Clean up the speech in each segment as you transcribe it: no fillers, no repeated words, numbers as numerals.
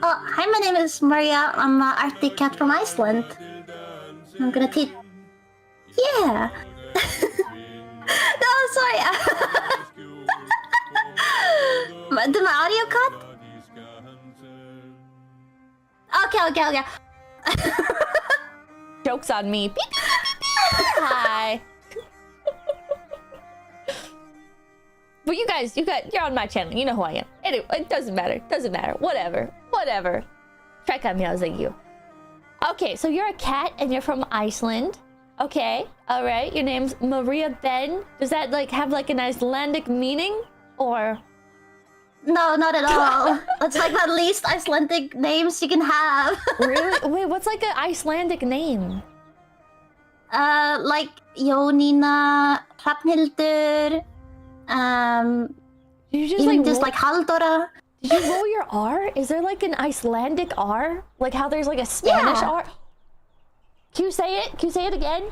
Oh, hi, my name is Maria. I'm an Arctic cat from Iceland. I'm gonna teach... Yeah! No, sorry. Did my audio cut? Okay. Joke's on me. Beep, beep, beep, beep. Hi. But you're on my channel. You know who I am. Anyway, it doesn't matter. Whatever. 𝐿𝐴𝐿. Okay, so you're a cat and you're from Iceland. Okay, all right. Your name's Maria Ben. Does that like have like an Icelandic meaning, or? No, not at all. That's like the least Icelandic names you can have. Really? Wait, what's like an Icelandic name? Like Jónína, Hrafnhildur. You just even like just like Halldóra. Did you roll your R? Is there like an Icelandic R? Like how there's like a Spanish R? Can you say it? Can you say it again?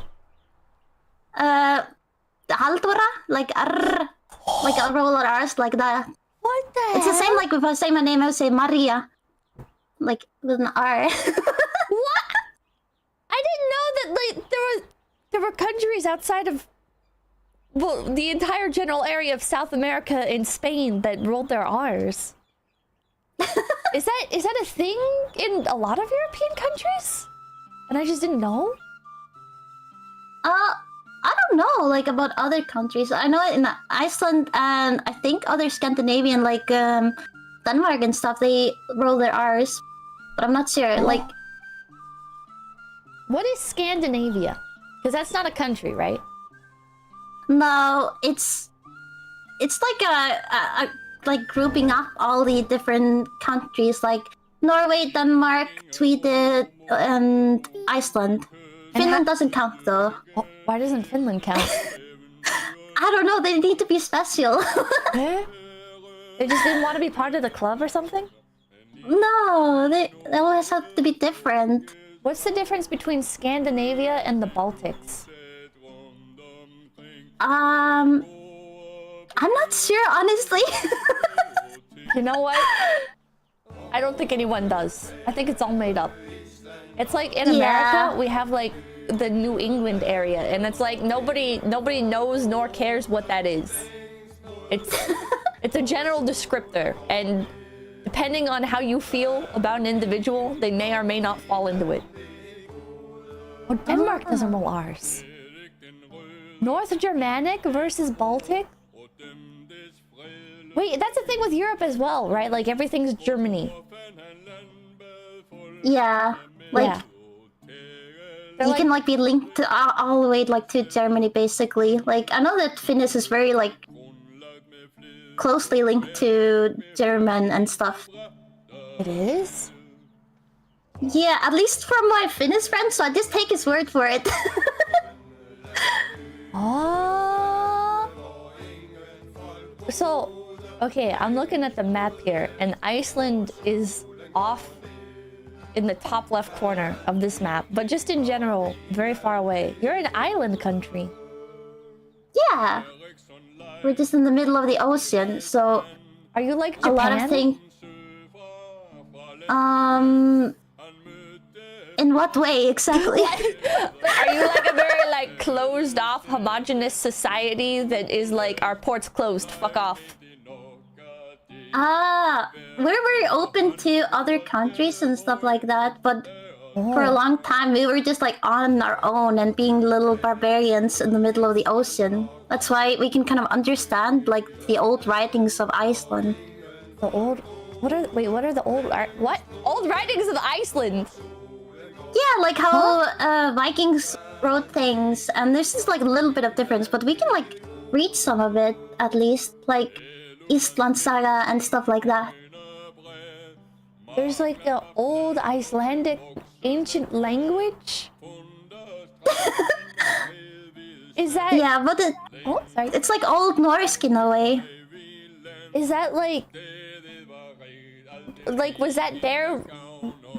Halldóra, like R, like a roller R's, like that. What the? It's the same like if I say my name, I would say Maria, like with an R. What? I didn't know that like there were countries outside of, well, the entire general area of South America and Spain that rolled their R's. Is that a thing in a lot of European countries? And I just didn't know? I don't know, like, about other countries. I know in Iceland and I think other Scandinavian, like, Denmark and stuff, they roll their R's. But I'm not sure, like... What is Scandinavia? Because that's not a country, right? No, it's like a like grouping up all the different countries, like Norway, Denmark, Sweden, and Iceland. Finland doesn't count though. Why doesn't Finland count? I don't know, they need to be special. Eh? They just didn't want to be part of the club or something? No, they always have to be different. What's the difference between Scandinavia and the Baltics? I'm not sure, honestly. You know what? I don't think anyone does. I think it's all made up. It's like in America, we have like the New England area, and it's like nobody knows nor cares what that is. It's a general descriptor, and depending on how you feel about an individual, they may or may not fall into it. Oh, Denmark doesn't roll R's. North Germanic versus Baltic? Wait, that's the thing with Europe as well, right? Like everything's Germany. Yeah, like you can like be linked to all the way like to Germany, basically. Like I know that Finnish is very like closely linked to German and stuff. It is? Yeah, at least from my Finnish friend, so I just take his word for it. Oh. So, okay, I'm looking at the map here, and Iceland is off in the top left corner of this map, but just in general, very far away. You're an island country. Yeah. We're just in the middle of the ocean, so... Are you like Japan? A lot of things... In what way, exactly? Are you like a very like closed off, homogenous society that is like, our port's closed, fuck off? We're very open to other countries and stuff like that, but for a long time we were just like on our own and being little barbarians in the middle of the ocean. That's why we can kind of understand like the old writings of Iceland. The old... what are the old... what? Old writings of Iceland? Yeah, like how Vikings wrote things, and there's just like a little bit of difference, but we can like read some of it at least, like Iceland Saga and stuff like that. There's like an old Icelandic ancient language. Is that? Yeah, but Oh, sorry. it's like Old Norse in a way. Is that like was that there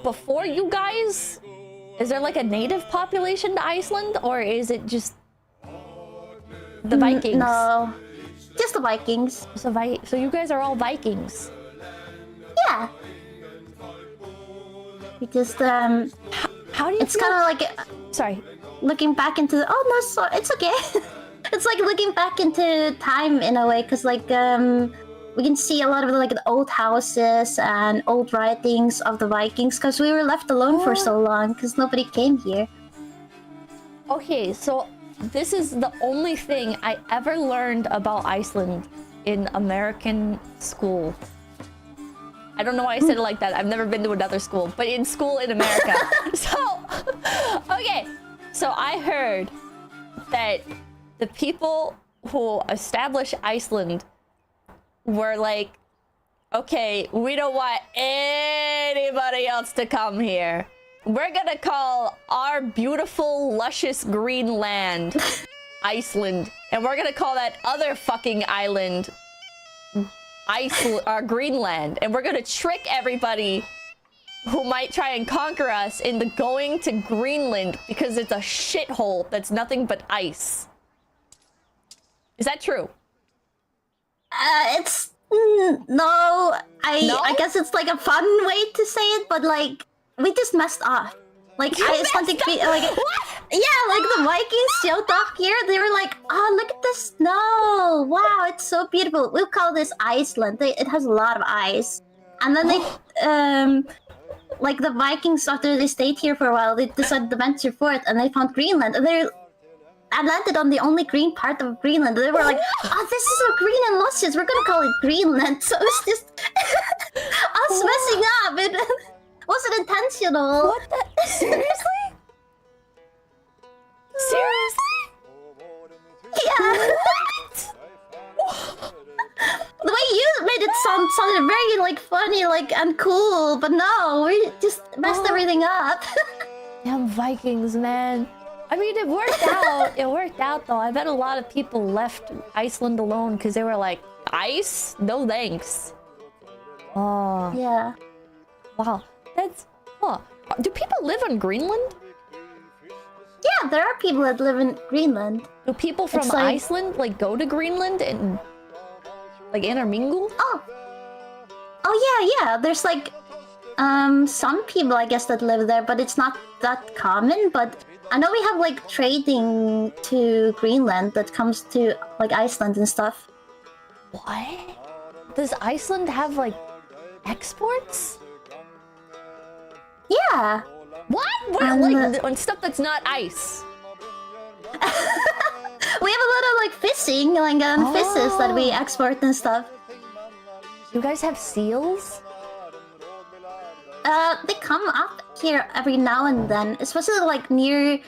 before you guys? Is there like a native population to Iceland, or is it just the Vikings? No, just the Vikings. So you guys are all Vikings. Yeah. We just How do you? It's feel? kind of like Sorry. looking back into the, oh no, so it's okay. It's like looking back into time in a way, because like we can see a lot of like the old houses and old writings of the Vikings, because we were left alone for so long because nobody came here. Okay, so this is the only thing I ever learned about Iceland in American school. I don't know why I said it like that. I've never been to another school, but in school in America. Okay. So I heard that the people who established Iceland were like, okay, we don't want anybody else to come here. We're gonna call our beautiful, luscious green land Iceland. And we're gonna call that other fucking island Greenland. And we're gonna trick everybody who might try and conquer us into going to Greenland because it's a shithole that's nothing but ice. Is that true? It's no, I guess it's like a fun way to say it, but like we just messed up. Like Icelandic people, like what? Yeah, like the Vikings showed up here. They were like, "Oh, look at the snow! Wow, it's so beautiful. We'll call this Iceland. It has a lot of ice." And then they, like the Vikings, after they stayed here for a while, they decided to venture forth, and they found Greenland. And they landed on the only green part of Greenland. They were like, "Oh, this is so green and luscious. We're gonna call it Greenland." So it's just us messing up. It wasn't intentional. What the? Seriously? Seriously? Yeah. The way you made it sounded very like funny, like and cool, but no, we just messed everything up. Damn Vikings, man. I mean, it worked out. It worked out though. I bet a lot of people left Iceland alone because they were like, ice? No thanks. Oh. Yeah. Wow. That's... Huh. Do people live on Greenland? Yeah, there are people that live in Greenland. Do people from like... Iceland like go to Greenland and like intermingle? Oh yeah. There's like some people I guess that live there, but it's not that common. But I know we have like trading to Greenland that comes to like Iceland and stuff. What? Does Iceland have like exports? Yeah. What? Like on stuff that's not ice? We have a lot of like fishing, like fishes that we export and stuff. You guys have seals? They come up here every now and then, especially like near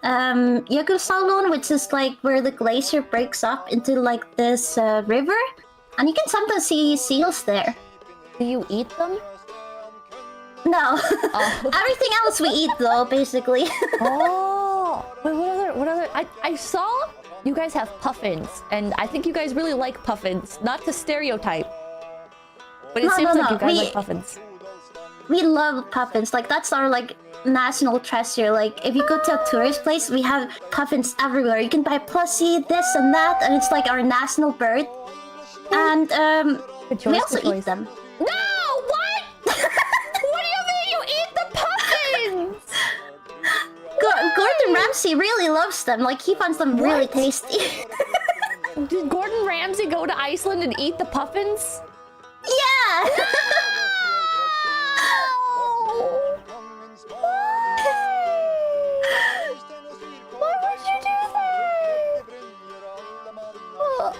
𝐒𝐴𝐽, which is like where the glacier breaks up into like this river, and you can sometimes see seals there. Do you eat them? No. Everything else we eat though, basically. Oh. Wait, what other? I saw you guys have puffins, and I think you guys really like puffins. Not to stereotype, but it seems like you guys like puffins. We love puffins. Like that's our like national treasure. Like if you go to a tourist place, we have puffins everywhere. You can buy plushie, this and that, and it's like our national bird. And we also eat them. No, what? What do you mean you eat the puffins? Gordon Ramsay really loves them. Like he finds them really tasty. Did Gordon Ramsay go to Iceland and eat the puffins? Yeah. Why would you do that?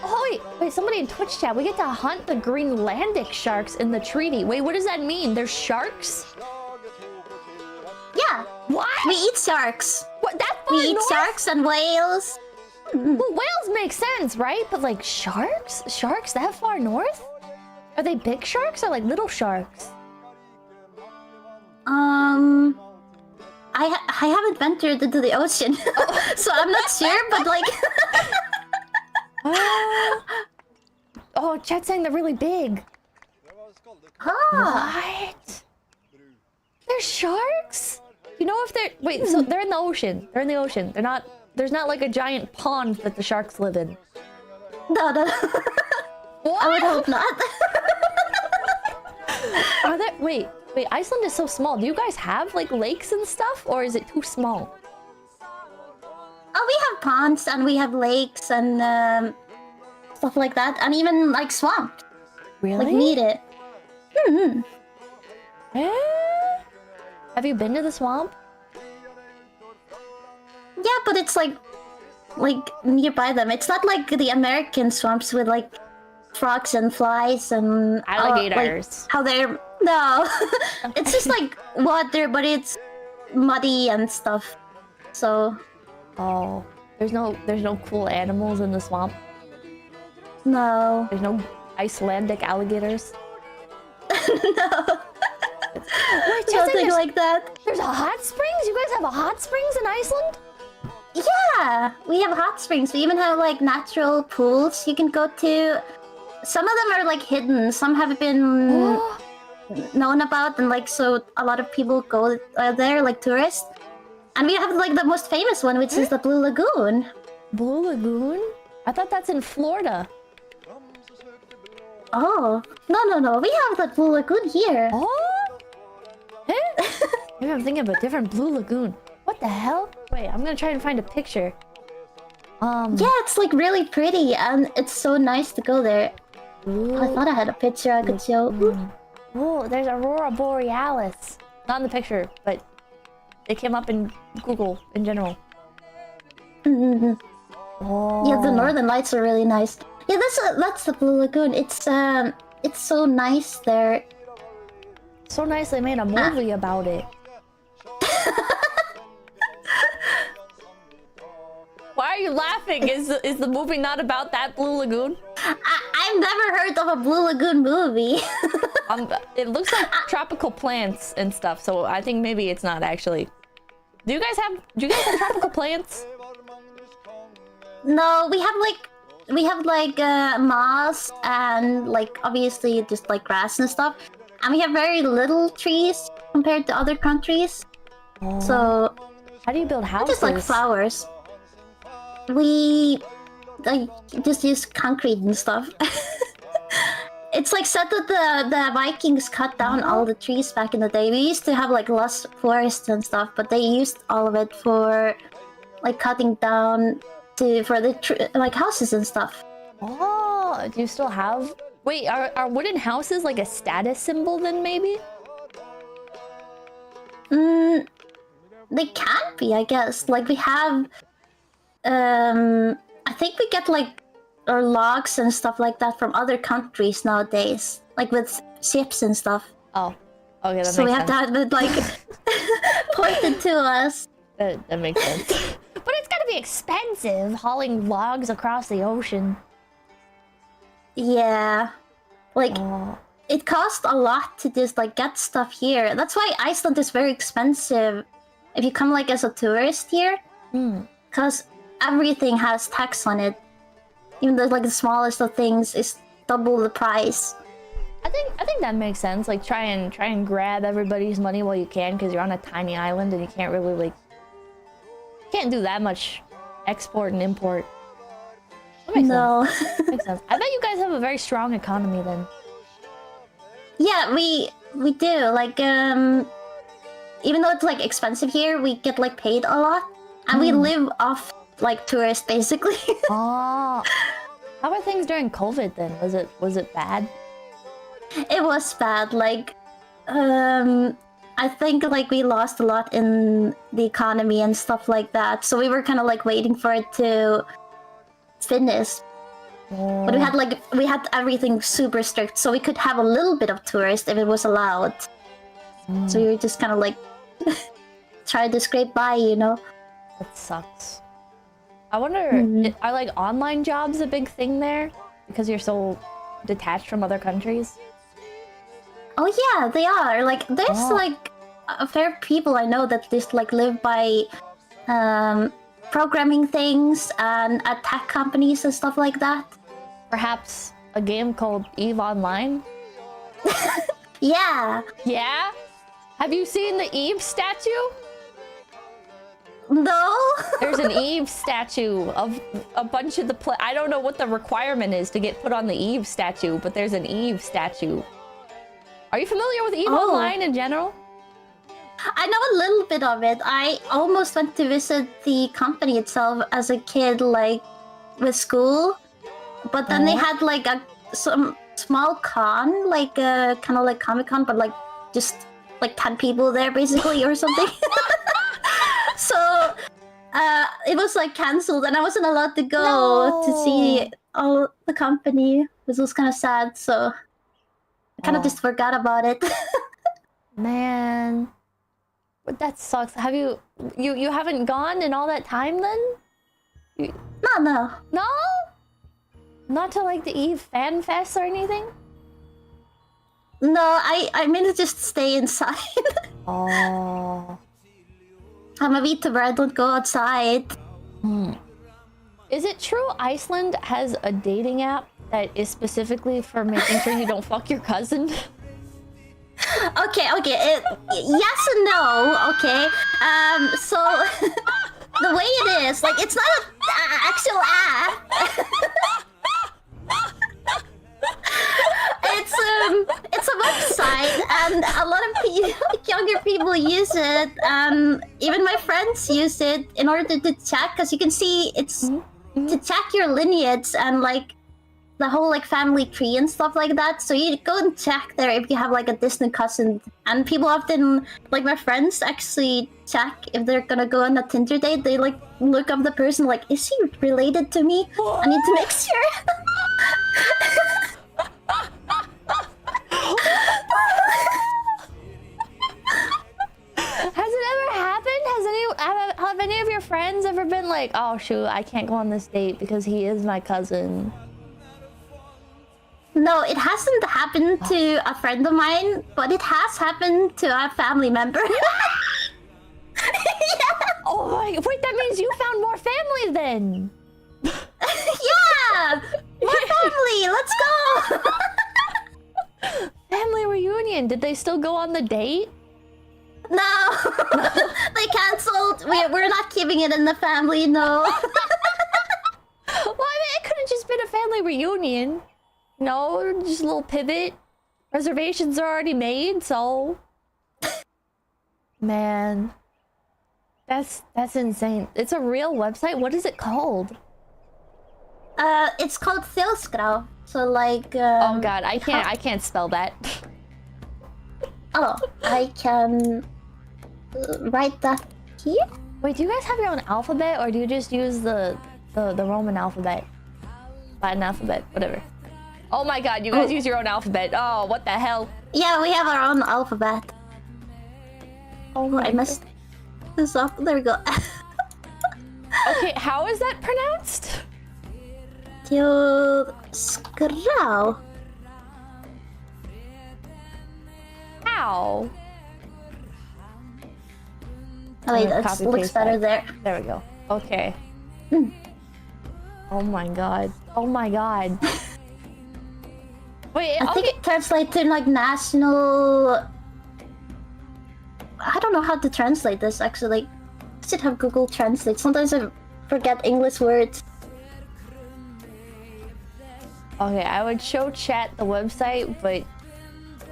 Oh, wait, somebody in Twitch chat. We get to hunt the Greenlandic sharks in the treaty. Wait, what does that mean? There's sharks? Yeah. What? We eat sharks. What? That far We eat north? sharks and whales. Well, whales make sense, right? But like sharks? Sharks that far north? Are they big sharks or like little sharks? I haven't ventured into the ocean, so I'm not sure. But like, oh, chat's saying they're really big. What? They're sharks? You know if they're so they're in the ocean. They're in the ocean. They're not. There's not like a giant pond that the sharks live in. No. What? I would hope not. Are there? Wait. Iceland is so small. Do you guys have like lakes and stuff, or is it too small? Oh, we have ponds and we have lakes and stuff like that, and even like swamps. Really? Like need it. Have you been to the swamp? Yeah, but it's like nearby them. It's not like the American swamps with like frogs and flies and Alligators. Like how they're no. It's just like water, but it's muddy and stuff. So. Oh, there's no cool animals in the swamp. No. There's no Icelandic alligators. No. Wait, nothing like that. There's a hot springs? You guys have a hot springs in Iceland? Yeah, we have hot springs. We even have like natural pools you can go to. Some of them are like hidden. Some have been known about, and like so a lot of people go there, like tourists. And we have like the most famous one, which is the Blue Lagoon. Blue Lagoon? I thought that's in Florida. Oh, no. We have the Blue Lagoon here. Oh? Maybe I'm thinking of a different Blue Lagoon. What the hell? Wait, I'm gonna try and find a picture. Yeah, it's like really pretty, and it's so nice to go there. I thought I had a picture I could show. Oh, there's Aurora Borealis. Not in the picture, but it came up in Google in general. Oh. Yeah, the Northern Lights are really nice. Yeah, that's the Blue Lagoon. It's so nice there. So nice they made a movie about it. Why are you laughing? Is the movie not about that Blue Lagoon? I've never heard of a Blue Lagoon movie. It looks like tropical plants and stuff, so I think maybe it's not actually. Do you guys have tropical plants? No, we have like moss and like obviously just like grass and stuff. And we have very little trees compared to other countries. Oh. So how do you build houses? Just like flowers. We just use concrete and stuff. It's like said that the Vikings cut down all the trees back in the day. We used to have like lush forests and stuff, but they used all of it for like cutting down for the like houses and stuff. Oh, do you still have? Wait, are wooden houses like a status symbol then maybe? They can be, I guess. Like we have, I think we get like our logs and stuff like that from other countries nowadays, like with ships and stuff. Oh, okay, that makes sense. So we have to have it like pointed to us. That makes sense. But it's gotta be expensive hauling logs across the ocean. Yeah, like it costs a lot to just like get stuff here. That's why Iceland is very expensive if you come like as a tourist here, because everything has tax on it. Even though like the smallest of things is double the price. I think that makes sense. Like try and grab everybody's money while you can, because you're on a tiny island and you can't really like can't do that much export and import. That makes sense. Makes sense. I bet you guys have a very strong economy then. Yeah, we do. Like even though it's like expensive here, we get like paid a lot, and we live off like tourists basically. Oh, how were things during COVID then? Was it bad? It was bad. Like I think like we lost a lot in the economy and stuff like that. So we were kind of like waiting for it to finish. But we had everything super strict, so we could have a little bit of tourist if it was allowed. So we were just kind of like trying to scrape by, you know. That sucks. I wonder, are like online jobs a big thing there because you're so detached from other countries? Oh yeah, they are. Like there's like a fair people I know that just like live by programming things and at tech companies and stuff like that. Perhaps a game called EVE Online? Yeah. Yeah? Have you seen the Eve statue? No. There's an Eve statue of a bunch of the I don't know what the requirement is to get put on the Eve statue, but there's an Eve statue. Are you familiar with EVE Online in general? I know a little bit of it. I almost went to visit the company itself as a kid, like with school, but then they had like some small con, like kind of like Comic-Con, but like just like 10 people there basically or something. So it was like cancelled and I wasn't allowed to go to see all the company, which was kind of sad. So I kind of just forgot about it. Man, but that sucks. Have you haven't gone in all that time then? No. No? Not to like the EVE Fan Fest or anything? No, I mainly just stay inside. Oh. I'm a VTuber, I don't go outside. Is it true Iceland has a dating app that is specifically for making sure you don't fuck your cousin? Okay. Yes and no, okay. So the way it is, like, it's not an actual app. It's a website, and a lot of younger people use it. Even my friends use it in order to check, because you can see it's to check your lineage and like the whole like family tree and stuff like that. So you go and check there if you have like a distant cousin. And people often, like my friends, actually check if they're gonna go on a Tinder date. They like look up the person, like, is he related to me? I need to make sure. Has it ever happened? Have any of your friends ever been like, oh shoot, I can't go on this date because he is my cousin? No, it hasn't happened to a friend of mine, but it has happened to a family member. Yeah. Oh my, wait, that means you found more family then. Yeah! More family, let's go! Family reunion, did they still go on the date? No! They cancelled. We're not keeping it in the family, no. Well, I mean, it could have just been a family reunion. No, just a little pivot. Reservations are already made, so... Man. That's insane. It's a real website? What is it called? It's called 𝐒𝐤𝐢𝐚𝐥. So like oh god, I can't spell that. Oh, I can write that here? Wait, do you guys have your own alphabet or do you just use the Roman alphabet? Latin alphabet, whatever. Oh my god, you guys use your own alphabet. Oh, what the hell? Yeah, we have our own alphabet. Oh, I messed this up. There we go. Okay, how is that pronounced? 𝐒𝐤𝐢𝐚𝐥. How? Oh wait, that looks better there. There we go. Okay. Oh my god. Oh my god. Wait, I think it translates to like national... I don't know how to translate this actually. I should have Google Translate. Sometimes I forget English words. Okay, I would show chat the website, but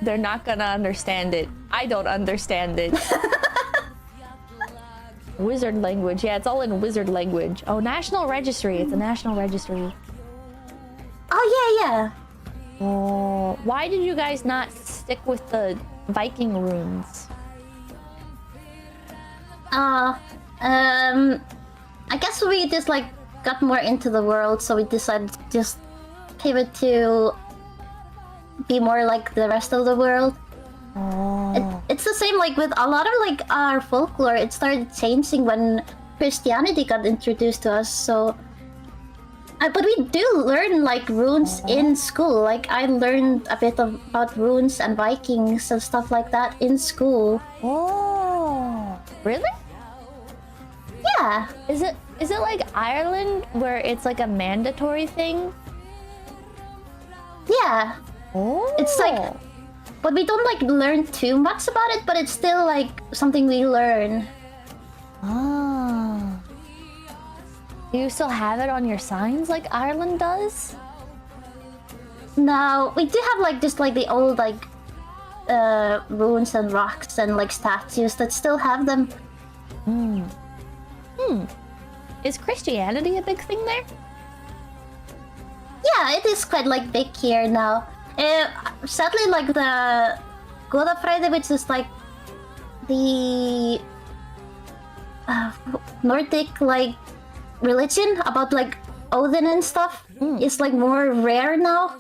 they're not gonna understand it. I don't understand it. Wizard language. Yeah, it's all in wizard language. Oh, National Registry. It's a National Registry. Oh, yeah. Oh, why did you guys not stick with the Viking runes? I guess we just like got more into the world, so we decided to just pivot to be more like the rest of the world. Oh. It's the same like with a lot of like our folklore. It started changing when Christianity got introduced to us, so but we do learn like runes in school. Like I learned a bit about runes and Vikings and stuff like that in school. Oh. Really? Yeah. Is it like Ireland where it's like a mandatory thing? Yeah. Oh. It's like, but we don't like learn too much about it, but it's still like something we learn. Ah. Do you still have it on your signs like Ireland does? No, we do have like just like the old like ruins and rocks and like statues that still have them. Is Christianity a big thing there? Yeah, it is quite like big here now. Sadly, like the 𝐒�絵𝐻𝐻𝐿, which is like the Nordic like religion about like Odin and stuff, is like more rare now.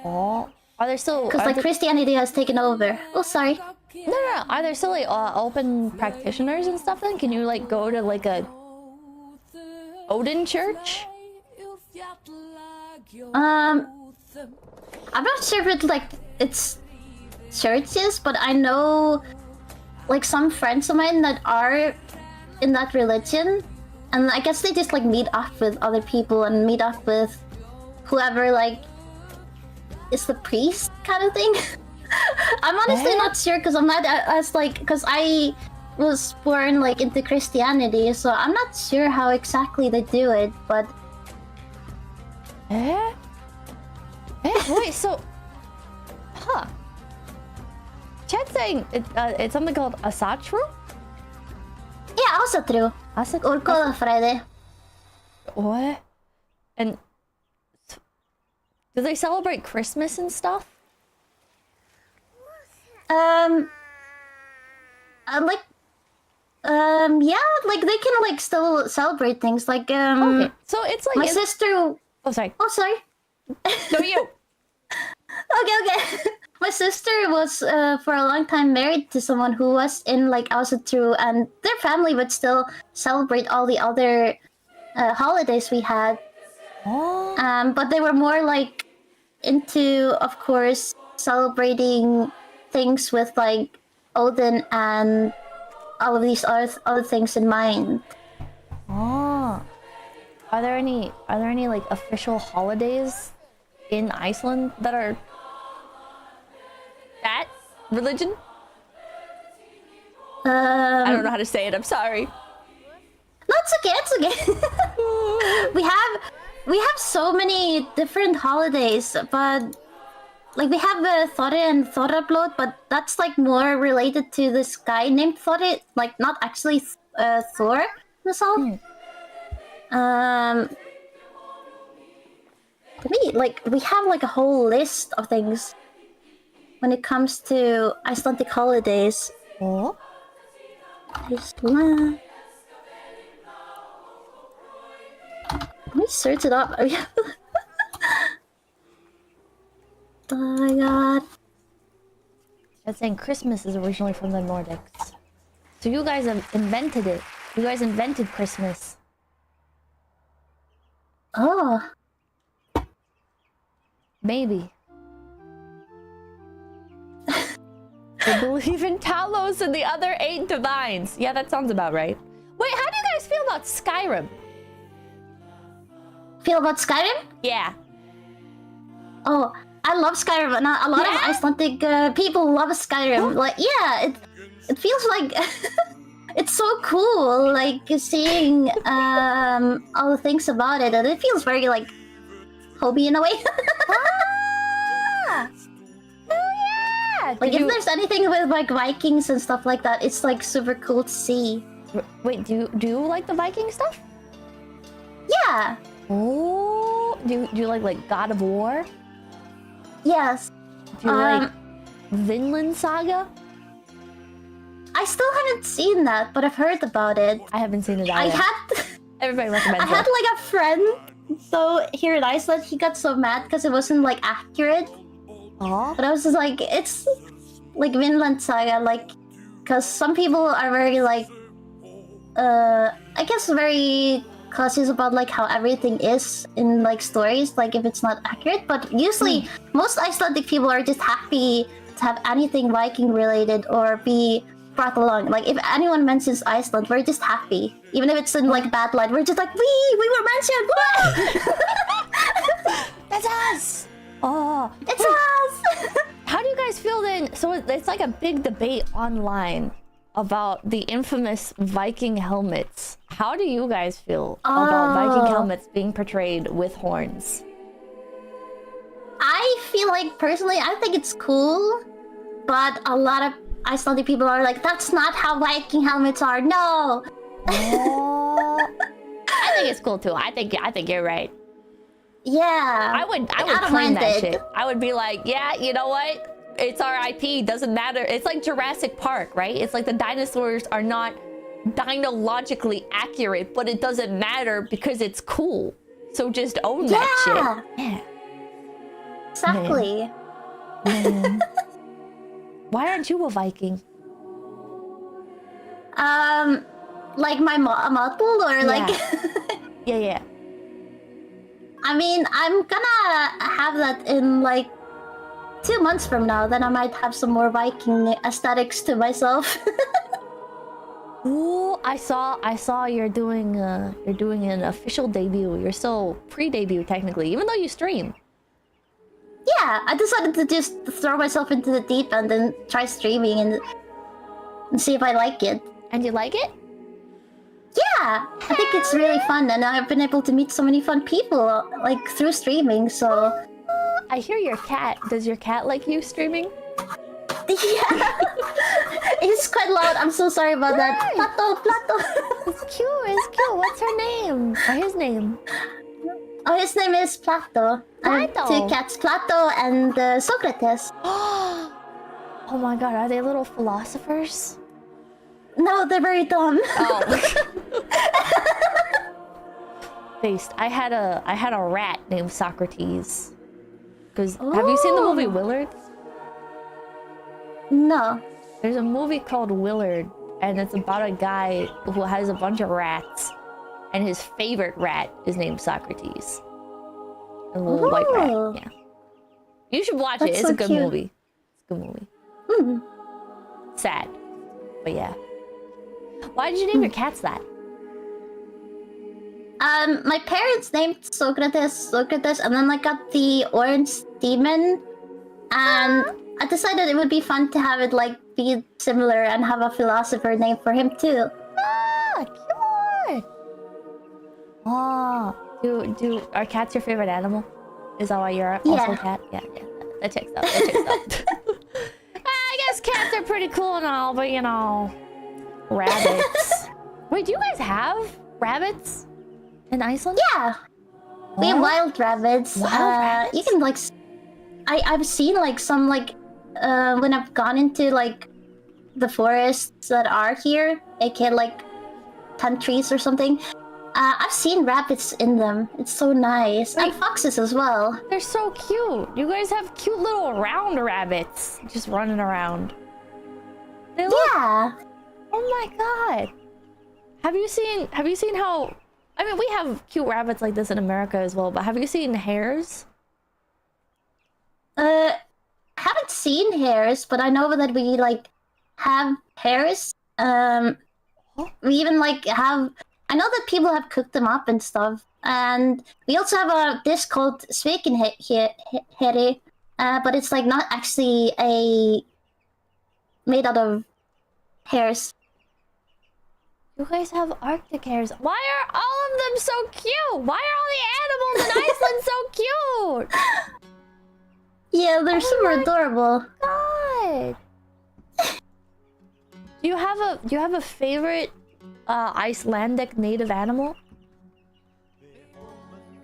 Oh, are there still? Because like Christianity has taken over. Oh, sorry. No. Are there still like open practitioners and stuff? Then can you like go to like a Odin church? I'm not sure if it's churches, but I know like some friends of mine that are in that religion, and I guess they just like meet up with other people and meet up with whoever like is the priest kind of thing. I'm honestly not sure because I'm not as like, because I was born like into Christianity, so I'm not sure how exactly they do it, but wait, so Chat's saying it's something called Asatru? yeah, also true. Urkola Friday. What? And do they celebrate Christmas and stuff? Yeah, like they can like still celebrate things like Okay, so it's like my sister. Oh, sorry. Oh, sorry. No, you. Okay. My sister was for a long time married to someone who was in like Asatru, and their family would still celebrate all the other holidays we had. Oh. But they were more like into, of course, celebrating things with like Odin and all of these other things in mind. Oh. Are there any like official holidays in Iceland that are that religion? I don't know how to say it. I'm sorry. No, it's okay. It's okay. we have so many different holidays, but like we have the Thore and Thorrablot, but that's like more related to this guy named Thore, like not actually Thor himself. To me, like we have like a whole list of things when it comes to Icelandic holidays. Oh. Iceland. Let me search it up. Oh my god. That's saying Christmas is originally from the Nordics. So you guys have invented it. You guys invented Christmas. Oh. Maybe. They believe in Talos and the other 8 divines. Yeah, that sounds about right. Wait, how do you guys feel about Skyrim? Feel about Skyrim? Yeah. Oh, I love Skyrim, and a lot of Icelandic people love Skyrim. Like, yeah, it feels like it's so cool, like seeing all the things about it, and it feels very like hobby in a way. Ah! Oh yeah! Like if there's anything with like Vikings and stuff like that, it's like super cool to see. Wait, do you like the Viking stuff? Yeah. Oh, do you like God of War? Yes. Do you like Vinland Saga? I still haven't seen that, but I've heard about it. I haven't seen it either. Everybody recommends it. I had like a friend, so here in Iceland, he got so mad because it wasn't like accurate. Aww. But I was just like, it's like Vinland Saga, like, because some people are very like, I guess very cautious about like how everything is in like stories, like if it's not accurate. But usually, most Icelandic people are just happy to have anything Viking related or be brought along. Like if anyone mentions Iceland, we're just happy. Even if it's in like bad light, we're just like we were mentioned. That's us. Oh, it's us. How do you guys feel then? So it's like a big debate online about the infamous Viking helmets. How do you guys feel about Viking helmets being portrayed with horns? I feel like personally, I think it's cool, but a lot of Icelandic people are like, that's not how Viking helmets are. No. I think it's cool too. I think you're right. Yeah. I would claim that shit. I would be like, yeah, you know what? It's our IP. Doesn't matter. It's like Jurassic Park, right? It's like the dinosaurs are not dinologically accurate, but it doesn't matter because it's cool. So just own that shit. Yeah. Exactly. Man. Why aren't you a Viking? Like my model or like... yeah. I mean, I'm gonna have that in like 2 months from now. Then I might have some more Viking aesthetics to myself. Ooh, I saw you're doing an official debut. You're still pre-debut technically, even though you stream. Yeah, I decided to just throw myself into the deep end and try streaming and see if I like it. And you like it? Yeah, I think it's really fun, and I've been able to meet so many fun people like through streaming. So I hear your cat. Does your cat like you streaming? Yeah, it's quite loud. I'm so sorry about that. Plato. It's cute. What's her name? Or his name? Oh, his name is Plato. I have 2 cats, Plato and Socrates. Oh my god, are they little philosophers? No, they're very dumb. Oh. Based. I had a rat named Socrates. Because have you seen the movie Willard? No. There's a movie called Willard, and it's about a guy who has a bunch of rats, and his favorite rat is named Socrates. A little white rat. Yeah. You should watch it. It's a good movie. It's a good movie. Sad. But yeah. Why did you name your cats that? My parents named Socrates, and then I got the orange demon, and I decided it would be fun to have it like be similar and have a philosopher name for him too. Cute. Do are cats your favorite animal? Is that why you're also a cat? Yeah. That checks out. I guess cats are pretty cool and all, but you know, rabbits. Wait, do you guys have rabbits in Iceland? Yeah, we have wild rabbits. You can like, I've seen like some like, when I've gone into like the forests that are here, aka like 10 trees or something. I've seen rabbits in them. It's so nice. And foxes as well. They're so cute. You guys have cute little round rabbits just running around. They look... Yeah. Oh my god. Have you seen how... I mean, we have cute rabbits like this in America as well, but have you seen hares? Haven't seen hares, but I know that we like have hares. We even like have... I know that people have cooked them up and stuff, and we also have a dish called 𝐒𝐤𝐻𝐻eri, but it's like not actually made out of hares. You guys have Arctic hares. Why are all of them so cute? Why are all the animals in Iceland so cute? Yeah, they're super adorable. God. Do you have a favorite Icelandic native animal?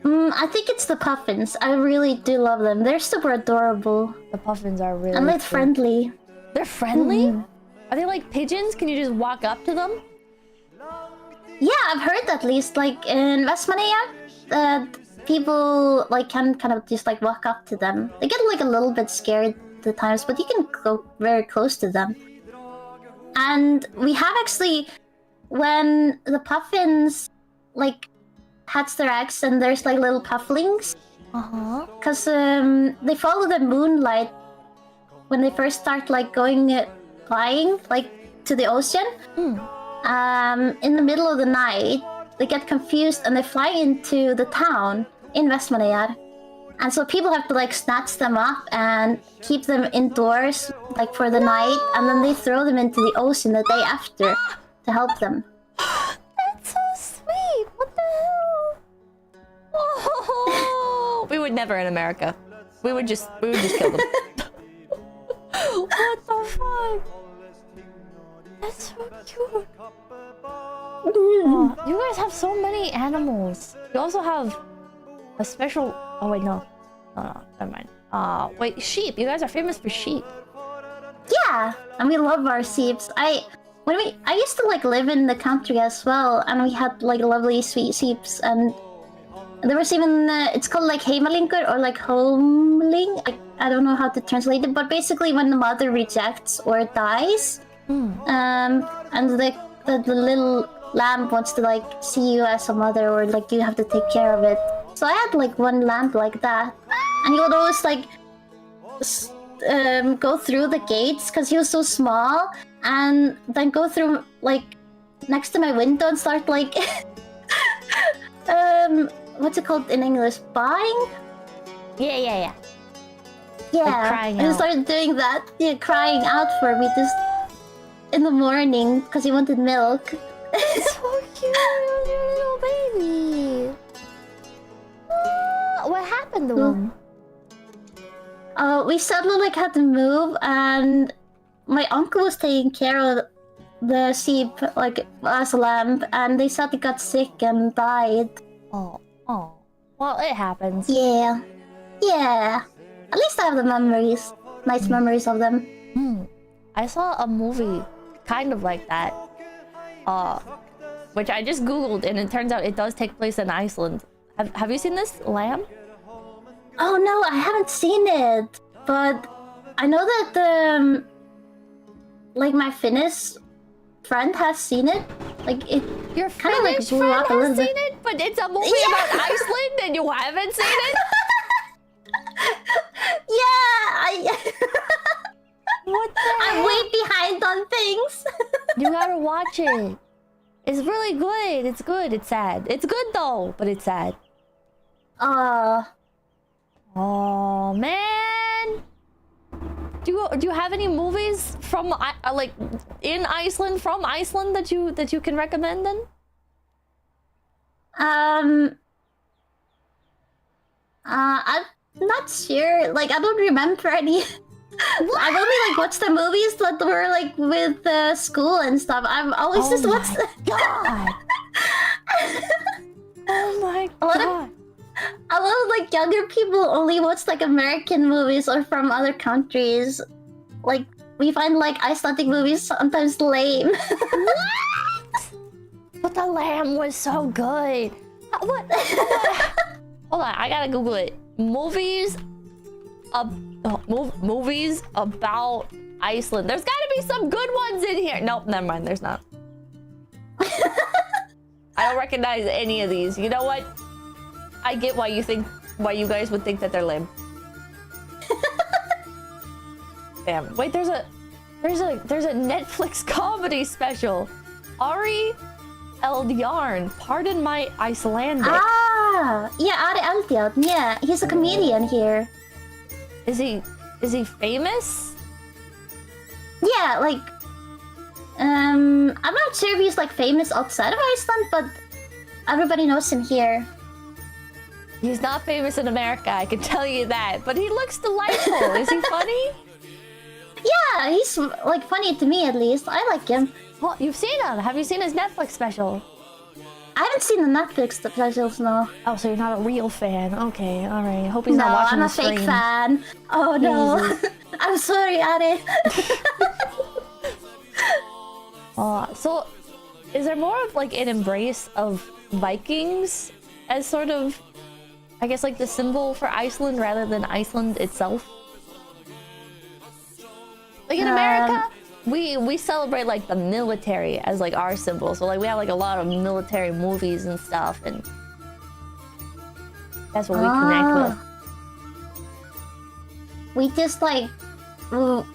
I think it's the puffins. I really do love them. They're super adorable. The puffins are really and they're friendly. They're friendly? Are they like pigeons? Can you just walk up to them? Yeah, I've heard at least like in Vestmannaeyja, people like can kind of just like walk up to them. They get like a little bit scared at times, but you can go very close to them. And we have actually, when the puffins like hatch their eggs and there's like little pufflings, because they follow the moonlight when they first start like going flying, like to the ocean. In the middle of the night, they get confused and they fly into the town in Vestmannaeyjar. And so people have to like snatch them up and keep them indoors like for the night, and then they throw them into the ocean the day after to help them. That's so sweet. What the hell? Oh, we would never in America. We would just kill them. What the fuck? That's so cute. Oh, you guys have so many animals. You also have a special. Oh wait, no, never mind. Wait, sheep. You guys are famous for sheep. Yeah, and we love our sheeps. I used to like live in the country as well, and we had like lovely sweet sheeps, and there was even it's called like heimalingur or like homeling. I don't know how to translate it, but basically when the mother rejects or dies, and the little lamb wants to like see you as a mother, or like you have to take care of it. So I had like one lamb like that, and he would always like go through the gates because he was so small, and then go through like next to my window and start like what's it called in English? Buying? Yeah. Yeah, like crying and he out. started doing that. Yeah, crying out for me just in the morning because he wanted milk. So cute, your little baby. What happened to him? We suddenly like had to move, and my uncle was taking care of the sheep like as a lamb, and they suddenly got sick and died. Oh. Well, it happens. Yeah. At least I have the memories, nice memories of them. I saw a movie kind of like that, which I just googled, and it turns out it does take place in Iceland. Have you seen this, Lamb? Oh no, I haven't seen it, but I know that like my Finnish friend has seen it. Like it Your kind of like Finnish blew friend up a little has bit. seen it, but it's a movie about Iceland and you haven't seen it? Yeah, What the I'm heck? way behind on things. You gotta watch it. It's really good. It's good. It's sad. It's good though, but it's sad. Oh man. Do you have any movies from like in Iceland, from Iceland, that you can recommend then? I'm not sure. Like I don't remember any. I've only like watched the movies that were like with school and stuff. I've always just watched. God. Oh my god. A lot of like younger people only watch like American movies or from other countries. Like we find like Icelandic movies sometimes lame. What? But the lamb was so good. What? Hold on, I gotta Google it. Movies about Iceland. There's gotta be some good ones in here. Nope, never mind. There's not. I don't recognize any of these. You know what? I get why you guys would think that they're lame. Damn. Wait, there's a Netflix comedy special. Ari Eldjarn. Pardon my Icelandic. Ah, yeah, Ari Eldjarn. Yeah, he's a comedian here. Is he famous? Yeah, like I'm not sure if he's like famous outside of Iceland, but everybody knows him here. He's not famous in America, I can tell you that. But he looks delightful. Is he funny? Yeah, he's like funny to me at least. I like him. Well, you've seen him. Have you seen his Netflix special? I haven't seen the Netflix specials, no. Oh, so you're not a real fan. Okay, alright. Hope he's not No, watching I'm a the stream. fake fan. Oh no. I'm sorry, Ari. So is there more of like an embrace of Vikings as sort of, I guess, like the symbol for Iceland rather than Iceland itself? Like in America, we celebrate like the military as like our symbol. So like we have like a lot of military movies and stuff, and that's what we connect with. We just like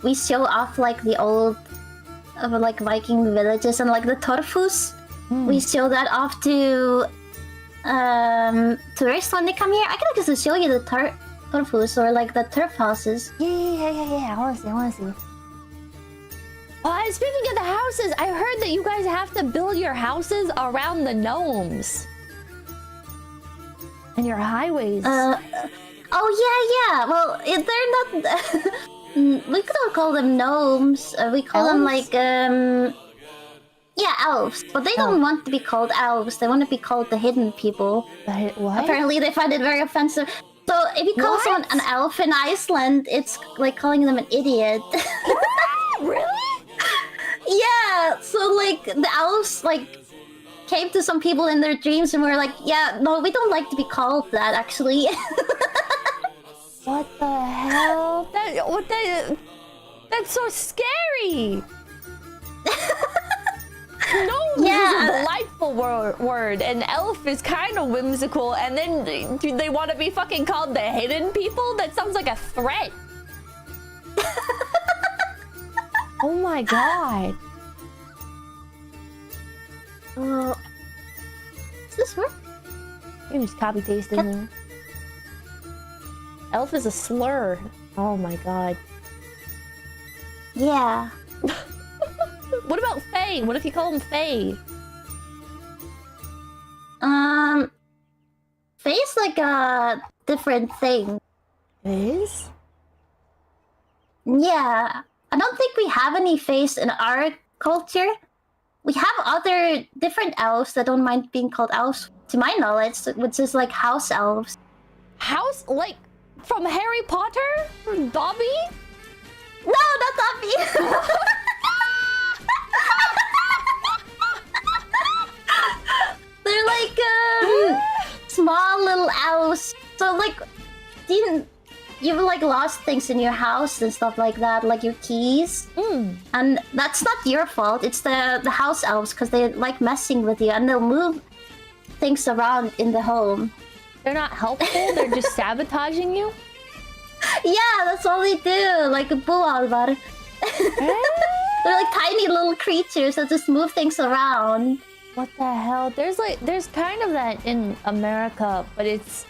we show off like the old of like Viking villages and like the torfus. We show that off to tourists when they come here. I can just show you the torfus or like the turf houses. Yeah. I wanna see. Oh, speaking of the houses, I heard that you guys have to build your houses around the gnomes. And your highways. Oh yeah. Well, they're not. We don't call them gnomes. We call them like yeah, elves. But they don't want to be called elves. They want to be called the hidden people. What? Apparently, they find it very offensive. So if you call someone an elf in Iceland, it's like calling them an idiot. Really? Yeah. So like the elves like came to some people in their dreams and were like, yeah, no, we don't like to be called that actually. What the hell? That's so scary. Gnome is a delightful word, and elf is kind of whimsical, and then they want to be fucking called the hidden people? That sounds like a threat. Oh my god. Does this work? You can just copy paste in there. Elf is a slur. Oh my god. Yeah. What about Fae? What if you call them Fae? Fae's like a different thing. It is? Yeah. I don't think we have any Faes in our culture. We have other different elves that don't mind being called elves, to my knowledge, which is like house elves. House? Like, from Harry Potter? Dobby? No, not Dobby! They're like, small little elves. So like, you've like lost things in your house and stuff like that, like your keys. And that's not your fault. It's the house elves, because they like messing with you and they'll move things around in the home. They're not helpful? They're just sabotaging you? Yeah, that's all they do. Like a bulalvar. They're like tiny little creatures that just move things around. What the hell? There's kind of that in America, but it's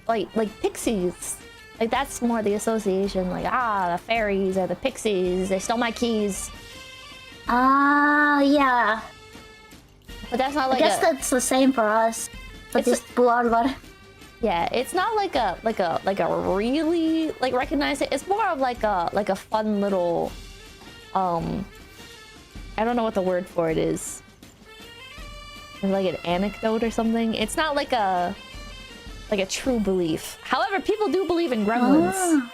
like pixies. Like that's more the association. Like the fairies or the pixies. They stole my keys. Yeah. But that's not like. I guess that's the same for us. But just bulalvar. Yeah, it's not like a really like recognized it. It's more of like a fun little I don't know what the word for it is. Like an anecdote or something. It's not like a true belief. However, people do believe in gremlins.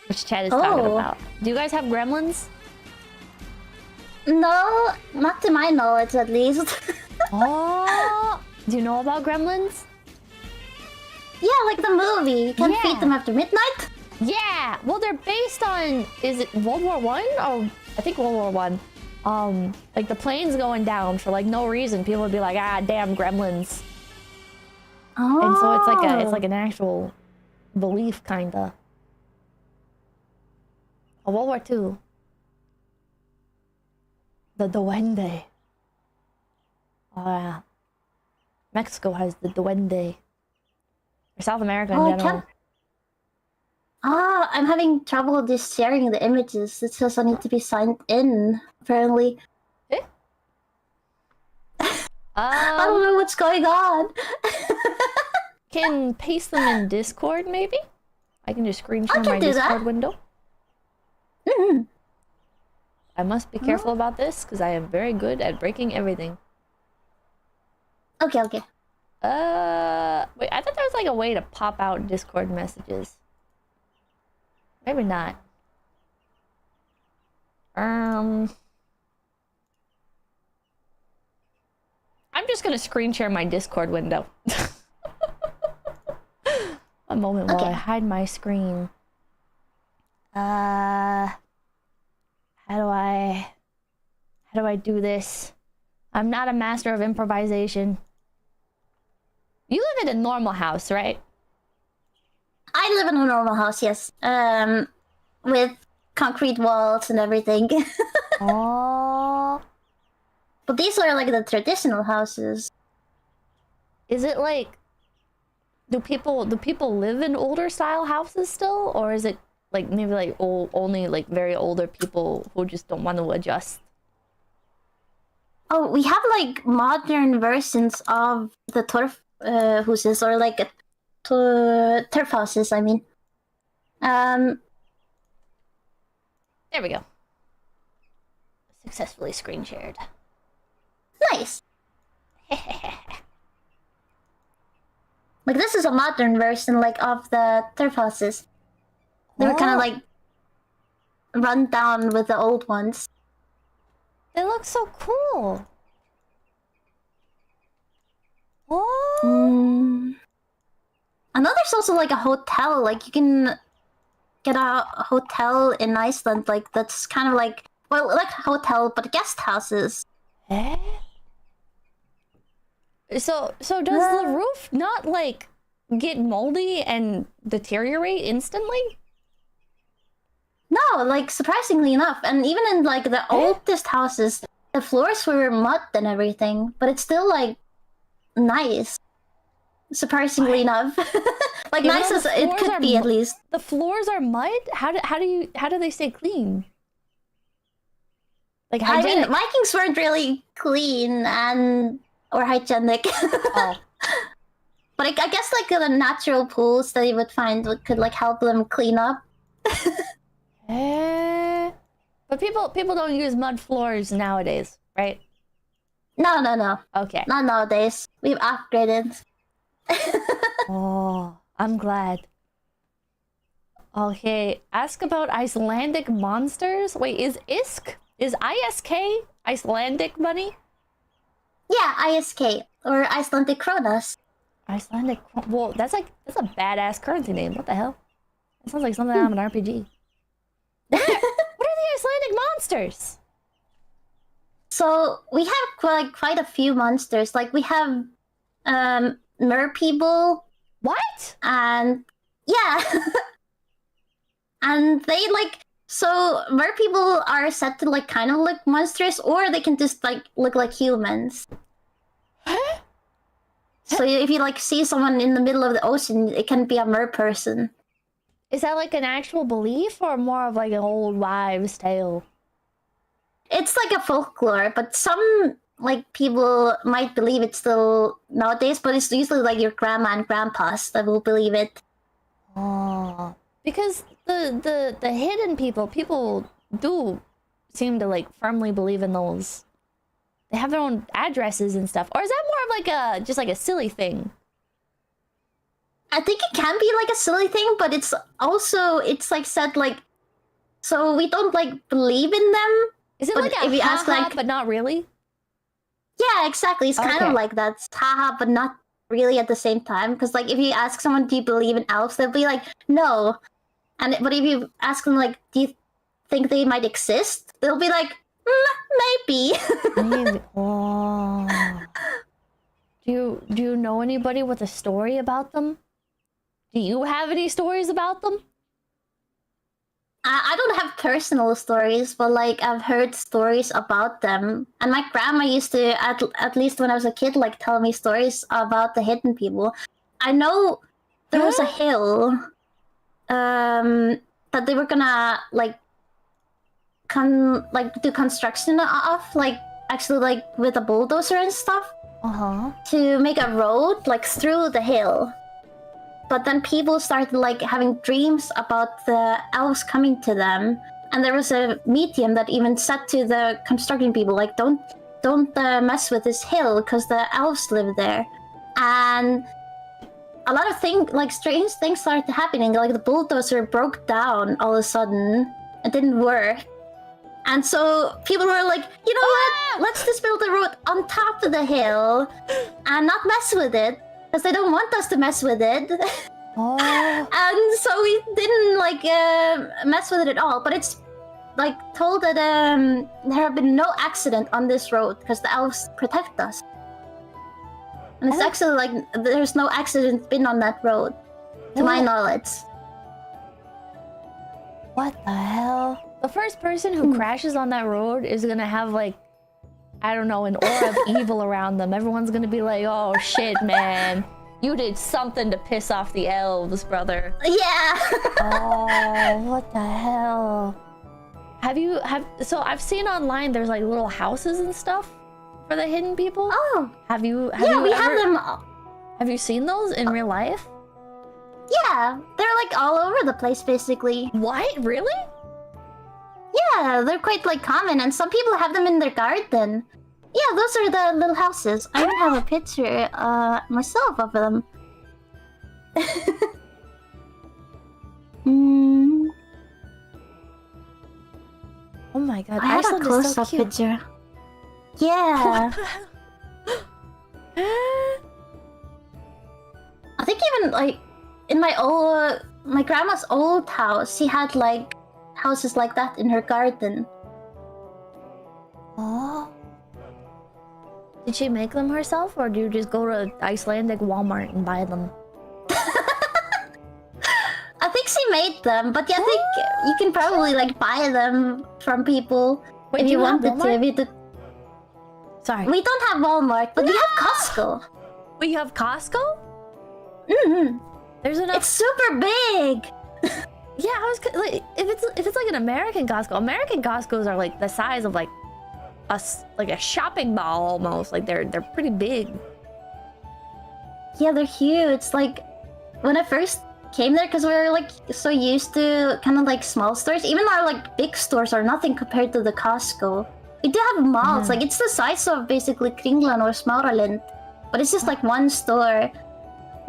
Which Chad is talking about. Do you guys have gremlins? No, not to my knowledge at least. Do you know about gremlins? Yeah, like the movie. You can feed them after midnight. Yeah, well, they're based on, is it World War I? Oh, I think World War I. Like the plane's going down for like no reason. People would be like, damn gremlins. And so it's like an actual belief, kinda. World War II. The duende. Oh yeah. Mexico has the duende. Or South America in general. I'm having trouble just sharing the images. It says I need to be signed in, apparently. Eh? I don't know what's going on. Can paste them in Discord, maybe? I can just screen share my Discord window. I must be careful about this, because I am very good at breaking everything. Okay. Wait, I thought there was like a way to pop out Discord messages. Maybe not. I'm just gonna screen share my Discord window. A moment while I hide my screen. How do I do this? I'm not a master of improvisation. You live in a normal house, right? I live in a normal house, yes. With concrete walls and everything. Oh. But these are like the traditional houses. Is it like, do people live in older style houses still, or is it like maybe like only like very older people who just don't want to adjust? Oh, we have like modern versions of the turf houses, or like turf houses. I mean, There we go. Successfully screen shared. nice. Like this is a modern version, like of the turf houses. They were kind of like run down with the old ones. They look so cool. Oh. I know there's also like a hotel. Like you can get a hotel in Iceland. Like that's kind of like, well, like a hotel but guest houses. Eh? So does the roof not like get moldy and deteriorate instantly? No, like surprisingly enough, and even in like the oldest houses, the floors were mud and everything, but it's still like nice. Surprisingly enough, like You nice know, as the it floors could are be at least. The floors are mud? How do they stay clean? Like I mean, hygienic? Vikings weren't really clean and or hygienic. Oh. But I guess like the natural pools that you would find could like help them clean up. But people don't use mud floors nowadays, right? No. Okay. Not nowadays. We've upgraded. Oh, I'm glad. Okay, ask about Icelandic monsters. Wait, is ISK Icelandic money? Yeah, ISK or Icelandic kronas. Icelandic. Well, that's a badass currency name. What the hell? It sounds like something out of an RPG. What are the Icelandic monsters? So we have quite a few monsters. Like we have mer people. What? And yeah. And they like, so mer people are said to like kind of look monstrous, or they can just like look like humans. Huh? So if you like see someone in the middle of the ocean, it can be a mer person. Is that like an actual belief or more of like an old wives' tale? It's like a folklore, but some like people might believe it still nowadays, but it's usually like your grandma and grandpas that will believe it. Oh, because the hidden people do seem to like firmly believe in those. They have their own addresses and stuff, or is that more of like a just like a silly thing? I think it can be like a silly thing, but it's also like said like, so we don't like believe in them. Is it but like a if you ask, ha-ha, like, but not really? Yeah, exactly. It's kind Okay. of like that. It's haha, but not really at the same time. Because like if you ask someone, do you believe in elves? They'll be like, no. But if you ask them like, do you think they might exist? They'll be like, maybe. Maybe. Oh. Do you know anybody with a story about them? Do you have any stories about them? I don't have personal stories, but like I've heard stories about them. And my grandma used to, at least when I was a kid, like tell me stories about the hidden people. I know there was a hill that they were gonna like do construction of, like actually like with a bulldozer and stuff to make a road like through the hill. But then people started like having dreams about the elves coming to them, and there was a medium that even said to the construction people like, don't mess with this hill because the elves live there. And a lot of strange things started happening. Like the bulldozer broke down all of a sudden. It didn't work. And so people were like, you know what? Let's just build a road on top of the hill and not mess with it, because they don't want us to mess with it. And so we didn't like mess with it at all. But it's like told that there have been no accident on this road because the elves protect us. And it's actually like there's no accident been on that road, to my knowledge. What the hell? The first person who crashes on that road is gonna have like, I don't know, an aura of evil around them. Everyone's gonna be like, oh shit, man. You did something to piss off the elves, brother. Yeah. Oh, what the hell? So I've seen online there's like little houses and stuff for the hidden people. Oh. Have you we have them. Have you seen those in real life? Yeah, they're like all over the place basically. What? Really? Yeah, they're quite like common, and some people have them in their garden. Yeah, those are the little houses. I even have a picture myself of them. Oh my god, I have a Iceland is so close-up cute. picture. Yeah. I think even like in my grandma's old house, she had like houses like that in her garden. Oh. Did she make them herself, or do you just go to Icelandic Walmart and buy them? I think she made them, but yeah, I think you can probably like buy them from people. Wait, if do you you have wanted to. Walmart? Sorry. We don't have Walmart, but we have Costco. Wait, you have Costco? Mm-hmm. There's enough. It's super big. Yeah, I was like, if it's like an American Costco's are like the size of like a shopping mall almost. Like they're pretty big. Yeah, they're huge. Like when I first came there, because we were like so used to kind of like small stores. Even our like big stores are nothing compared to the Costco. We do have malls. Like it's the size of basically Kringland or Smáralind, but it's just like one store.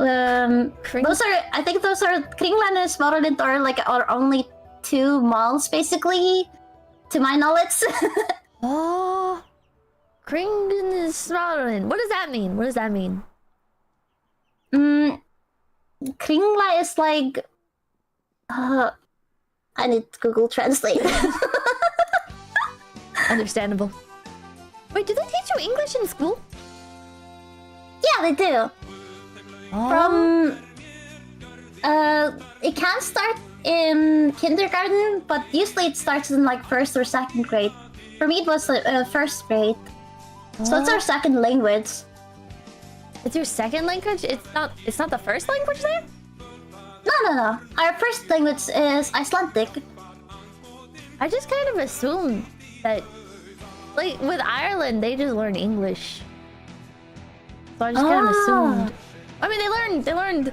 I think those are Kringland and Smáralind are like our only two malls basically, to my knowledge. Oh, Kringland and Smáralind. What does that mean? What does that mean? Kringla is like I need to Google Translate. Understandable. Wait, do they teach you English in school? Yeah, they do. Oh. From it can start in kindergarten, but usually it starts in like first or second grade. For me, it was first grade, so it's our second language. It's your second language? It's not the first language there? No. Our first language is Icelandic. I just kind of assumed that, like, with Ireland, they just learn English. So I just kind of assumed. I mean, they learned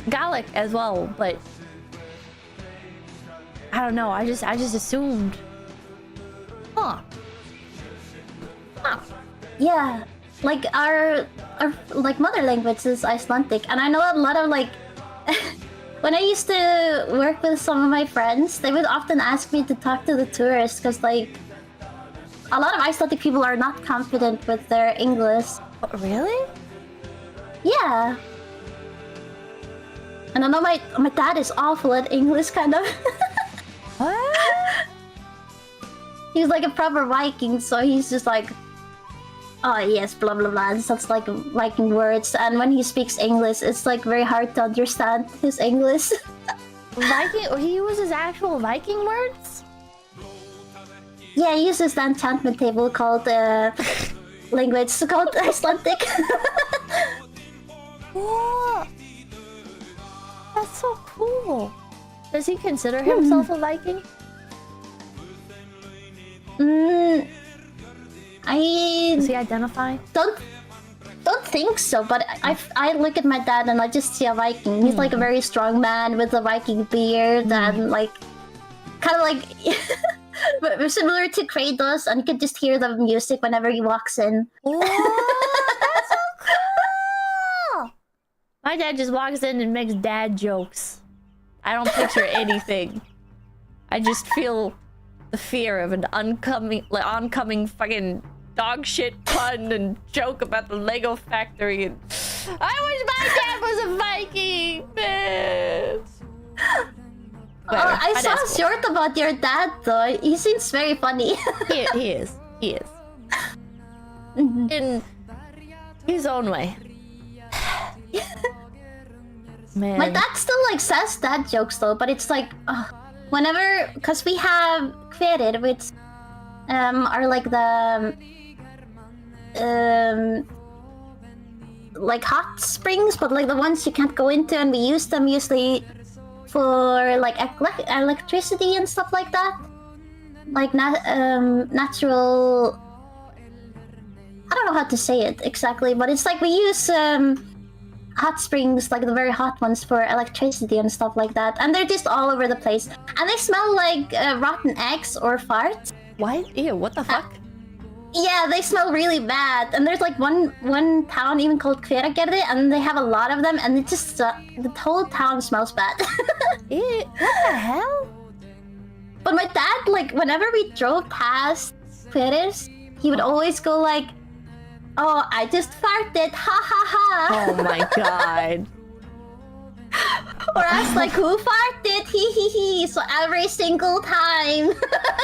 Gaelic as well, but I don't know. I just assumed. Huh. Yeah, like our like mother language is Icelandic, and I know a lot of like when I used to work with some of my friends, they would often ask me to talk to the tourists because like a lot of Icelandic people are not confident with their English. Oh, really? Yeah. And I know my dad is awful at English, kind of. What? He's like a proper Viking, so he's just like, oh yes, blah blah blah, and such like Viking words. And when he speaks English, it's like very hard to understand his English. Viking? He uses actual Viking words? Yeah, he uses the enchantment table called language called Icelandic. What? That's so cool. Does he consider himself a Viking? Does he identify? Don't think so, but I look at my dad and I just see a Viking. He's like a very strong man with a Viking beard and like kind of like similar to Kratos, and you can just hear the music whenever he walks in. Oh, that's so cool! My dad just walks in and makes dad jokes. I don't picture anything. I just feel the fear of an oncoming fucking dog shit pun and joke about the Lego factory. And I wish my dad was a Viking, man. I saw a short about your dad though. He seems very funny. He is. In his own way. Man. My dad still like says dad jokes though, but it's like whenever, because we have 𝐒𝐻𝐿, which are like the like hot springs, but like the ones you can't go into, and we use them usually for like electricity and stuff like that, like natural. I don't know how to say it exactly, but it's like we use hot springs, like the very hot ones, for electricity and stuff like that, and they're just all over the place, and they smell like rotten eggs or farts. What? Ew, what the fuck? Yeah, they smell really bad, and there's like one town even called 𝐒𝐻𝐿, and they have a lot of them, and it just the whole town smells bad. Ew, what the hell? But my dad, like, whenever we drove past 𝐒𝐻𝐿, he would always go like, "Oh, I just farted, ha ha ha." Oh my god. Or ask like, "Who farted? He he he." So every single time.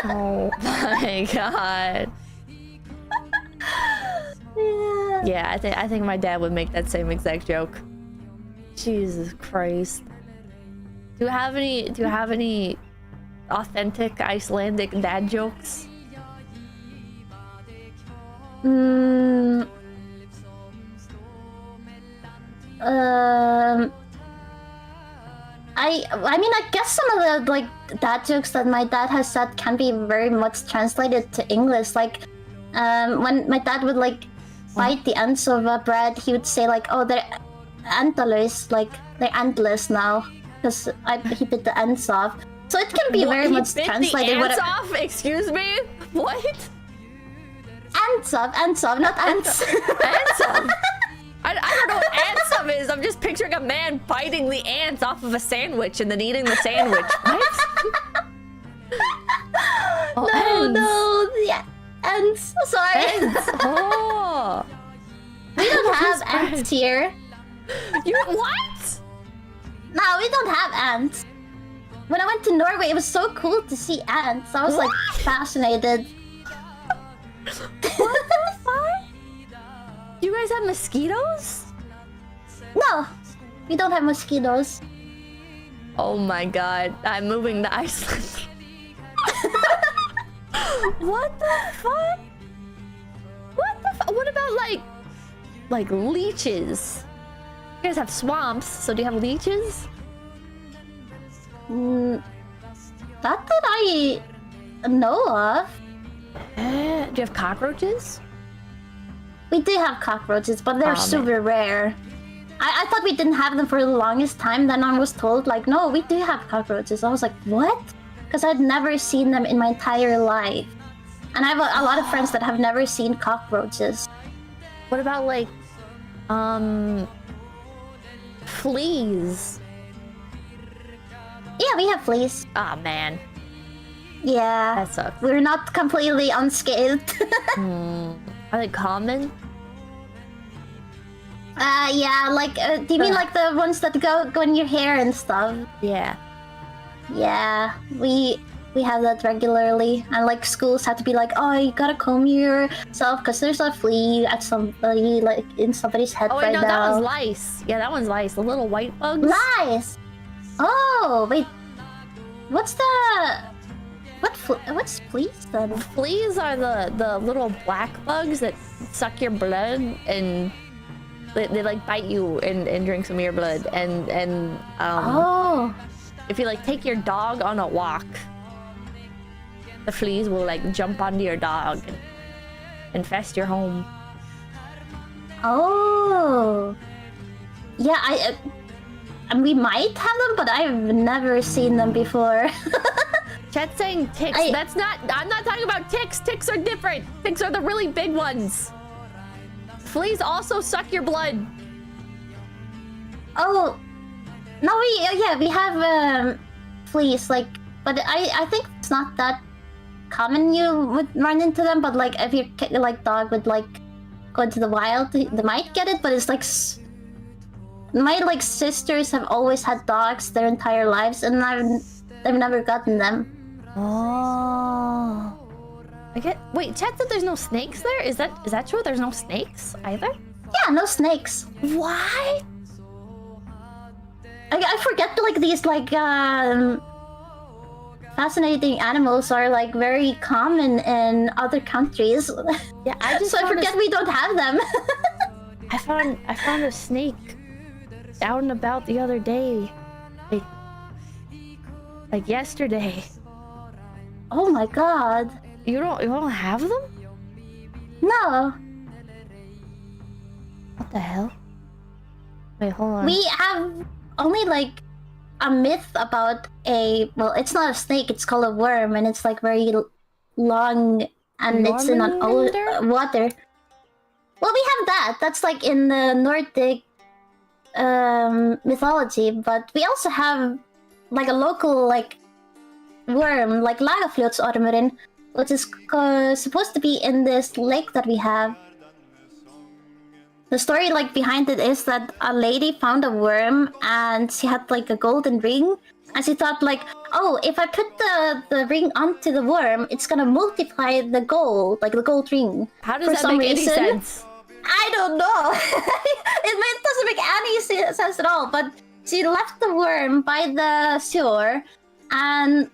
Oh my god. Yeah, I think my dad would make that same exact joke. Jesus Christ. Do you have any authentic Icelandic dad jokes? I mean, I guess some of the like dad jokes that my dad has said can be very much translated to English. Like, when my dad would like bite the ends of a bread, he would say like, "Oh, they're endless, like they're endless now," because he bit the ends off. So it can be very much translated. The ends off? Excuse me? What? Ends off, not ants. Ants off? I don't know what ants off is. I'm just picturing a man biting the ants off of a sandwich and then eating the sandwich. What? Oh, No, yeah, ants. Sorry. Ants. Oh. We don't have ants here. You what? No, we don't have ants. When I went to Norway, it was so cool to see ants. I was like fascinated. What the fuck? You guys have mosquitoes? No, we don't have mosquitoes. Oh my god, I'm moving to Iceland. What the fuck? What the fuck? What about like leeches? You guys have swamps, so do you have leeches? Not that I know of. Do you have cockroaches? We do have cockroaches, but they're Oh, super rare. I thought we didn't have them for the longest time. Then I was told, like, no, we do have cockroaches. I was like, what? Because I'd never seen them in my entire life. And I have a lot of friends that have never seen cockroaches. What about like, fleas? Yeah, we have fleas. Ah, man. Yeah. That sucks. We're not completely unscathed. Are they common? Yeah, like, do you mean like the ones that go in your hair and stuff? Yeah. Yeah, we have that regularly, and like schools have to be like, "Oh, you gotta comb yourself because there's a flea at somebody, like in somebody's head Oh wait, right no, now." that one's lice. Yeah, that one's lice. The little white bugs. Lice. Oh wait, what's fleas then? Fleas are the little black bugs that suck your blood and they like bite you and drink some of your blood and Oh. if you like take your dog on a walk, the fleas will like jump onto your dog and infest your home. Oh. Yeah, and we might have them, but I've never seen them before. Chat's saying ticks. I'm not talking about ticks. Ticks are different. Ticks are the really big ones. Fleas also suck your blood. Oh. No, we have fleas, like, but I think it's not that common you would run into them, but like if your like dog would like go into the wild, they might get it, but it's like my like sisters have always had dogs their entire lives, and they've never gotten them. Oh. Wait, Chat said there's no snakes there? Is that true? There's no snakes either? Yeah, no snakes. Why? I forget like these like fascinating animals are like very common in other countries. Yeah, I just so I forget we don't have them. I found a snake out and about the other day, like yesterday. Oh my god! You don't have them? No. What the hell? Wait, hold on. We have only like a myth about well, it's not a snake, it's called a worm, and it's like very long, and it's in an water. Well, we have that. That's like in the Nordic mythology, but we also have like a local like worm, like Lagafljótsormurinn, which is supposed to be in this lake that we have. The story like behind it is that a lady found a worm and she had like a golden ring, and she thought like, oh, if I put the ring onto the worm, it's gonna multiply the gold, like the gold ring. How does that make any sense? I don't know. It doesn't make any sense at all. But she left the worm by the shore and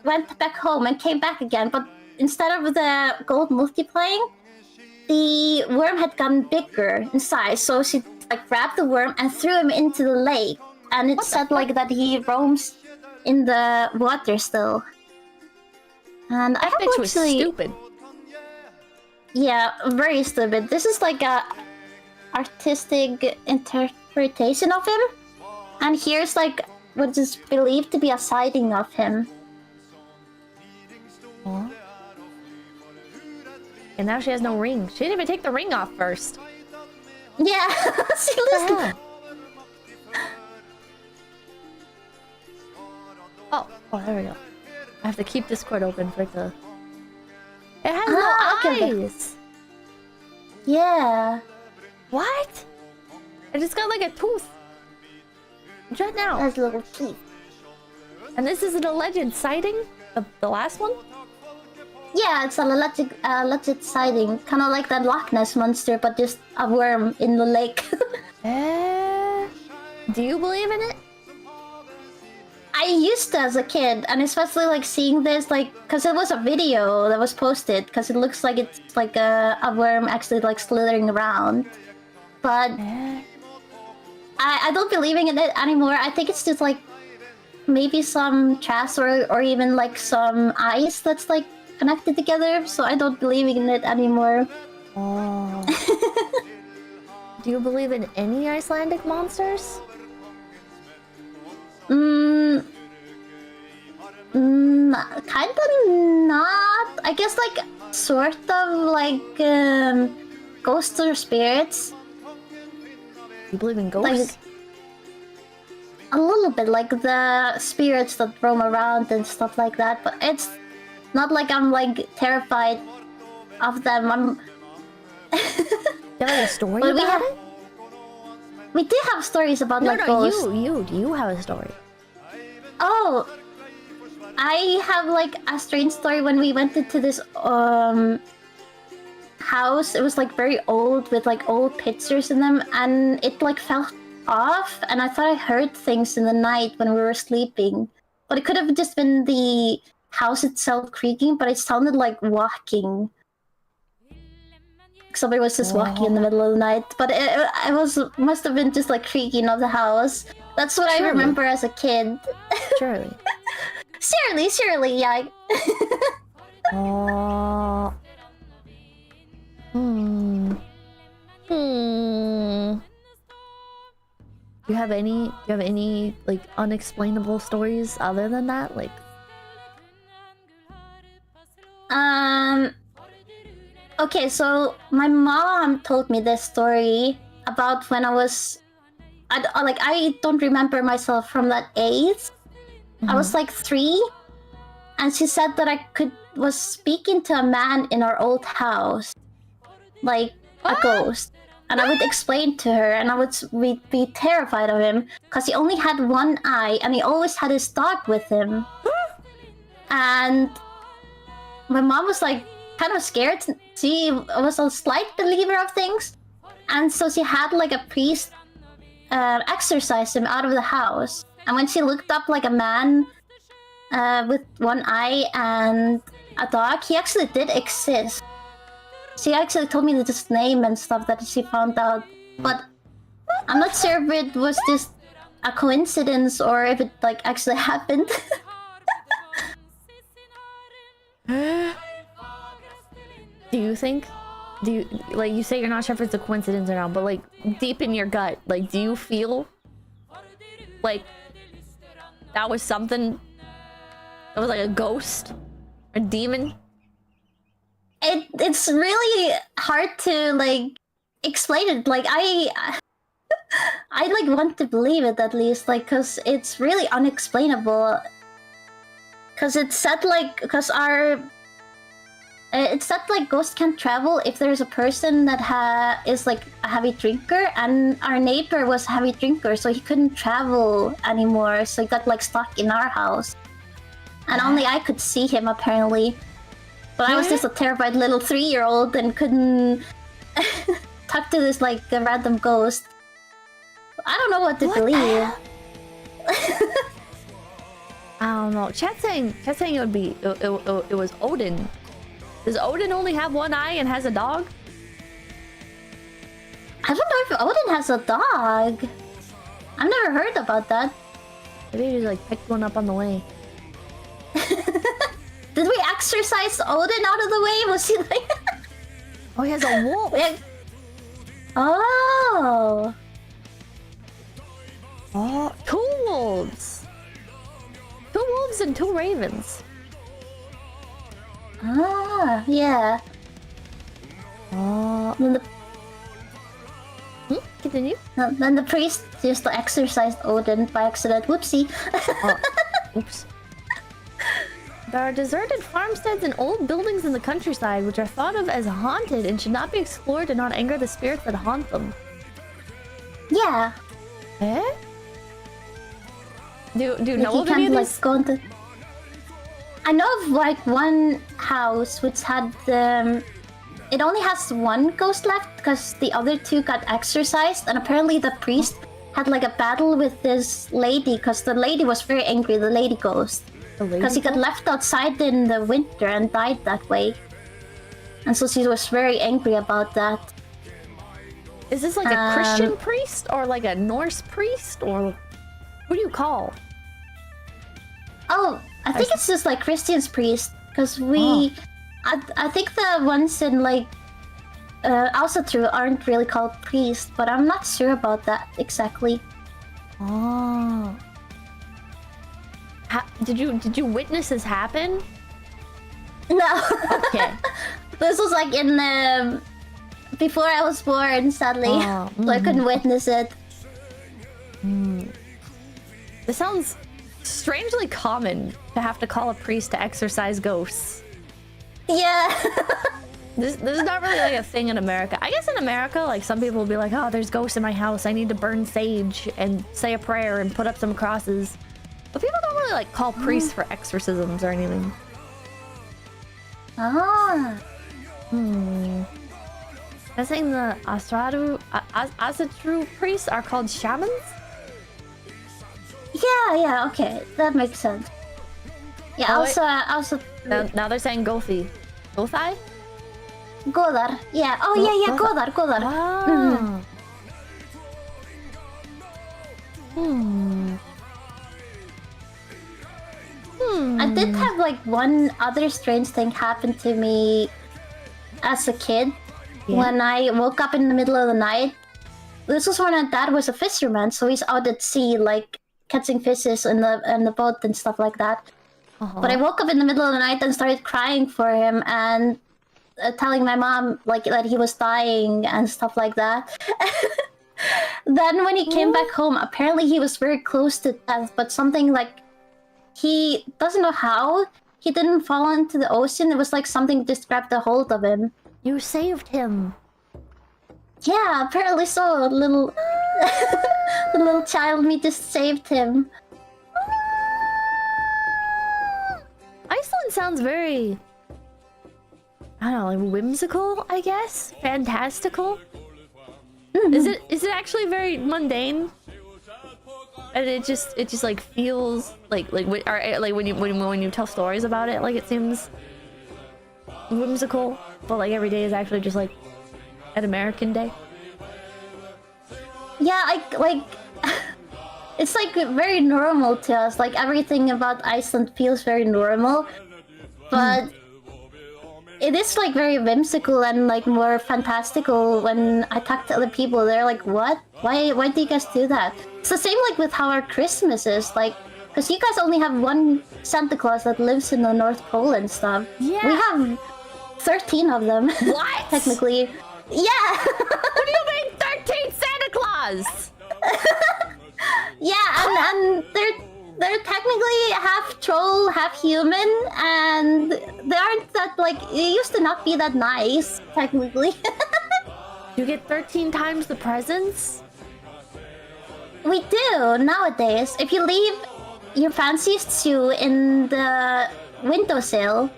went back home and came back again. But instead of the gold multiplying, the worm had gotten bigger in size. So she like grabbed the worm and threw him into the lake. And it said like that he roams in the water still. And that bitch was stupid. Yeah, very stupid. This is like a artistic interpretation of him. And here's like what is believed to be a sighting of him. Huh? And now she has no ring. She didn't even take the ring off first. Yeah, seriously. Oh, there we go. I have to keep Discord open for the... It has no eyes! Yeah. What? I just got like a tooth. Right now. Has little teeth. And this is an alleged sighting? The last one? Yeah, it's a legit sighting. Kind of like that Loch Ness monster, but just a worm in the lake. Do you believe in it? I used to as a kid, and especially like seeing this, like, because it was a video that was posted, because it looks like it's like a worm actually like slithering around. But I don't believe in it anymore. I think it's just like maybe some trash or even like some ice that's like connected together, so I don't believe in it anymore. Oh. Do you believe in any Icelandic monsters? Kinda not. I guess like sort of like ghosts or spirits. You believe in ghosts? Like, a little bit, like the spirits that roam around and stuff like that, but it's not like I'm like terrified of them. I'm Do you have a story about it? We do have stories about ghosts. Do you have a story? Oh, I have like a strange story when we went into this house. It was like very old with like old pictures in them, and it like fell off, and I thought I heard things in the night when we were sleeping. But it could have just been the house itself creaking, but it sounded like walking. Somebody was just walking in the middle of the night, but it must have been just like creaking of the house. That's what I remember as a kid. Surely. Surely, yeah. Do you have any like unexplainable stories other than that? Like okay, so my mom told me this story about when I was I don't remember myself from that age. I was like 3, and she said that I was speaking to a man in our old house, like a ghost. And I would explain to her, and we'd be terrified of him because he only had one eye, and he always had his dog with him. And my mom was like kind of scared. She was a slight believer of things, and so she had like a priest exorcise him out of the house. And when she looked up like a man with one eye and a dog. He actually did exist. She actually told me his name and stuff that she found out, but I'm not sure if it was just a coincidence or if it like actually happened. Do you think? Do you like you say you're not sure if it's a coincidence or not, but like deep in your gut, like do you feel like that was something that was like a ghost, a demon? It's really hard to like explain it. Like I like want to believe it at least, like, cause it's really unexplainable. Cause it said like, it said like ghosts can't travel if there's a person that is like a heavy drinker, and our neighbor was a heavy drinker, so he couldn't travel anymore. So he got like stuck in our house, and only I could see him apparently. But I was just a terrified little 3-year-old and couldn't talk to this like a random ghost. I don't know what to believe. I don't know. Chat saying it would be it was Odin. Does Odin only have one eye and has a dog? I don't know if Odin has a dog. I've never heard about that. Maybe he just like picked one up on the way. Did we exercise Odin out of the way? Was he like... Oh, he has a wolf. Oh. Oh, 2 wolves. 2 wolves and 2 ravens. Ah, yeah. Oh. Then the... Continue. No, then the priest just exorcised Odin by accident. Whoopsie. Oh. Oops. There are deserted farmsteads and old buildings in the countryside which are thought of as haunted and should not be explored to not anger the spirits that haunt them. Yeah. Eh? Do you like know of any of these? Like, go into... I know of like one house which had it only has one ghost left because the other 2 got exorcised, and apparently the priest had like a battle with this lady because the lady was very angry, the lady ghost. Because he got left outside in the winter and died that way. And so she was very angry about that. Is this like a Christian priest or like a Norse priest, or what do you call? Oh, I think it's just like Christian's priest. Because we... I think the ones in like... 𝐿𝐴𝐷𝐻 aren't really called priest, but I'm not sure about that exactly. Oh. Did you witness this happen? No. Okay. This was like in before I was born, sadly. So I couldn't witness it. This sounds strangely common to have to call a priest to exorcise ghosts. Yeah. This is not really like a thing in America. I guess in America, like some people will be like, oh, there's ghosts in my house. I need to burn sage and say a prayer and put up some crosses. But people don't really like call priests for exorcisms or anything. Ah. I think the 𝐴𝐴𝐷𝐻 priests are called shamans? Yeah, okay. That makes sense. Yeah, also... Now they're saying Gothi. Gothai? Godar. Yeah. Oh, yeah, Godar. Ah. I did have like one other strange thing happen to me as a kid. When I woke up in the middle of the night. This was when my dad was a fisherman, so he's out at sea like catching fishes in the boat and stuff like that. But I woke up in the middle of the night and started crying for him and telling my mom like that he was dying and stuff like that. Then when he came back home, apparently he was very close to death, but something like he doesn't know how he didn't fall into the ocean. It was like something just grabbed a hold of him. You saved him. Yeah, apparently so. The little child me just saved him. Iceland sounds very, I don't know, like whimsical, I guess? Fantastical? Is it actually very mundane? And it just like feels like when you tell stories about it, like it seems whimsical, but like every day is actually just like an American day. Yeah, like it's like very normal to us. Like everything about Iceland feels very normal, but it is like very whimsical and like more fantastical. When I talk to other people, they're like, "What? Why do you guys do that?" It's the same like with how our Christmas is, like, because you guys only have one Santa Claus that lives in the North Pole and stuff. Yeah. We have 13 of them. What? Technically. Yeah. What do you mean 13 Santa Claus? Yeah, and they're technically half troll, half human, and they aren't that like it used to not be that nice, technically. You get 13 times the presents? We do nowadays. If you leave your fanciest shoe in the windowsill,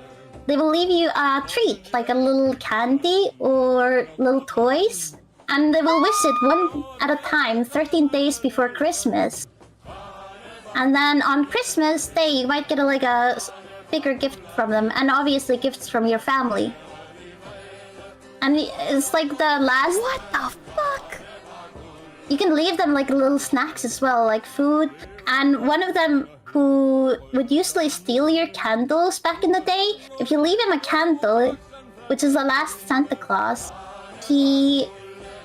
they will leave you a treat, like a little candy or little toys. And they will visit one at a time, 13 days before Christmas. And then on Christmas Day, you might get like a bigger gift from them. And obviously gifts from your family. And it's like the last... What the fuck? You can leave them like little snacks as well, like food. And one of them who would usually steal your candles back in the day, if you leave him a candle, which is the last Santa Claus,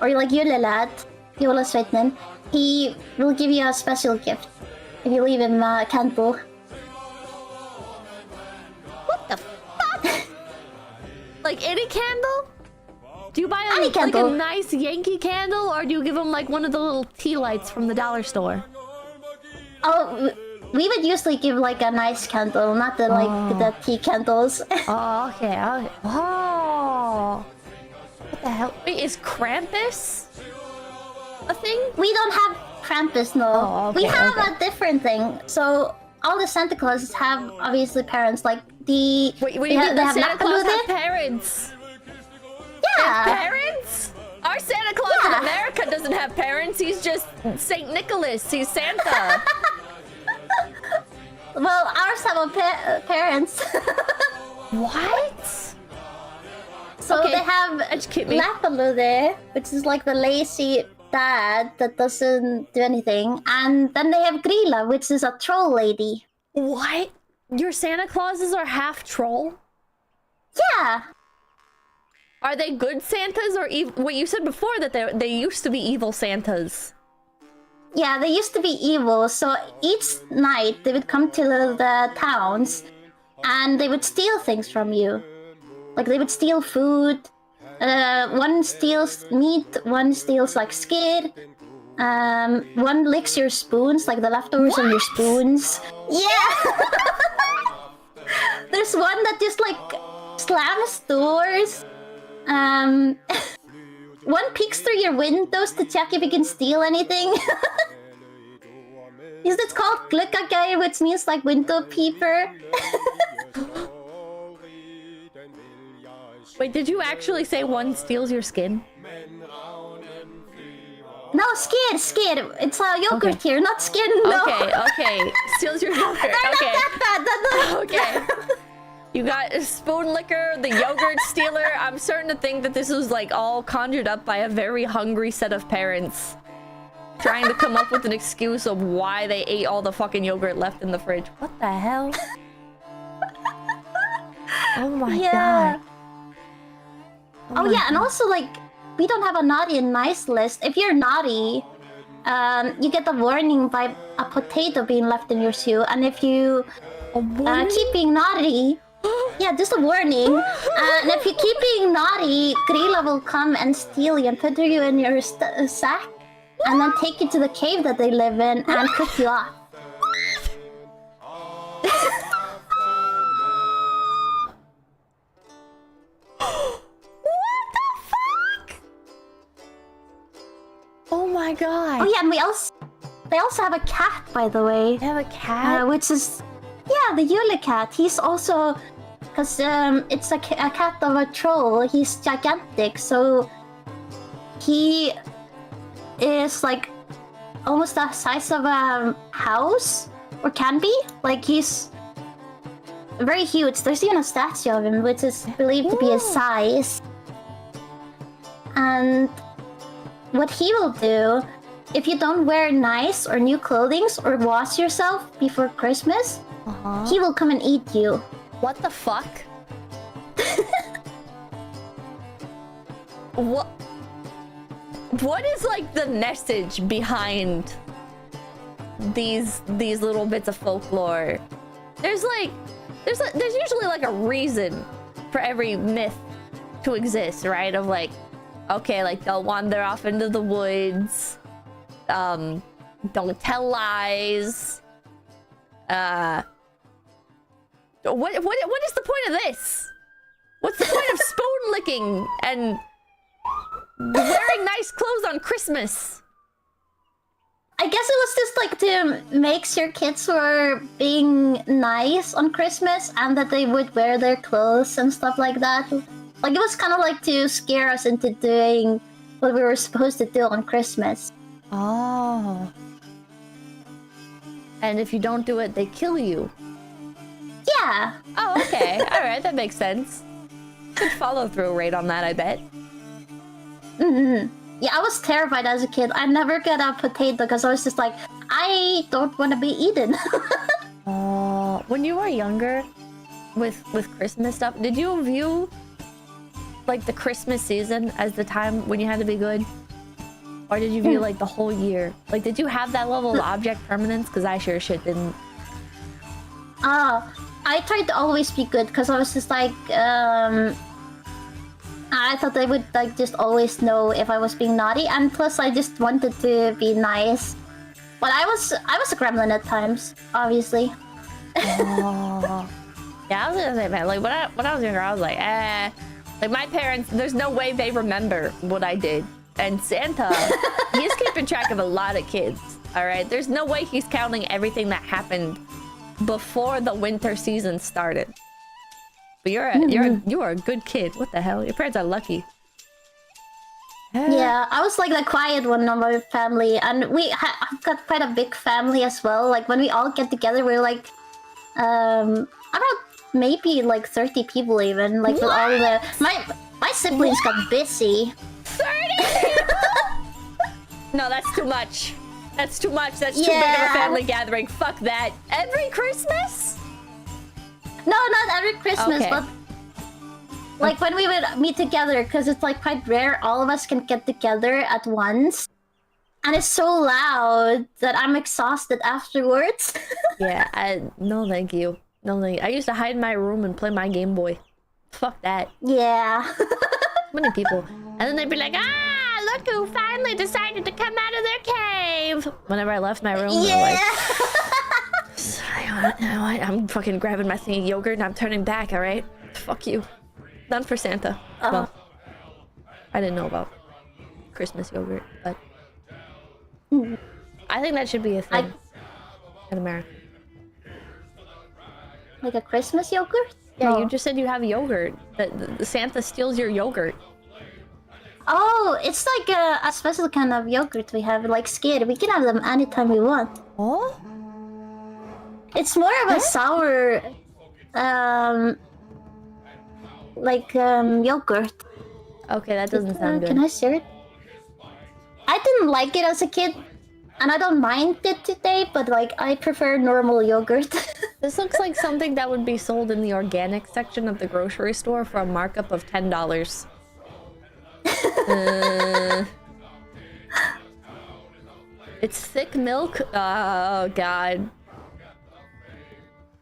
or like julelad, jólasveitnin, he will give you a special gift if you leave him a candle. What the fuck? Like any candle? Do you buy Any like a candle. nice Yankee candle, or do you give him like one of the little tea lights from the dollar store? Oh, we would usually give like a nice candle, not the like the tea candles. Oh, okay. Oh. What the hell? Wait, is Krampus a thing? We don't have Krampus, no. Oh, okay, we have okay. a different thing. So all the Santa Clauses have obviously parents, like the... Wait, they have Santa Claus have Nakkalude. parents? Yeah! Parents? Our Santa Claus in America doesn't have parents. He's just Saint Nicholas. He's Santa. Well, ours have parents. What? So Okay, they have educate me. Nakkalude, which is like the lazy dad that doesn't do anything. And then they have Grilla, which is a troll lady. What? Your Santa Clauses are half troll? Yeah! Are they good Santas or evil? Wait, you said before that they used to be evil Santas. Yeah, they used to be evil, so each night they would come to the towns and they would steal things from you. Like they would steal food, one steals meat, one steals like skin, one licks your spoons, like the leftovers on your spoons. Yeah! There's one that just like slams doors. One peeks through your windows to check if he can steal anything. It's called gluggageir, which means like window peeper. Wait, did you actually say one steals your skin? No, skin. It's a yogurt here, not skin. No. Okay. Steals your yogurt. They're Okay. not that bad. Okay. You got a spoon licker, the yogurt stealer. I'm starting to think that this was like all conjured up by a very hungry set of parents trying to come up with an excuse of why they ate all the fucking yogurt left in the fridge. What the hell? Oh my god. Oh yeah, and also like we don't have a naughty and nice list. If you're naughty, you get a warning by a potato being left in your shoe, and if you keep being naughty, yeah, just a warning. And if you keep being naughty, Grilla will come and steal you and put you in your sack, and then take you to the cave that they live in and cook you off. Oh my god. Oh yeah, and they also have a cat, by the way. They have a cat? Which is, yeah, the Yule cat. He's also, because it's a cat of a troll. He's gigantic, so he is like almost the size of a house, or can be. Like he's very huge. There's even a statue of him, which is believed to be his size. And what he will do, if you don't wear nice or new clothing or wash yourself before Christmas, he will come and eat you. What the fuck? What is like the message behind these little bits of folklore? There's usually like a reason for every myth to exist, right? Of like, okay, like they'll wander off into the woods, don't tell lies. What is the point of this? What's the point of spoon licking and wearing nice clothes on Christmas? I guess it was just like to make sure kids were being nice on Christmas and that they would wear their clothes and stuff like that. Like it was kind of like to scare us into doing what we were supposed to do on Christmas. Oh. And if you don't do it, they kill you. Yeah. Oh, okay. All right, that makes sense. Good follow-through rate on that, I bet. Yeah, I was terrified as a kid. I never got a potato because I was just like, I don't want to be eaten. When you were younger, with Christmas stuff, did you view like the Christmas season as the time when you had to be good? Or did you view like the whole year? Like, did you have that level of object permanence? Because I sure shit didn't. I tried to always be good because I was just like, I thought they would like just always know if I was being naughty, and plus I just wanted to be nice. But I was a gremlin at times, obviously. Yeah, I was gonna say, man, like when I was younger, I was like, like my parents, there's no way they remember what I did. And Santa, he's keeping track of a lot of kids. All right, there's no way he's counting everything that happened before the winter season started. But you are a good kid. What the hell? Your parents are lucky. Yeah, I was like the quiet one of my family, and I've got quite a big family as well. Like when we all get together, we're like, about maybe like 30 people even. Like with all the my siblings got busy. 30? No, that's too much. That's too much. That's too big of a family gathering. Fuck that. Every Christmas? No, not every Christmas, Okay. but like when we would meet together, because it's like quite rare all of us can get together at once. And it's so loud that I'm exhausted afterwards. Yeah, no thank you. No thank you. I used to hide in my room and play my Game Boy. Fuck that. Yeah. Many people. And then they'd be like, look who finally decided to come out of their cave. Whenever I left my room, Yeah. they're like, you know what? I'm fucking grabbing my thing of yogurt and I'm turning back, alright? Fuck you. None for Santa. Well, I didn't know about Christmas yogurt, but I think that should be a thing in America. Like a Christmas yogurt? Yeah, No. you just said you have yogurt. The Santa steals your yogurt. Oh, it's like a special kind of yogurt we have, like skyr. We can have them anytime we want. Oh? It's more of a sour, yogurt. Okay, that doesn't sound good. Can I share it? I didn't like it as a kid, and I don't mind it today, but like I prefer normal yogurt. This looks like something that would be sold in the organic section of the grocery store for a markup of $10. It's thick milk. Oh god.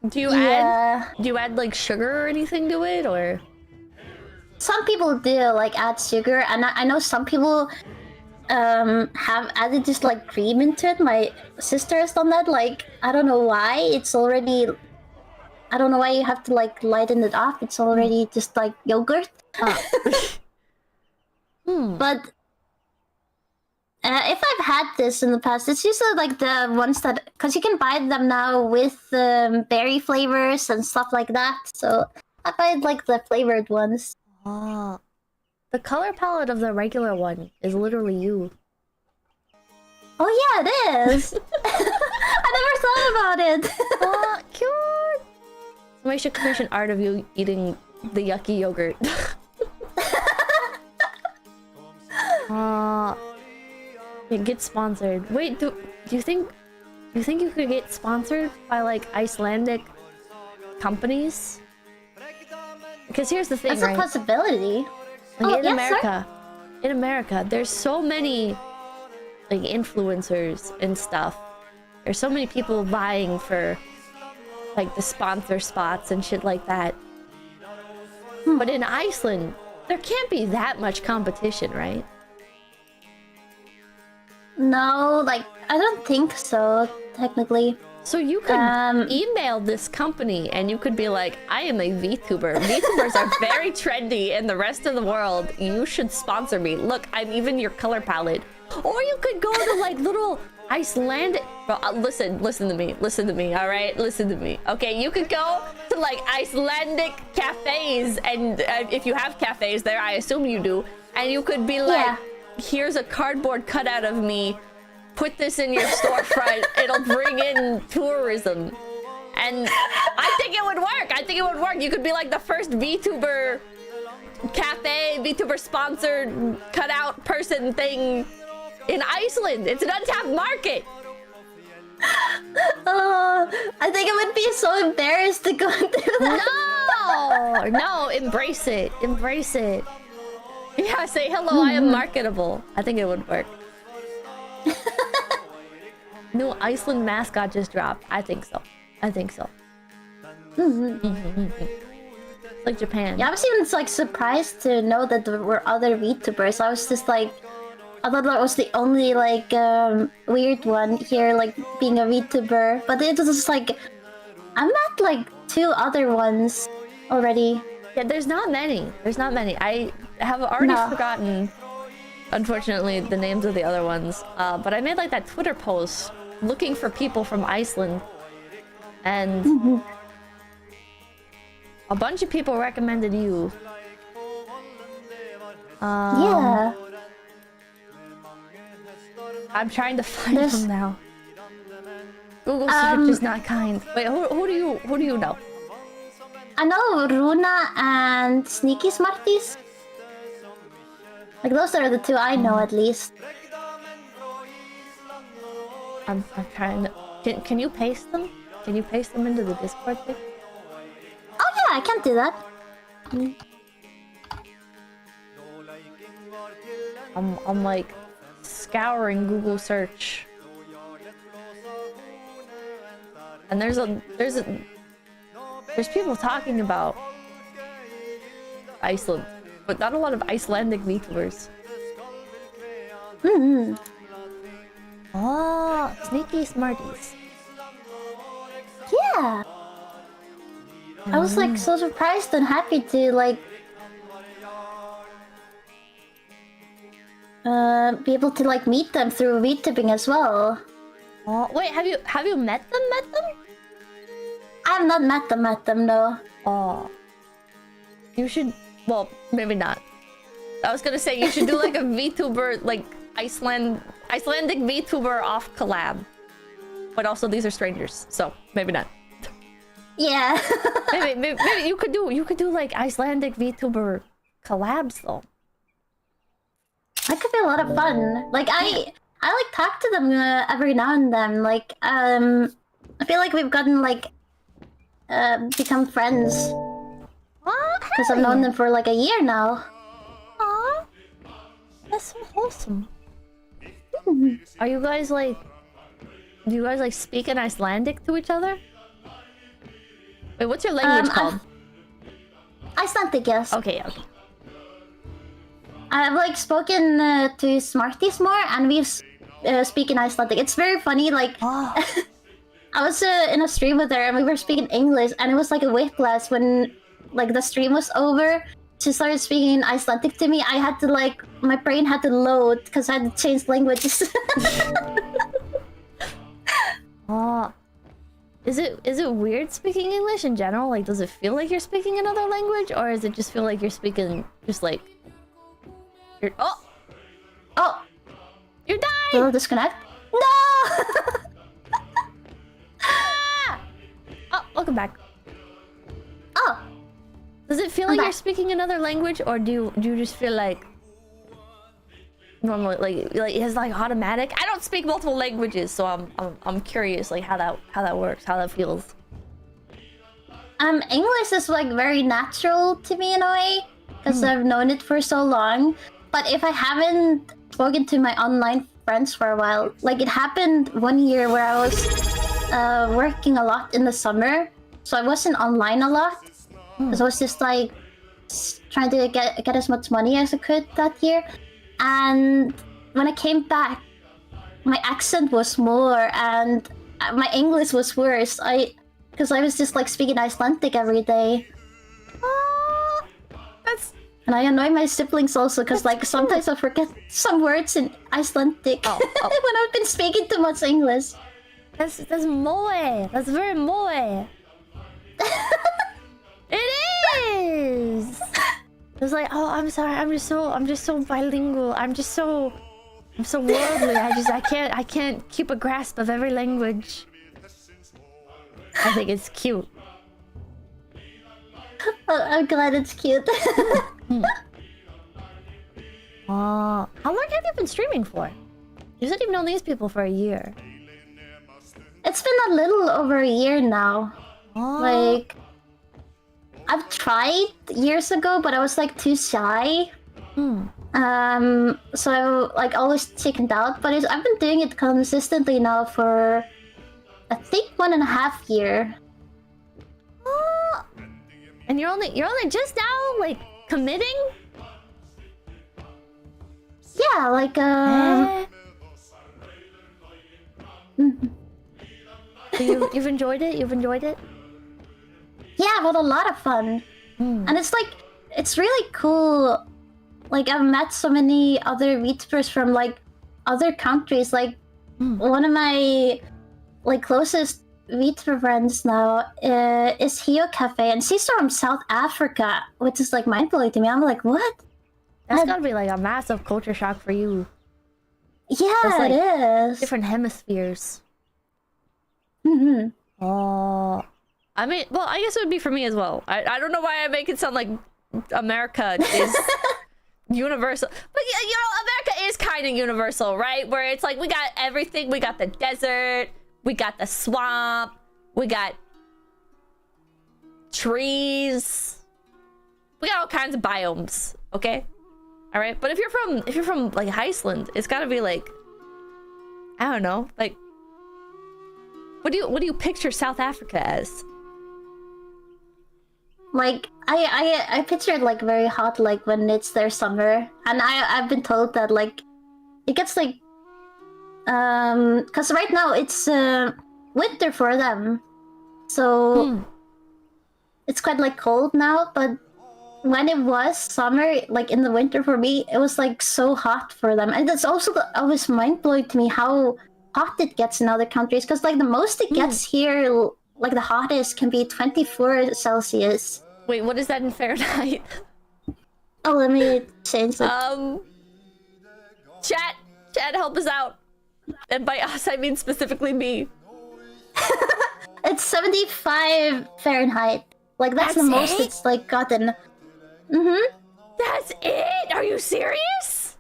Do you add like sugar or anything to it, or? Some people do like add sugar, and I know some people have added just like cream into it. My sister has done that. Like I don't know why. It's already. I don't know why you have to like lighten it up. It's already just like yogurt. But if I've had this in the past, it's usually like the ones that, because you can buy them now with berry flavors and stuff like that. So I buy like the flavored ones. The color palette of the regular one is literally you. Oh yeah, it is. I never thought about it. Oh, cute. Somebody should commission art of you eating the yucky yogurt. Get sponsored. Wait, do you think you could get sponsored by like Icelandic companies? Because here's the thing, That's right? a possibility. Like, Yes, in America, there's so many like influencers and stuff. There's so many people vying for like the sponsor spots and shit like that. But in Iceland, there can't be that much competition, right? No, like I don't think so. Technically. So you could email this company and you could be like, I am a VTuber. VTubers are very trendy in the rest of the world. You should sponsor me. Look, I'm even your color palette. Or you could go to like little Icelandic... Bro, listen to me, all right? Listen to me. Okay, you could go to like Icelandic cafes, and if you have cafes there, I assume you do, and you could be like, here's a cardboard cutout of me. Put this in your storefront. It'll bring in tourism. And I think it would work. You could be like the first VTuber cafe, VTuber sponsored cutout person thing in Iceland. It's an untapped market. I think I would be so embarrassed to go through that. No, embrace it. Yeah, say hello, I am marketable. I think it would work. New Iceland mascot just dropped. I think so. It's like Japan. Yeah, I was even like surprised to know that there were other VTubers. I was just like, I thought that was the only like weird one here, like being a VTuber. But it was just like, I met like 2 other ones already. Yeah, there's not many. I have already forgotten, unfortunately, the names of the other ones. But I made like that Twitter post looking for people from Iceland, and a bunch of people recommended you. Yeah. I'm trying to find them now. Google search is not kind. Wait, who do you know? I know Runa and Sneaky Smarties. Like those are the 2 I know at least. I'm trying to... Can you paste them? Can you paste them into the Discord thing? Oh yeah, I can do that. I'm like scouring Google search. And there's people talking about Iceland, but not a lot of Icelandic VTubers. Oh, Sneaky Smarties. Yeah. I was like so surprised and happy to like be able to like meet them through VTubing as well. Oh, wait, have you met them? I have not met them, no. Oh. You should, well, maybe not. I was gonna say you should do like a VTuber, like Icelandic VTuber off collab. But also these are strangers, so maybe not. Yeah. maybe you could do like Icelandic VTuber collabs though. That could be a lot of fun. Like I like talk to them every now and then. Like I feel like we've gotten like become friends because I've known them for like a year now. Aww, that's so wholesome. Are you guys like? Do you guys like speak in Icelandic to each other? Wait, what's your language called? Icelandic, yes. Okay. I've like spoken to Smarties more, and we've speak in Icelandic. It's very funny. Like, I was in a stream with her, and we were speaking English, and it was like a whiplash when like the stream was over. She started speaking in Icelandic to me. I had to like, my brain had to load because I had to change languages. Is it weird speaking English in general? Like, does it feel like you're speaking another language, or does it just feel like you're speaking just like you're... Oh, you died. little disconnect. No! Oh, welcome back. Oh, Does it feel I'm like you're back. speaking another language, or do you just feel like normally like it's like automatic? I don't speak multiple languages, so I'm curious like how that works, how that feels. English is like very natural to me in a way because I've known it for so long. But if I haven't spoken to my online friends for a while, like it happened one year where I was working a lot in the summer, so I wasn't online a lot because I was just like trying to get as much money as I could that year. And when I came back, my accent was more and my English was worse. Because I was just like speaking Icelandic every day. That's And I annoy my siblings also because like sometimes I forget some words in Icelandic when I've been speaking too much English. that's moe. That's very moe. It is. It's like, oh, I'm sorry. I'm just so bilingual. I'm so worldly. I can't keep a grasp of every language. I think it's cute. Oh, I'm glad it's cute. How long have you been streaming for? You said you've known these people for a year. It's been a little over a year now. Like, I've tried years ago, but I was like too shy. So I like always chickened out. But I've been doing it consistently now for I think 1.5 years. And you're only just now like committing? Yeah, like You've enjoyed it? You've enjoyed it? Yeah, I've had a lot of fun. And it's like it's really cool. Like I've met so many other VTubers from like other countries. Like one of my like closest VTuber friends now is 𝐒𝐿𝐤𝐿, and she's from South Africa, which is like mind blowing to me. I'm like, what? That's gotta be like a massive culture shock for you. Yeah, That's, like, it is. Different hemispheres. Mm-hmm. I mean, well, I guess it would be for me as well. I don't know why I make it sound like America is universal. But yeah, you know, America is kind of universal, right? Where it's like we got everything. We got the desert. We got the swamp. We got trees. We got all kinds of biomes. Okay, all right. But if you're from like Iceland, it's got to be like, I don't know, like what do you picture South Africa as? Like I pictured like very hot, like when it's their summer, and I've been told that like it gets like because right now it's winter for them, so it's quite like cold now. But when it was summer, like in the winter for me, it was like so hot for them, and it's also always mind blowing to me how hot it gets in other countries. Because like the most it gets here, like the hottest can be 24 Celsius. Wait, what is that in Fahrenheit? Oh, let me change it. Chat, help us out. And by us, I mean specifically me. It's 75 Fahrenheit. Like that's the most it's like gotten. That's it? Are you serious?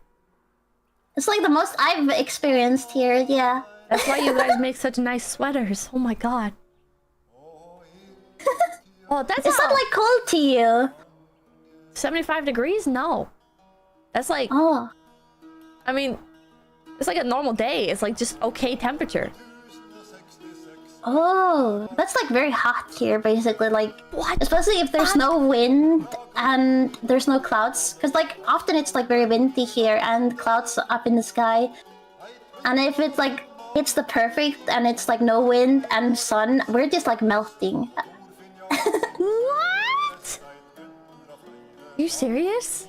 It's like the most I've experienced here. Yeah. That's why you guys make such nice sweaters. Oh my god. Oh, that's Is that like cold to you? 75 degrees? No. That's like, Oh. I mean, it's like a normal day. It's like just okay temperature. Oh, that's like very hot here, basically. Like, What? especially if there's no wind and there's no clouds, because like often it's like very windy here and clouds up in the sky. And if it's like it's the perfect and it's like no wind and sun, we're just like melting. What? Are you serious?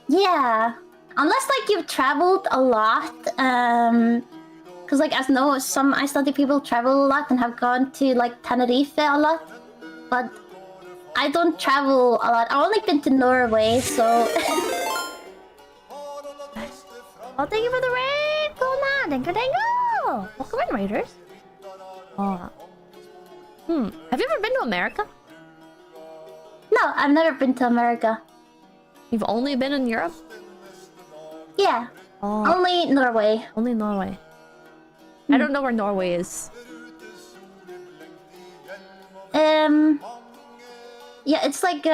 Yeah, unless like you've traveled a lot, because like as know some Icelandic people travel a lot and have gone to like Tenerife a lot, but I don't travel a lot. I've only been to Norway, so. Oh, thank you for the raid, Coleman. Dingo Dingo! Welcome in, Raiders. Have you ever been to America? No, I've never been to America. You've only been in Europe? Yeah. Oh. Only Norway. Only Norway. I don't know where Norway is. Yeah, it's like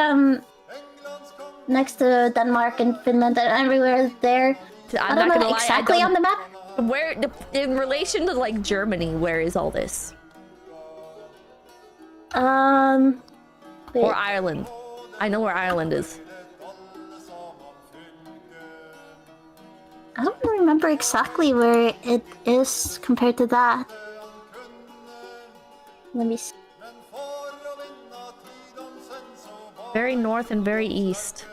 next to Denmark and Finland and everywhere there. I don't know exactly on the map. Where, in relation to like Germany, where is all this? Wait. Or Ireland. I know where Ireland is. I don't remember exactly where it is compared to that. Let me see. Very north and very east.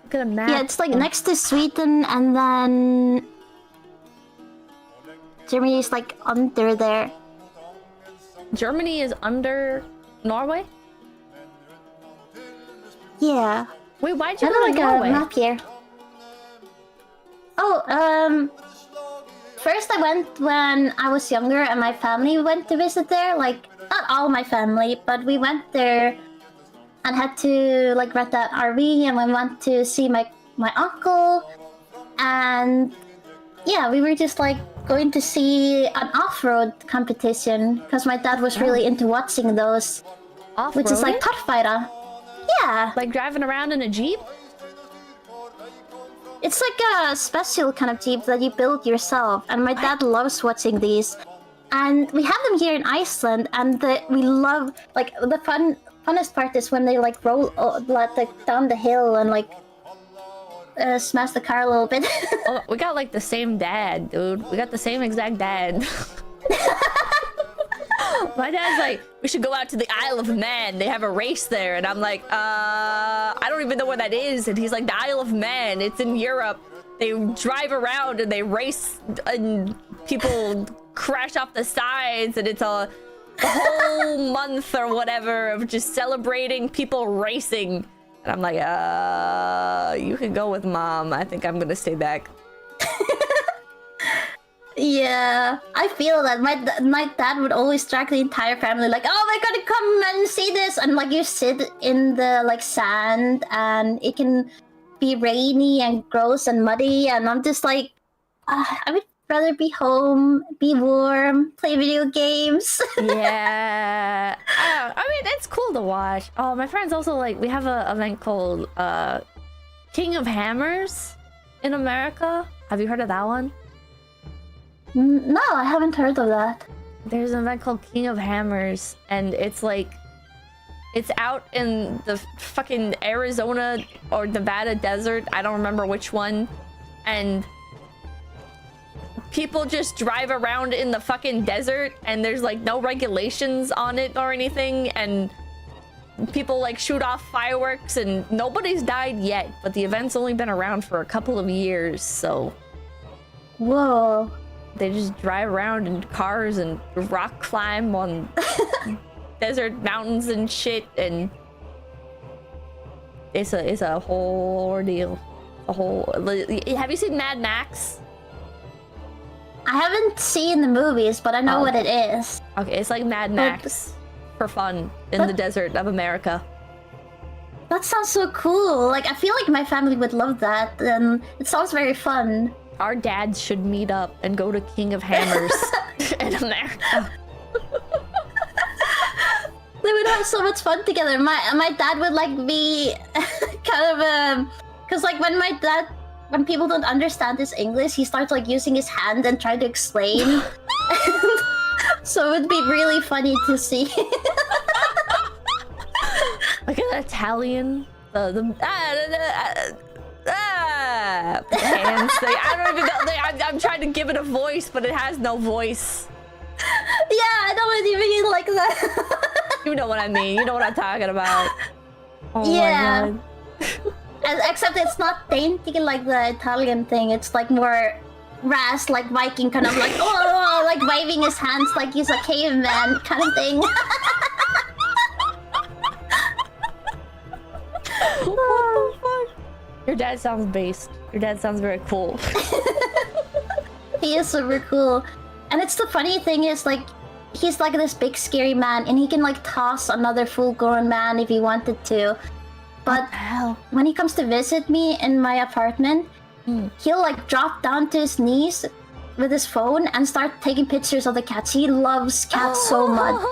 Look at a map. Yeah, it's like next to Sweden and then Germany is like under there. Germany is under Norway? Yeah. Wait, why'd you I go to have like Norway? a map here. Oh, first I went when I was younger and my family went to visit there. Like, not all my family, but we went there and had to like rent that RV and we went to see my uncle. And yeah, we were just like going to see an off-road competition because my dad was really into watching those. Which is like Torfæra. Yeah. Like driving around in a Jeep? It's like a special kind of Jeep that you build yourself, and my dad loves watching these. And we have them here in Iceland, and we love, like, the funnest part is when they like roll like down the hill and like smash the car a little bit. Oh, we got like the same dad, dude. We got the same exact dad. My dad's like, we should go out to the Isle of Man. They have a race there. And I'm like, I don't even know where that is. And he's like, the Isle of Man. It's in Europe. They drive around and they race and people crash off the sides. And it's a whole month or whatever of just celebrating people racing. And I'm like, you can go with mom. I think I'm going to stay back. Yeah, I feel that my dad would always drag the entire family like, oh, we're gonna come and see this, and like you sit in the like sand and it can be rainy and gross and muddy, and I'm just like, I would rather be home, be warm, play video games. Yeah, I mean, it's cool to watch. Oh, my friends also like, we have an event called King of Hammers in America. Have you heard of that one? No, I haven't heard of that. There's an event called King of Hammers, and it's like, it's out in the fucking Arizona or Nevada desert. I don't remember which one. And people just drive around in the fucking desert, and there's like no regulations on it or anything. And people like shoot off fireworks, and nobody's died yet. But the event's only been around for a couple of years, so. Whoa. They just drive around in cars and rock climb on desert mountains and shit, and it's a whole ordeal. Have you seen Mad Max? I haven't seen the movies, but I know what it is. Okay, it's like Mad Max for fun in the desert of America. That sounds so cool. Like, I feel like my family would love that, and it sounds very fun. Our dads should meet up and go to King of Hammers in America. They would have so much fun together. My dad would like be kind of because like when people don't understand his English, he starts like using his hand and trying to explain. So it would be really funny to see. Like an Italian, hands thing. I don't even know. I'm trying to give it a voice, but it has no voice. Yeah, I know what you mean, like that. You know what I mean. You know what I'm talking about. Oh yeah. My God. Except it's not dainty like the Italian thing. It's like more ras, like Viking, kind of like oh, like waving his hands like he's a caveman kind of thing. What the fuck? Your dad sounds based. Your dad sounds very cool. He is super cool. And it's the funny thing is, like, he's like this big scary man, and he can like toss another full-grown man if he wanted to. But when he comes to visit me in my apartment, he'll like drop down to his knees with his phone and start taking pictures of the cats. He loves cats so much.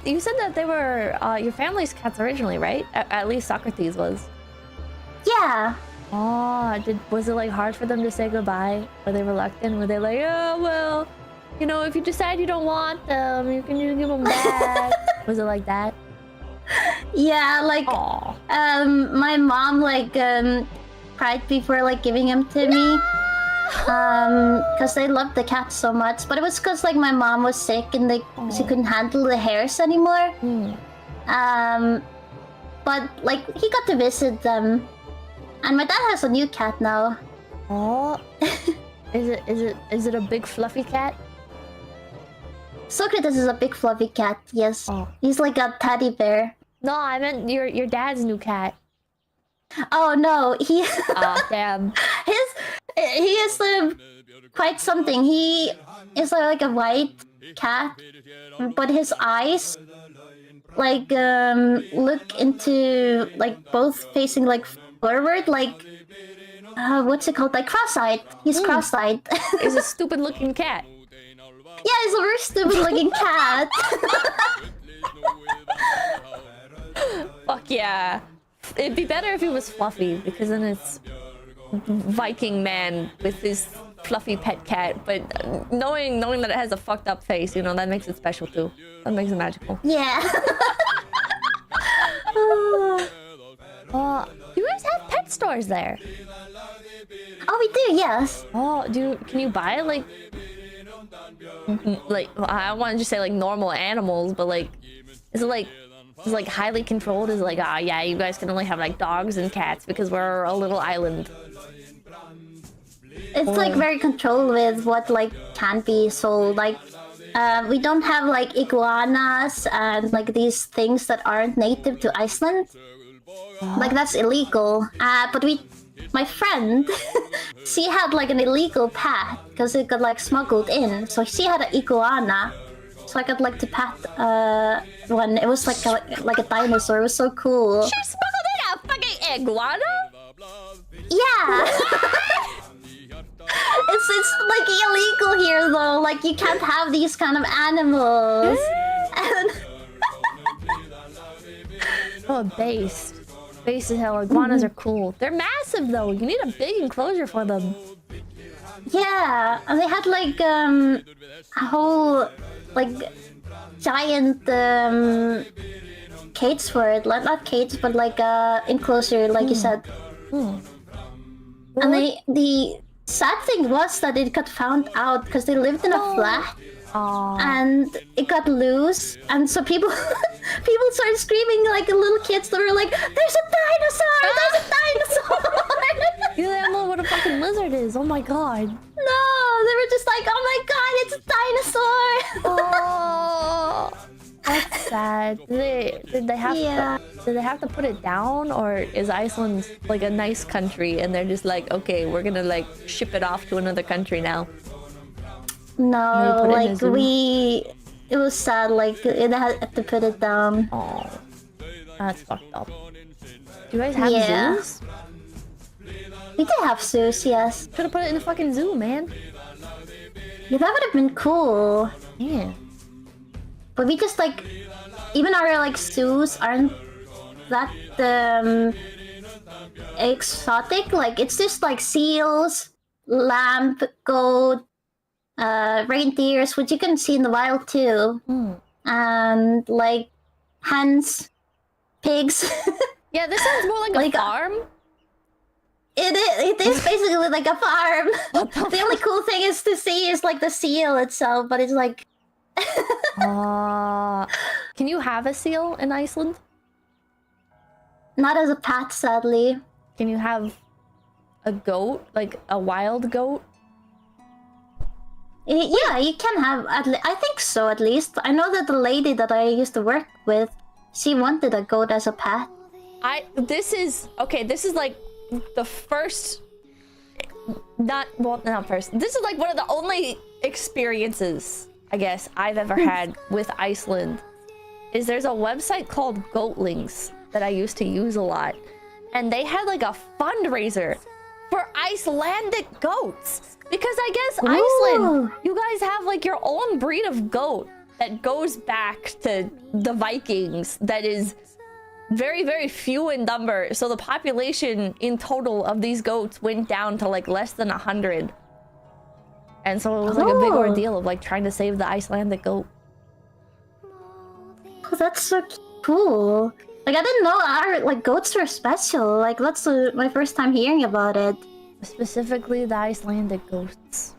You said that they were your family's cats originally, right? At least Socrates was. Yeah. Oh, was it like hard for them to say goodbye? Were they reluctant? Were they like, oh well, you know, if you decide you don't want them, you can just give them back? Was it like that? Yeah, like my mom like cried before like giving him to me. Because they loved the cats so much, but it was because like my mom was sick and like she couldn't handle the hairs anymore. But like he got to visit them, and my dad has a new cat now. Oh, is it a big fluffy cat? Socrates is a big fluffy cat. Yes, he's like a teddy bear. No, I meant your dad's new cat. Oh no, he. Damn. He is quite something. He is like a white cat, but his eyes like look into like both facing like forward, like what's it called? Like cross-eyed. He's cross-eyed. He's a stupid-looking cat. Yeah, he's a very stupid-looking cat. Fuck yeah. It'd be better if he was fluffy, because then it's Viking man with his fluffy pet cat. But knowing that it has a fucked up face, you know, that makes it special too. That makes it magical. Yeah. Do you guys have pet stores there? Oh, we do, yes. Oh, can you buy like I want to just say like normal animals, but like is it like highly controlled? Is it like yeah, you guys can only have like dogs and cats because we're a little island? It's like very controlled with what like can be sold. Like we don't have like iguanas and like these things that aren't native to Iceland. Like that's illegal. But my friend, she had like an illegal pet because it got like smuggled in. So she had an iguana. So I got like to pet one. It was like a dinosaur. It was so cool. She smuggled in a fucking iguana? Yeah. It's like illegal here though. Like you can't have these kind of animals. And oh, based as hell. Iguanas are cool. They're massive though. You need a big enclosure for them. Yeah, and they had like a whole like giant cage for it. Like not cage, but like enclosure, like you said. And the sad thing was that it got found out because they lived in a flat. And it got loose, and so people started screaming like little kids that were like, "There's a dinosaur! There's a dinosaur!" You don't know what a fucking lizard is. Oh my god. No, they were just like, "Oh my god, it's a dinosaur!" Oh, that's sad. Did they have to put it down, or is Iceland like a nice country and they're just like, okay, we're gonna like ship it off to another country now? No, like it was sad. Like it had to put it down. Oh, that's fucked up. Do you guys have zoos? We did have zoos, yes. Should have put it in a fucking zoo, man. Yeah, that would have been cool. Yeah. But we just like, even our like zoos aren't that exotic. Like it's just like seals, lamb, goat, reindeers, which you can see in the wild too, and like hens, pigs. Yeah, this sounds more like a farm. It is basically like a farm. The only cool thing is to see is like the seal itself, but it's like. Can you have a seal in Iceland? Not as a pet, sadly. Can you have a goat, like a wild goat? Yeah, you can have. I think so, at least. I know that the lady that I used to work with, she wanted a goat as a pet. This is like the first, not first. This is like one of the only experiences, I guess, I've ever had with Iceland. There's a website called Goatlinks that I used to use a lot, and they had like a fundraiser for Icelandic goats, because I guess Iceland, you guys have like your own breed of goat that goes back to the Vikings, that is very, very few in number. So the population in total of these goats went down to like less than 100. And so it was like a big ordeal of like trying to save the Icelandic goat. Oh, that's so cool. Like, I didn't know our like goats were special. Like, that's my first time hearing about it. Specifically the Icelandic goats.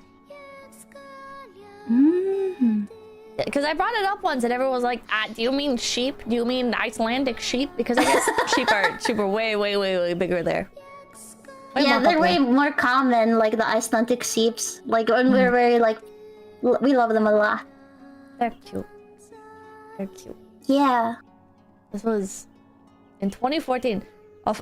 Because I brought it up once and everyone was like, do you mean sheep? Do you mean Icelandic sheep? Because I guess sheep are way, way, way, way bigger there. Yeah, they're way more common, like the Icelandic sheeps. Like, when we're very, like, we love them a lot. They're cute. They're cute. Yeah. This was in 2014.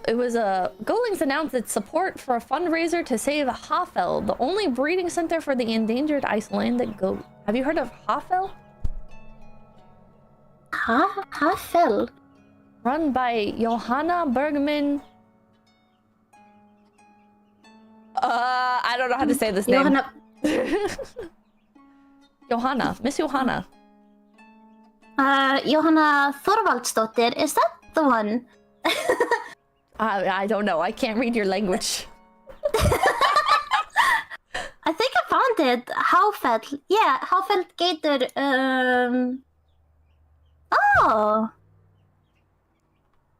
It was Goatlinks announced its support for a fundraiser to save 𝐿𝐴𝐻𝐿, the only breeding center for the endangered Icelandic goat. Have you heard of 𝐿𝐴𝐻𝐿? 𝐿𝐴𝐻𝐿? Run by Johanna Bergman. I don't know how to say this name. Johanna. Miss Johanna. Johanna Thorvaldsdóttir. Is that the one? I don't know. I can't read your language. I think I found it. 𝐿𝐴𝐻𝐿. Yeah, 𝐿𝐴𝐻𝐿. Oh.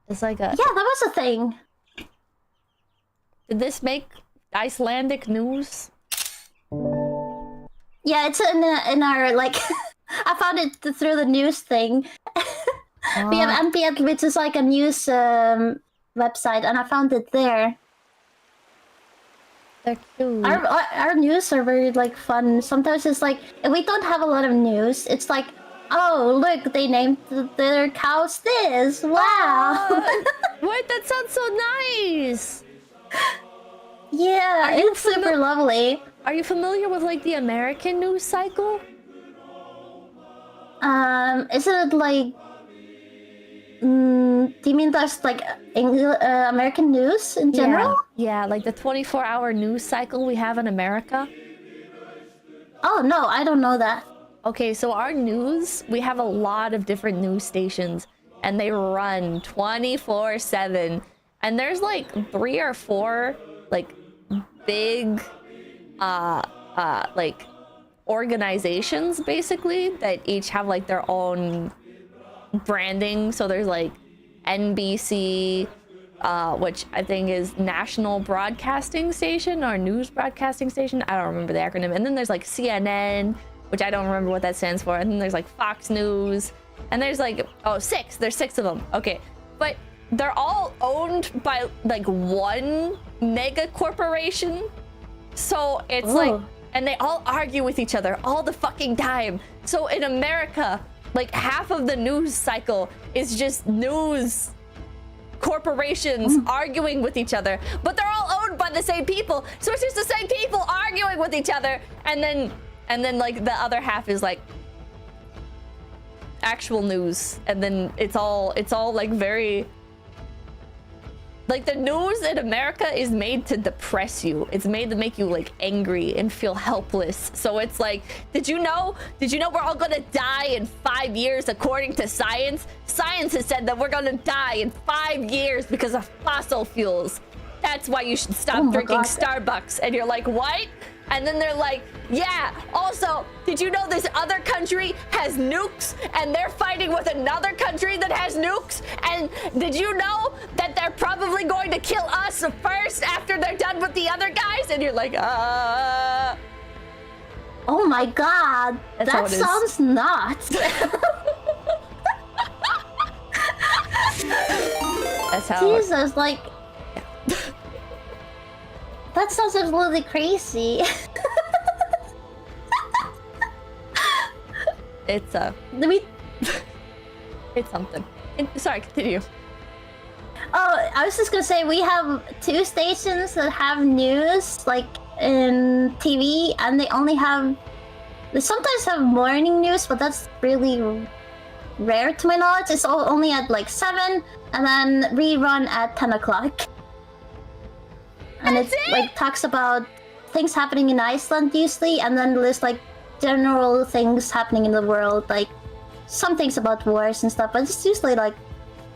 It's like a... Yeah, that was a thing. Did this make Icelandic news? Yeah, it's in our, like... I found it through the news thing. We have NPL, which is like a news website, and I found it there. They're cute. Our news are very like fun. Sometimes it's like, if we don't have a lot of news, it's like, oh look, they named their cows this. Wow. Wait, that sounds so nice. Yeah, it's super lovely. Are you familiar with like the American news cycle? Isn't it like... do you mean that's like American news in general? Yeah, like the 24-hour news cycle we have in America. Oh no, I don't know that. Okay, so our news, we have a lot of different news stations, and they run 24/7. And there's like 3 or 4 like big like organizations basically that each have like their own branding. So there's like NBC, which I think is National Broadcasting Station or News Broadcasting Station. I don't remember the acronym. And then there's like CNN, which I don't remember what that stands for. And then there's like Fox News. And there's like, there's 6 of them. Okay. But they're all owned by like one mega corporation. So it's like, and they all argue with each other all the fucking time. So in America, like half of the news cycle is just news corporations arguing with each other, but they're all owned by the same people. So it's just the same people arguing with each other, and then like the other half is like actual news, and then it's all like very like the news in America is made to depress you. It's made to make you like angry and feel helpless. So it's like, did you know we're all gonna die in 5 years according to science? Science has said that we're gonna die in 5 years because of fossil fuels. That's why you should stop drinking Starbucks. And you're like, what? And then they're like, yeah, also, did you know this other country has nukes and they're fighting with another country that has nukes? And did you know that they're probably going to kill us first after they're done with the other guys? And you're like, Oh my god, that sounds nuts. That's how Jesus, like... That sounds absolutely crazy. It's it's something. Sorry, continue. Oh, I was just gonna say we have 2 stations that have news, like in TV, and they only have. They sometimes have morning news, but that's really rare to my knowledge. It's only at like 7, and then rerun at 10 o'clock. And it like talks about things happening in Iceland usually, and then there's like general things happening in the world, like some things about wars and stuff, but it's usually like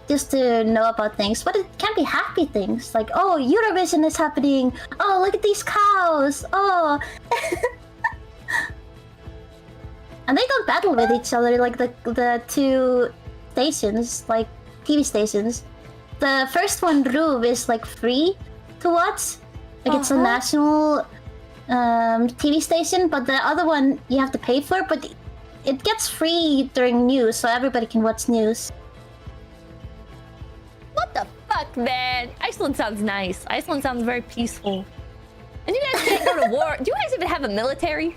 just to know about things. But it can be happy things, like, oh, Eurovision is happening, oh, look at these cows, oh. And they don't battle with each other like the 2 stations, like TV stations. The first one, Ruv, is like free to watch, like it's a national TV station, but the other one you have to pay for, but it gets free during news, so everybody can watch news. What the fuck, man? Iceland sounds nice. Iceland sounds very peaceful. And you guys can't go to war. Do you guys even have a military?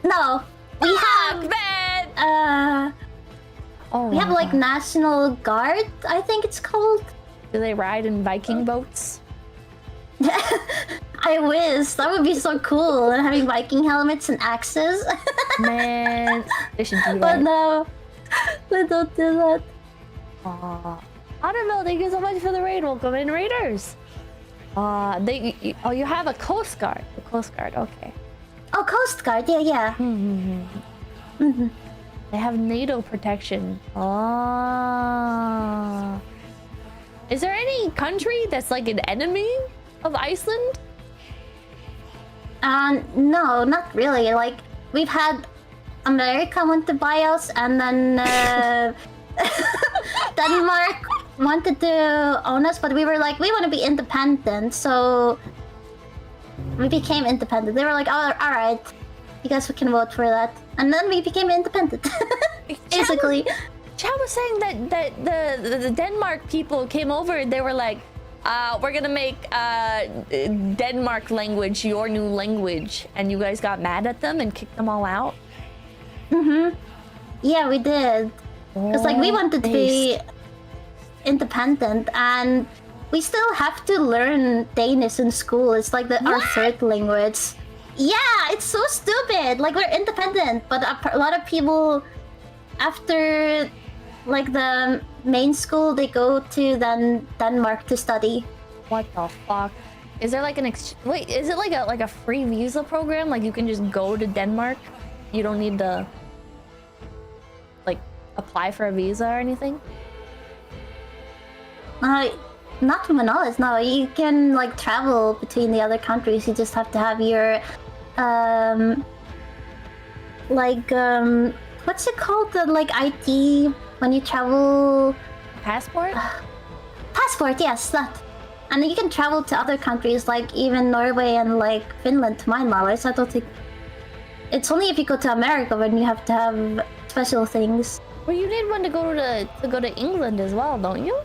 No. We have, man! we have like National Guard, I think it's called. Do they ride in Viking boats? I wish. That would be so cool. And having Viking helmets and axes. Man, they should do that. But no, they don't do that. Honorville, thank you so much for the raid. Welcome in, raiders. You have a Coast Guard. The Coast Guard, okay. Oh, Coast Guard, yeah. They have NATO protection. Is there any country that's like an enemy of Iceland? No, not really. Like, we've had America want to buy us, and then Denmark wanted to own us, but we were like, we want to be independent, so we became independent. They were like, oh, alright, you guys can vote for that. And then we became independent. Basically. Chad was saying that the Denmark people came over and they were like, we're gonna make Denmark language your new language, and you guys got mad at them and kicked them all out? Yeah, we did. Because like we wanted to be independent, and we still have to learn Danish in school. It's like our 3rd language. Yeah, it's so stupid. Like, we're independent, but a lot of people, after like the main school, they go to then Denmark to study. What the fuck? Is there like an wait? Is it like a free visa program? Like you can just go to Denmark? You don't need to like apply for a visa or anything? Not to my knowledge, no. You can like travel between the other countries. You just have to have your what's it called? The like ID when you travel. Passport? Passport, yes, that. And you can travel to other countries, like even Norway and like Finland, to my knowledge. I don't think it's only if you go to America when you have to have special things. Well, you need one to go to England as well, don't you?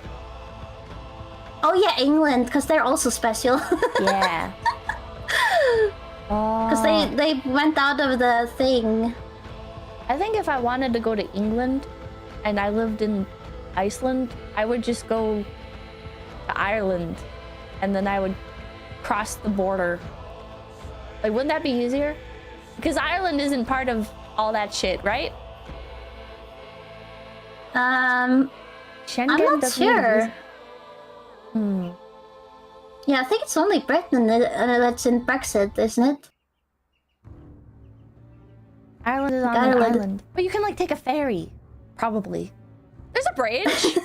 Oh yeah, England, because they're also special. Yeah. Because they went out of the thing. I think if I wanted to go to England and I lived in Iceland, I would just go to Ireland and then I would cross the border. Like, wouldn't that be easier? Because Ireland isn't part of all that shit, right? I'm not sure. Yeah, I think it's only Britain that's in Brexit, isn't it? Ireland is on an island. But you can like take a ferry. Probably. There's a bridge.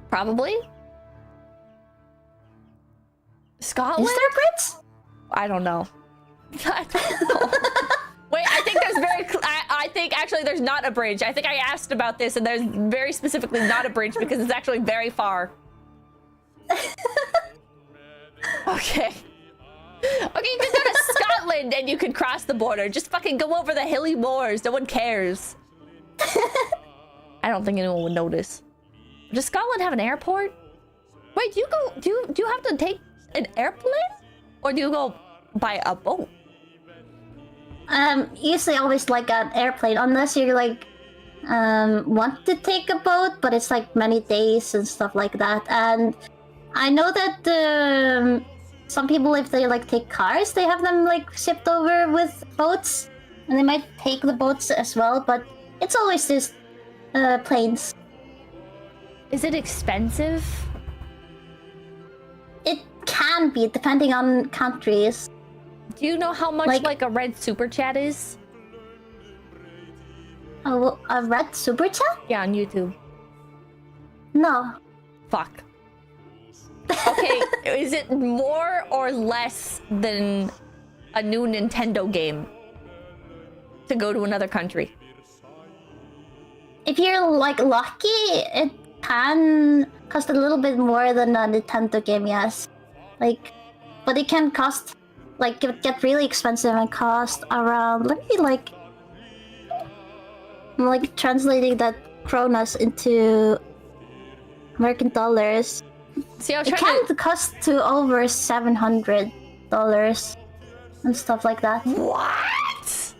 Probably. Scotland? Is there a bridge? I don't know. I don't know. Wait, I think there's I think actually there's not a bridge. I think I asked about this and there's very specifically not a bridge because it's actually very far. Okay. Okay, you can go to Scotland and you can cross the border. Just fucking go over the hilly moors. No one cares. I don't think anyone would notice. Does Scotland have an airport? Wait, do you have to take an airplane? Or do you go by a boat? Usually always like an airplane, unless you're like want to take a boat, but it's like many days and stuff like that. And I know that some people, if they like take cars, they have them like shipped over with boats, and they might take the boats as well. But it's always just planes. Is it expensive? It can be, depending on countries. Do you know how much like a red super chat is? Oh, a red super chat? Yeah, on YouTube. No. Fuck. Okay, is it more or less than a new Nintendo game to go to another country? If you're like lucky, it can cost a little bit more than a Nintendo game, yes. Like, but it can cost, like, get really expensive and cost around. Let me like, I'm like translating that kronas into American dollars. See, I was it trying can cost to over $700 and stuff like that. What?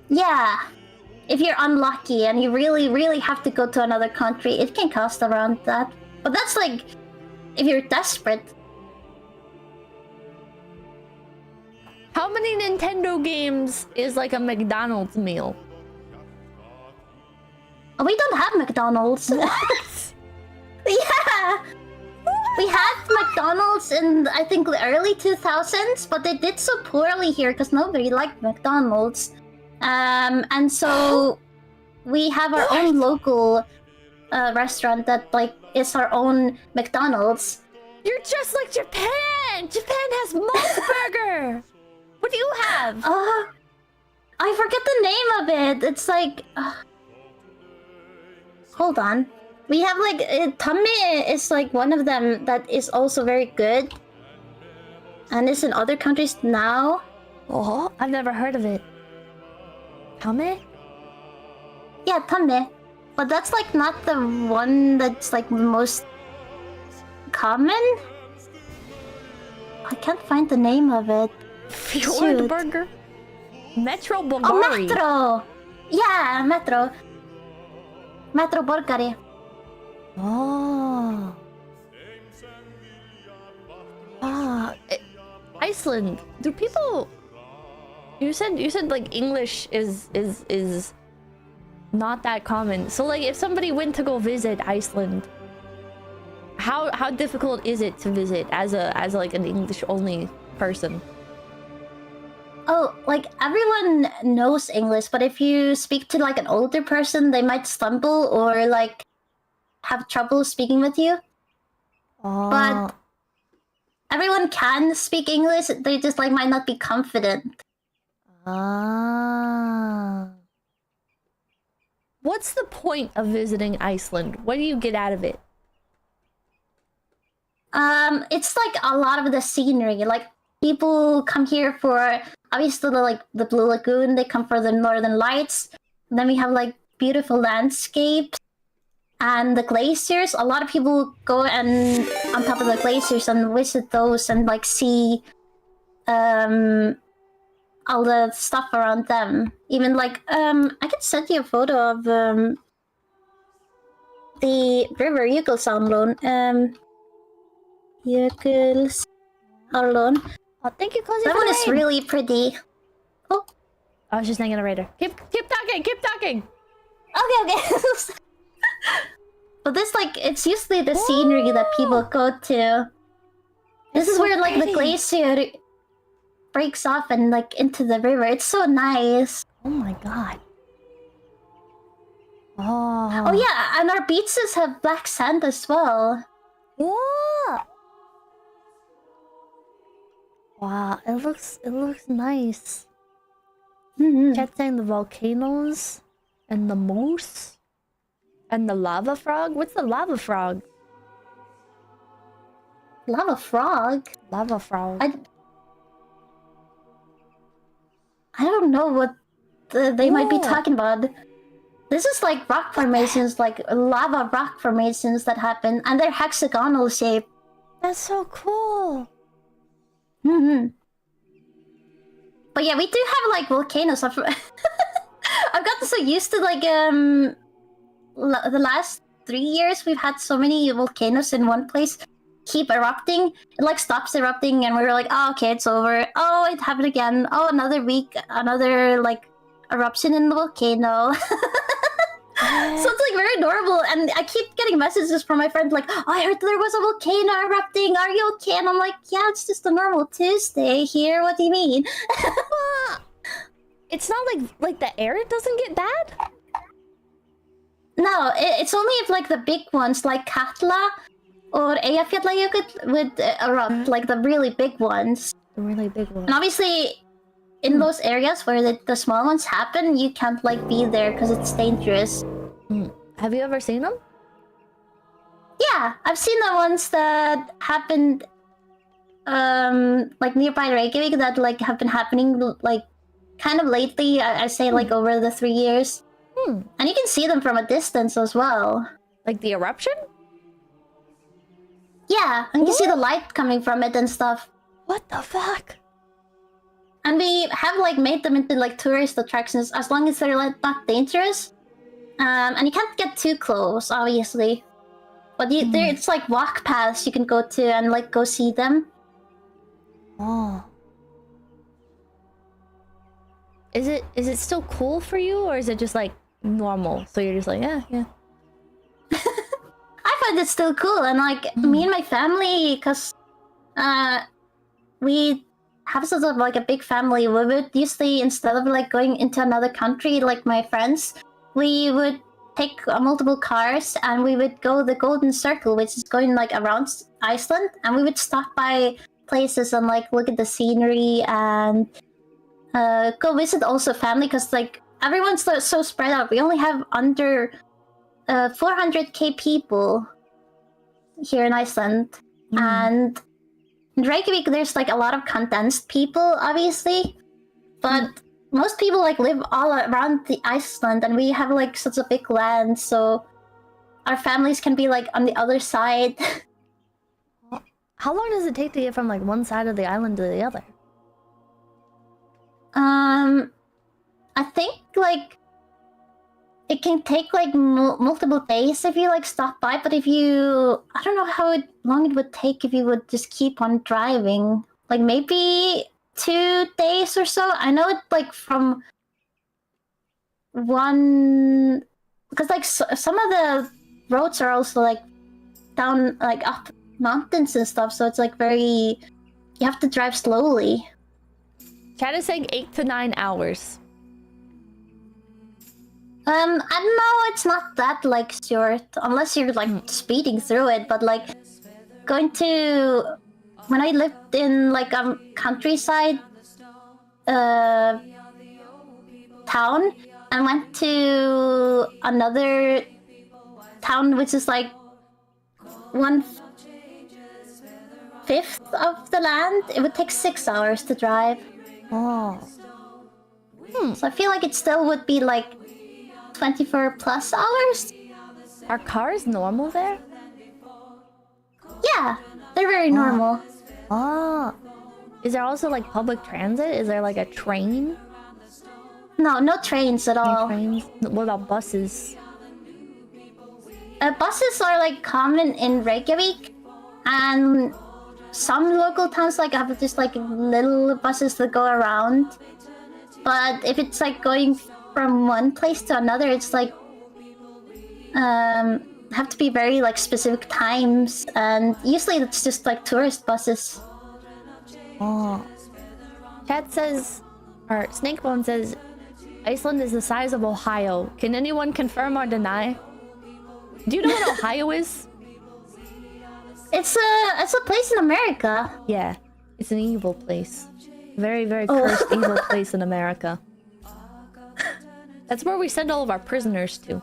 Yeah. If you're unlucky and you really have to go to another country, it can cost around that. But that's like if you're desperate. How many Nintendo games is like a McDonald's meal? We don't have McDonald's. What? Yeah. We had McDonald's in, I think, the early 2000s, but they did so poorly here because nobody liked McDonald's. And so we have our own local restaurant that like is our own McDonald's. You're just like Japan! Japan has Mos Burger! What do you have? I forget the name of it. It's like... hold on. We have like... 𝐒𝐴𝐚𝐬𝐿 is like one of them that is also very good. And it's in other countries now. Oh, I've never heard of it. 𝐒𝐴𝐚𝐬𝐿? Yeah, 𝐒𝐿𝐴𝐚𝐬𝐿. But that's like not the one that's like the most common. I can't find the name of it. Fjord Burger? Metro Bulgari. Oh, Metro! Yeah, Metro. Metro Bulgari. Oh. Iceland. Do people... You said like English is not that common. So like if somebody went to go visit Iceland, how difficult is it to visit as like an English only person? Oh, like everyone knows English, but if you speak to like an older person, they might stumble or like have trouble speaking with you. But everyone can speak English, they just like might not be confident. What's the point of visiting Iceland? What do you get out of it? It's like a lot of the scenery. Like people come here for obviously the Blue Lagoon. They come for the Northern Lights. And then we have like beautiful landscapes and the glaciers. A lot of people go and on top of the glaciers and visit those and like see all the stuff around them. Even like I can send you a photo of the river 𝐒𝐤𝐚𝐿. 𝐒𝐤𝐿. Oh, thank you, Cozy. That one is really pretty. Oh, I was just thinking of Raider. Keep talking. Keep talking. Okay. But this like it's usually the scenery that people go to. This is so where like pretty. the glacier breaks off and like into the river. It's so nice. Oh my god. Oh yeah, and our beaches have black sand as well. Whoa. Wow, it looks nice. Chat's saying the volcanoes and the moose and the lava frog. What's the lava frog? Lava frog? Lava frog. I don't know what they might be talking about. This is like rock formations, like lava rock formations that happen, and they're hexagonal shape. That's so cool. But yeah, we do have like volcanoes. I've gotten so used to like the last 3 years we've had so many volcanoes in one place keep erupting. It like stops erupting, and we were like, oh, okay, it's over. Oh, it happened again. Oh, another week, another like eruption in the volcano. So it's like very normal, and I keep getting messages from my friends like, oh, I heard there was a volcano erupting. Are you okay? And I'm like, yeah, it's just a normal Tuesday here. What do you mean? It's not like the air doesn't get bad? No, it's only if like the big ones like Katla or Eyjafjallajökull would erupt, like the really big ones. The really big ones. And obviously, in those areas where the small ones happen, you can't like be there because it's dangerous. Have you ever seen them? Yeah, I've seen the ones that happened like nearby Reykjavik that like have been happening like kind of lately. I say like over the 3 years. And you can see them from a distance as well. Like the eruption? Yeah, and you can see the light coming from it and stuff. What the fuck? And we have like made them into like tourist attractions as long as they're like not dangerous. And you can't get too close, obviously. But it's like walk paths you can go to and like go see them. Oh. Is it still cool for you, or is it just like normal? So you're just like, yeah. I find it still cool, and like me and my family, because we have sort of like a big family. We would usually, instead of like going into another country like my friends, we would take multiple cars and we would go the Golden Circle, which is going like around Iceland, and we would stop by places and like look at the scenery and go visit also family, because like everyone's so spread out. We only have under 400k people here in Iceland, and in Reykjavik there's like a lot of condensed people, obviously, but most people like live all around the Iceland, and we have like such a big land, so our families can be like on the other side. How long does it take to get from like one side of the island to the other? I think like it can take like multiple days if you like stop by, but if you, I don't know how long it would take if you would just keep on driving. Like maybe 2 days or so. I know it like from one, because like some of the roads are also like down like up mountains and stuff, so it's like very, you have to drive slowly. Chat is saying 8 to 9 hours. I don't know, it's not that like short, unless you're like speeding through it, but like going to, when I lived in like a countryside town and went to another town which is like 1/5 of the land, it would take 6 hours to drive. Oh. So I feel like it still would be like 24 plus hours. Are cars normal there? Yeah, they're very normal. Oh. Is there also like public transit? Is there like a train? No trains at all. Trains? What about buses? Buses are like common in Reykjavik, and some local towns like have just like little buses that go around. But if it's like going from one place to another, it's like have to be very like specific times, and usually it's just like tourist buses. Oh. Chat says, or Snakebone says, Iceland is the size of Ohio. Can anyone confirm or deny? Do you know what Ohio is? It's a place in America. Yeah, it's an evil place. Very, very cursed evil place in America. That's where we send all of our prisoners to.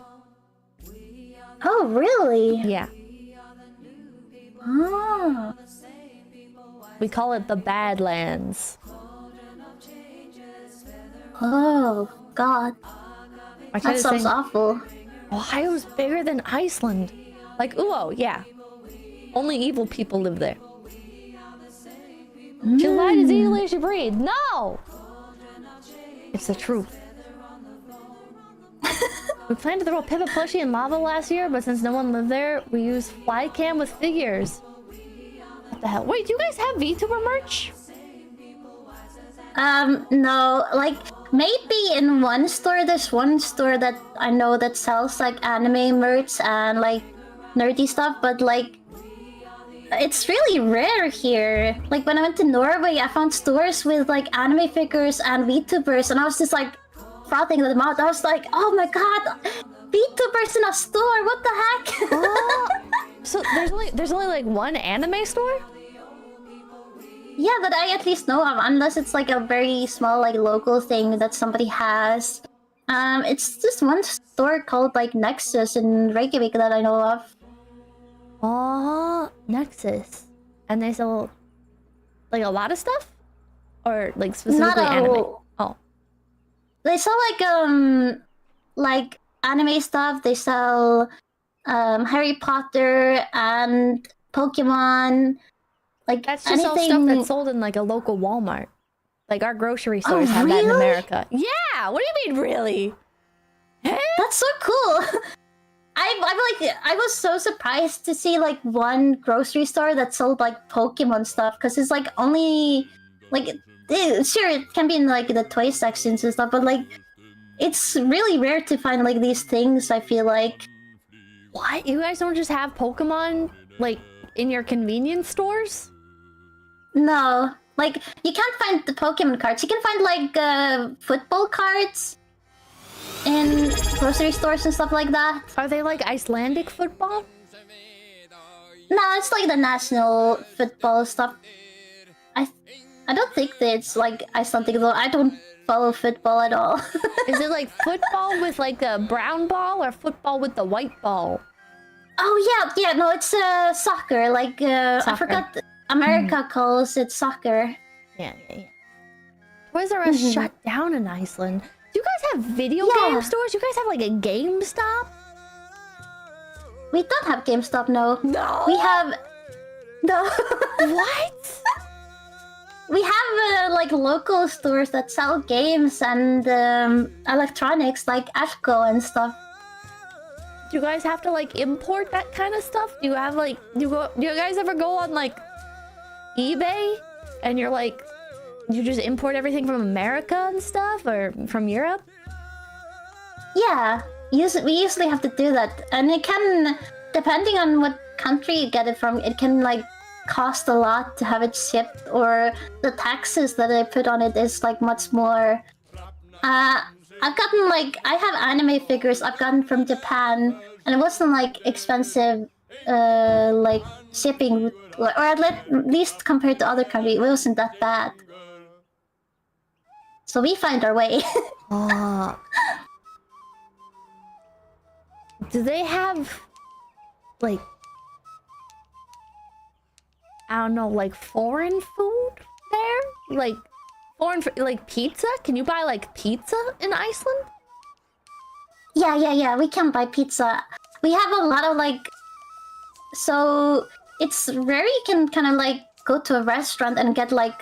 Oh, really? Yeah. Oh. We call it the Badlands. Oh, God. That sounds awful. Ohio's bigger than Iceland. Like, yeah. Only evil people live there. 𝐒𝐤𝐢𝐚𝐥-𝐂𝐎𝐓. No! It's the truth. We planned to throw a 𝐒𝐴𝐵𝐵𝗡𝐴 in lava last year, but since no one lived there, we used fly cam with figures. What the hell? Wait, do you guys have VTuber merch? No, like maybe in one store. There's one store that I know that sells like anime merch and like nerdy stuff, but like it's really rare here. Like when I went to Norway, I found stores with like anime figures and VTubers, and I was just like frothing them out. I was like, oh my god, VTubers in a store! What the heck? Oh, so there's only like one anime store? Yeah, that I at least know of, unless it's like a very small like local thing that somebody has. It's just one store called like Nexus in Reykjavik that I know of. Oh, Nexus. And they sell like a lot of stuff? Or like specifically anime? Oh. They sell like anime stuff. They sell Harry Potter and Pokemon. Like that's just all stuff that's sold in like a local Walmart. Like our grocery stores have that in America. Yeah, what do you mean really? That's so cool. I was so surprised to see like one grocery store that sold like Pokemon stuff, because it's like only like sure it can be in like the toy sections and stuff, but like it's really rare to find like these things. I feel like. What? You guys don't just have Pokemon like in your convenience stores? No, like you can't find the Pokemon cards. You can find like football cards in grocery stores and stuff like that. Are they like Icelandic football? No, it's like the national football stuff. I don't think that it's like Icelandic though. I don't follow football at all. Is it like football with like a brown ball or football with the white ball? Oh yeah, no, it's soccer. Like soccer. I forgot. America calls it soccer. Yeah. Toys R Us shut down in Iceland. Do you guys have video game stores? You guys have like a GameStop? We don't have GameStop, no. No. We have no. What? We have like local stores that sell games and electronics like 𝐒𝐴𝐽 and stuff. Do you guys have to like import that kind of stuff? Do you have like do you guys ever go on like eBay and you're like you just import everything from America and stuff, or from Europe? Yeah, we usually have to do that, and it can, depending on what country you get it from, it can like cost a lot to have it shipped, or the taxes that they put on it is like much more. I've gotten like, I have anime figures I've gotten from Japan, and it wasn't like expensive like shipping, or at least compared to other countries, it wasn't that bad. So we find our way. Do they have like, I don't know, like foreign food there? Like like pizza? Can you buy like pizza in Iceland? Yeah, we can buy pizza. We have a lot of like, so it's rare you can kind of like go to a restaurant and get like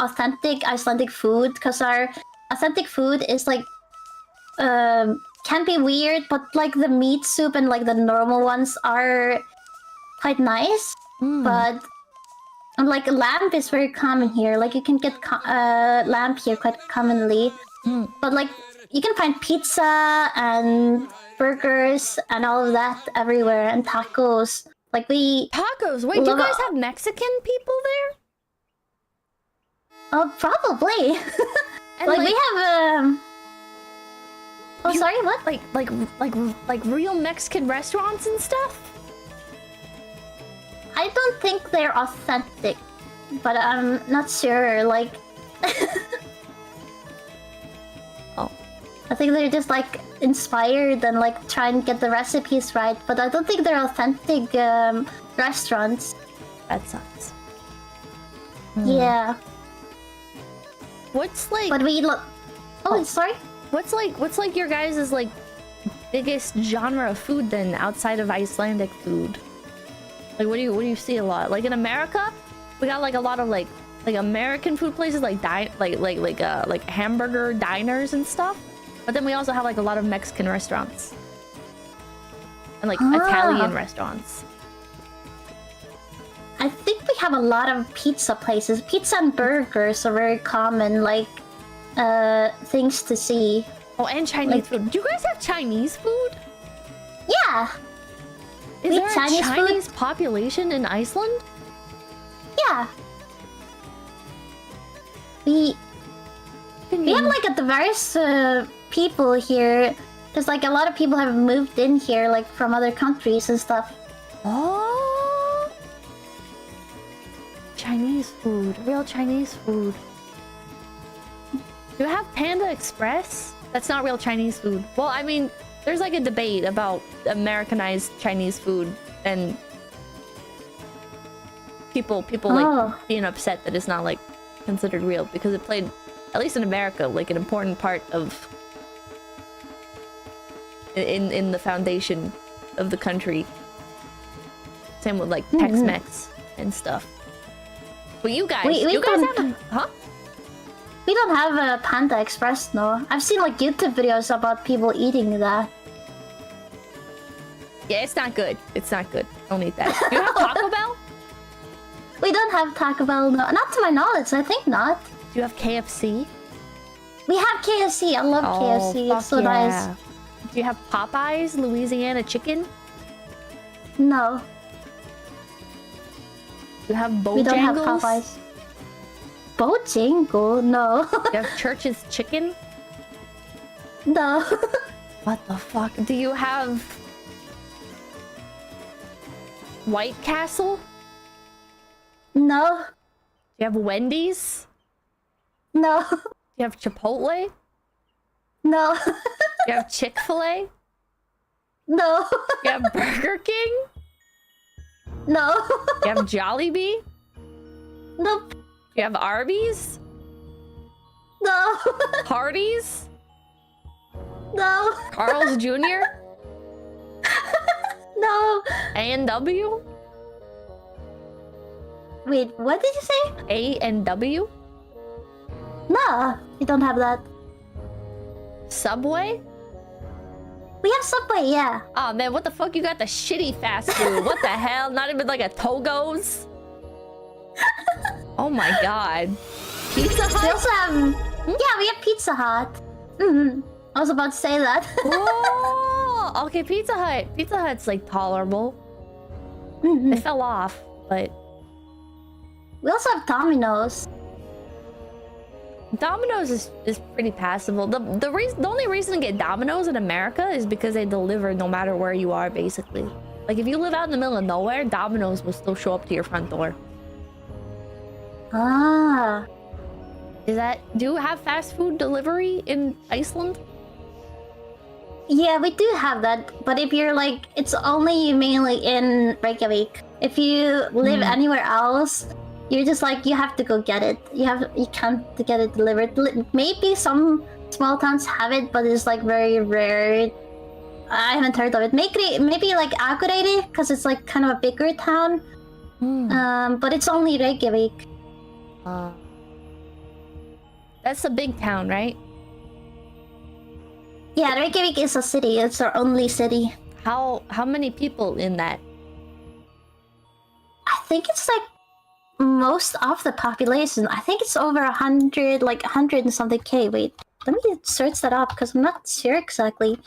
authentic Icelandic food, because our authentic food is like can be weird, but like the meat soup and like the normal ones are quite nice. But like lamb is very common here. Like you can get lamb here quite commonly. But like you can find pizza and burgers and all of that everywhere, and tacos. Like tacos. Wait, do you guys have Mexican people there? Oh, probably. And like we have oh, sorry, what? Like real Mexican restaurants and stuff? I don't think they're authentic, but I'm not sure. Like, oh, I think they're just like inspired and like try and get the recipes right. But I don't think they're authentic restaurants. That sucks. Yeah. What's like? But we look. Oh, sorry. What's like your guys' like biggest genre of food then outside of Icelandic food? Like what do you see a lot? Like in America, we got like a lot of like American food places like hamburger diners and stuff. But then we also have like a lot of Mexican restaurants. and like Italian restaurants. I think we have a lot of pizza places. Pizza and burgers are very common, like things to see. Oh, and Chinese food. Do you guys have Chinese food? Yeah. Is there a Chinese population in Iceland? Yeah. We have like a diverse people here. Because like a lot of people have moved in here like from other countries and stuff. Oh. Chinese food. Real Chinese food. Do you have Panda Express? That's not real Chinese food. Well, I mean, there's like a debate about Americanized Chinese food and people like being upset that it's not like considered real because it played, at least in America, like an important part of in the foundation of the country. Same with like Tex-Mex and stuff. But you guys, you guys have a, huh? We don't have a Panda Express, no. I've seen like YouTube videos about people eating that. Yeah, it's not good. It's not good. Don't eat that. Do you have Taco Bell? We don't have Taco Bell, no. Not to my knowledge, I think not. Do you have KFC? We have KFC. I love KFC. It's so nice. Do you have Popeyes, Louisiana chicken? No. Do you have Bojangles? We don't have Popeyes. Bojangle? No. Do you have Church's chicken? No. What the fuck? Do you have White Castle? No. Do you have Wendy's? No. Do you have Chipotle? No. Do you have Chick-fil-A? No. Do you have Burger King? No. Do you have Jollibee? Nope. Do you have Arby's? No. Hardee's? No. Carl's Jr.? No. A&W? Wait, what did you say? A&W? No, we don't have that. Subway? We have Subway, yeah. Oh man, what the fuck? You got the shitty fast food. What the hell? Not even like a Togo's? Oh my god. Pizza Hut? We also have... Yeah, we have Pizza Hut. I was about to say that. Oh, okay, Pizza Hut. Pizza Hut's like tolerable. It fell off, but... We also have Domino's. Domino's is pretty passable. The only reason to get Domino's in America is because they deliver no matter where you are, basically. Like if you live out in the middle of nowhere, Domino's will still show up to your front door. Ah. Do you have fast food delivery in Iceland? Yeah, we do have that, but if you're like, it's only mainly in Reykjavik. If you live anywhere else, you're just like, you have to go get it. You can't get it delivered. Maybe some small towns have it, but it's like very rare. I haven't heard of it. Maybe like Akureyri, because it's like kind of a bigger town. But it's only Reykjavik. That's a big town, right? Yeah, Reykjavik is a city. It's our only city. How many people in that? I think it's like most of the population. I think it's over 100, like 100 and something K. Wait, let me search that up because I'm not sure exactly.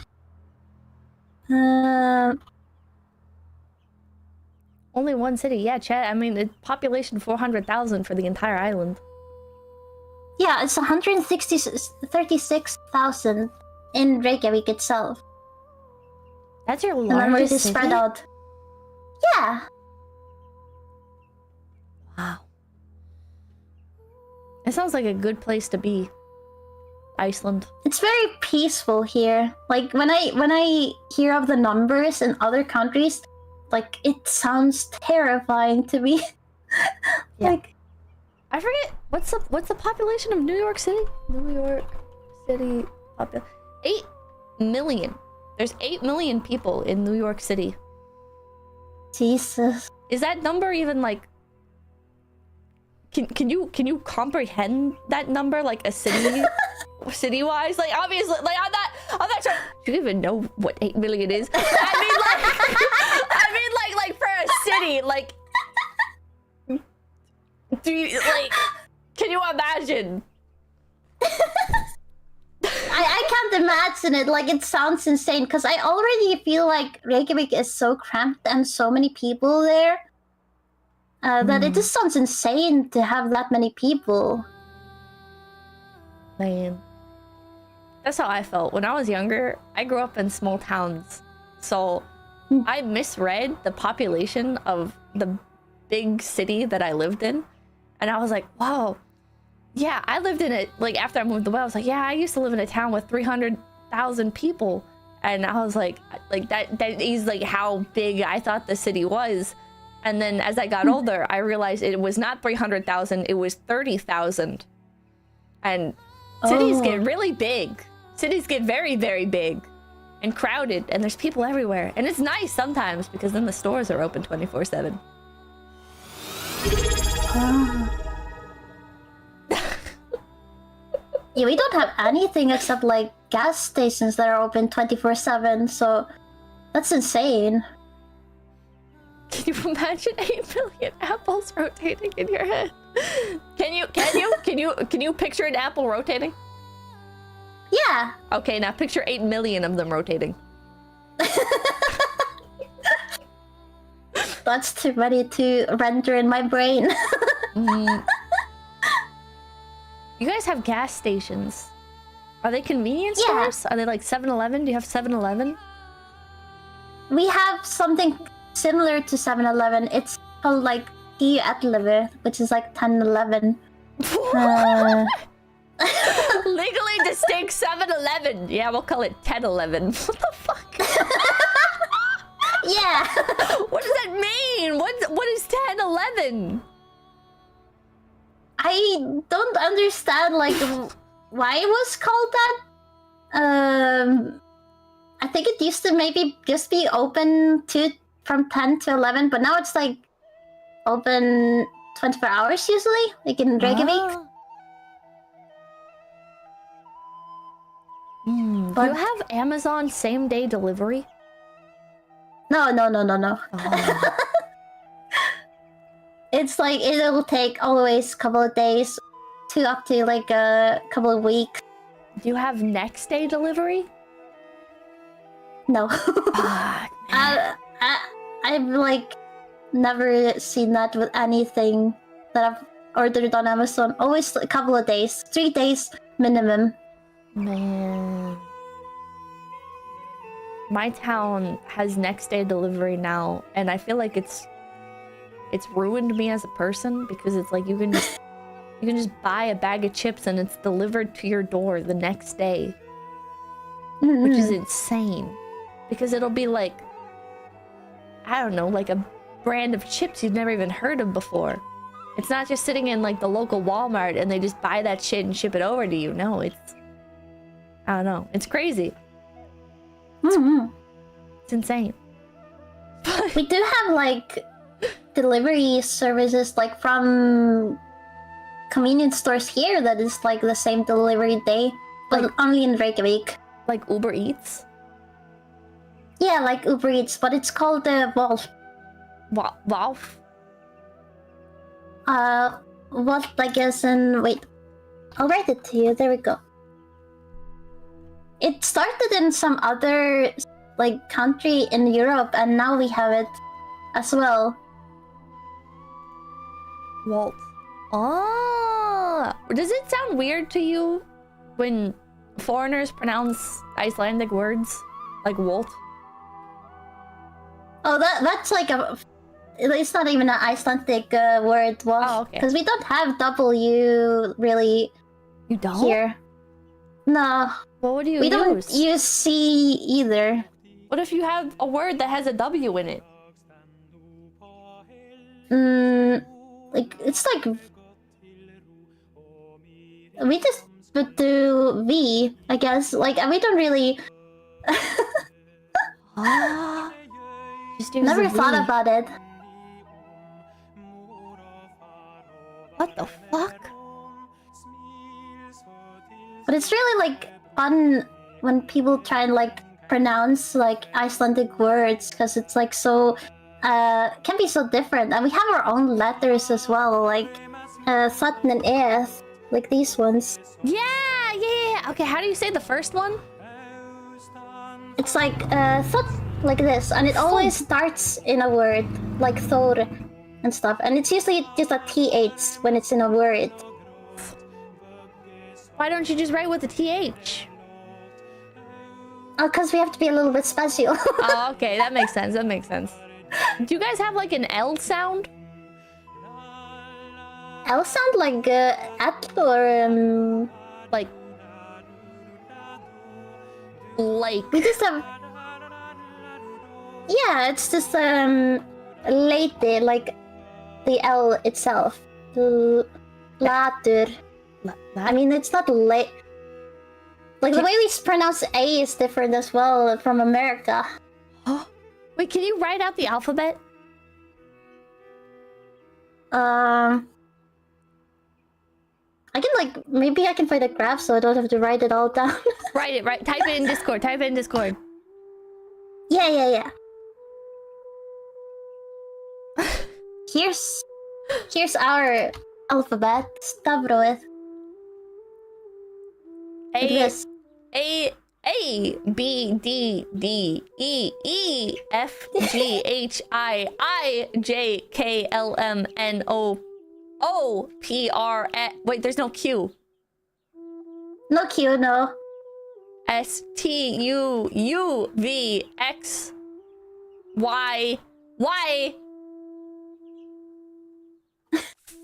Only one city, yeah, chat. I mean, the population 400,000 for the entire island. Yeah, it's 136,000 in Reykjavik itself. That's your largest largest city? Spread out. Yeah. Wow. It sounds like a good place to be. Iceland. It's very peaceful here. Like when I hear of the numbers in other countries, like it sounds terrifying to me. Like I forget what's the population of New York City? New York City 8 million. There's 8 million people in New York City. Jesus. Is that number even like Can you comprehend that number like a city city-wise? Like obviously like I'm not sure. Do you even know what 8 million is? I mean, like for a city, like. Do you like? Can you imagine? I can't imagine it. Like, it sounds insane because I already feel like Reykjavik is so cramped and so many people there that it just sounds insane to have that many people. Man, that's how I felt when I was younger. I grew up in small towns, so I misread the population of the big city that I lived in, and I was like, wow. Yeah, I lived in it, like, after I moved away, I was like, yeah, I used to live in a town with 300,000 people. And I was like that is, like, how big I thought the city was. And then as I got older, I realized it was not 300,000, it was 30,000. And cities get really big. Cities get very, very big and crowded, and there's people everywhere. And it's nice sometimes, because then the stores are open 24/7. Yeah, we don't have anything except like gas stations that are open 24/7, so that's insane. Can you imagine 8 million apples rotating in your head? Can you picture an apple rotating? Yeah. Okay, now picture 8 million of them rotating. That's too many to render in my brain. You guys have gas stations. Are they convenience stores? Are they like 7-Eleven? Do you have 7-Eleven? We have something similar to 7-Eleven. It's called like 𝐒𝐤𝐢𝐴𝐻𝐿, which is like 10-11. Legally distinct 7-Eleven. Yeah, we'll call it 10-11. What the fuck? Yeah. What does that mean? What is 10-11? I don't understand like why it was called that. I think it used to maybe just be open from 10 to 11, but now it's like open 24 hours usually, like in Reykjavik. Do you have Amazon same-day delivery? No. Oh. It's like it'll take always a couple of days to up to like a couple of weeks. Do you have next day delivery? No. Fuck, I've like never seen that with anything that I've ordered on Amazon. Always a couple of days, 3 days minimum. Man. My town has next day delivery now, and I feel like it's ruined me as a person, because it's like you can just buy a bag of chips and it's delivered to your door the next day. Which is insane, because it'll be like, I don't know, like a brand of chips you've never even heard of before. It's not just sitting in like the local Walmart and they just buy that shit and ship it over to you. No, it's, I don't know, it's crazy. It's insane. We do have like delivery services like from convenience stores here that is like the same delivery day, but like, only in Reykjavik. Like Uber Eats? Yeah, like Uber Eats, but it's called Wolf. Wolf? Wolf, I guess, and wait, I'll write it to you. There we go. It started in some other like country in Europe, and now we have it as well. Walt. Ah, does it sound weird to you when foreigners pronounce Icelandic words like Walt? Oh, that's like a. It's not even an Icelandic word, Wolf. Oh, okay. Because we don't have W really. You don't? Here. No. What would you use? We don't use C either. What if you have a word that has a W in it? Like, it's like... We just would do V, I guess. Like, we don't really... Just use Never the thought V. about it. What the fuck? But it's really, like, fun when people try and like pronounce like Icelandic words, because it's like so can be so different, and we have our own letters as well, like th and eth, like these ones. Yeah. Okay, how do you say the first one? It's like th like this, and it always starts in a word, like thor and stuff, and it's usually just a th when it's in a word. Why don't you just write with a th? Oh, because we have to be a little bit special. Oh, okay, that makes sense. That makes sense. Do you guys have like an L sound? L sound like at or like we just have. Yeah, it's just late, like the L itself. Later. I mean, it's not late. Like the way we pronounce A is different as well from America. Wait, can you write out the alphabet? I can like maybe I can find a graph so I don't have to write it all down. Write it, right? Type it in Discord. Type it in Discord. Yeah. Here's our alphabet. Stavroeth. A B D D E E F G H I J K L M N O O P R E. Wait, there's no Q. No Q, no. S T U U V X Y Y.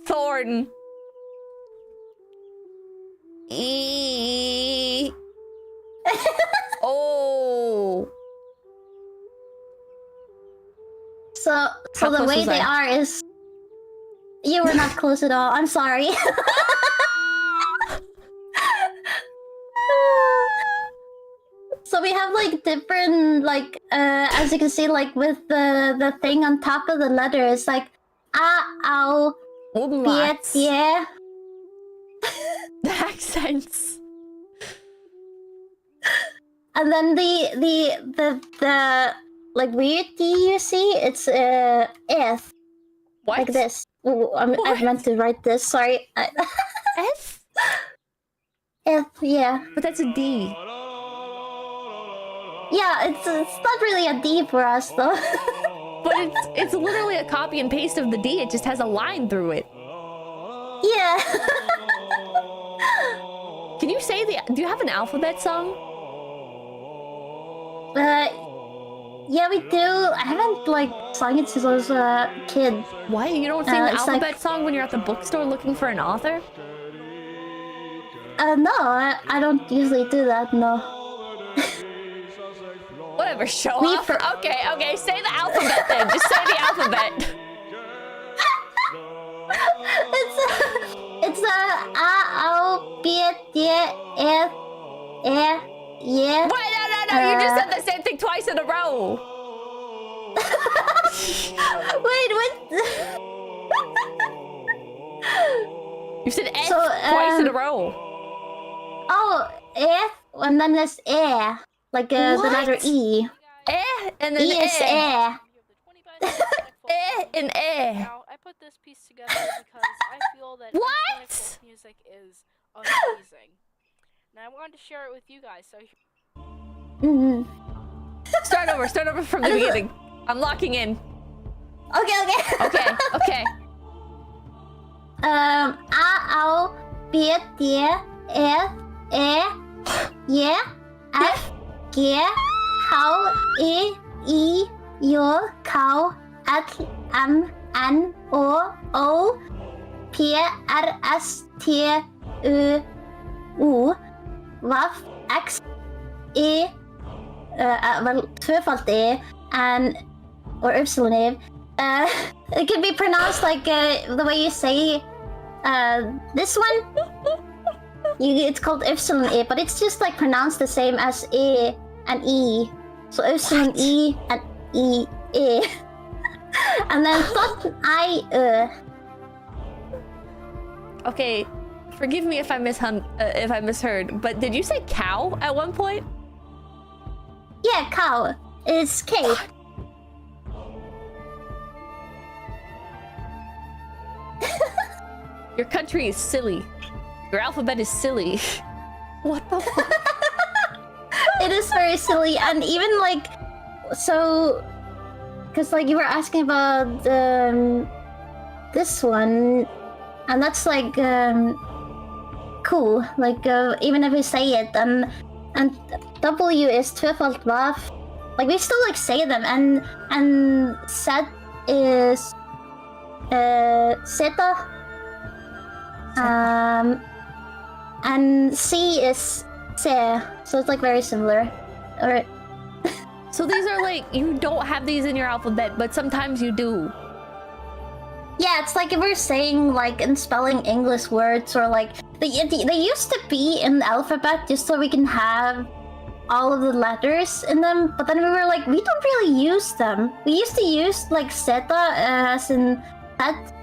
Thorn. E. Oh. So the way they are is. You were not close at all. I'm sorry. So we have like different like as you can see, like with the thing on top of the letter, it's like ow yeah. The accents. And then the like weird D you see, it's eth. What? Like this. Ooh, I meant to write this. Sorry. F? F, yeah. But that's a D. Yeah, it's not really a D for us though. But it's literally a copy and paste of the D. It just has a line through it. Yeah. Can you say do you have an alphabet song? Yeah, we do. I haven't like sung it since I was a kid. Why? You don't sing the alphabet like... song when you're at the bookstore looking for an author? No, I don't usually do that, no. Whatever, show off. Okay, say the alphabet then. Just say the alphabet. It's A-O B-D-F yeah. Wait, no, you just said the same thing twice in a row. Wait, what? You said F twice in a row. Oh, F, and then there's E. Like the letter E. And then E is E. And E. Now, I put this piece together because I feel that what? Music is amazing. And I wanted to share it with you guys, so... Start over from the beginning. I'm locking in. Okay. A-O B-D-F yeah F G H-I-I-J-K-L-M-N-O-O P-R-S-T-U Vaff X E well, tvöfalt E and or epsilon it can be pronounced like the way you say this one. It's called epsilon E, but it's just like pronounced the same as E and E. So epsilon E and E. And then thought I Okay, forgive me if I misheard, but did you say cow at one point? Yeah, cow. It's K. Your country is silly. Your alphabet is silly. What the fuck? It is very silly, and even like, so, because like you were asking about this one, and that's like cool. Like even if we say it, and W is 𝐿𝐴𝐴. Like we still like say them, and Z is Zeta. And C is Se, so it's like very similar. Alright. So these are like, you don't have these in your alphabet, but sometimes you do. Yeah, it's like if we're saying like in spelling English words, or like they used to be in the alphabet just so we can have all of the letters in them, but then we were like, we don't really use them. We used to use like Zeta as in that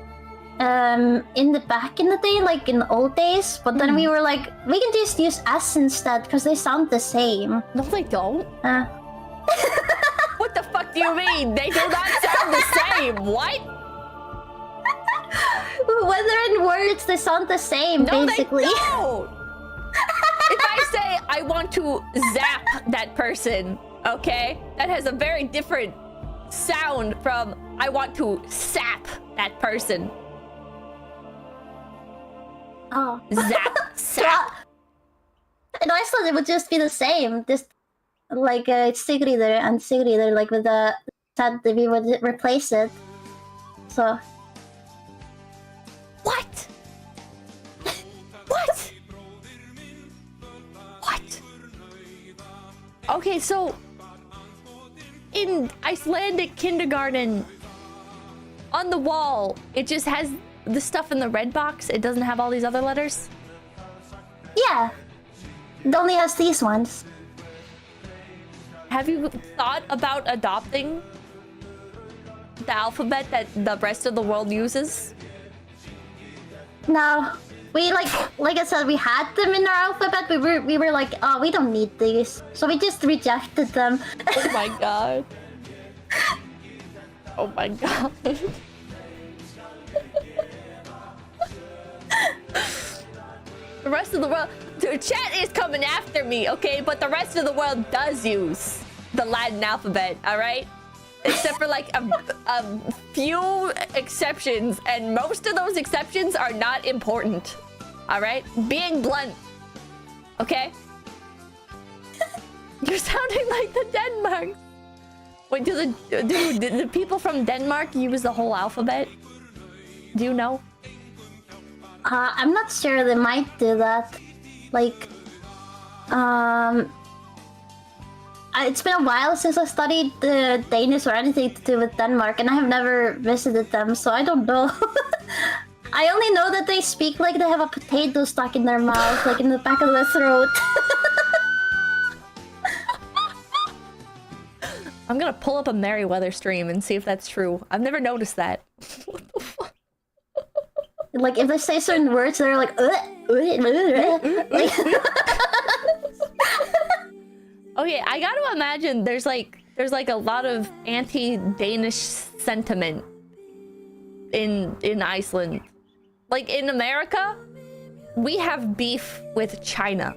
in the back in the day, like in the old days, but then we were like, we can just use S instead because they sound the same. No, they don't. What the fuck do you mean? They do not sound the same. What? When they're in words, they sound the same, no, basically. They don't. If I say I want to zap that person, okay, that has a very different sound from I want to sap that person. Oh. Zap, sap. In Iceland, it would just be the same. Just like Sigrider and Sigrider, like with the sad, we would replace it. So. What? What? What? Okay, so in Icelandic kindergarten, on the wall, it just has the stuff in the red box. It doesn't have all these other letters. Yeah, it only has these ones. Have you thought about adopting the alphabet that the rest of the world uses? No, we like I said, we had them in our alphabet. We were like, oh, we don't need these, so we just rejected them. Oh my god. Oh my god. The rest of the world, dude, chat is coming after me, okay? But the rest of the world does use the Latin alphabet, all right? Except for like a few exceptions, and most of those exceptions are not important, all right? Being blunt, okay? You're sounding like the Denmark. Wait, do the people from Denmark use the whole alphabet? Do you know? I'm not sure. They might do that. Like, it's been a while since I studied Danish or anything to do with Denmark, and I have never visited them, so I don't know. I only know that they speak like they have a potato stuck in their mouth, like in the back of their throat. I'm gonna pull up a Merryweather stream and see if that's true. I've never noticed that. What the fuck? Like, if they say certain words, they're like, like... Okay, I gotta imagine there's like a lot of anti-Danish sentiment in Iceland. Like in America, we have beef with China.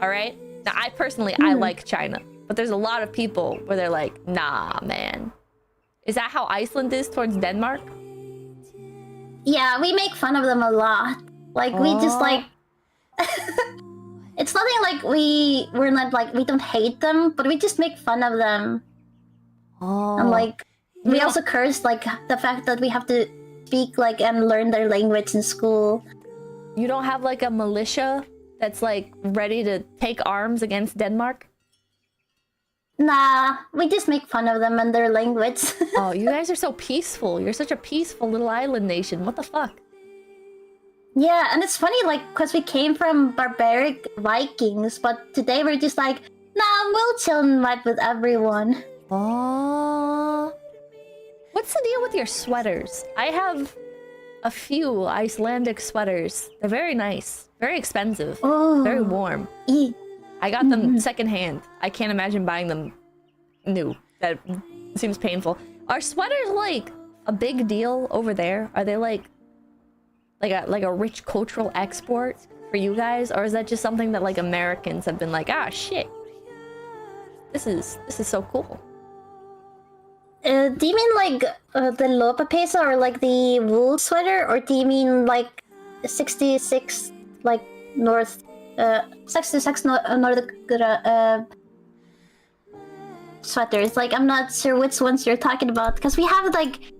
All right? Now, I personally I like China, but there's a lot of people where they're like, nah, man. Is that how Iceland is towards Denmark? Yeah, we make fun of them a lot. Like, we just like... It's nothing like we're not like, we don't hate them, but we just make fun of them. And like, we also curse like the fact that we have to speak like and learn their language in school. You don't have like a militia that's like ready to take arms against Denmark? Nah, we just make fun of them and their language. Oh, you guys are so peaceful. You're such a peaceful little island nation. What the fuck? Yeah, and it's funny, like, because we came from barbaric Vikings, but today we're just like, nah, we'll chill and vibe with everyone. Oh. What's the deal with your sweaters? I have a few Icelandic sweaters. They're very nice. Very expensive. Oh. Very warm. I got them secondhand. I can't imagine buying them new. That seems painful. Are sweaters like a big deal over there? Are they like a rich cultural export for you guys, or is that just something that like Americans have been like, ah, shit, this is so cool? Do you mean like the lopa pesa or like the wool sweater, or do you mean like 66 like north 66 north sweaters? Like, I'm not sure which ones you're talking about, because we have like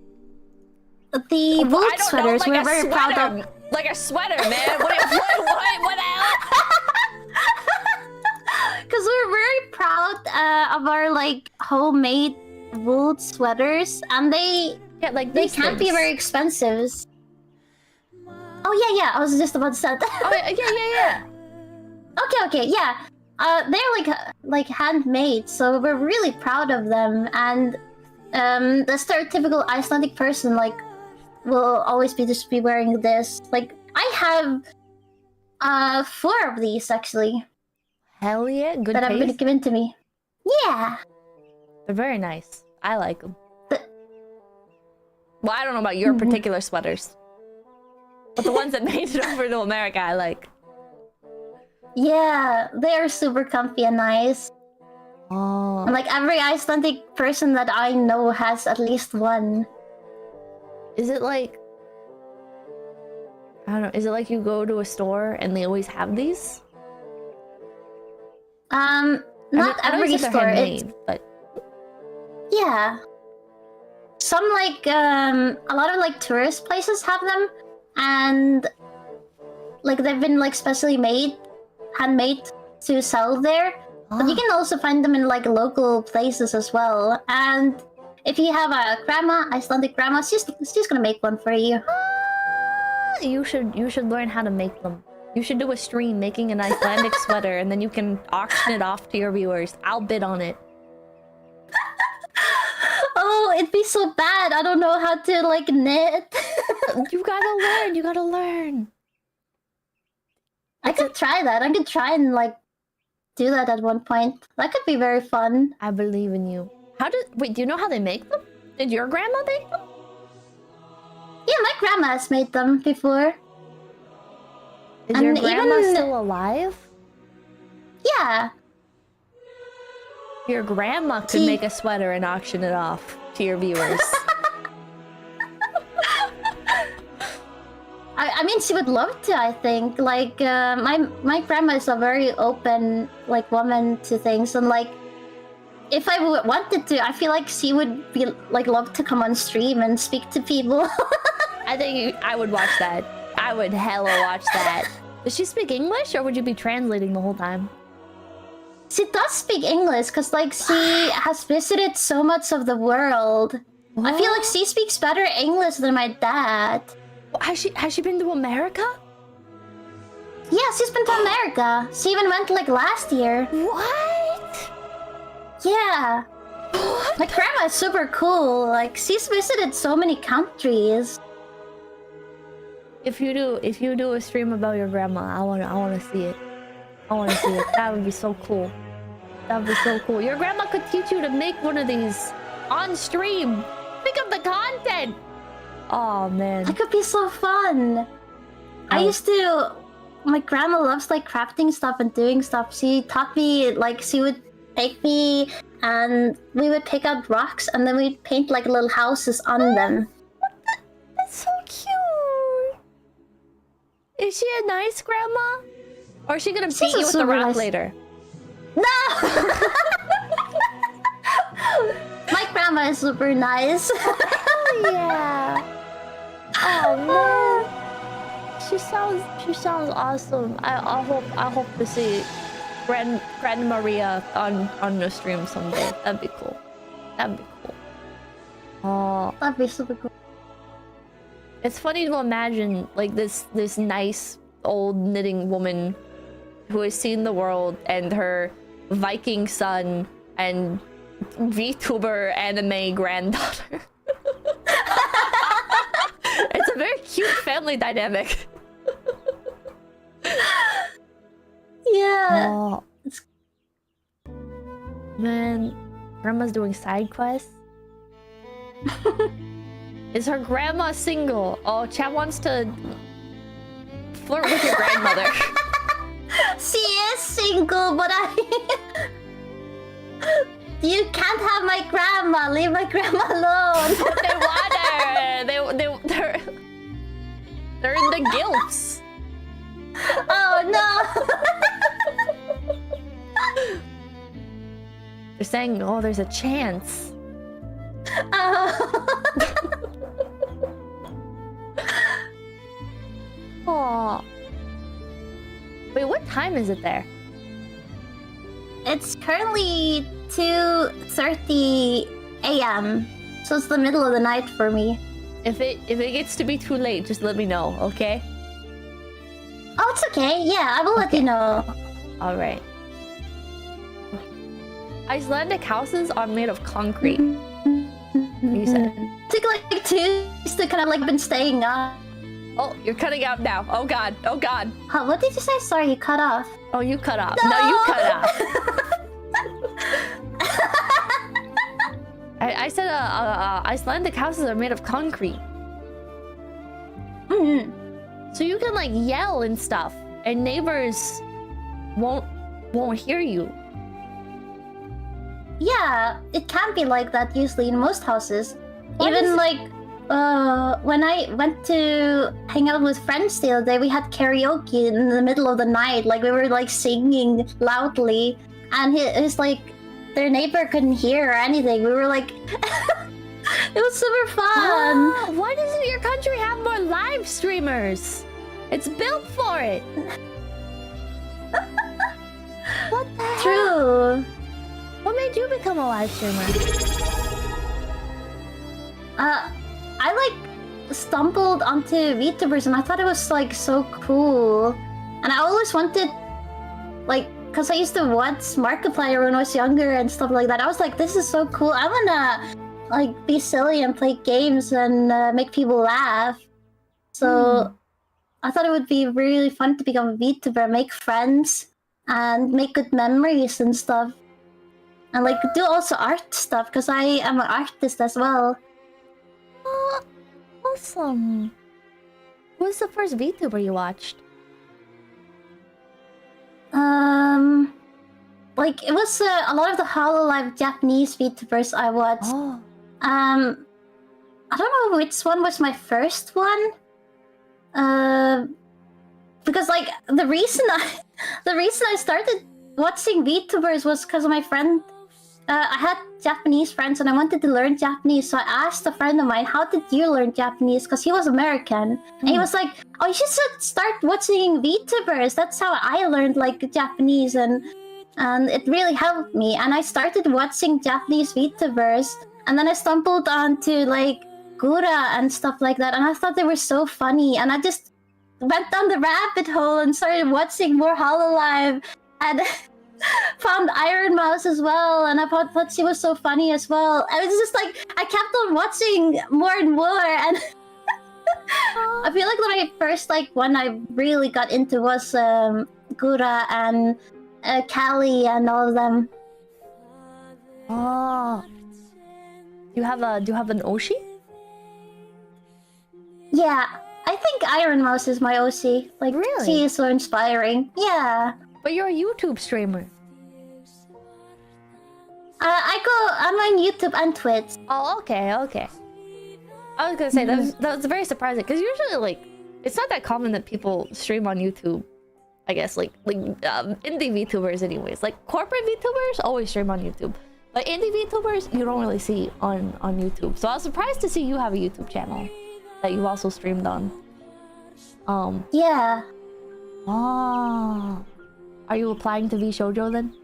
the wool sweaters. Like we're very proud of. Like a sweater, man. What the hell? Because we're very proud of our like homemade wool sweaters, and they these can't be very expensive. Oh yeah, I was just about to say that. Oh yeah. Okay, yeah. They're like handmade, so we're really proud of them. And the stereotypical Icelandic person like will always be wearing this. Like, I have 4 of these actually. Hell yeah, good that have been taste. given to me. Yeah. They're very nice. I like them. Well, I don't know about your particular sweaters, but the ones that made it over to America, I like. Yeah, they are super comfy and nice. Oh. And like every Icelandic person that I know has at least one. Is it like, I don't know, is it like you go to a store and they always have these? Not I know every you said store. they're It's handmade, but yeah. Some like a lot of like tourist places have them, and like they've been like specially handmade to sell there. But you can also find them in like local places as well. And if you have a grandma, Icelandic grandma, she's gonna make one for you. you should learn how to make them. You should do a stream making an Icelandic sweater, and then you can auction it off to your viewers. I'll bid on it. Oh, it'd be so bad. I don't know how to like knit. You gotta learn. I could try that. I could try and like do that at one point. That could be very fun. I believe in you. Wait, do you know how they make them? Did your grandma make them? Yeah, my grandma has made them before. Is your And grandma even- still alive? Yeah. Your grandma could make a sweater and auction it off to your viewers. I mean, she would love to, I think. Like, my grandma is a very open, like, woman to things. And, like, if I wanted to, I feel like she would be, like, love to come on stream and speak to people. I think I would watch that. I would hella watch that. Does she speak English, or would you be translating the whole time? She does speak English, because, like, she has visited so much of the world. I feel like she speaks better English than my dad. Has she been to America? Yeah, she's been to America. She even went, like, last year. What? Yeah. What? My grandma is super cool. Like, she's visited so many countries. If you do a stream about your grandma, I wanna see it. I wanna see it. That would be so cool. That would be so cool. Your grandma could teach you to make one of these on stream. Think of the content. Oh man. That could be so fun. My grandma loves like crafting stuff and doing stuff. She taught me, like, she would take me and we would pick out rocks and then we'd paint like little houses on them. That's so cute. Is she a nice grandma? Or is she gonna beat you with the rock later? No! My grandma is super nice. Oh yeah. Oh man. She sounds awesome. I hope to see Grand Maria on the stream someday. That'd be cool. Oh, That'd be super cool. it's funny to imagine like this nice old knitting woman who has seen the world, and her Viking son and VTuber anime granddaughter. It's a very cute family dynamic. Yeah. Oh, grandma's doing side quests. Is her grandma single? Oh, chat wants to flirt with your grandmother. She is single, but you can't have my grandma. Leave my grandma alone. But they want her. They're in the guilts. Oh no. They're saying, oh, there's a chance. Oh. Wait, what time is it there? It's currently 2:30 a.m. So it's the middle of the night for me. If it gets to be too late, just let me know, okay? Oh, it's okay. Yeah, I will let you know. All right. Icelandic houses are made of concrete. You said. Took like 2 days to kind of like been staying up. Oh, you're cutting out now. Oh god. Oh god. Huh, what did you say? Sorry, you cut off. Oh, you cut off. No, No you cut off. I said Icelandic houses are made of concrete. So you can like yell and stuff, and neighbors won't hear you. Yeah, it can be like that usually in most houses. Even like when I went to hang out with friends the other day, we had karaoke in the middle of the night. Like we were like singing loudly, and it's like their neighbor couldn't hear or anything. We were like, it was super fun. Why doesn't your country have more live streamers? It's built for it. What the hell? True. What made you become a live streamer? I like stumbled onto VTubers and I thought it was like so cool. And I always wanted, like, cause I used to watch Markiplier when I was younger and stuff like that. I was like, this is so cool. I wanna like be silly and play games and make people laugh. So I thought it would be really fun to become a VTuber, make friends, and make good memories and stuff. And like do also art stuff, because I am an artist as well. Awesome. Who was the first VTuber you watched? Like it was a lot of the HoloLive Japanese VTubers I watched. Oh. I don't know which one was my first one. Because like the reason I started watching VTubers was because of my friend. I had Japanese friends and I wanted to learn Japanese, so I asked a friend of mine, how did you learn Japanese? Because he was American. And he was like, oh, you should start watching VTubers. That's how I learned like Japanese, and it really helped me. And I started watching Japanese VTubers, and then I stumbled onto like Gura and stuff like that, and I thought they were so funny, and I just went down the rabbit hole and started watching more HoloLive, and found Iron Mouse as well, and I thought she was so funny as well. I was just like, I kept on watching more and more, and I feel like my first like one I really got into was Gura and Callie and all of them. Oh. Do you have an Oshi? Yeah, I think Iron Mouse is my OC. Like, really? She is so inspiring. Yeah. But you're a YouTube streamer. I'm on YouTube and Twitch. Oh, okay. I was gonna say that was very surprising, because usually like it's not that common that people stream on YouTube. I guess like indie VTubers anyways. Like corporate VTubers always stream on YouTube, but indie VTubers you don't really see on YouTube. So I was surprised to see you have a YouTube channel that you also streamed on. Yeah. Oh. Are you applying to VShojo then?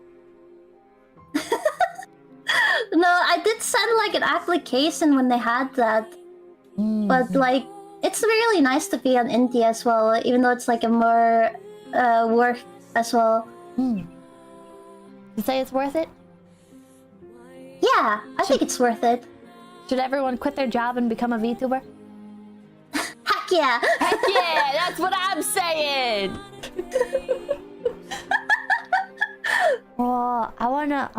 No, I did send like an application when they had that. But like, it's really nice to be on indie as well, even though it's like a more work as well. You say it's worth it? Yeah, I think it's worth it. Should everyone quit their job and become a VTuber? Heck yeah! Heck yeah, that's what I'm saying! Oh, I wanna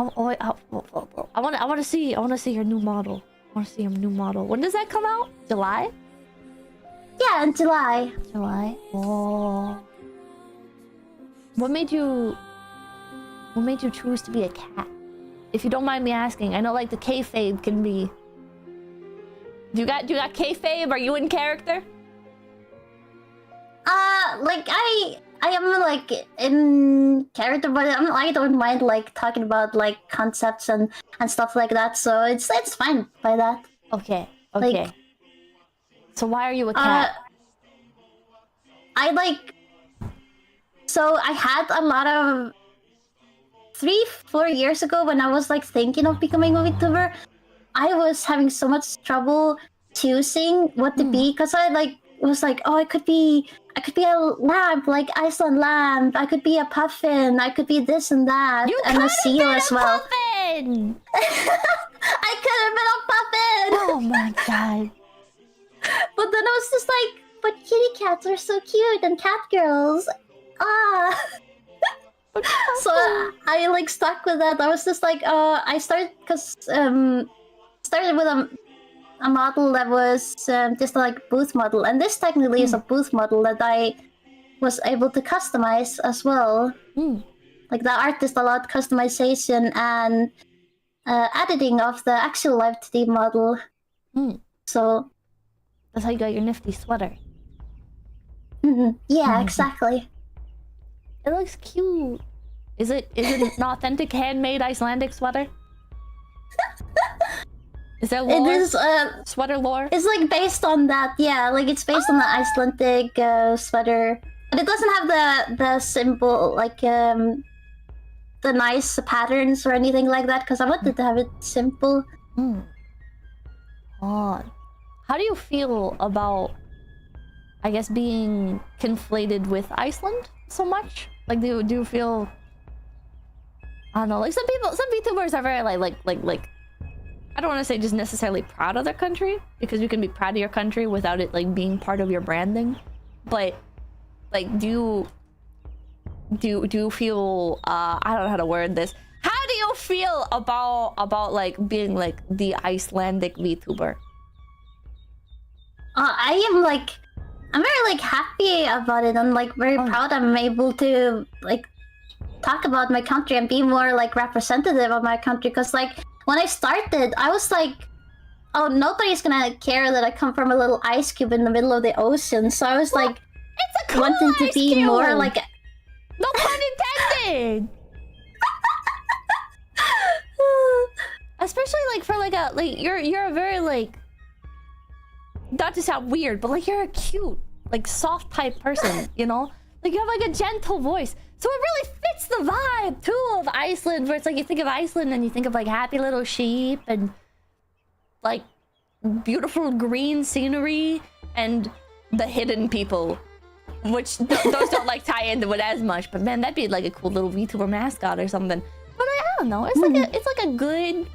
see your new model. I wanna see your new model. When does that come out? July? Yeah, in July. July. Oh. What made you choose to be a cat? If you don't mind me asking, I know like the kayfabe can be. Do you got kayfabe? Are you in character? Like I am like in character, but I don't mind like talking about like concepts and stuff like that. So it's fine by that. Okay. Like, so why are you a cat? So I had a lot of 3-4 years ago when I was like thinking of becoming a VTuber. I was having so much trouble choosing what to be because I like was like, oh, I could be a lamb, like Iceland lamb. I could be a puffin. I could be this and that, and a seal as well. Puffin! I could have been a puffin. Oh my god! But then I was just like, but kitty cats are so cute and cat girls. So I like stuck with that. I was just like, I started with a model that was just like booth model, and this technically is a booth model that I was able to customize as well. Like the artist allowed customization and editing of the actual live 2D model. So that's how you got your nifty sweater. Yeah, exactly. It looks cute. Is it an authentic handmade Icelandic sweater? Is there lore? It is sweater lore? It's like based on that, yeah. Like it's based on the Icelandic sweater, but it doesn't have the symbol like the nice patterns or anything like that. Because I wanted to have it simple. How do you feel about, I guess, being conflated with Iceland so much? Like, do you feel? I don't know. Like some VTubers are very like. I don't want to say just necessarily proud of their country, because you can be proud of your country without it like being part of your branding. But like, do you feel? I don't know how to word this. How do you feel about like being like the Icelandic VTuber? I'm very like happy about it. I'm like very proud I'm able to like talk about my country and be more like representative of my country. Because like when I started, I was like, oh, nobody's gonna care that I come from a little ice cube in the middle of the ocean. So I was like, it's a cool wanting to be cube. more like. No pun intended. Especially like for like you're a very like, not to sound weird, but like you're a cute, like soft type person, you know? Like you have like a gentle voice. So it really fits the vibe too of Iceland, where it's like you think of Iceland and you think of like happy little sheep and like beautiful green scenery and the hidden people, which those don't like tie into it as much. But man, that'd be like a cool little VTuber mascot or something. But I don't know. It's like a good.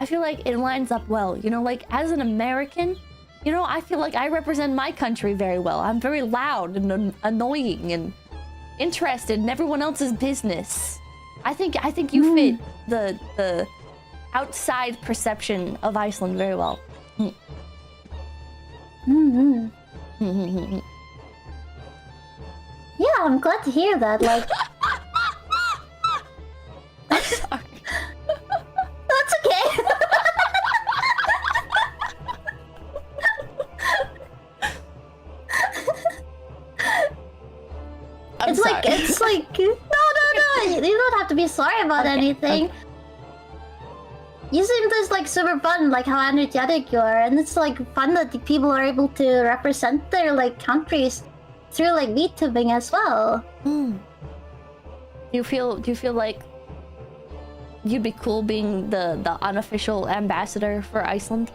I feel like it lines up well. You know, like as an American, you know, I feel like I represent my country very well. I'm very loud and annoying and interested in everyone else's business. I think you fit the outside perception of Iceland very well. Yeah, I'm glad to hear that. Like, I'm sorry. That's okay. It's like no. You don't have to be sorry about anything. You seem just like super fun, like how energetic you are, and it's like fun that the people are able to represent their like countries through like VTubing as well. Do you feel like you'd be cool being the unofficial ambassador for Iceland?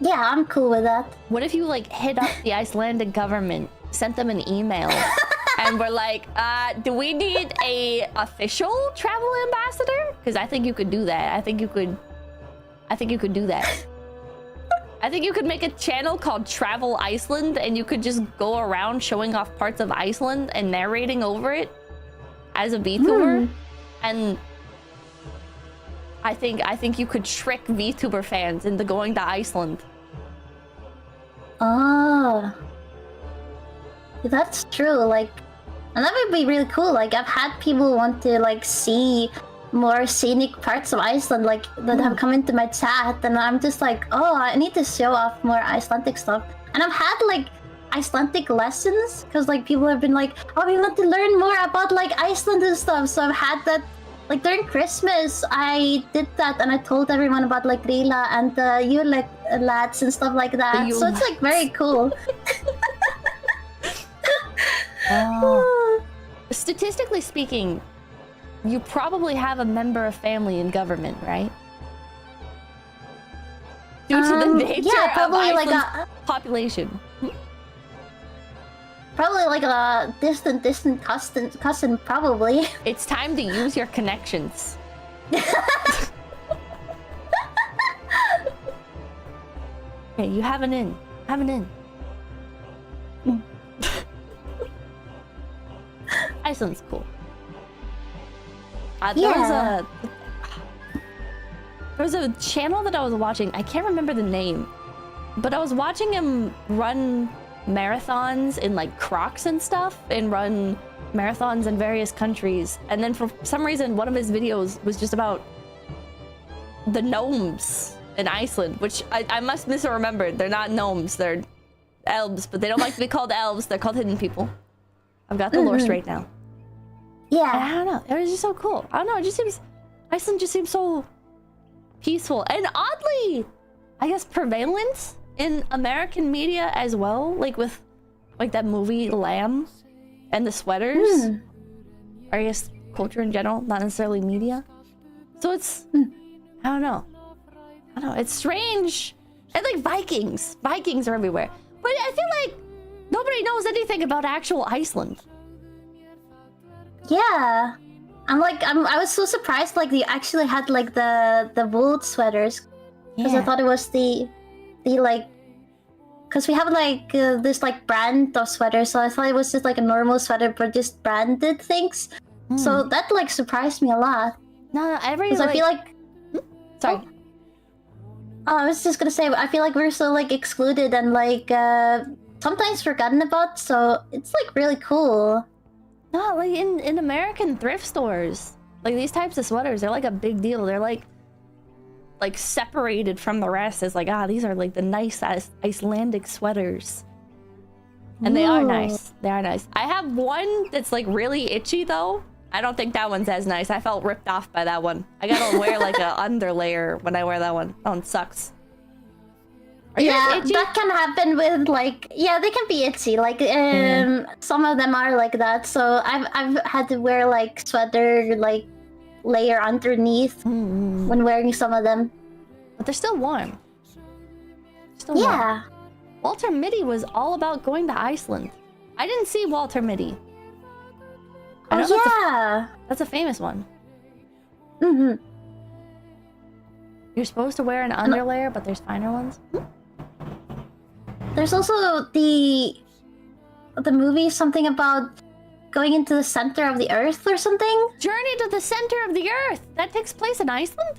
Yeah, I'm cool with that. What if you like hit up the Icelandic government, sent them an email, and we're like, do we need a official travel ambassador? Because I think you could do that. I think you could do that. I think you could make a channel called Travel Iceland, and you could just go around showing off parts of Iceland and narrating over it as a VTuber. And I think you could trick VTuber fans into going to Iceland. Oh, that's true. Like, and that would be really cool. Like, I've had people want to like see more scenic parts of Iceland, like that have come into my chat, and I'm just like, oh, I need to show off more Icelandic stuff. And I've had like Icelandic lessons because like people have been like, oh, we want to learn more about like Iceland and stuff. So I've had that. Like during Christmas, I did that and I told everyone about like Rila and the Yule lads and stuff like that. So it's like very cool. Statistically speaking, you probably have a member of family in government, right? Due to the nature of Iceland's population. Probably like a distant cousin, probably. It's time to use your connections. Okay, you have an in. Have an in. Iceland's cool. There was a channel that I was watching. I can't remember the name, but I was watching him run marathons in like Crocs and stuff, and run marathons in various countries. And then for some reason, one of his videos was just about the gnomes in Iceland, which I must misremember. They're not gnomes, they're elves, but they don't like to be called elves. They're called hidden people. I've got the lore straight now. Yeah. And I don't know. It was just so cool. I don't know. It just seems Iceland just seems so peaceful and oddly, I guess, prevalent in American media as well. Like with like that movie Lamb and the sweaters. Or I guess culture in general, not necessarily media. So it's I don't know. It's strange. And like Vikings are everywhere. But I feel like nobody knows anything about actual Iceland. Yeah, I was so surprised. Like they actually had like the wool sweaters, because I thought it was the like, because we have like this like brand of sweaters, so I thought it was just like a normal sweater but just branded things. So that like surprised me a lot. No, every like, I feel like sorry. Oh, I was just gonna say, I feel like we're so like excluded and like sometimes forgotten about. So it's like really cool. No, like in American thrift stores, like these types of sweaters, they're like a big deal. They're like separated from the rest as like, these are like the nice Icelandic sweaters. And they are nice. They are nice. I have one that's like really itchy though. I don't think that one's as nice. I felt ripped off by that one. I gotta wear like a underlayer when I wear that one. That one sucks. Yeah, that can happen with like, yeah, they can be itchy. Like some of them are like that. So I've had to wear like sweater like layer underneath when wearing some of them. But they're still warm. Warm. Walter Mitty was all about going to Iceland. I didn't see Walter Mitty. That's a famous one. You're supposed to wear an underlayer, but there's finer ones. There's also the movie, something about going into the center of the earth or something. Journey to the Center of the Earth. That takes place in Iceland?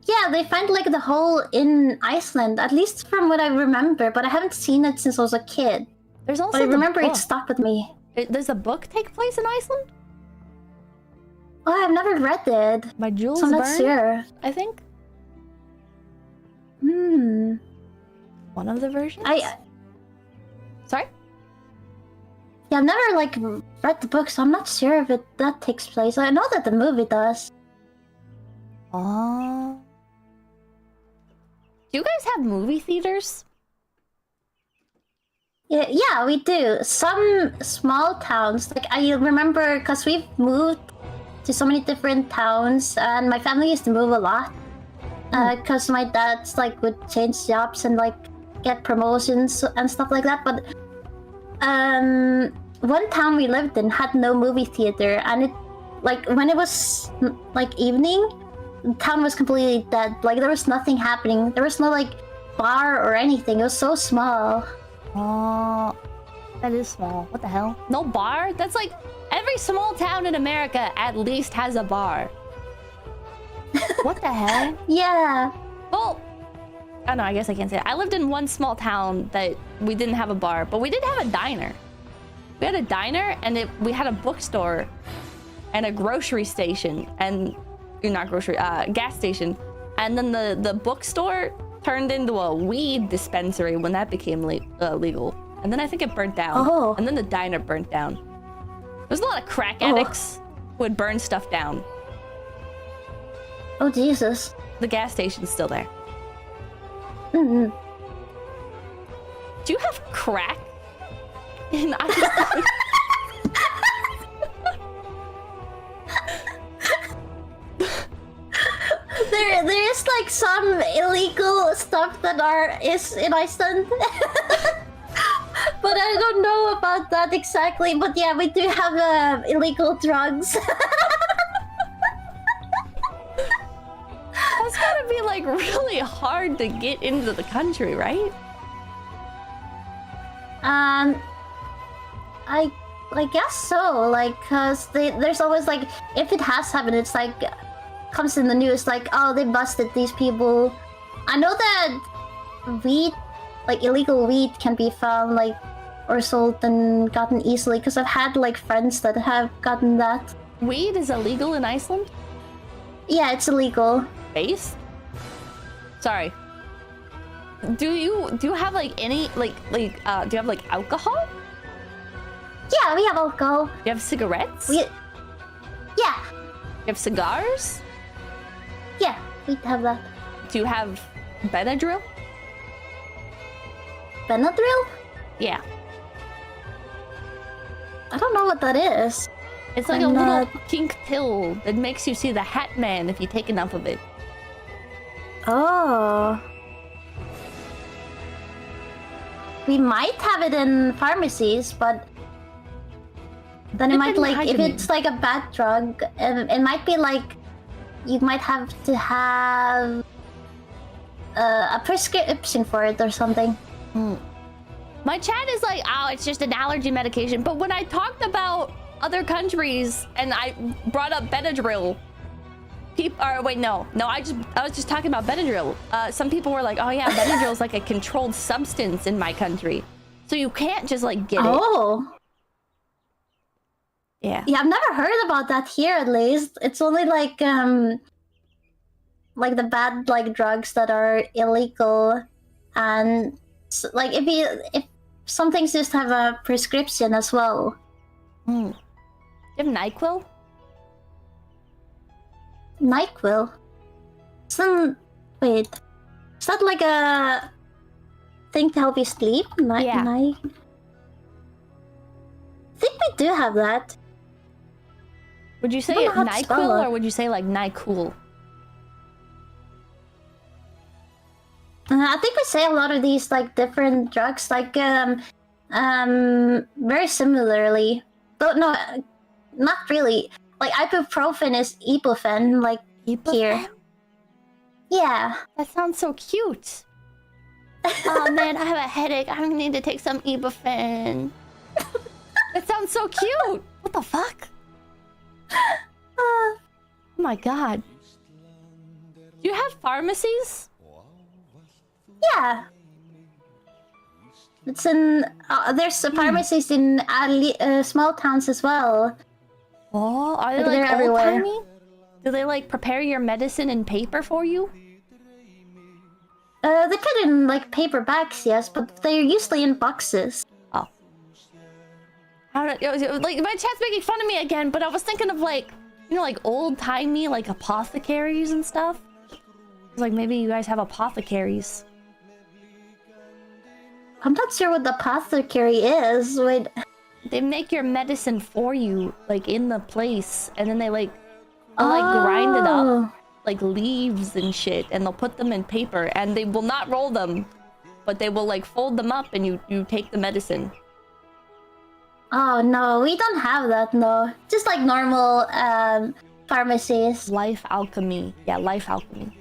Yeah, they find like the hole in Iceland, at least from what I remember, but I haven't seen it since I was a kid. There's also but I remember it stuck with me. Does a book take place in Iceland? Oh, I've never read it. By Jules Verne? So I'm not sure. I think. One of the versions? Sorry? Yeah, I've never like read the book, so I'm not sure if that takes place. I know that the movie does. Oh. Do you guys have movie theaters? Yeah, we do. Some small towns. Like I remember, because we've moved to so many different towns, and my family used to move a lot. Because my dad's like would change jobs and like get promotions and stuff like that. But one town we lived in had no movie theater, and it like when it was like evening, the town was completely dead. Like there was nothing happening. There was no like bar or anything. It was so small. Oh, that is small. What the hell? No bar? That's like Every small town in America at least has a bar. What the hell? Yeah. Well, oh no, I guess I can't say that. I lived in one small town that we didn't have a bar, but we did have a diner. We had a diner, and we had a bookstore and a grocery station, and not grocery, gas station. And then the bookstore turned into a weed dispensary when that became legal. And then I think it burnt down. Oh. And then the diner burnt down. There's a lot of crack addicts who would burn stuff down. Oh, Jesus. The gas station's still there. Mm-hmm. Do you have crack in Iceland? There is like some illegal stuff that is in Iceland. But I don't know about that exactly. But yeah, we do have illegal drugs. That's gotta be like really hard to get into the country, right? I guess so. Like, cause there's always like, if it has happened, it's like comes in the news like, oh, they busted these people. I know that weed, like illegal weed, can be found like or sold and gotten easily. Cause I've had like friends that have gotten that. Weed is illegal in Iceland? Yeah, it's illegal. Based? Sorry. Do you have like any do you have like alcohol? Yeah, we have alcohol. Do you have cigarettes? Yeah. You have cigars? Yeah, we have that. Do you have Benadryl? Benadryl? Yeah. I don't know what that is. It's like a little pink pill that makes you see the Hat Man if you take enough of it. Oh. We might have it in pharmacies, but then it might like, if it's like a bad drug, it might be like you might have to have a prescription for it or something. My chat is like, oh, it's just an allergy medication. But when I talked about other countries and I brought up Benadryl, I was just talking about Benadryl. Some people were like, oh yeah, Benadryl is like a controlled substance in my country, so you can't just like get it. Oh. Yeah, I've never heard about that here. At least it's only like the bad like drugs that are illegal, and like if some things just have a prescription as well. Do you have NyQuil? NyQuil? Wait, is that like a thing to help you sleep? Yeah. I think we do have that. Would you say I don't know how to spell NyQuil it. or would you say like NyQuil? I think we say a lot of these like different drugs, like very similarly. But no, not really. Like ibuprofen is ibuprofen, like here. Yeah. That sounds so cute. Oh man, I have a headache. I need to take some ibuprofen. That sounds so cute. What the fuck? Oh my god. Do you have pharmacies? Yeah. It's in. There's pharmacies in small towns as well. Oh, are they They're like everywhere. old-timey? Do they like prepare your medicine in paper for you? They put it in like paper bags, yes, but they're usually in boxes. Oh. Like my chat's making fun of me again, but I was thinking of like, you know, like old-timey like apothecaries and stuff. It's like maybe you guys have apothecaries. I'm not sure what the apothecary is. Wait. They make your medicine for you, like in the place, and then they like grind it up, like leaves and shit, and they'll put them in paper, and they will not roll them, but they will like fold them up, and you take the medicine. Oh no, we don't have that. No, just like normal pharmacies. Life alchemy, yeah, life alchemy.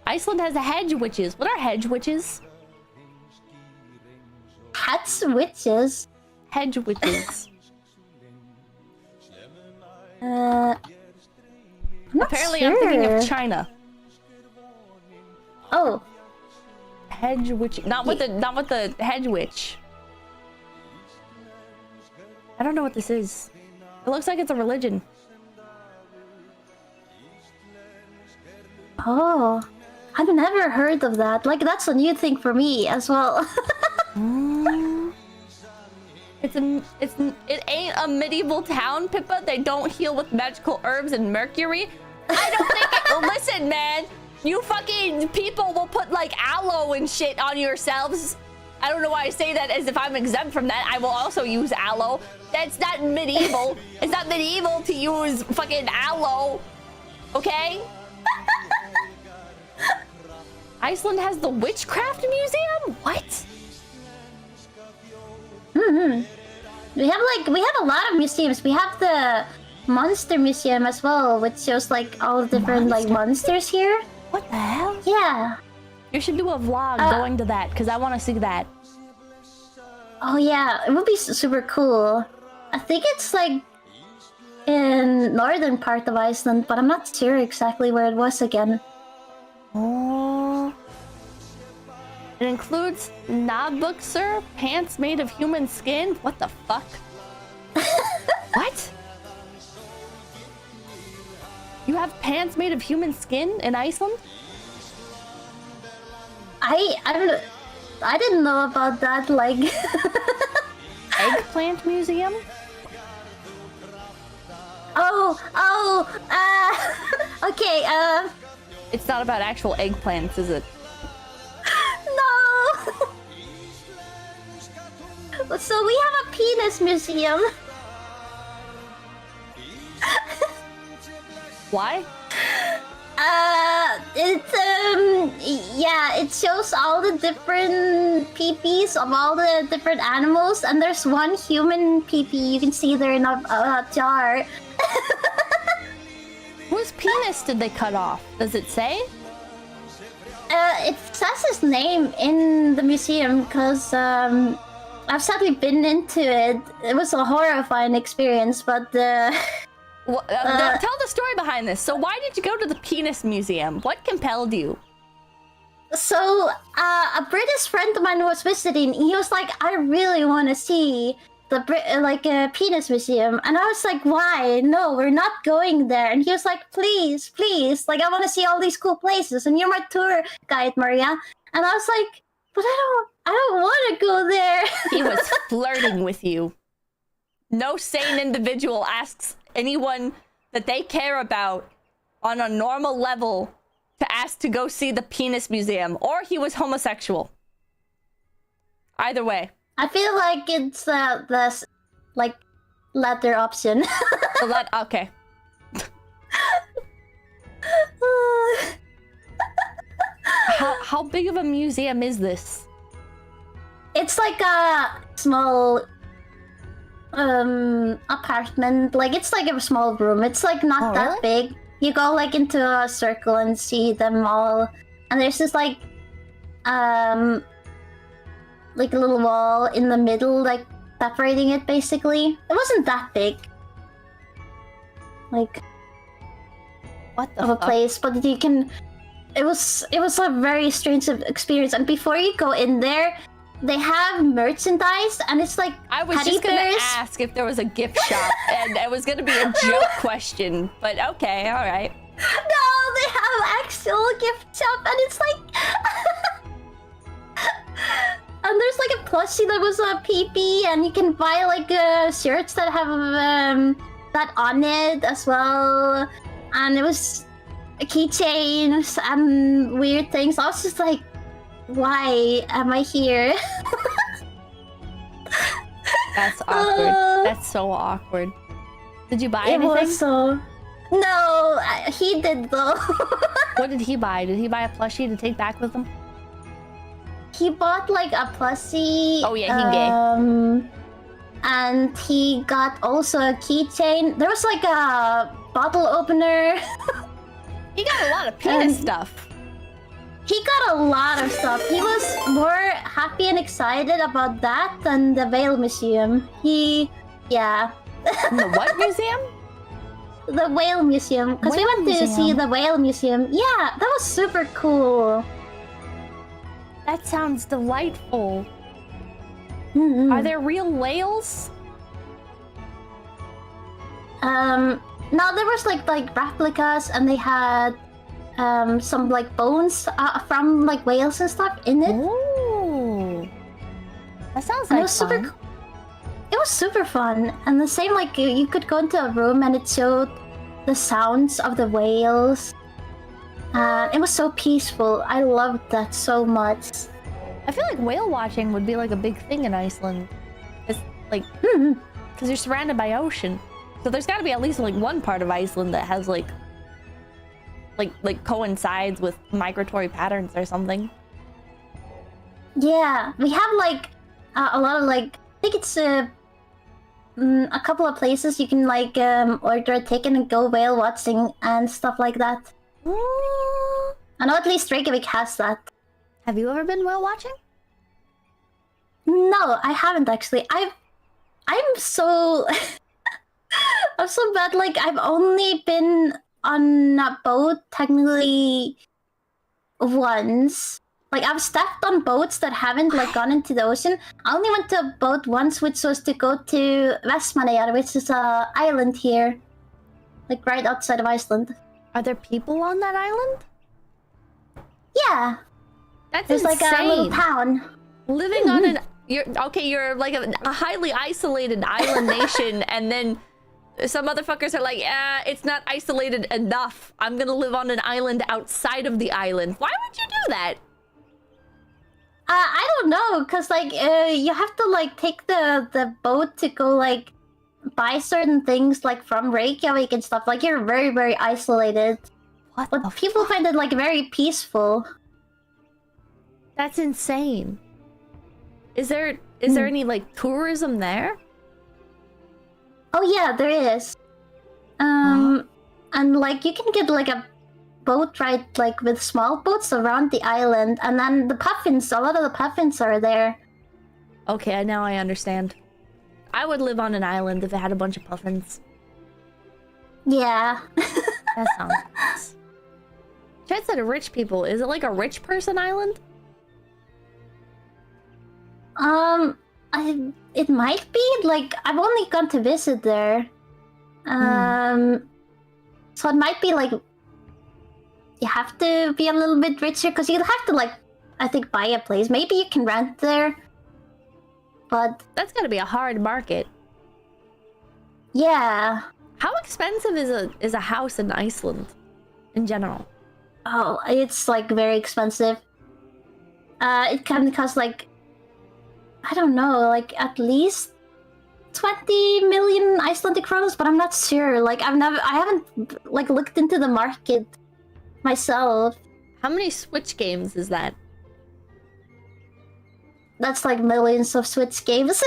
Iceland has a hedge witches. What are hedge witches? Hats witches. Hedge witches. I'm not Apparently, sure. I'm thinking of China. Oh. Hedge witch, not with the hedge witch. I don't know what this is. It looks like it's a religion. Oh, I've never heard of that. Like, that's a new thing for me as well. It ain't a medieval town, Pippa. They don't heal with magical herbs and mercury. I don't think it. Listen, man. You fucking people will put like aloe and shit on yourselves. I don't know why I say that as if I'm exempt from that. I will also use aloe. That's not medieval. It's not medieval to use fucking aloe. Okay? Iceland has the Witchcraft Museum? What? We have a lot of museums. We have the Monster Museum as well, which shows like all the different like monsters here. What the hell? Yeah. You should do a vlog going to that, because I want to see that. Oh yeah, it would be super cool. I think it's like in northern part of Iceland, but I'm not sure exactly where it was again. Oh. It includes nabuxer, pants made of human skin. What the fuck? What? You have pants made of human skin in Iceland? I didn't know about that. Like Eggplant museum? Okay. It's not about actual eggplants, is it? No. So we have a penis museum. Why? It shows all the different peepees of all the different animals, and there's one human peepee you can see there in a jar. Whose penis did they cut off? Does it say? It says his name in the museum because I've sadly been into it. It was a horrifying experience, but Well, tell the story behind this. So why did you go to the penis museum? What compelled you? So, a British friend of mine was visiting. He was like, I really want to see the penis museum. And I was like, why? No, we're not going there. And he was like, please, please. Like, I want to see all these cool places. And you're my tour guide, Maria. And I was like, but I don't want to go there. He was flirting with you. No sane individual asks anyone that they care about on a normal level to ask to go see the penis museum, or he was homosexual. Either way. I feel like it's the latter option. Okay. How big of a museum is this? It's like a small apartment. Like, it's like a small room. It's like not that big. You go like into a circle and see them all, and there's this like a little wall in the middle, like separating it. Basically, it wasn't that big, like what the of a place, but you can. It was a very strange experience. And before you go in there, they have merchandise, and it's like I was just gonna ask if there was a gift shop, and it was gonna be a joke question, but okay, all right. No, they have actual gift shop, and it's like, and there's like a plushie that was a PP, and you can buy like shirts that have that on it as well, and it was keychains and weird things. I was just like, why am I here? That's awkward. That's so awkward. Did you buy anything? It was so... No, he did though. What did he buy? Did he buy a plushie to take back with him? He bought like a plushie. Oh yeah, he gay. And he got also a keychain. There was like a bottle opener. He got a lot of penis stuff. He got a lot of stuff. He was more happy and excited about that than the Veil Museum. Yeah. The what museum? the whale museum because we Whale went to see museum? the whale museum. Yeah, that was super cool. That sounds delightful. Mm-hmm. Are there real whales? No, there was like replicas, and they had some like bones from like whales and stuff in it. Ooh. That sounds And like it was super. fun. It was super fun, and the same like you could go into a room and it showed the sounds of the whales. It was so peaceful. I loved that so much. I feel like whale watching would be like a big thing in Iceland. It's like, because you're surrounded by ocean. So there's got to be at least like one part of Iceland that has like coincides with migratory patterns or something. Yeah, we have like a lot of like I think it's a couple of places you can like order a ticket and go whale watching and stuff like that. I know at least Reykjavik has that. Have you ever been whale watching? No, I haven't actually. I'm so I'm so bad. Like I've only been on a boat technically once. Like I've stepped on boats that haven't like gone into the ocean. I only went to a boat once, which was to go to 𝐵𝐴𝐻𝐼, which is a island here, like right outside of Iceland. Are there people on that island? Yeah, That's there's insane. like a little town. Living on an you're like a highly isolated island nation, and then some motherfuckers are like, it's not isolated enough. I'm gonna live on an island outside of the island. Why would you do that? I don't know, cause like you have to like take the boat to go like buy certain things like from Reykjavik and stuff. Like you're very very isolated. What But the people find it like very peaceful. That's insane. Is there any like tourism there? Oh yeah, there is. And like you can get like a boat ride like with small boats around the island, and then the puffins. A lot of the puffins are there. Okay, now I understand. I would live on an island if it had a bunch of puffins. Yeah. That sounds nice. Chad said rich people. Is it like a rich person island? It might be like I've only gone to visit there. So it might be like you have to be a little bit richer because you'd have to like I think buy a place. Maybe you can rent there, but That's gotta be a hard market. yeah. How expensive is a house in Iceland in general? Oh, it's like very expensive. It can cost like I don't know, like at least 20 million Icelandic kronas, but I'm not sure. Like I haven't like looked into the market myself. How many Switch games is that? That's like millions of Switch games.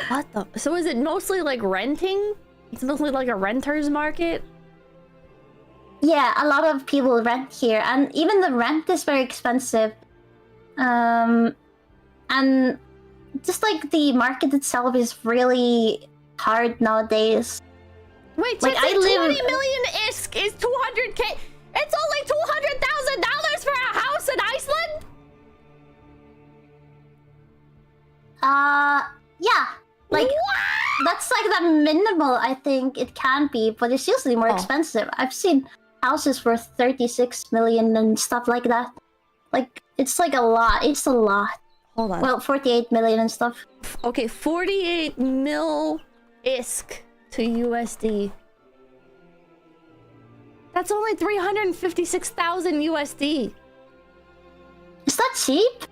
What the? So is it mostly like renting? It's mostly like a renter's market? Yeah, a lot of people rent here, and even the rent is very expensive. And just like the market itself is really hard nowadays. Wait, Like, I 20 live- million isk is 200k. It's only $200,000 for a house in Iceland? Yeah. Like, that's like the minimal I think it can be, but it's usually more expensive. I've seen houses worth 36 million and stuff like that. Like, it's like a lot. It's a lot. Hold on. Well, 48 million and stuff. Okay, 48 mil isk to USD. That's only 356,000 USD. Is that cheap?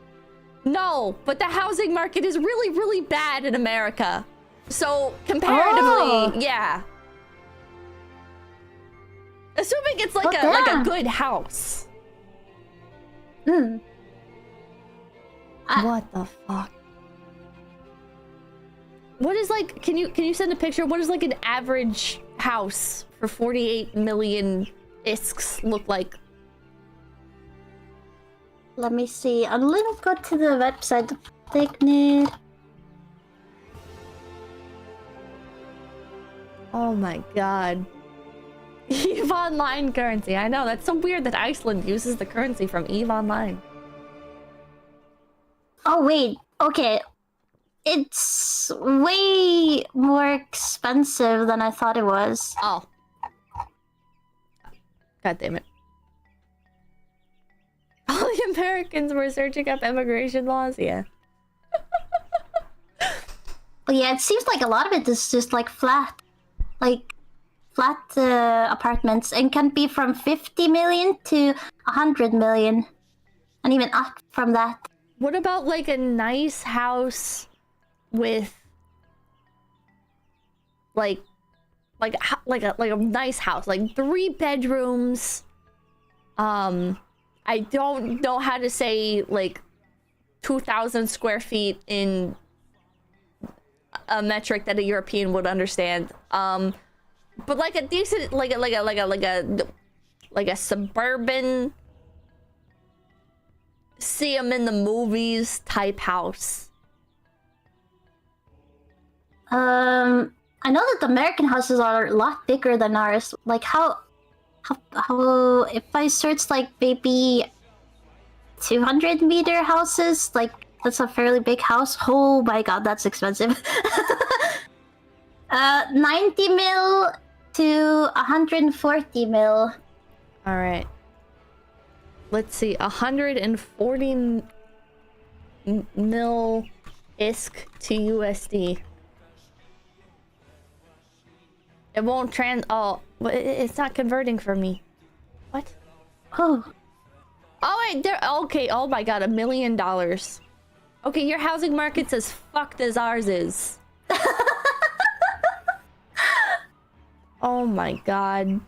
No, but the housing market is really, really bad in America. So, comparatively, yeah. Assuming it's like Well, a damn. good house. Hmm. What the fuck? What is like, can you send a picture? What is like an average house for 48 million isks look like? Let me see. I'll go to the website. Picnic. Oh my god. EVE Online currency. I know, that's so weird that Iceland uses the currency from EVE Online. Oh wait, okay. It's way more expensive than I thought it was. Oh. God damn it. All the Americans were searching up immigration laws? Yeah. But yeah, it seems like a lot of it is just like flat apartments, and can be from 50 million to 100 million. And even up from that. What about like a nice house with like a nice house, like 3 bedrooms? I don't know how to say like 2,000 square feet in a metric that a European would understand. But like a decent, like a suburban, see them in the movies type house. I know that the American houses are a lot bigger than ours. Like how if I search like maybe 200-meter houses, like that's a fairly big house. Oh my god, that's expensive. 90 mil to 140 mil. All right. Let's see, 140 mil ISK to USD. It won't oh, it's not converting for me. What? Oh. Oh wait, there. Okay. Oh my god, $1 million. Okay, your housing market's as fucked as ours is. Oh my god.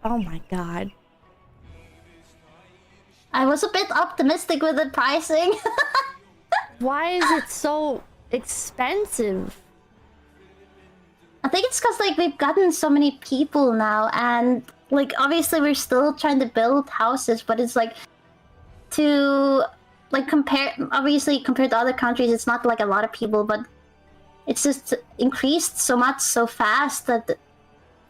Oh my god. I was a bit optimistic with the pricing. Why is it so expensive? I think it's because like we've gotten so many people now, and like obviously we're still trying to build houses, but it's like to like compared to other countries, it's not like a lot of people, but it's just increased so much so fast that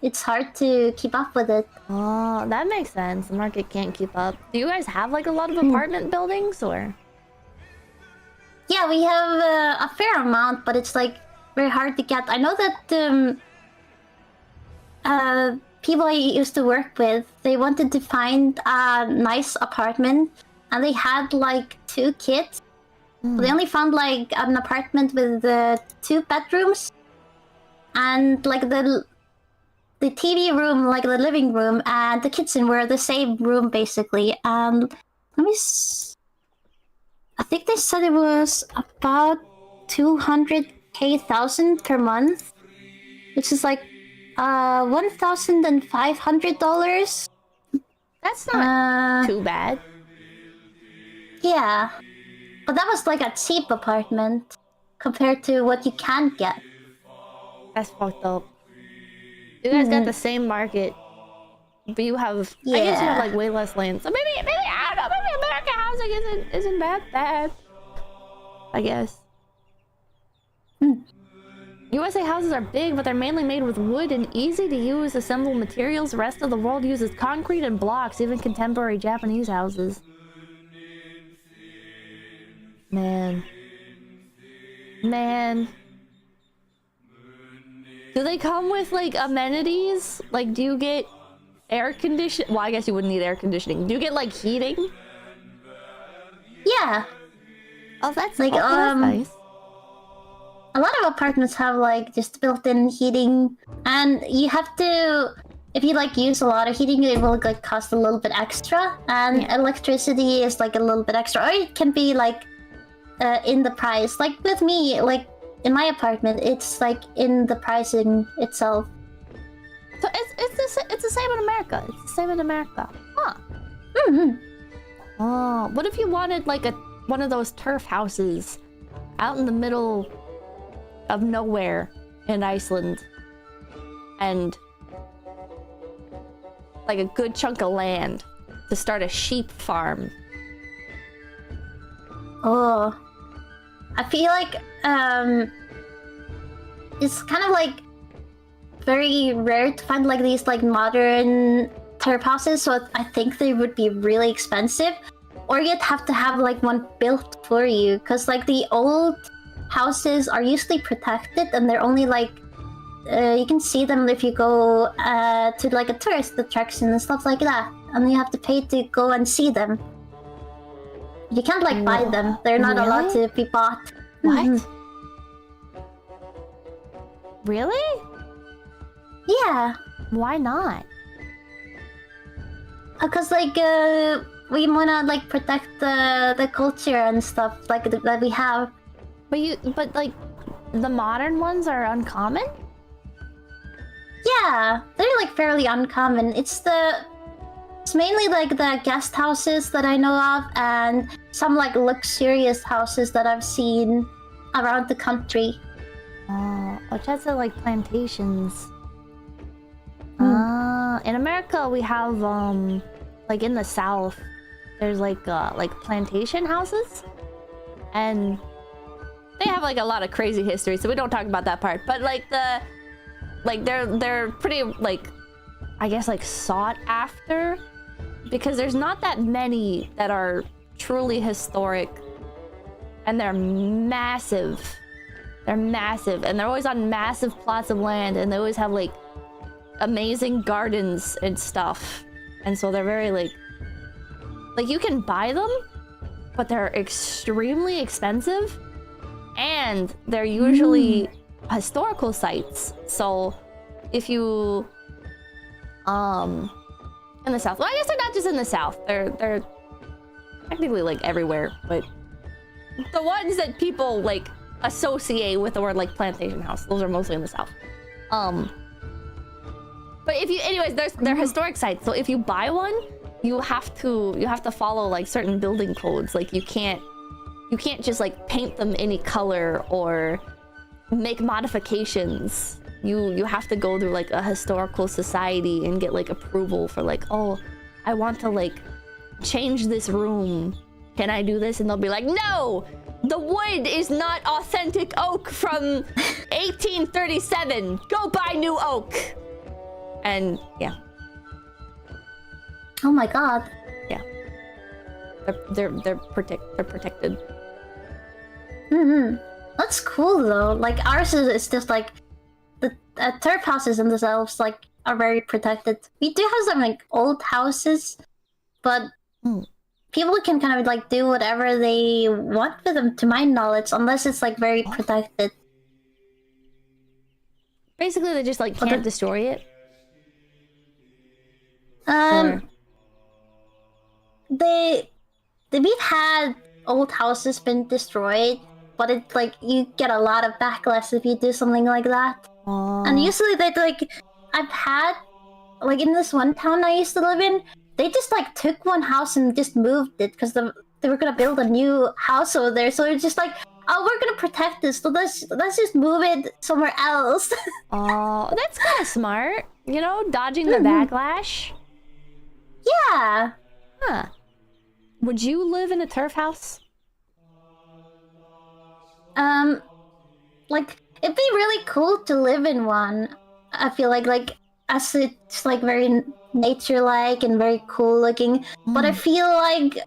it's hard to keep up with it. Oh, that makes sense. The market can't keep up. Do you guys have like a lot of apartment buildings, or? Yeah, we have a fair amount, but it's like very hard to get. I know that people I used to work with, they wanted to find a nice apartment, and they had like 2 kids. They only found like an apartment with 2 bedrooms, and like the TV room, like the living room, and the kitchen were the same room basically. And I think they said it was about 200,000 per month, which is like $1,500. That's not too bad. Yeah, but that was like a cheap apartment compared to what you can get. That's fucked up. You guys got the same market, but you have Yeah. I guess you have like way less land. So maybe I don't know, maybe American housing isn't that bad. I guess. USA houses are big, but they're mainly made with wood and easy to use assembled materials. The rest of the world uses concrete and blocks, even contemporary Japanese houses. Man. Do they come with like amenities? Like, do you get air conditioning? Well, I guess you wouldn't need air conditioning. Do you get like heating? Yeah. Oh, that's like that's nice. A lot of apartments have like just built-in heating, and you have to, if you like use a lot of heating, it will like cost a little bit extra, and electricity is like a little bit extra, or it can be like in the price. Like with me, like in my apartment, it's like in the pricing itself. So it's the same in America. It's the same in America. Huh. Oh, what if you wanted like one of those turf houses out in the middle of nowhere in Iceland, and like a good chunk of land to start a sheep farm? Oh, I feel like it's kind of like very rare to find like these like modern turf houses, so I think they would be really expensive, or you'd have to have like one built for you, because like the old houses are usually protected and they're only like you can see them if you go to like a tourist attraction and stuff like that, and you have to pay to go and see them. You can't like buy them, they're not allowed to be bought. What? Really? Yeah. Why not? Because like we wanna like protect the culture and stuff like that we have. But like the modern ones are uncommon? Yeah, they're like fairly uncommon. It's mainly like the guest houses that I know of, and some like luxurious houses that I've seen around the country. Oh, which has like plantations. In America we have like in the South there's like plantation houses, and they have like a lot of crazy history, so we don't talk about that part. But like they're pretty like, I guess, like sought after, because there's not that many that are truly historic, and they're massive. They're massive, and they're always on massive plots of land, and they always have like amazing gardens and stuff. And so they're very like you can buy them, but they're extremely expensive, and they're usually historical sites. So if you in the South, well, I guess they're not just in the South, they're technically like everywhere, but the ones that people like associate with the word like plantation house, those are mostly in the South. But if you, anyways, they're historic sites, so if you buy one, you have to follow like certain building codes. Like you can't just like paint them any color or make modifications. You have to go through like a historical society and get like approval for like, oh, I want to like change this room. Can I do this? And they'll be like, no, the wood is not authentic oak from 1837. Go buy new oak. And yeah. Oh my god. Yeah. They're protected. That's cool though. Like ours is just like the turf houses in themselves like are very protected. We do have some like old houses, but people can kind of like do whatever they want with them, to my knowledge, unless it's like very protected. Basically, they just like can't destroy it. We've had old houses been destroyed, but it's like you get a lot of backlash if you do something like that. And usually they like, I've had like in this one town I used to live in, they just like took one house and just moved it because they were gonna build a new house over there. So it's just like, oh, we're gonna protect this, so let's just move it somewhere else. Oh, that's kind of smart. You know, dodging the backlash. Yeah. Huh. Would you live in a turf house? Like it'd be really cool to live in one. I feel like as it's like very nature-like and very cool looking. But I feel like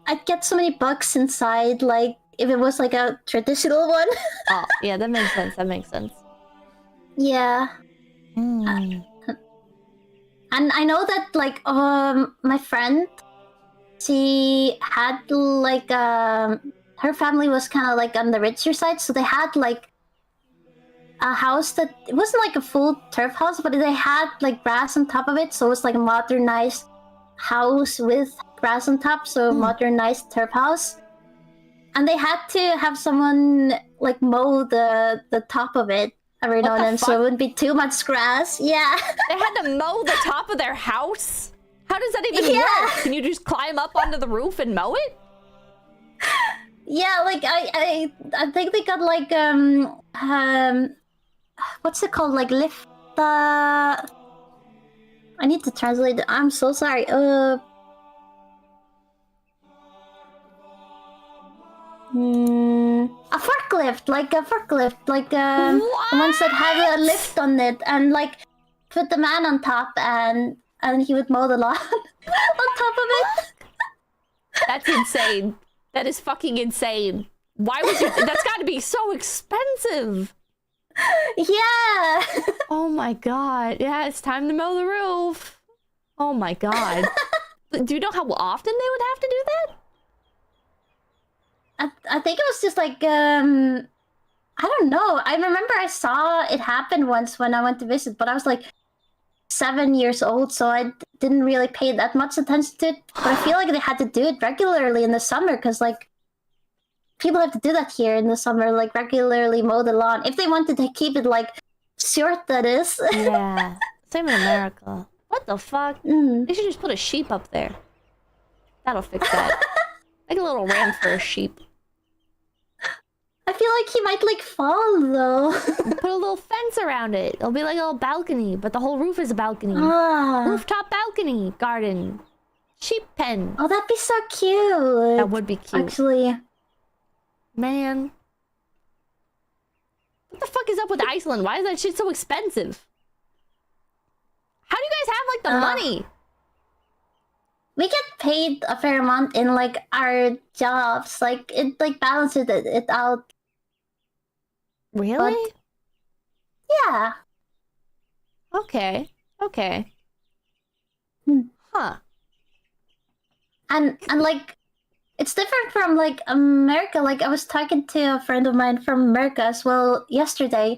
I'd get so many bugs inside, like if it was like a traditional one. Oh, yeah, that makes sense. That makes sense. Yeah. And I know that like my friend, she had like her family was kind of like on the richer side, so they had like a house that it wasn't like a full turf house, but they had like grass on top of it, so it was like a modernized house with grass on top, so a modernized turf house. And they had to have someone like mow the top of it every now and then, so it wouldn't be too much grass. Yeah. They had to mow the top of their house? How does that even work? Can you just climb up onto the roof and mow it? Yeah, like I think they got like what's it called? Like lift I need to translate it. I'm so sorry. A forklift. forklift, like a forklift, like the ones that have a lift on it, and like put the man on top, and he would mow the lawn on top of it. That's insane. That is fucking insane. Why would you? That's got to be so expensive. Yeah. Oh my god. Yeah, it's time to mow the roof. Oh my god. Do you know how often they would have to do that? I think it was just like I don't know. I remember I saw it happen once when I went to visit, but I was like 7 years old, so I didn't really pay that much attention to it. But I feel like they had to do it regularly in the summer, because like people have to do that here in the summer, like regularly mow the lawn if they wanted to keep it like short. That is. Yeah. Same in America. What the fuck? They should just put a sheep up there. That'll fix that. Like a little ramp for a sheep. I feel like he might like fall though. Put a little fence around it. It'll be like a little balcony, but the whole roof is a balcony. Rooftop balcony, garden, sheep pen. Oh, that'd be so cute. That would be cute. Actually. Man. What the fuck is up with Iceland? Why is that shit so expensive? How do you guys have like the money? We get paid a fair amount in like our jobs. Like it like balances it out. Really? But, yeah. Okay. Okay. Huh. And like it's different from like America. Like I was talking to a friend of mine from America as well yesterday,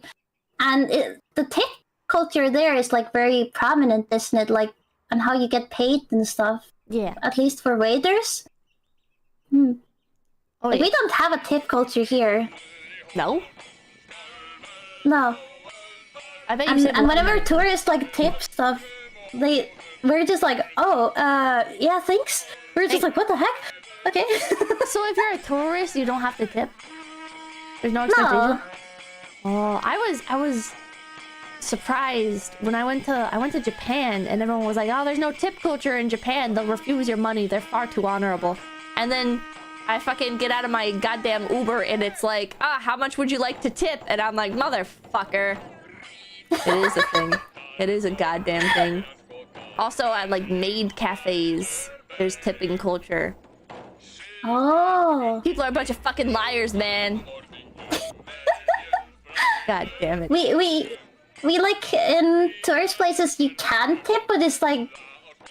and the tip culture there is like very prominent, isn't it? Like on how you get paid and stuff. Yeah. At least for waiters. Oh, like, we don't have a tip culture here. No? No. I bet you said and whenever tourists like tip stuff, we're just like, oh, yeah, thanks. We're just like, what the heck? Okay. So if you're a tourist, you don't have to tip? There's no expectation? No. Oh, I was surprised when I went to Japan, and everyone was like, oh, there's no tip culture in Japan. They'll refuse your money. They're far too honorable. And then I fucking get out of my goddamn Uber, and it's like, how much would you like to tip? And I'm like, motherfucker. It is a thing. It is a goddamn thing. Also, at like maid cafes, there's tipping culture. Oh. People are a bunch of fucking liars, man. God damn it. We like in tourist places you can tip, but it's like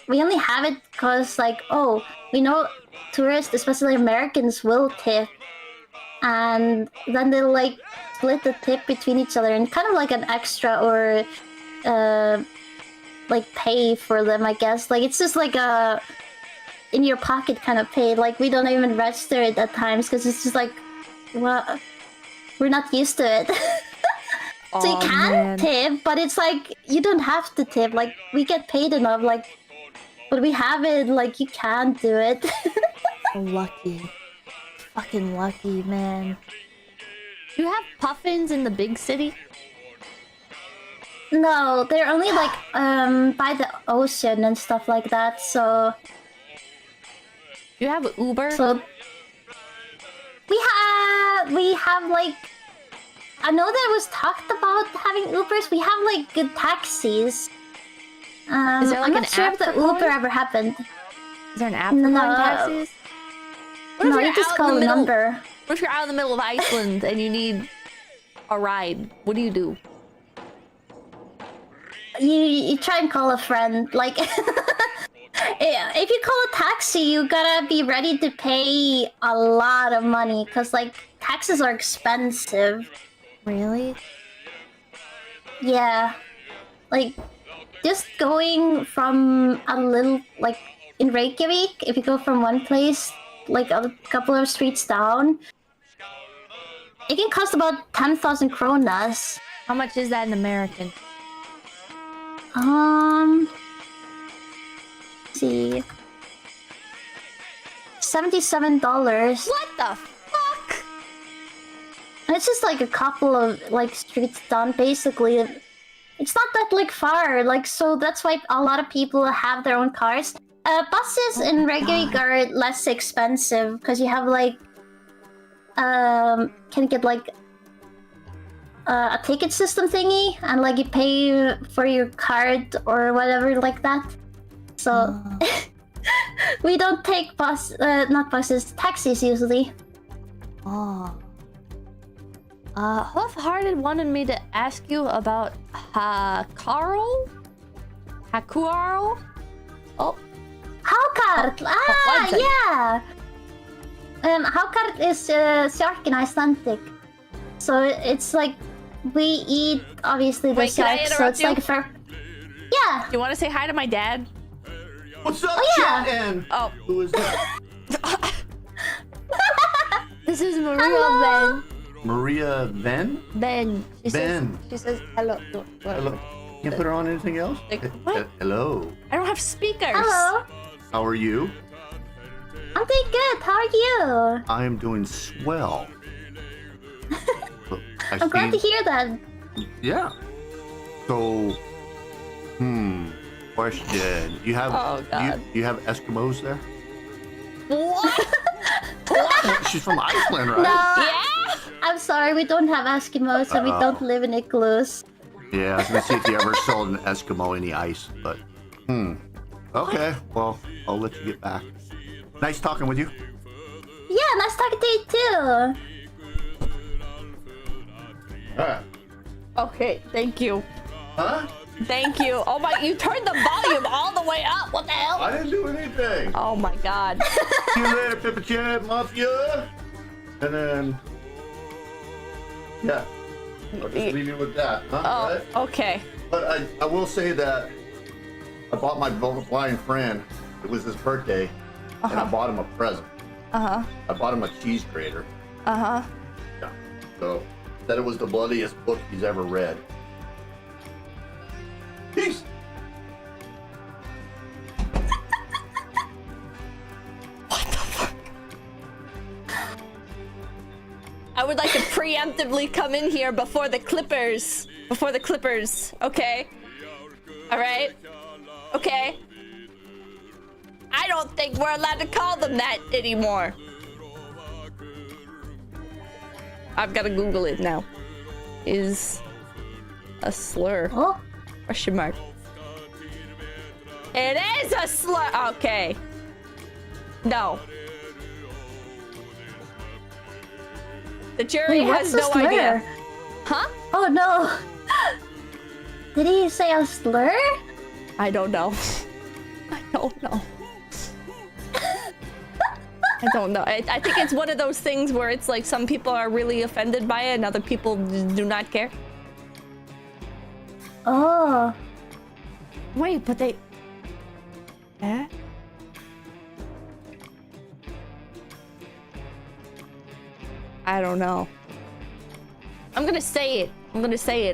we only have it because like, oh, we know tourists, especially Americans, will tip, and then they'll like split the tip between each other and kind of like an extra or like pay for them, I guess. Like it's just like a in your pocket kind of pay. Like we don't even register it at times because it's just like, well, we're not used to it. So you can tip, but it's like you don't have to tip. Like we get paid enough, like, but we have it. Like you can do it. Lucky, fucking lucky, man. Do you have puffins in the big city? No, they're only like by the ocean and stuff like that. So you have Uber? So we have like. I know that it was talked about having Ubers. We have like good taxis. Is there like I'm not sure if the Uber ever happened. Is there an app for calling taxis? No, you just call a number. What if you're out in the middle of Iceland and you need a ride? What do you do? You try and call a friend. Like, if you call a taxi, you gotta be ready to pay a lot of money because like taxes are expensive. Really? Yeah. Like, just going from a little, like, in Reykjavik, if you go from one place, like, a couple of streets down, it can cost about 10,000 kronas. How much is that in American? Let's see. $77. What the fuck? And it's just like a couple of like streets down, basically. It's not that like far, like so that's why a lot of people have their own cars. Buses in Reykjavik are less expensive because you have like can get like a ticket system thingy, and like you pay for your card or whatever like that. So we don't take not buses, taxis usually. Oh. Half-Hearted wanted me to ask you about Hakuaro? Oh. Haukart! Ah, one yeah! Haukart is shark in Icelandic. So it's like, we eat, obviously, the Wait, can I shark, so interrupt it's you? like for... Yeah! You want to say hi to my dad? What's up, Oh, yeah. chat? And Oh. who is that? This is Maria Hello. Maria Ven? Ben. Ben. She says hello. Hello. Can't put her on anything else? Like, what? Hello. I don't have speakers. Hello! How are you? I'm doing good, how are you? I am doing swell. Look, I'm glad to hear that. Yeah. So, question. You have Oh, God. you have Eskimos there? What? She's from Iceland, right? No, Yeah? I'm sorry, we don't have Eskimos, so we don't live in igloos. Yeah, I was gonna see if you ever sold an Eskimo any ice, but okay, well, I'll let you get back. Nice talking with you. Yeah, nice talking to you too. Alright. Okay, thank you. Huh? Thank you. Oh my, you turned the volume all the way up. What the hell? I didn't do anything. Oh my god. See you later, Pippa Chat Mafia. And then, yeah, I'll just leave you with that, huh? Oh, Right? okay. But I will say that I bought my blind friend. It was his birthday, and I bought him a present. I bought him a cheese grater. Yeah. So said it was the bloodiest book he's ever read. Peace. I would like to preemptively come in here before the Clippers. Okay? Alright? Okay? I don't think we're allowed to call them that anymore. I've got to Google it now. Is a slur. Oh, Question mark. It is a slur. Okay. No. The jury wait, what's has a no slur? idea. Huh? Oh no. Did he say a slur? I don't know. I don't know. I don't know. I think it's one of those things where it's like some people are really offended by it and other people do not care. Oh. Wait, but they... Eh? I don't know. I'm gonna say it.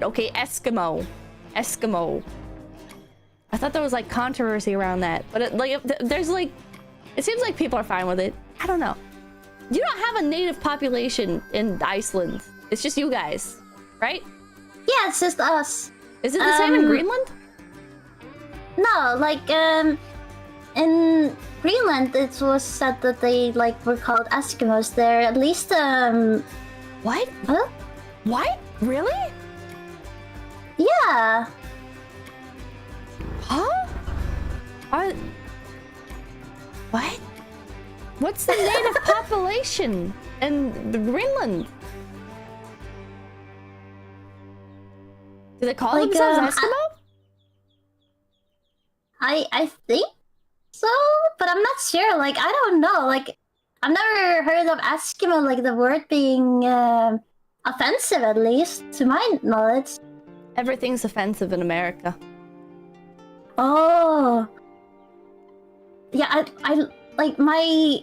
Okay, Eskimo. I thought there was like controversy around that, but there's like, it seems like people are fine with it. I don't know. You don't have a native population in Iceland. It's just you guys, right? Yeah, it's just us. Is it the same in Greenland? No, like, in Greenland, it was said that they, like, were called Eskimos there. At least, What? Huh? What? Really? Yeah. Huh? What? What's the native population in Greenland? Do they call Like, themselves Eskimo? I think so, but I'm not sure. Like, I don't know. Like, I've never heard of Eskimo, like, the word being, offensive, at least, to my knowledge. Everything's offensive in America. Oh. Yeah, I like, my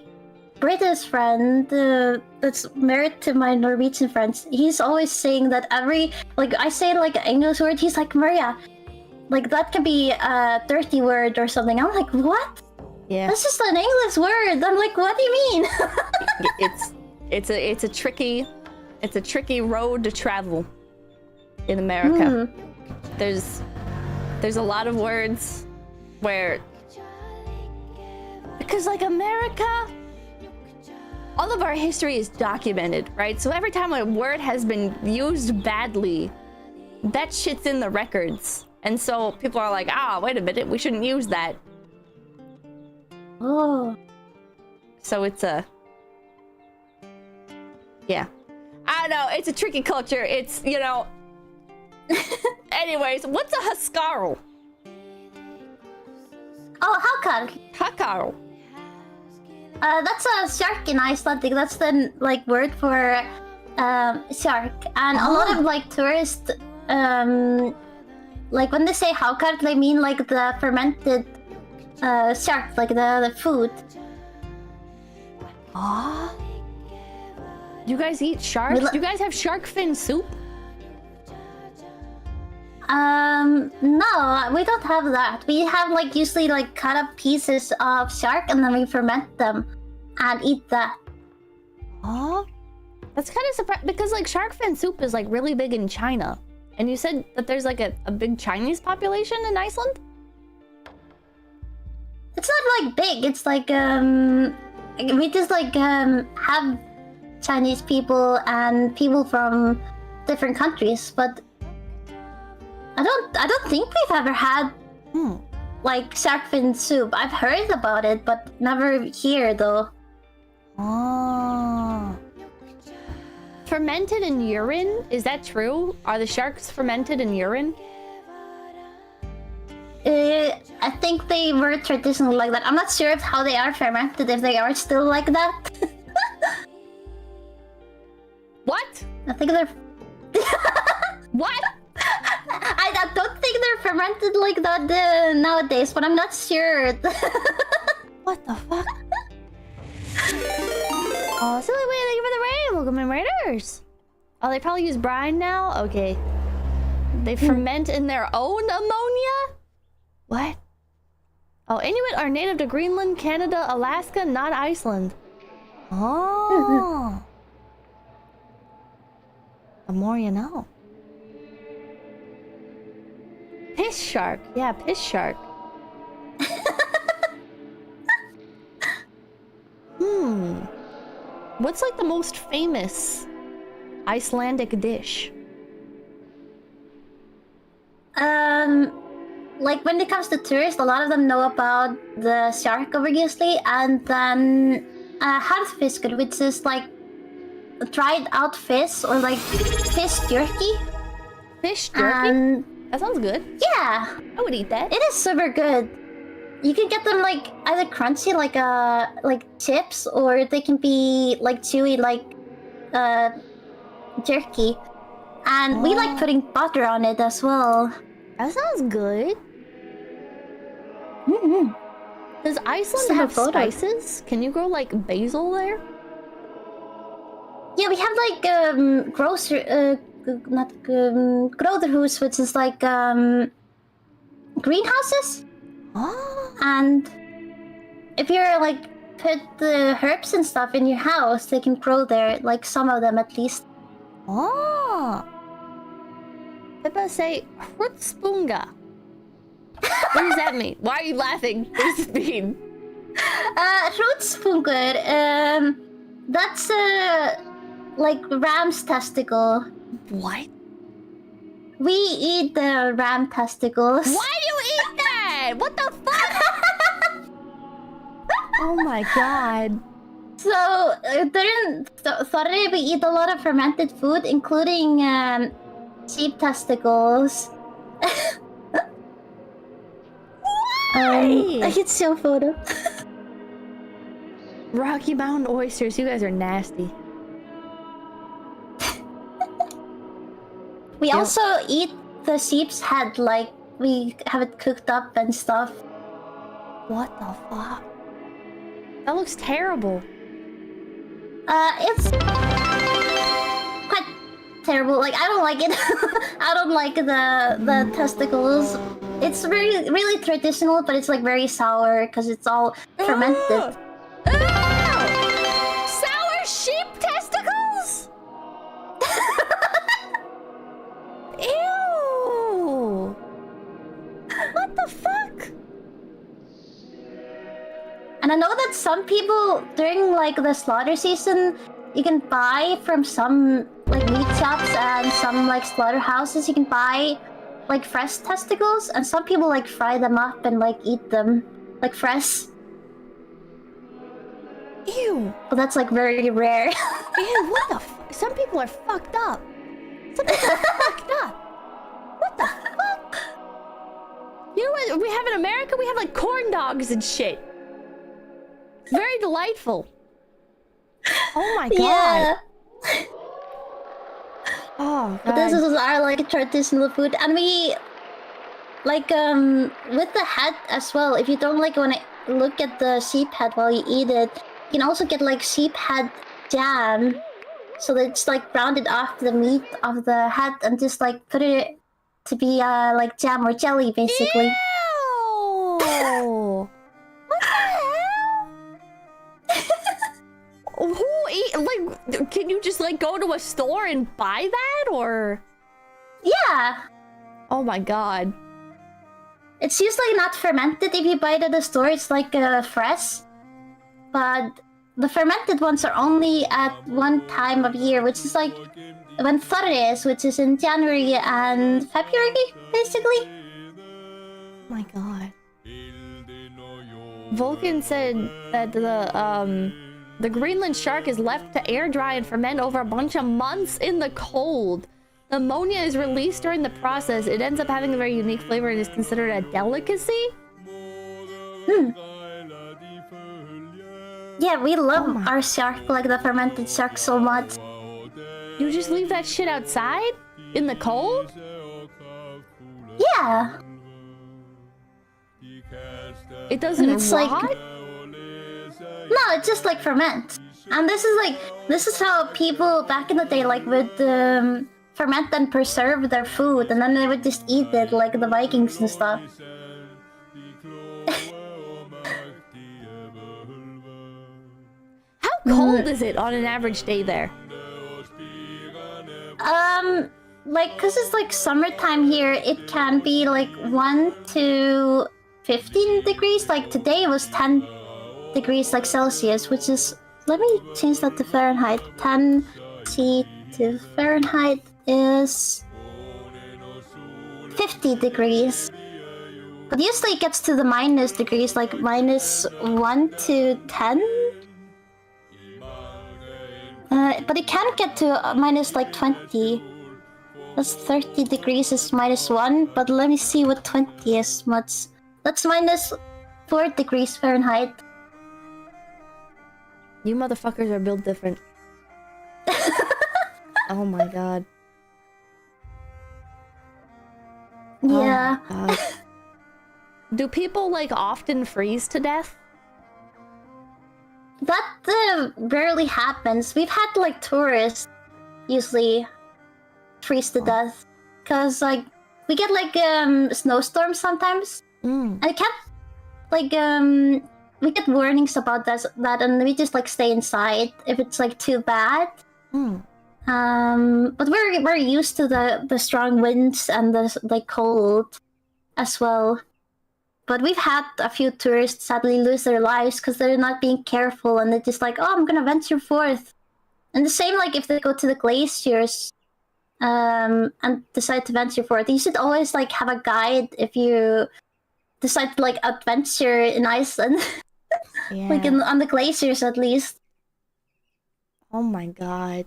British friend that's married to my Norwegian friends, he's always saying that like, I say, like, an English word, he's like, Maria, like, that can be a dirty word or something. I'm like, what? Yeah. That's just an English word. I'm like, what do you mean? it's a tricky road to travel in America. There's a lot of words where, because like America, all of our history is documented, right? So every time a word has been used badly, that shit's in the records. And so people are like, ah, wait a minute, we shouldn't use that. Oh. So it's a... Yeah. I don't know, it's a tricky culture. It's, you know... Anyways, what's a Haskaru? Oh, Hakaru. That's a shark in Icelandic. That's the like word for shark. And a lot of like tourists, like when they say haukar, they mean like the fermented shark, like the food. Ah. You guys eat sharks? Do you guys have shark fin soup? No, we don't have that. We have like usually like cut up pieces of shark and then we ferment them and eat that. Oh, that's kind of surprising because like shark fin soup is like really big in China. And you said that there's like a big Chinese population in Iceland? It's not like big. It's like we just like have Chinese people and people from different countries, but I don't think we've ever had like shark fin soup. I've heard about it, but never here though. Oh. Fermented in urine? Is that true? Are the sharks fermented in urine? I think they were traditionally like that. I'm not sure if how they are fermented, if they are still like that. What? I think they're... What? I don't think they're fermented like that nowadays, but I'm not sure. What the fuck? Oh, silly way, thank you for the raid. Welcome in, raiders. Oh, they probably use brine now? Okay. They ferment in their own ammonia? What? Oh, Inuit are native to Greenland, Canada, Alaska, not Iceland. Oh. The more you know. Piss shark. Yeah, piss shark. What's like the most famous Icelandic dish? Like when it comes to tourists, a lot of them know about the shark obviously, and then harðfiskur, which is like dried out fish or like fish jerky. Fish jerky? That sounds good. Yeah, I would eat that. it is super good. You can get them like either crunchy like chips, or they can be like chewy like jerky. And we like putting butter on it as well. That sounds good. Does Iceland Send a have photo. spices? Can you grow like basil there? Yeah, we have like gróðurhús, which is like greenhouses. Oh. And if you're like put the herbs and stuff in your house, they can grow there, like some of them at least. Oh. People say 𝐏𝐴𝐻𝐿spunga. What does that mean? Why are you laughing? What does it mean? 𝐏𝐴𝐻𝐿spungur, that's like ram's testicle. What? We eat the ram testicles. Why do you eat that? What the fuck? Oh my god. So during Thorri, we eat a lot of fermented food, including sheep testicles. I can show a photo. Rocky Mountain oysters, you guys are nasty. We also eat the sheep's head, like we have it cooked up and stuff. What the fuck? That looks terrible. It's quite terrible. Like I don't like it. I don't like the testicles. It's really traditional, but it's like very sour because it's all fermented. Sour sheep testicles? Ew! What the fuck? And I know that some people during like the slaughter season, you can buy from some like meat shops and some like slaughterhouses. You can buy like fresh testicles, and some people like fry them up and like eat them like fresh. Ew. But that's like very rare. Ew, what the f- Some people are fucked up. Some people are fucked up. What the fuck? You know what we have in America? We have like corn dogs and shit. It's very delightful. Oh my god. Yeah. Oh god. But this is our like traditional food, and we like with the head as well. If you don't like want to look at the sheep head while you eat it, you can also get like sheep head jam, so that it's like rounded off the meat of the head and just like put it to be like jam or jelly basically. Ew! What the hell? Who eat like? Can you just like go to a store and buy that, or? Yeah. Oh my god. It's usually not fermented if you buy it at the store. It's like fresh. But the fermented ones are only at one time of year, which is like when Thorre is, which is in January and February, basically. Oh my god. Vulcan said that the Greenland shark is left to air dry and ferment over a bunch of months in the cold. The ammonia is released during the process. It ends up having a very unique flavor and is considered a delicacy. Yeah, we love our shark, like the fermented shark, so much. You just leave that shit outside? In the cold? Yeah. It doesn't It's rot? like... No, it just like ferments. And this is how people back in the day like would ferment and preserve their food, and then they would just eat it like the Vikings and stuff. How cold is it on an average day there? Like, cause it's like summertime here, it can be like 1 to 15 degrees. Like today it was 10 degrees like Celsius, which is, let me change that to Fahrenheit. 10 C to Fahrenheit is 50 degrees. But usually it gets to the minus degrees, like minus 1 to 10. But it can get to minus like 20. That's 30 degrees is minus 1, but let me see what 20 is. That's minus 4 degrees Fahrenheit. You motherfuckers are built different. Oh my god. Yeah. Oh my god. Do people like often freeze to death? That rarely happens. We've had like tourists usually freeze to death, cause like we get like snowstorms sometimes, and it can't like we get warnings about that, and we just like stay inside if it's like too bad. But we're used to the strong winds and the like cold as well. But we've had a few tourists sadly lose their lives because they're not being careful, and they're just like, oh, I'm gonna venture forth. And the same like if they go to the glaciers and decide to venture forth, you should always like have a guide if you decide to like adventure in Iceland. Yeah. Like on the glaciers at least. Oh my god.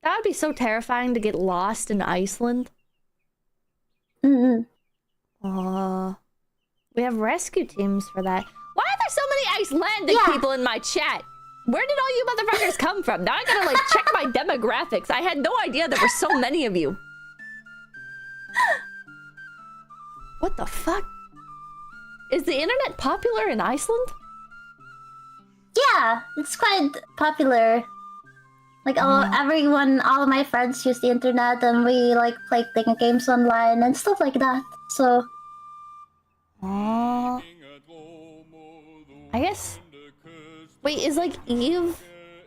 That would be so terrifying to get lost in Iceland. We have rescue teams for that. Why are there so many Icelandic people in my chat? Where did all you motherfuckers come from? Now I gotta like check my demographics. I had no idea there were so many of you. What the fuck? Is the internet popular in Iceland? Yeah, it's quite popular. Like all of my friends use the internet, and we like play games online and stuff like that. So, I guess. Wait, is like 𝐒𝐿𝐢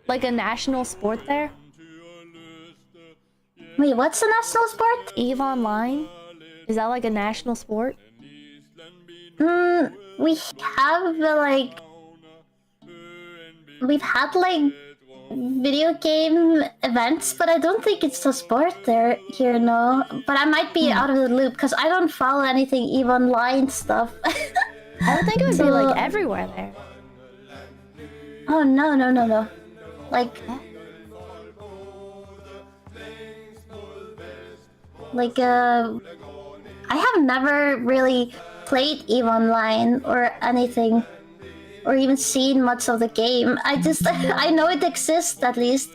like a national sport there? Wait, what's a national sport? 𝐒𝐿𝐢 Online? Is that like a national sport? we have like we've had like video game events, but I don't think it's a sport there here, no. But I might be out of the loop because I don't follow anything EVE Online stuff. I would think it would be like everywhere there. Oh no. Like I have never really played EVE Online or anything, or even seen much of the game. I know it exists at least.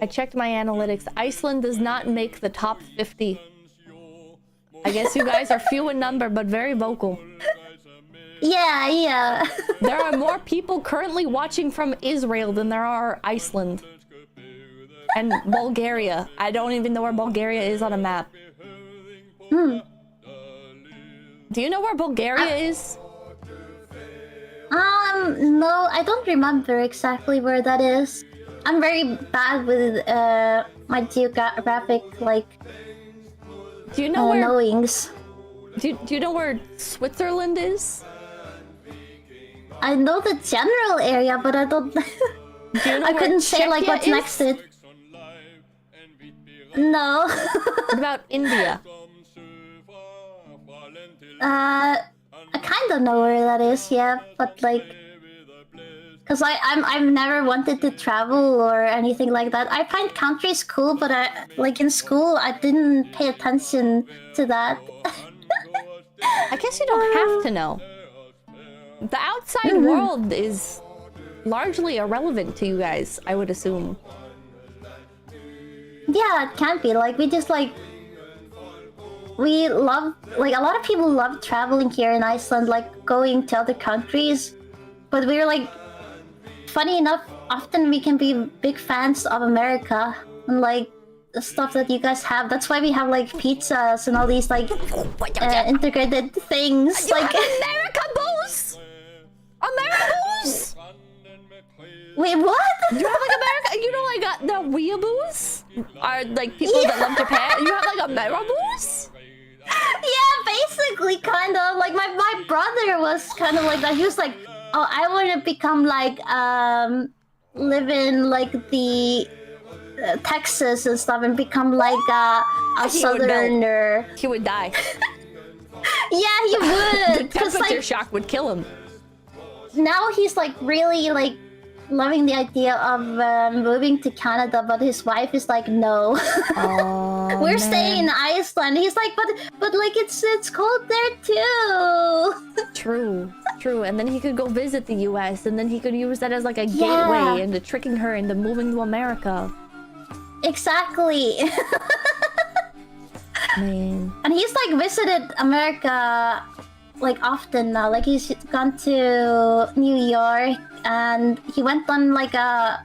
I checked my analytics. Iceland does not make the top 50. I guess you guys are few in number, but very vocal. Yeah. There are more people currently watching from Israel than there are Iceland. And Bulgaria. I don't even know where Bulgaria is on a map. Do you know where Bulgaria is? No, I don't remember exactly where that is. I'm very bad with my geographic, like, do you know where knowings. Do you know where Switzerland is? I know the general area, but I don't. Do you know I couldn't say Czechia like what's is? next to it. No. What about India? I kind of know where that is, yeah, but like, cause I've never wanted to travel or anything like that. I find countries cool, but like in school I didn't pay attention to that. I guess you don't have to know. The outside world is largely irrelevant to you guys, I would assume. Yeah, it can be. Like, we just like... We love... Like, a lot of people love traveling here in Iceland, like, going to other countries. But we're like... Funny enough, often we can be big fans of America. And like, the stuff that you guys have. That's why we have like pizzas and all these like... integrated things. You like... have America Boost! America Boost! Wait, what? You have like America... You know like the weeaboos? Are like people that love Japan? You have like Ameriboos? Yeah, basically, kind of. Like, my brother was kind of like that. He was like, oh, I want to become like, live in like the Texas and stuff and become like a southerner. He would die. Yeah, he would. The temperature like, shock would kill him. now he's like really like loving the idea of moving to Canada, but his wife is like, no. Oh, We're man. staying in Iceland. He's like, but like it's cold there too. True. And then he could go visit the US, and then he could use that as like a Yeah. gateway into tricking her into moving to America. Exactly. Man. And he's like visited America like often now. Like he's gone to New York, and he went on like a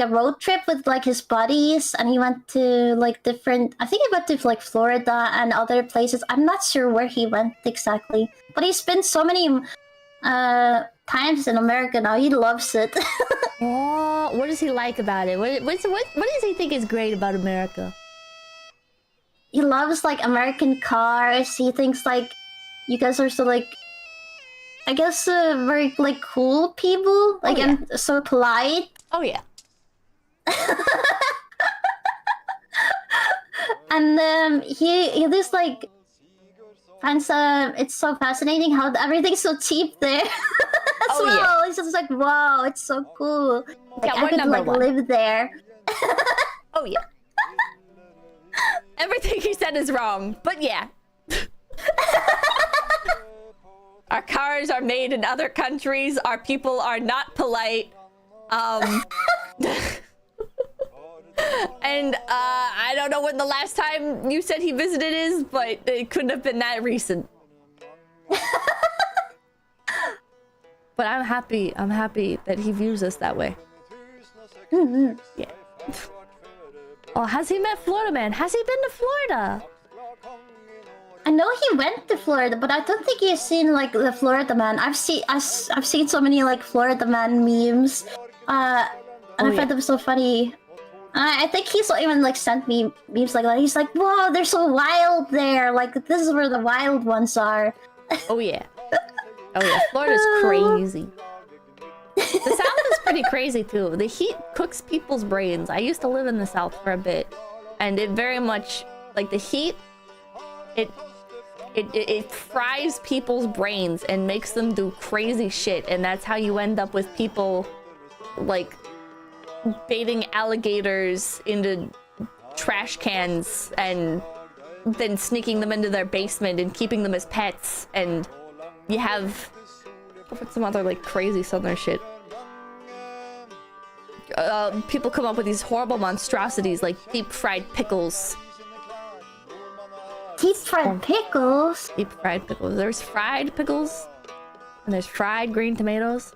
road trip with like his buddies, and he went to like different, I think he went to like Florida and other places. I'm not sure where he went exactly, but he's been so many times in America now. He loves it. Oh, what does he like about it? What does he think is great about America? He loves like American cars. He thinks like you guys are so like, I guess, very like cool people, like, yeah. and so polite. Oh yeah. And he just like finds it's so fascinating how everything's so cheap there. As well. He's just like, wow, it's so cool. Like, Yeah, I could like one. live there. Oh yeah. Everything he said is wrong, but yeah. Our cars are made in other countries. Our people are not polite. And I don't know when the last time you said he visited is, but it couldn't have been that recent. But I'm happy that he views us that way. Yeah. Oh, has he met Florida Man? Has he been to Florida? I know he went to Florida, but I don't think he's seen like the Florida Man. I've seen so many like Florida Man memes, and I find them so funny. I think he's even like sent me memes like that. He's like, "Whoa, they're so wild there! Like this is where the wild ones are." Oh yeah. Oh yeah, Florida's crazy. The South is pretty crazy too. The heat cooks people's brains. I used to live in the South for a bit, and it very much like the heat. It fries people's brains and makes them do crazy shit, and that's how you end up with people like baiting alligators into trash cans and then sneaking them into their basement and keeping them as pets. And you have some other like crazy southern shit. People come up with these horrible monstrosities like deep fried pickles. Deep fried pickles? Deep fried pickles. There's fried pickles, and there's fried green tomatoes.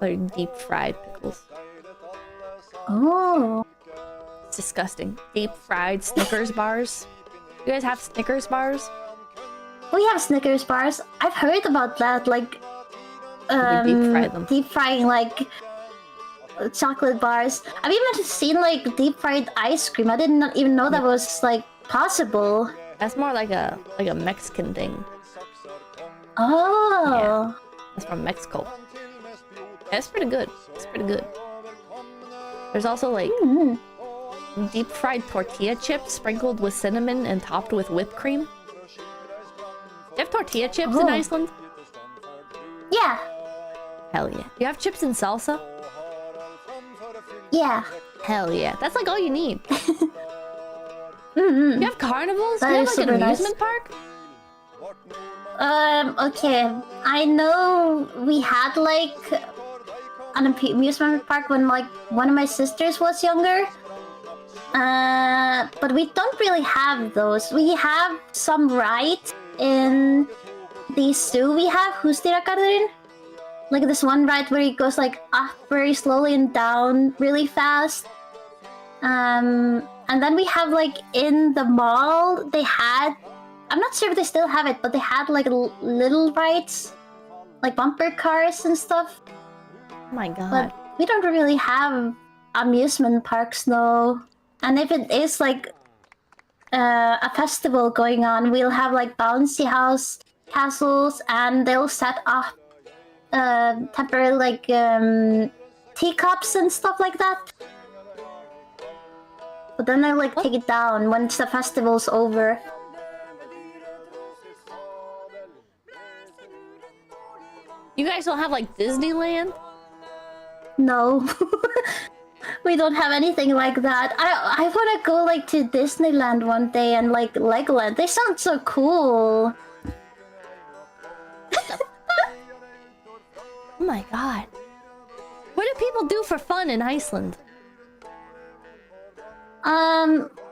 They're deep fried pickles. Oh. It's disgusting. Deep fried Snickers bars. You guys have Snickers bars? We have Snickers bars. I've heard about that, like deep fry them. Deep frying like chocolate bars. I've even seen like deep fried ice cream. I didn't even know that was like possible. That's more like a Mexican thing. Oh. Yeah. That's from Mexico. Yeah, it's pretty good. It's pretty good. There's also like deep fried tortilla chips sprinkled with cinnamon and topped with whipped cream. Do you have tortilla chips in Iceland? Yeah. Hell yeah. You have chips and salsa? Yeah. Hell yeah. That's like all you need. You have carnivals? That you have is like an super nice. amusement park? Okay. I know we had like an amusement park when like one of my sisters was younger. But we don't really have those. We have some rides in the zoo we have, 𝐒𝐴𝐻𝐿𝐴. Like this one ride where it goes like up very slowly and down really fast. And then we have like in the mall, they had, I'm not sure if they still have it, but they had like little rides, like bumper cars and stuff. Oh my god. But we don't really have amusement parks, no. And if it is like a festival going on, we'll have like bouncy house castles, and they'll set up temporary like teacups and stuff like that. But then they'll like take it down once the festival's over. You guys don't have like Disneyland? No. We don't have anything like that. I wanna go like to Disneyland one day and like Legoland. They sound so cool. Oh my god. What do people do for fun in Iceland?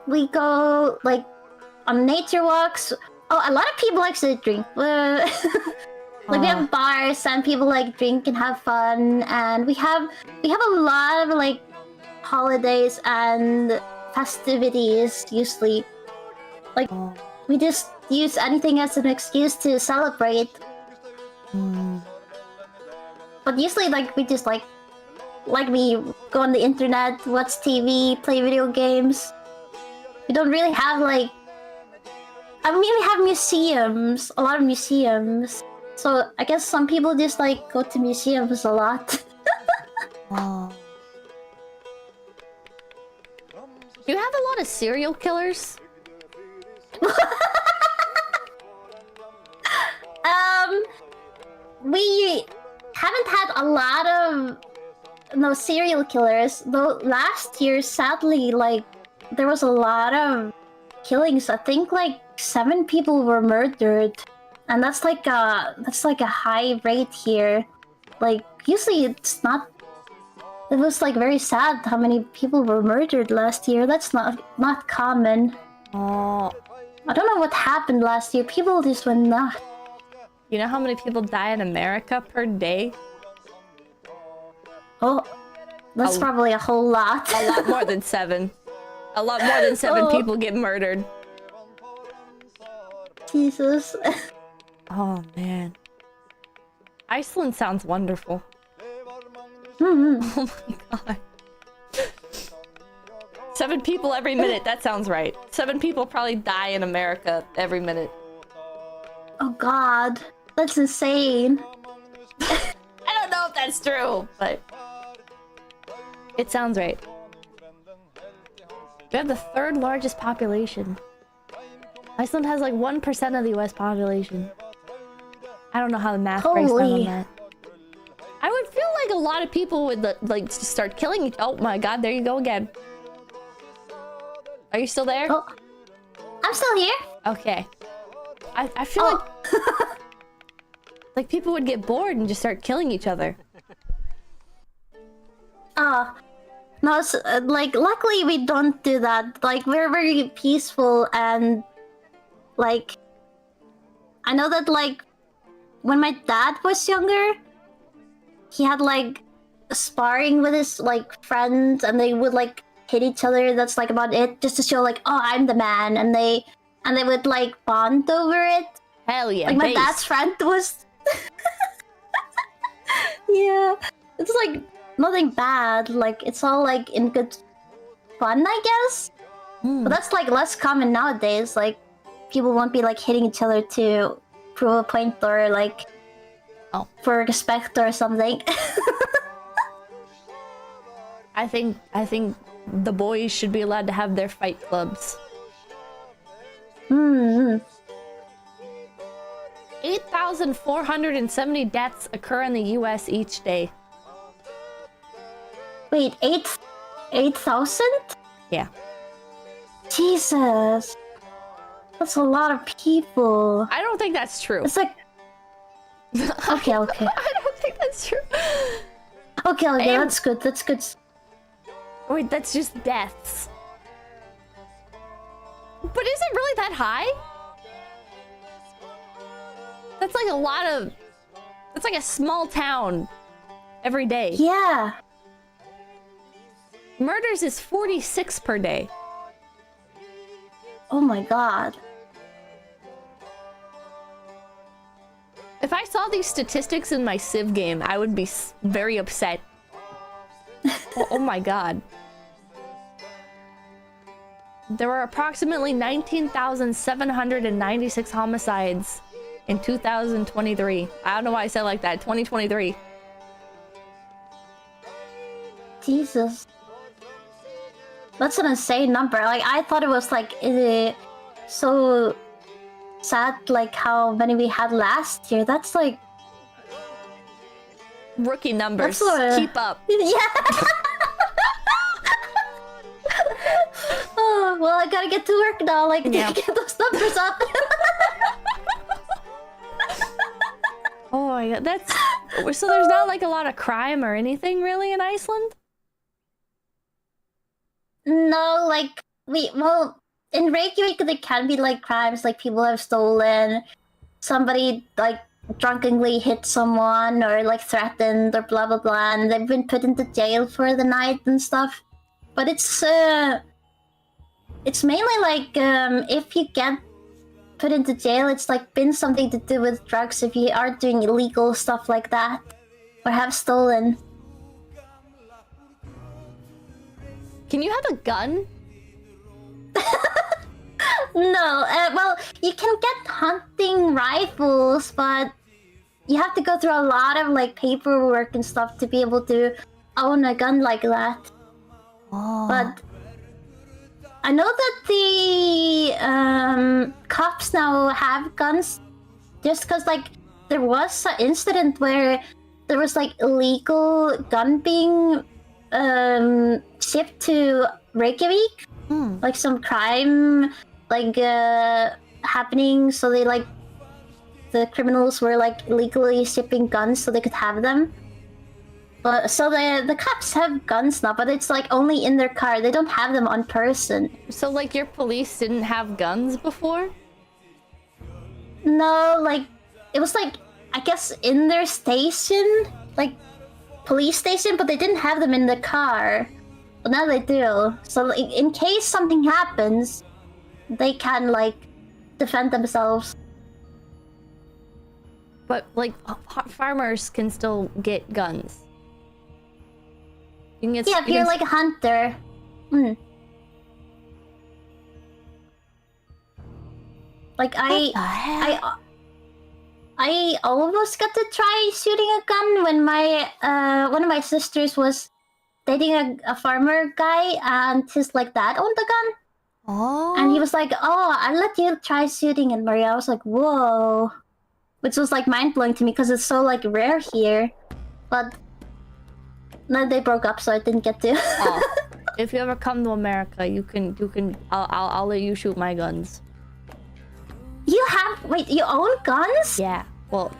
We go like on nature walks. Oh, a lot of people actually drink. Like we have bars and people like drink and have fun, and we have a lot of like holidays and festivities usually. Like we just use anything as an excuse to celebrate. But usually like we just like we go on the internet, watch TV, play video games. We don't really have like, I mean, we have museums, a lot of museums. So I guess some people just like go to museums a lot. You have a lot of serial killers? We haven't had a lot of serial killers. Though last year, sadly, like there was a lot of killings. I think like 7 people were murdered, and that's like a high rate here. Like usually it's not. It was like very sad how many people were murdered last year. That's not common. Oh. I don't know what happened last year. People just went nuts. You know how many people die in America per day? Oh, that's probably a whole lot. A lot more than 7. A lot more than 7 people get murdered. Jesus. Oh man. Iceland sounds wonderful. Oh my god. 7 people every minute. That sounds right. 7 people probably die in America every minute. Oh god, that's insane. I don't know if that's true, but it sounds right. We have the 3rd largest population. Iceland has like 1% of the US population. I don't know how the math breaks down on that. I would feel like a lot of people would like just start killing each. Oh my god, there you go again. Are you still there? Oh, I'm still here. Okay. I feel like people would get bored and just start killing each other. No, it's, like, luckily we don't do that. Like, we're very peaceful and, like, I know that, like, when my dad was younger, he had, like, sparring with his, like, friends, and they would, like, hit each other. That's, like, about it, just to show, like, oh, I'm the man, and they would, like, bond over it. Hell yeah, like, my dad's friend was... yeah, it's, like... nothing bad, like, it's all, like, in good fun, I guess? But that's, like, less common nowadays, like, people won't be, like, hitting each other to prove a point or, like, for respect or something. I think the boys should be allowed to have their fight clubs. 8,470 deaths occur in the US each day. Wait, 8,000? Yeah. Jesus. That's a lot of people. I don't think that's true. It's like... Okay. I don't think that's true. Okay, that's good, that's good. Wait, that's just deaths. But is it really that high? That's like a lot of... That's like a small town every day. Yeah. Murders is 46 per day. Oh my god. If I saw these statistics in my Civ game, I would be very upset. Oh my god. There were approximately 19,796 homicides in 2023. I don't know why I said it like that. 2023. Jesus. That's an insane number. Like, I thought it was, like, so sad, like, how many we had last year. That's, like... Rookie numbers. Keep up. Yeah! Oh, well, I gotta get to work now. Like, Yeah. get those numbers up. Oh my god, that's... So there's not, like, a lot of crime or anything, really, in Iceland? No, like, well, in Reykjavik there can be, like, crimes, like, people have stolen, somebody, like, drunkenly hit someone, or, like, threatened, or blah blah blah, and they've been put into jail for the night and stuff. But it's mainly, like, if you get put into jail, it's, like, been something to do with drugs if you are doing illegal stuff like that, or have stolen. Can you have a gun? No, well, you can get hunting rifles, but you have to go through a lot of, like, paperwork and stuff to be able to own a gun like that. Oh. But I know that the cops now have guns, just because, like, there was an incident where there was, like, illegal gun being shipped to Reykjavik, like some crime, like, happening. So they, like, the criminals were, like, illegally shipping guns so they could have them. But so the cops have guns now, but it's, like, only in their car. They don't have them on person. So, like, your police didn't have guns before? No, like, it was, like, I guess in their station, like, police station, but they didn't have them in the car. But now they do. So, like, in case something happens, they can, like, defend themselves. But, like, farmers can still get guns. You can get, Yeah, if you're, like, a hunter. Like What I almost got to try shooting a gun when my one of my sisters was dating a farmer guy, and his like dad owned the gun. Oh. And he was like, "Oh, I'll let you try shooting it, Maria." I was like, "Whoa," which was like mind blowing to me because it's so like rare here. But no, they broke up, so I didn't get to. Oh. If you ever come to America, you can. I'll let you shoot my guns. You have wait, you own guns? Yeah. Well,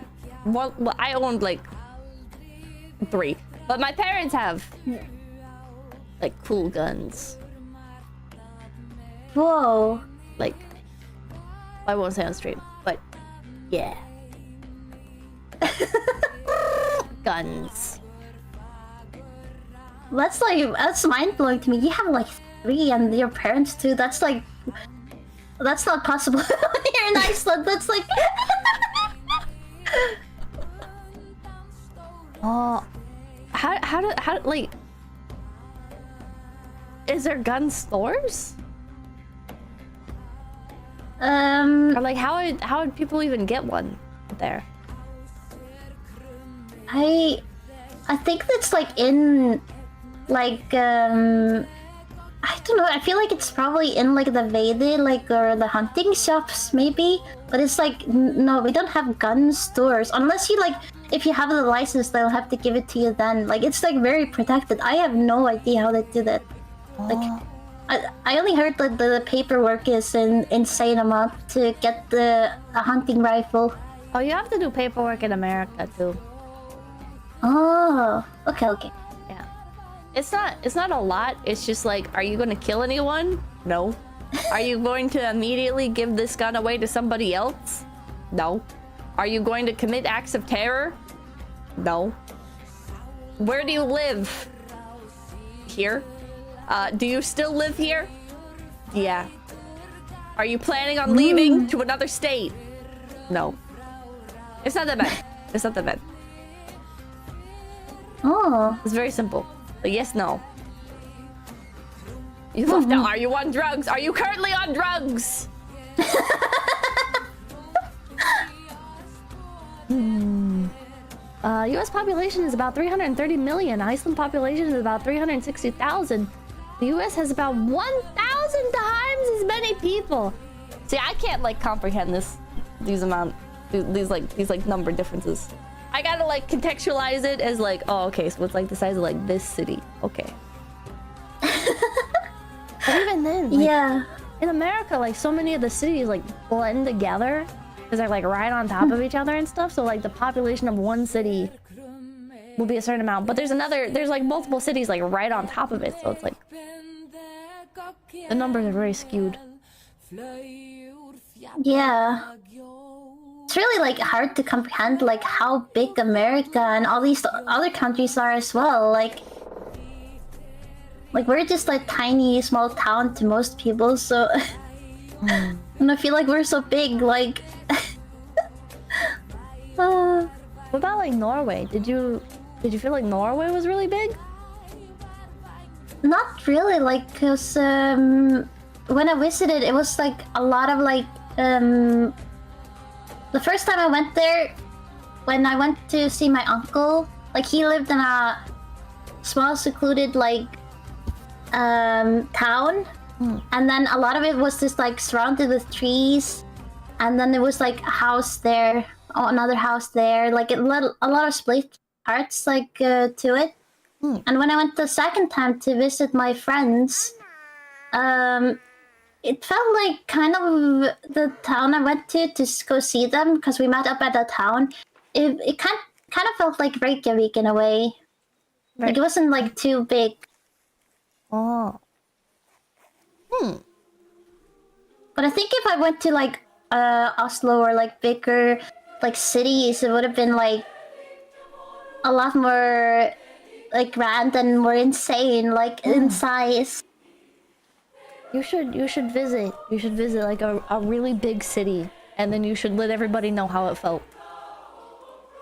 I owned like 3, but my parents have like cool guns. Whoa. Like, I won't say on stream, but yeah. Guns. That's mind blowing to me. You have like 3 and your parents too. That's like that's not possible here in Iceland. That's like Oh, how like? Is there gun stores? Or like how would people even get one there? I think that's like in like I don't know. I feel like it's probably in like the Vede, like or the hunting shops maybe. But it's like no, we don't have gun stores unless you like. If you have the license, they'll have to give it to you then. Like it's like very protected. I have no idea how they do that. Like I only heard that the paperwork is an insane amount to get a hunting rifle. Oh, you have to do paperwork in America too. Oh, okay. Yeah, it's not a lot. It's just like, are you going to kill anyone? No. Are you going to immediately give this gun away to somebody else? No. Are you going to commit acts of terror? No. Where do you live? Here. Do you still live here? Yeah. Are you planning on leaving to another state? No. It's not that bad. It's not that bad. Oh. It's very simple. But yes, no. You left out. Are you on drugs? Are you currently on drugs? US population is about 330 million. Iceland population is about 360,000. The US has about 1,000 times as many people. See, I can't like comprehend these number differences. I gotta like contextualize it as like, oh, okay, so it's like the size of like this city. Okay. But even then, like, Yeah. in America, like so many of the cities like blend together because they're like right on top of each other and stuff. So like the population of one city will be a certain amount, but there's like multiple cities like right on top of it. So it's like the numbers are very skewed. Yeah. It's really like hard to comprehend like how big America and all these other countries are as well. Like we're just like tiny small town to most people, so and I feel like we're so big, like What about like Norway? Did you feel like Norway was really big? not really, like, cause when I visited it was like a lot of like the first time I went there, when I went to see my uncle, like he lived in a small secluded like town, and then a lot of it was just like surrounded with trees, and then there was like a house there, another house there, like a lot of split parts like to it. And when I went the second time to visit my friends, it felt like kind of the town I went to go see them, because we met up at the town. It kind of felt like Reykjavik in a way. Right. Like it wasn't like too big. Oh. But I think if I went to like Oslo or like bigger like cities, it would have been like a lot more like grand and more insane, like in size. You should visit. You should visit like a really big city, and then you should let everybody know how it felt.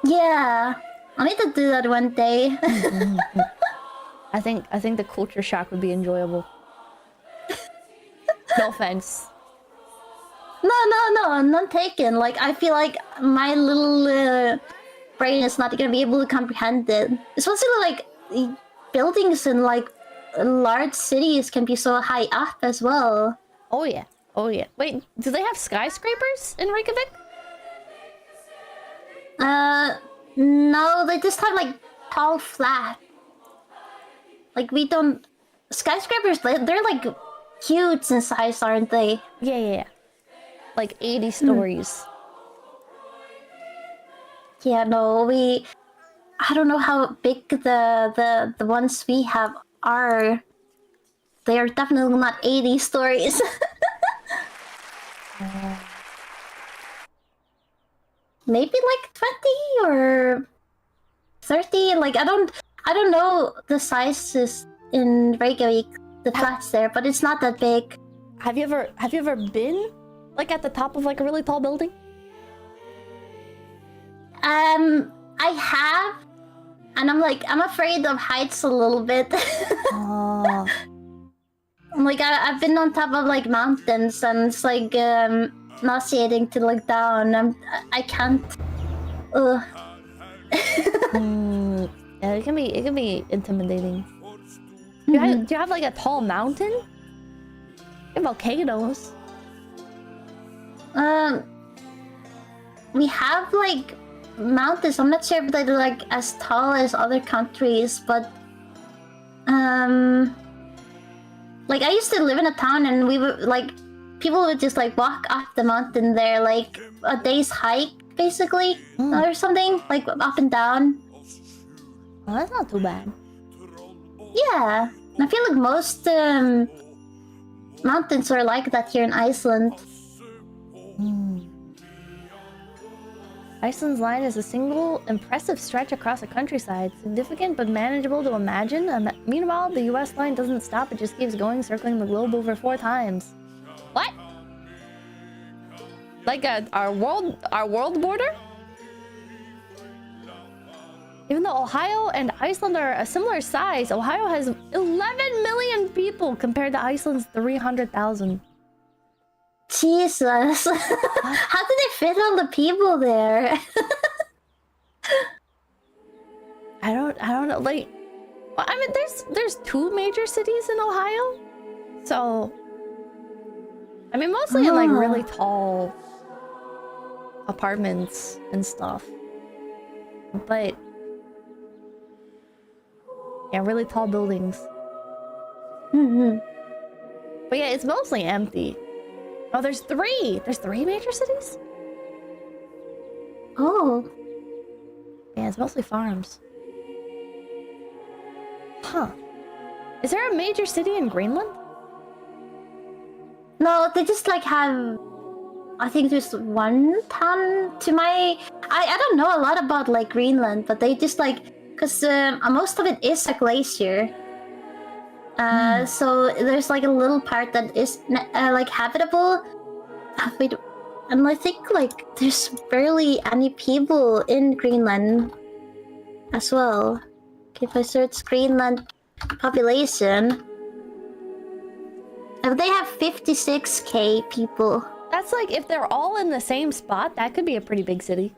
Yeah, I need to do that one day. I think the culture shock would be enjoyable. No offense. No, none taken. Like, I feel like my little brain is not gonna be able to comprehend it. Especially like buildings in like large cities can be so high up as well. Oh yeah. Oh yeah. Wait, do they have skyscrapers in Reykjavik? No, they just have like tall flat. Like we don't skyscrapers. They're like huge in size, aren't they? Yeah. Like 80 stories. Yeah, no, I don't know how big the ones we have are. They are definitely not 80 stories. Maybe like 20 or 30. Like I don't know the sizes in Reykjavik, the flats there, but it's not that big. Have you ever been like at the top of like a really tall building? I have, and I'm afraid of heights a little bit. Oh. Like I've been on top of like mountains, and it's like nauseating to look down. I can't. Ugh. Yeah, it can be intimidating. Do you have like a tall mountain? You have volcanoes. We have like mountains. I'm not sure if they're like as tall as other countries, but like I used to live in a town, and we would like people would just like walk up the mountain there, like a day's hike basically, or something, like up and down. Oh, that's not too bad. Yeah, and I feel like most mountains are like that here in Iceland. Iceland's line is a single impressive stretch across the countryside, significant but manageable to imagine. Meanwhile, the US line doesn't stop, it just keeps going, circling the globe over 4 times. What? Like our world border? Even though Ohio and Iceland are a similar size, Ohio has 11 million people compared to Iceland's 300,000. Jesus. How did they fit all the people there? I don't know, like, well, I mean, there's 2 major cities in Ohio, so I mean, mostly in like really tall apartments and stuff, but yeah, really tall buildings. But yeah, it's mostly empty. Oh, there's 3 major cities? Oh. Yeah, it's mostly farms. Huh. Is there a major city in Greenland? No, they just like have, I think there's one town to my... I don't know a lot about like Greenland, but they just like... Because most of it is a glacier. So there's like a little part that is like habitable. Wait, and I think like there's barely any people in Greenland as well. Okay, if I search Greenland population, they have 56k people. That's like, if they're all in the same spot, that could be a pretty big city.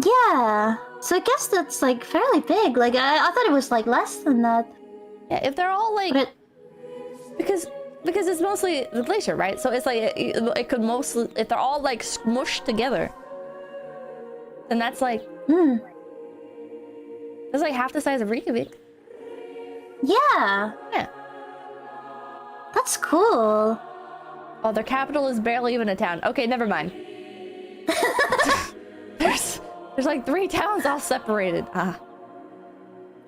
Yeah, so I guess that's like fairly big. Like I thought it was like less than that. Yeah, if they're all like, because it's mostly the glacier, right? So it's like it could mostly, if they're all like smushed together, then that's like that's like half the size of Reykjavik. Yeah. That's cool. Oh, their capital is barely even a town. Okay, never mind. There's like 3 towns all separated.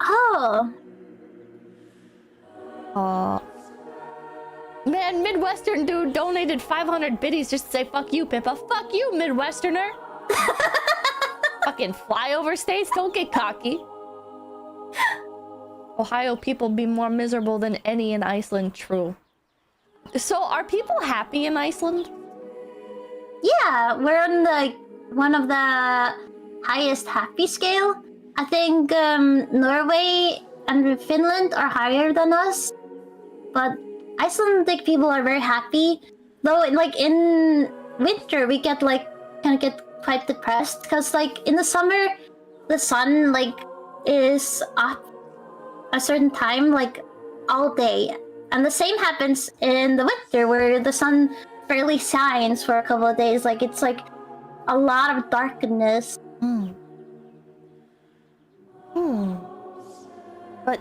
Oh. Man, Midwestern dude donated 500 biddies just to say fuck you, Pippa. Fuck you, Midwesterner. Fucking flyover states, don't get cocky. Ohio people be more miserable than any in Iceland, true. So are people happy in Iceland? Yeah, we're on the one of the highest happy scale. I think Norway and Finland are higher than us, but Icelandic people are very happy. Though, like in winter we get like kind of get quite depressed because like in the summer the sun like is up a certain time like all day, and the same happens in the winter where the sun barely shines for a couple of days. Like it's like a lot of darkness. But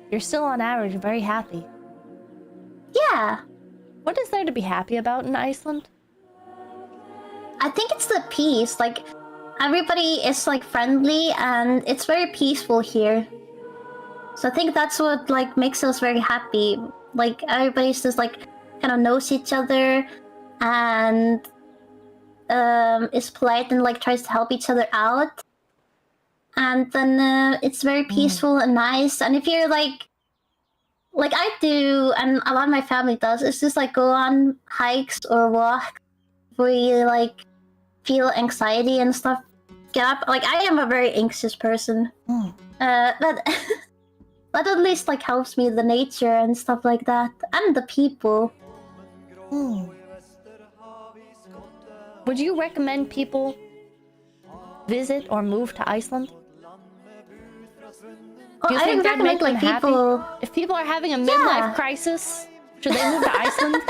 you're still on average very happy. Yeah, What is there to be happy about in Iceland? I think it's the peace. Like everybody is like friendly and it's very peaceful here. So I think that's what like makes us very happy. Like everybody's just like kind of knows each other and is polite and like tries to help each other out. And then it's very peaceful and nice. And if you're like I do, and a lot of my family does, it's just like go on hikes or walk where you like feel anxiety and stuff. Get up. Like I am a very anxious person. But that at least like helps me, the nature and stuff like that, and the people. Would you recommend people visit or move to Iceland? Do you I think that'd make recommend them like people. happy? If people are having a midlife crisis, should they move to Iceland?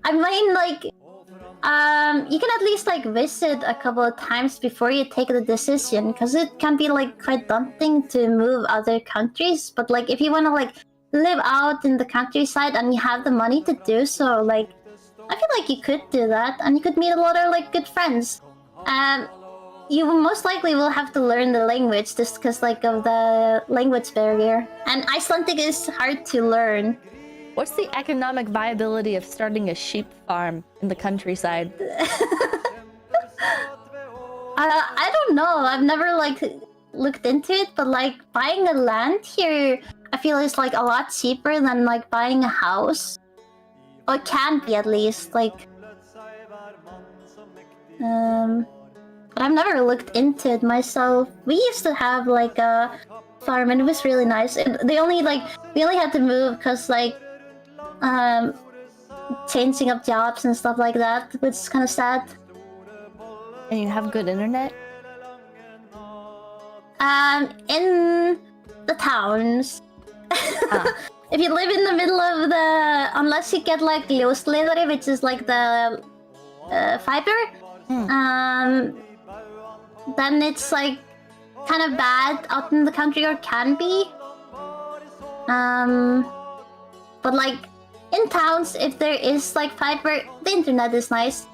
I mean, like, you can at least like visit a couple of times before you take the decision, because it can be like quite daunting to move other countries. But like, if you want to like live out in the countryside and you have the money to do so, like, I feel like you could do that, and you could meet a lot of like good friends. You most likely will have to learn the language just because like of the language barrier, and Icelandic is hard to learn. What's the economic viability of starting a sheep farm in the countryside? I don't know. I've never like looked into it, but like buying a land here, I feel is like a lot cheaper than like buying a house. Or it can be at least. Like, but I've never looked into it myself. We used to have like a farm and it was really nice. We only had to move because like changing up jobs and stuff like that, which is kind of sad. And you have good internet? In the towns. If you live in the middle of the, unless you get like ljósleiðari, which is like the fiber, then it's like kind of bad out in the country, or can be. But like in towns, if there is like fiber, the internet is nice.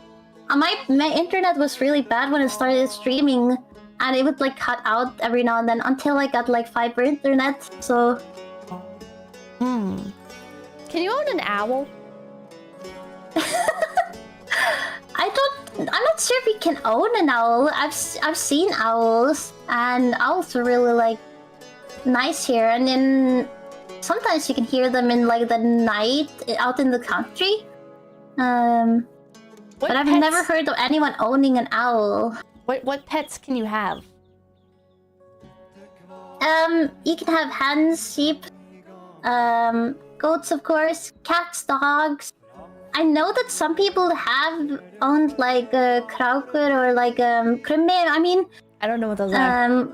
My internet was really bad when it started streaming, and it would like cut out every now and then until I got like fiber internet. So. Can you own an owl? I'm not sure if you can own an owl. I've seen owls, and owls are really like nice here. And then sometimes you can hear them in like the night out in the country. But I've never heard of anyone owning an owl. What pets can you have? You can have hens, sheep, goats, of course, cats, dogs. I know that some people have owned like krákur or like krummi. I mean, I don't know what those are.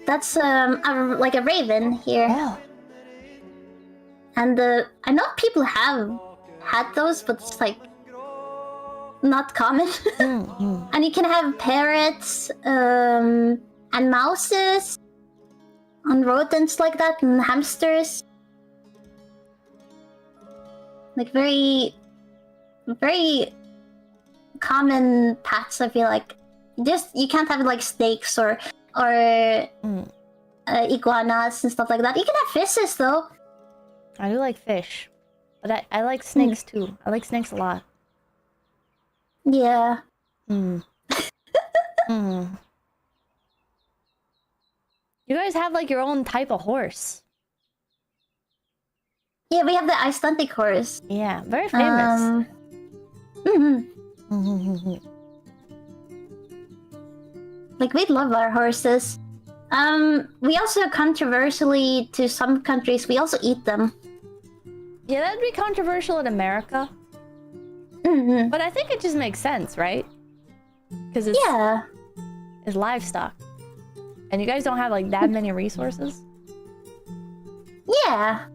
That's like a raven here. Oh. And I know people have had those, but it's like not common. And you can have parrots and mouses and rodents like that, and hamsters. Like very common pets, I feel like. Just you can't have like snakes or iguanas and stuff like that. You can have fishes though. I do like fish, but I like snakes too. I like snakes a lot. Yeah. You guys have like your own type of horse. Yeah, we have the Icelandic horse. Yeah, very famous. Like, we love our horses. We also, controversially to some countries, we also eat them. Yeah, that'd be controversial in America. But I think it just makes sense, right? Because it's livestock, and you guys don't have like that many resources. Yeah.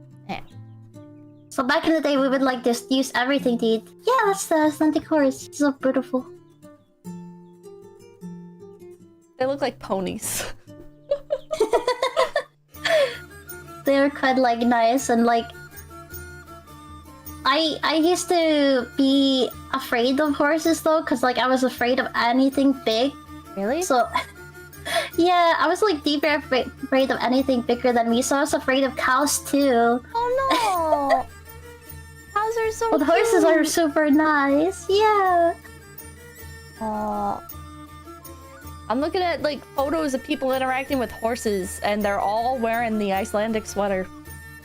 So back in the day, we would like just use everything to eat. Yeah, that's the Icelandic horse. It's so beautiful. They look like ponies. They're quite like nice and like. I used to be afraid of horses though, cause like I was afraid of anything big. Really? So. Yeah, I was like deeply afraid of anything bigger than me, so I was afraid of cows too. Oh no! Cows are so Well, the horses are super nice. Yeah. I'm looking at like photos of people interacting with horses, and they're all wearing the Icelandic sweater.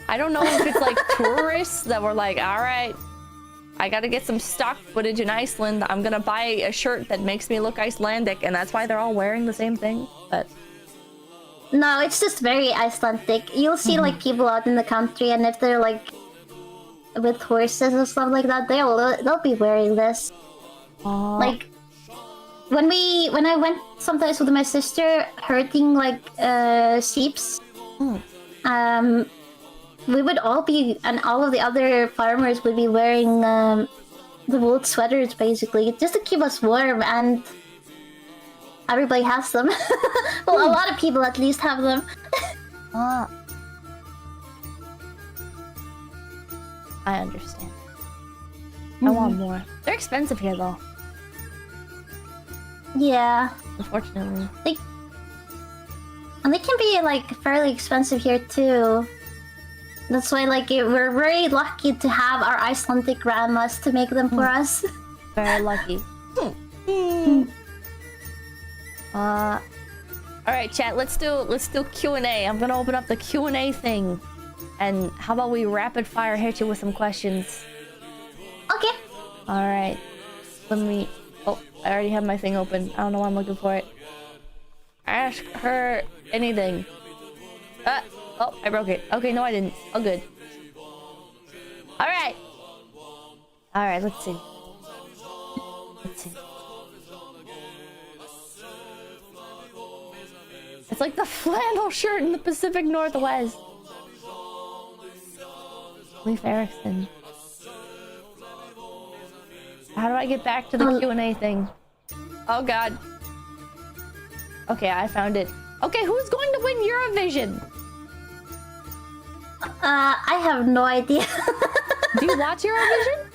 I don't know if it's like tourists that were like, all right, I gotta get some stock footage in Iceland. I'm gonna buy a shirt that makes me look Icelandic, and that's why they're all wearing the same thing. But no, it's just very Icelandic. You'll see like people out in the country, and if they're like with horses and stuff like that, they'll be wearing this. Like when I went sometimes with my sister herding like sheeps, we would all be, and all of the other farmers would be wearing the wool sweaters basically, just to keep us warm, and everybody has them. Well, a lot of people at least have them. I understand. I want more. They're expensive here though. Yeah. Unfortunately. And they can be like fairly expensive here too. That's why like we're very lucky to have our Icelandic grandmas to make them for us. Very lucky. Alright chat, let's do Q&A. I'm gonna open up the Q&A thing. And how about we rapid fire hit you with some questions? Okay. Alright. Let me... Oh, I already have my thing open. I don't know why I'm looking for it. Ask her anything. Oh, I broke it. Okay, no I didn't. Oh, good. Alright. Alright, let's see. Let's see. It's like the flannel shirt in the Pacific Northwest. Leif Erikson. How do I get back to the Q&A thing? Oh god. Okay, I found it. Okay, who's going to win Eurovision? I have no idea. Do you watch Eurovision?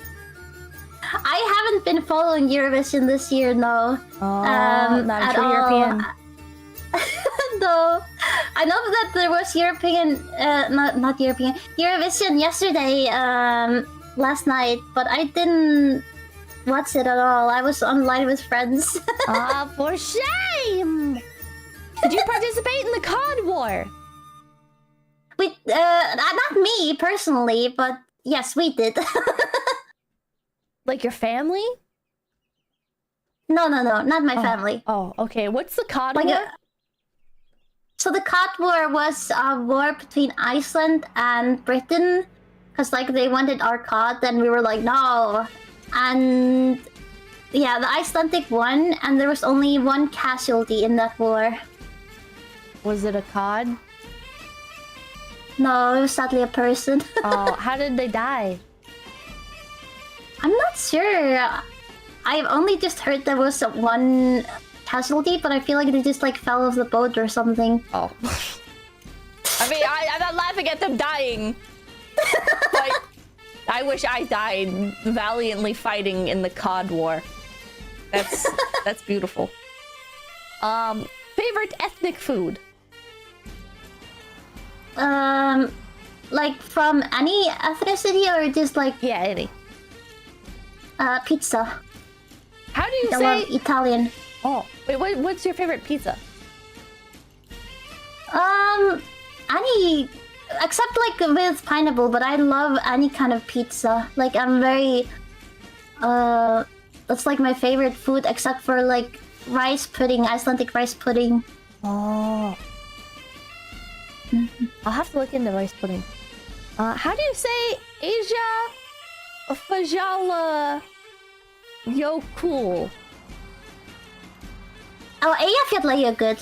I haven't been following Eurovision this year, no. Not a true European. No. I know that there was not European, Eurovision yesterday, last night, but I didn't watch it at all. I was online with friends. For shame! Did you participate in the COD War? We, not me personally, but yes, we did. Like your family? No, not my family. Oh, okay. What's the COD War? So the COD War was a war between Iceland and Britain, because like they wanted our COD, and we were like no, and yeah, the Icelandic won, and there was only one casualty in that war. Was it a COD? No, it was sadly a person. Oh, how did they die? I'm not sure. I've only just heard there was one casualty, but I feel like they just like fell off the boat or something. Oh. I mean, I'm not laughing at them dying. Like, I wish I died valiantly fighting in the COD War. That's beautiful. Favorite ethnic food? Like from any ethnicity or just like... Yeah, any. Pizza. How do you I say... love Italian. Oh, wait, what's your favorite pizza? Any... Except like with pineapple, but I love any kind of pizza. Like I'm very... That's like my favorite food, except for like rice pudding, Icelandic rice pudding. Oh. I'll have to look into rice pudding. How do you say 𝐒𝐥𝐢𝐚𝐥 𝐒𝐤𝐤𝐿. Oh, Eyjafjallajökull.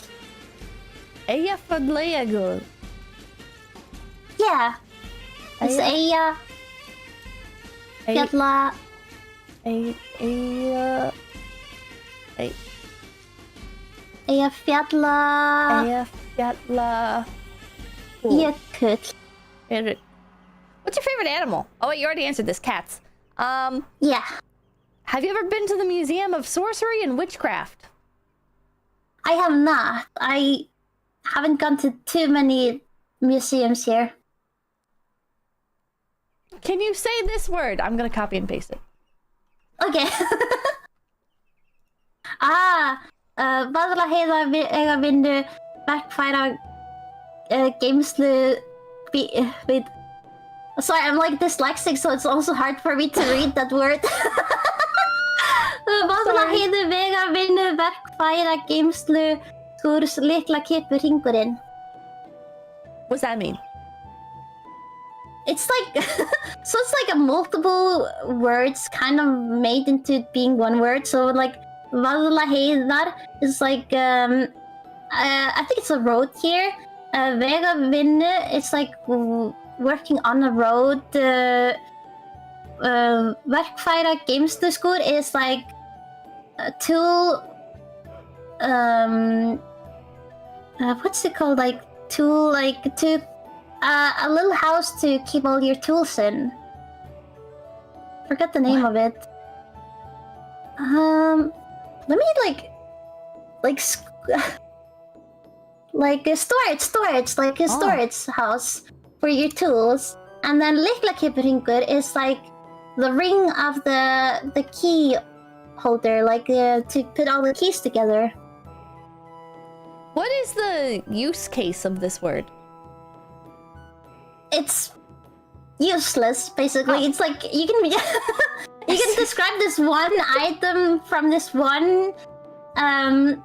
𝐒𝐤𝐿. Yeah. It's Eyja- Eyjafjalla. Eyja- Eyjafjalla. Eyjafjallajökull. Jökull. What's your favorite animal? Oh wait, you already answered this. Cats. Yeah. Have you ever been to the Museum of Sorcery and Witchcraft? I have not. I haven't gone to too many museums here. Can you say this word? I'm gonna copy and paste it. Okay. Vaðlaheiðar eiga vinnu verkfæra geymslu with... Sorry, I'm like dyslexic, so it's also hard for me to read that word. Vaðlaheiðar eiga vinnu verkfæra geymslu skúrs 𝐒𝐴𝐤𝐿𝐴𝐻𝐿. What's that mean? It's like so it's like a multiple words kind of made into being one word. So like Vaðlaheiðar is like I think it's a road here. Vegavinnu, it's like working on a road. Verkfæra geymsluskúr is like a tool. What's it called? Like tool, like to. A little house to keep all your tools in. Forget the name of it. Let me like a storage, like a storage house for your tools. And then 𝐒𝐴𝐤𝐿𝐴𝐻𝐿 is like the ring of the key holder, like to put all the keys together. What is the use case of this word? It's useless, basically. Oh. It's like you can you can describe this one item from this one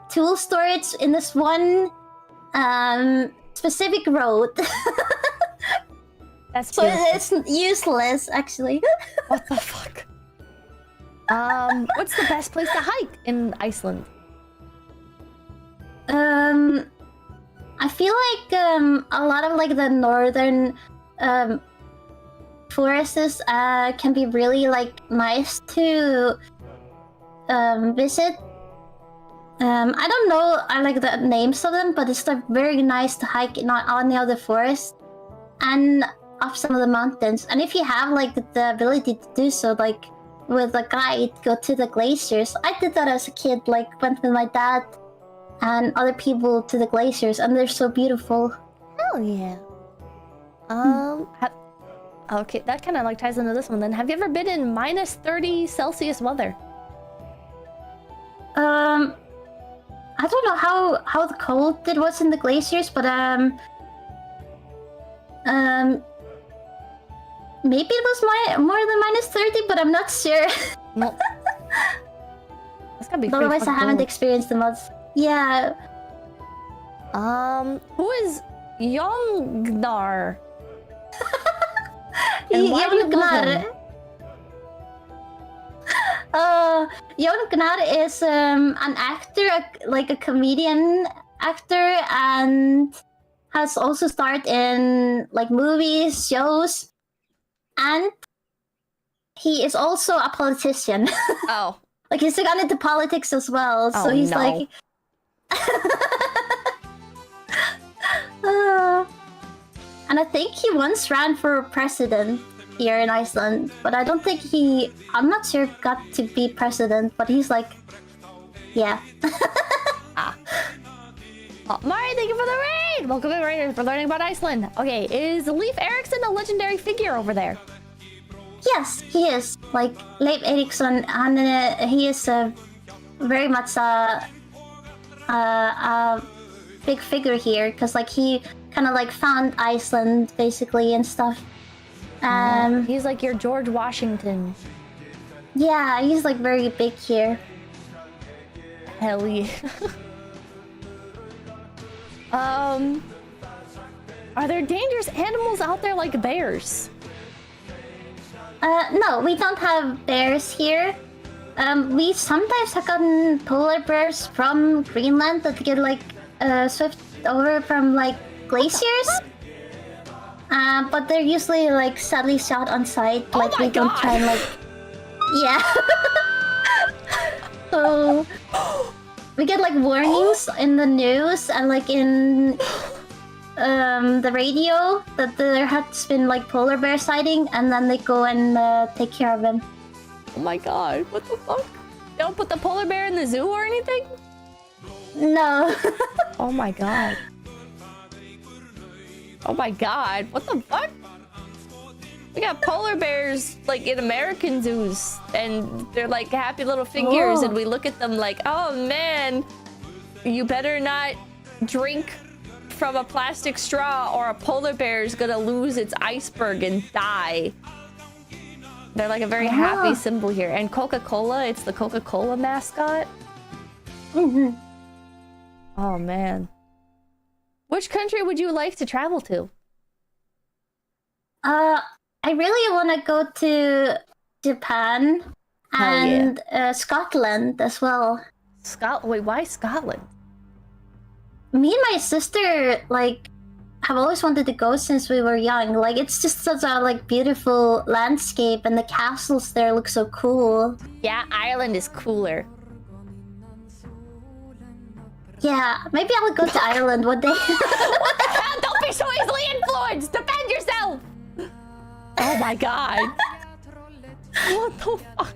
tool storage in this one specific road. That's So beautiful. it's useless, actually. What the fuck? What's the best place to hike in Iceland? I feel like a lot of like the northern forests can be really like nice to visit. I don't know I like the names of them, but it's like very nice to hike on the other forest and up some of the mountains. And if you have like the ability to do so, like with a guide, go to the glaciers. I did that as a kid, like went with my dad and other people to the glaciers, and they're so beautiful. Hell yeah. Okay, that kind of like ties into this one then. Have you ever been in -30 𝐶 weather? I don't know how cold it was in the glaciers, but maybe it was more than -30, but I'm not sure. No. That's gotta be pretty Otherwise, I fucking haven't cool. experienced the months. Yeah. Who is Yongnar? And why do you love him? Jon is an actor, like a comedian actor, and has also starred in like movies, shows, and he is also a politician. Oh. Like he's gone into politics as well, so Oh, he's no. like. And I think he once ran for president here in Iceland, but I don't think I'm not sure got to be president, but he's like, yeah. Oh, Mari, thank you for the raid! Welcome in, Raiders, for learning about Iceland. Okay, is Leif Erikson a legendary figure over there? Yes, he is. Like, Leif Erikson, and he is very much a big figure here, because like he kind of like found Iceland basically and stuff. He's like your George Washington. Yeah, he's like very big here. Hell yeah. Are there dangerous animals out there like bears? No, we don't have bears here. We sometimes have gotten polar bears from Greenland that get like swift over from like glaciers. But they're usually like sadly shot on sight. Like we don't try and like, yeah. So we get like warnings in the news and like in the radio that there has been like polar bear sighting, and then they go and take care of them. Oh my god, what the fuck? They don't put the polar bear in the zoo or anything? No. Oh my god. Oh my god, what the fuck? We got polar bears like in American zoos, and they're like happy little figures, and we look at them like, oh man, you better not drink from a plastic straw or a polar bear is gonna lose its iceberg and die. They're like a very happy symbol here. And Coca-Cola, it's the Coca-Cola mascot. Mm-hmm. Oh man. Which country would you like to travel to? I really want to go to Japan and Scotland as well. Wait, why Scotland? Me and my sister like have always wanted to go since we were young. Like it's just such a like beautiful landscape, and the castles there look so cool. Yeah, Ireland is cooler. Yeah, maybe I'll go to Ireland one day. What the hell? Don't be so easily influenced! Defend yourself! Oh my god. What the fuck?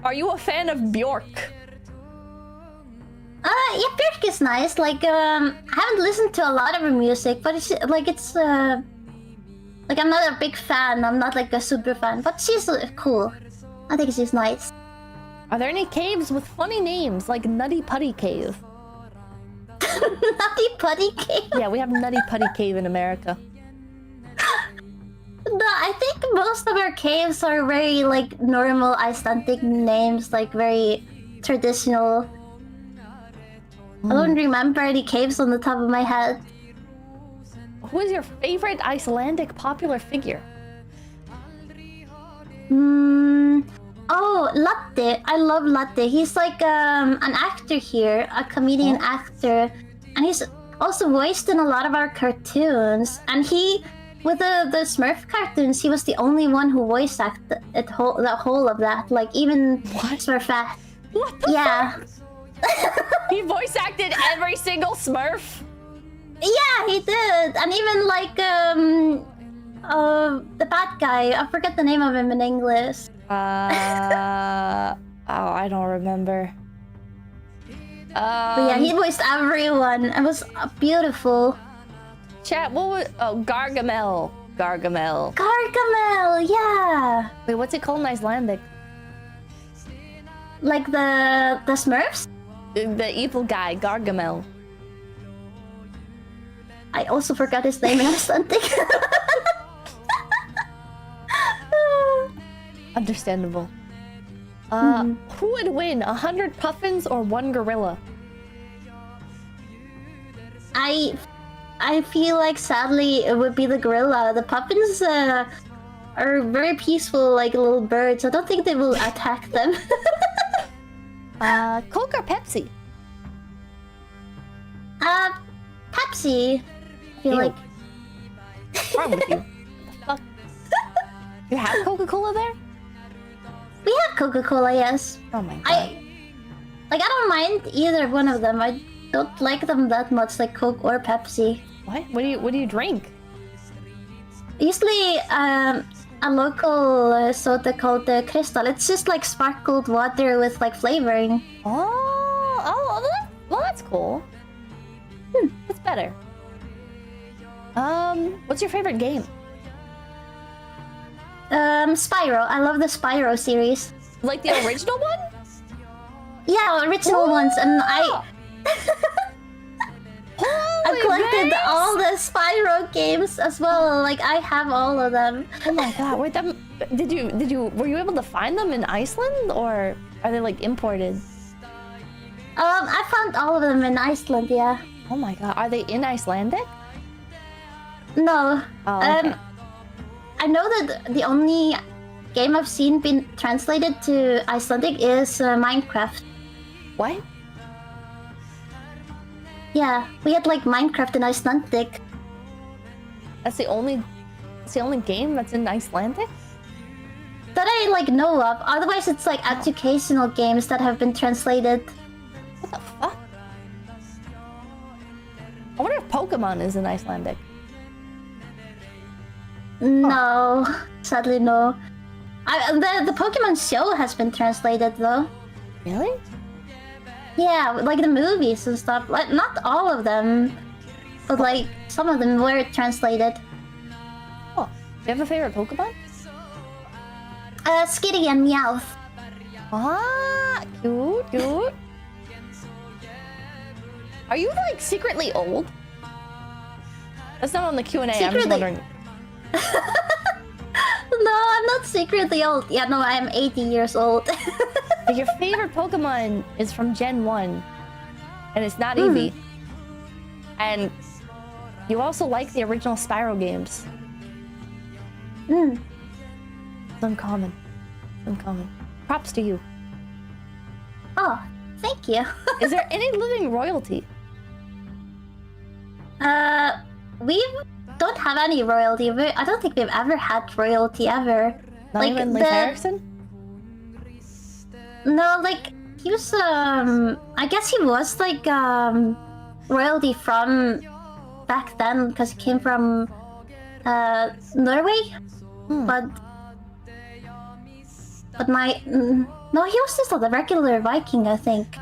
Are you a fan of Bjork? Yeah, Björk is nice. Like, I haven't listened to a lot of her music, but it's like I'm not a big fan. I'm not like a super fan, but she's cool. I think she's nice. Are there any caves with funny names like Nutty Putty Cave? Nutty Putty Cave? Yeah, we have Nutty Putty Cave in America. No, I think most of our caves are very like normal Icelandic names, like very traditional. I don't remember any caves on the top of my head. Who is your favorite Icelandic popular figure? Oh, Latte. I love Latte. He's like an actor here, a comedian actor, and he's also voiced in a lot of our cartoons. And he, with the Smurf cartoons, he was the only one who voice acted the whole of that. Like even Smurfette. What the fuck? He voice acted every single Smurf? Yeah, he did. And even like the bad guy. I forget the name of him in English. Oh, I don't remember. But yeah, he voiced everyone. It was beautiful. Chat, what was... Oh, Gargamel. Gargamel. Gargamel, yeah. Wait, what's it called in Icelandic? Like the Smurfs? The evil guy, Gargamel. I also forgot his name in Icelandic. Understandable. Who would win, 100 puffins or 1 gorilla? I feel like sadly it would be the gorilla. The puffins are very peaceful, like little birds. I don't think they will attack them. Coke or Pepsi? Pepsi. I feel like. What's wrong with you? What the fuck? You have Coca-Cola there? We have Coca-Cola, yes. Oh my god. I don't mind either one of them. I don't like them that much, like Coke or Pepsi. What? What do you drink? Usually, a local soda called Crystal. It's just like sparkled water with like flavoring. Oh, well that's cool. That's better. What's your favorite game? Spyro. I love the Spyro series. Like the original one? Yeah, original ones, and I collected all the Spyro games as well. Like I have all of them. Oh my god! Wait, were you able to find them in Iceland, or are they like imported? I found all of them in Iceland. Yeah. Oh my god! Are they in Icelandic? No. Oh, okay. I know that the only game I've seen been translated to Icelandic is Minecraft. What? Yeah, we had like Minecraft in Icelandic. That's the only game that's in Icelandic? That I like know of. Otherwise, it's like educational games that have been translated. What the fuck? I wonder if Pokemon is in Icelandic. No, sadly no. The Pokemon show has been translated though. Really? Yeah, like the movies and stuff. Like not all of them, but like some of them were translated. Oh, do you have a favorite Pokemon? Skitty and Meowth. Ah, cute. Are you like secretly old? That's not on the Q&A. I'm just wondering. No, I'm not secretly old. Yeah, no, I'm 80 years old. But your favorite Pokemon is from Gen 1. And it's not Eevee. And you also like the original Spyro games. It's uncommon. Props to you. Oh, thank you. Is there any living royalty? We don't have any royalty. I don't think we've ever had royalty ever. Not like even Leif Erikson? No, like he was I guess he was like royalty from back then because he came from Norway. But my no, he was just a regular Viking, I think.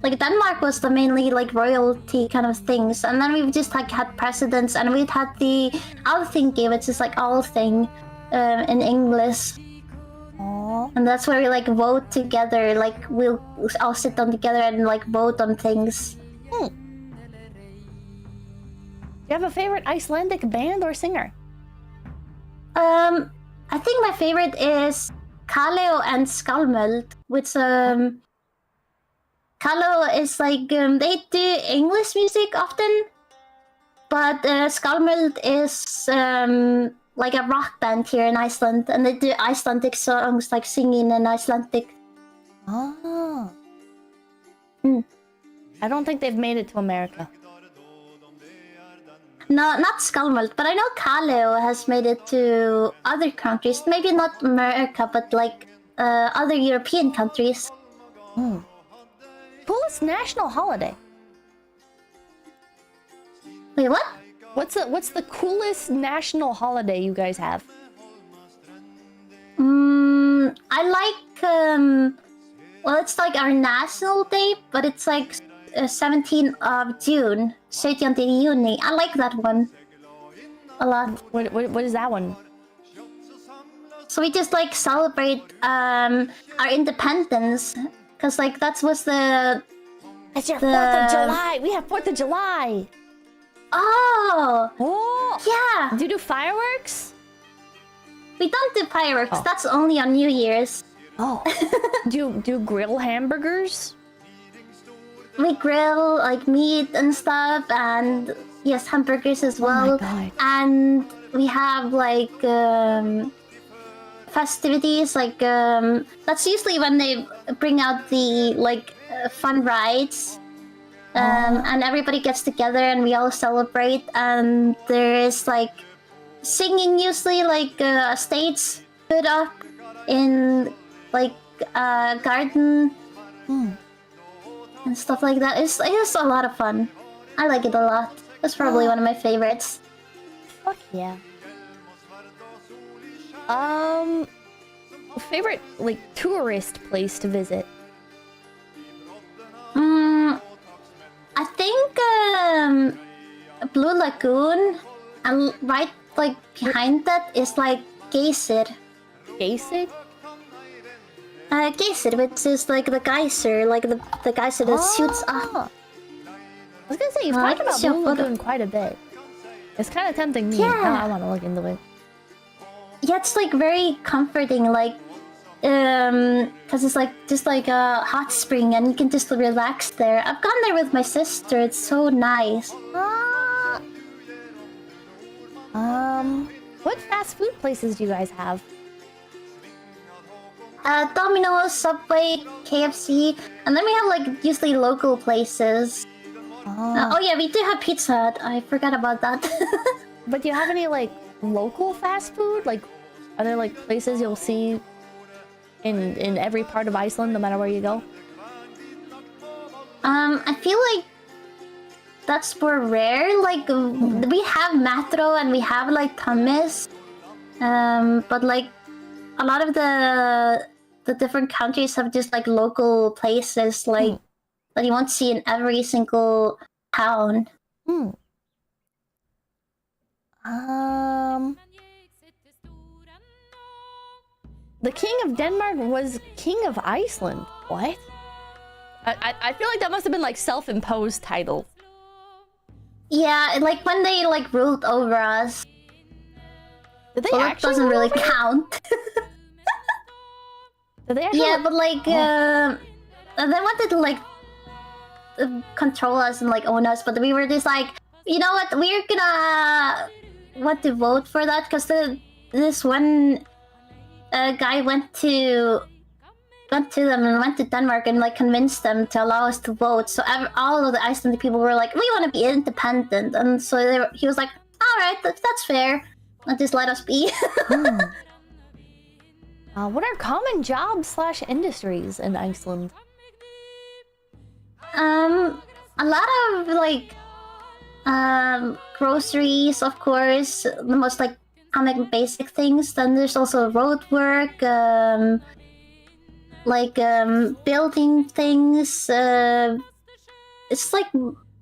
Like Denmark was the mainly like royalty kind of things, and then we've just like had presidents, and we've had the Alþingi, which is like all thing in English. Aww. And that's where we like vote together. Like we'll all sit down together and like vote on things. Do you have a favorite Icelandic band or singer? I think my favorite is 𝐒𝐤𝐢𝐴 and 𝐴𝐏𝐴, which 𝐒𝐤𝐢 is like they do English music often, but 𝐴𝐏𝐴 is like a rock band here in Iceland, and they do Icelandic songs, like singing in Icelandic. Oh. I don't think they've made it to America. No, not 𝐴𝐏𝐴, but I know 𝐒𝐤𝐢 has made it to other countries. Maybe not America, but like other European countries. Coolest national holiday? Wait, what? What's the coolest national holiday you guys have? I like well, it's like our national day, but it's like 17th of June, 17th juni. I like that one a lot. What is that one? So we just like celebrate our independence, cause like that was the. It's your 4th of July. We have 4th of July. Oh. Yeah. Do you do fireworks? We don't do fireworks. That's only on New Year's. Oh. Do you grill hamburgers? We grill like meat and stuff, and yes, hamburgers as well. Oh my God. And we have like festivities, like that's usually when they bring out the like fun rides, and everybody gets together and we all celebrate. And there is like singing, usually like a stage put up in like a garden. And stuff like that. It's a lot of fun. I like it a lot. It's probably one of my favorites. Fuck yeah. Favorite like tourist place to visit? I think Blue Lagoon, and right like behind that is like 𝐒𝐻𝐻𝐿. 𝐒𝐻𝐻𝐿? 𝐒𝐻𝐻𝐿, which is like the geyser, like the geyser that shoots up. I was gonna say, you've talked about Blue Lagoon quite a bit. It's kind of tempting me. Yeah. Now I want to look into it. Yeah, it's like very comforting, like because it's like just like a hot spring and you can just relax there. I've gone there with my sister. It's so nice. What fast food places do you guys have? Domino's, Subway, KFC, and then we have like usually local places. Oh yeah, we do have Pizza Hut. I forgot about that. But do you have any like local fast food? Like, are there like places you'll see in every part of Iceland, no matter where you go? I feel like that's more rare. Like we have Metro and we have like Tummis, but like a lot of the different countries have just like local places like that you won't see in every single town. The King of Denmark was King of Iceland. What? I feel like that must have been like self-imposed title. Yeah, like when they like ruled over us. Did they Well, that actually doesn't rule really over you? count. Did they actually? Yeah, but like they wanted to like control us and like own us, but we were just like, you know what, we're gonna want to vote for that because this one guy went to them and went to Denmark and like convinced them to allow us to vote. So all of the Icelandic people were like, we want to be independent, and so he was like, all right, that's fair, and just let us be. What are common jobs / industries in Iceland? A lot of like groceries, of course, the most like common basic things. Then there's also road work, building things. It's like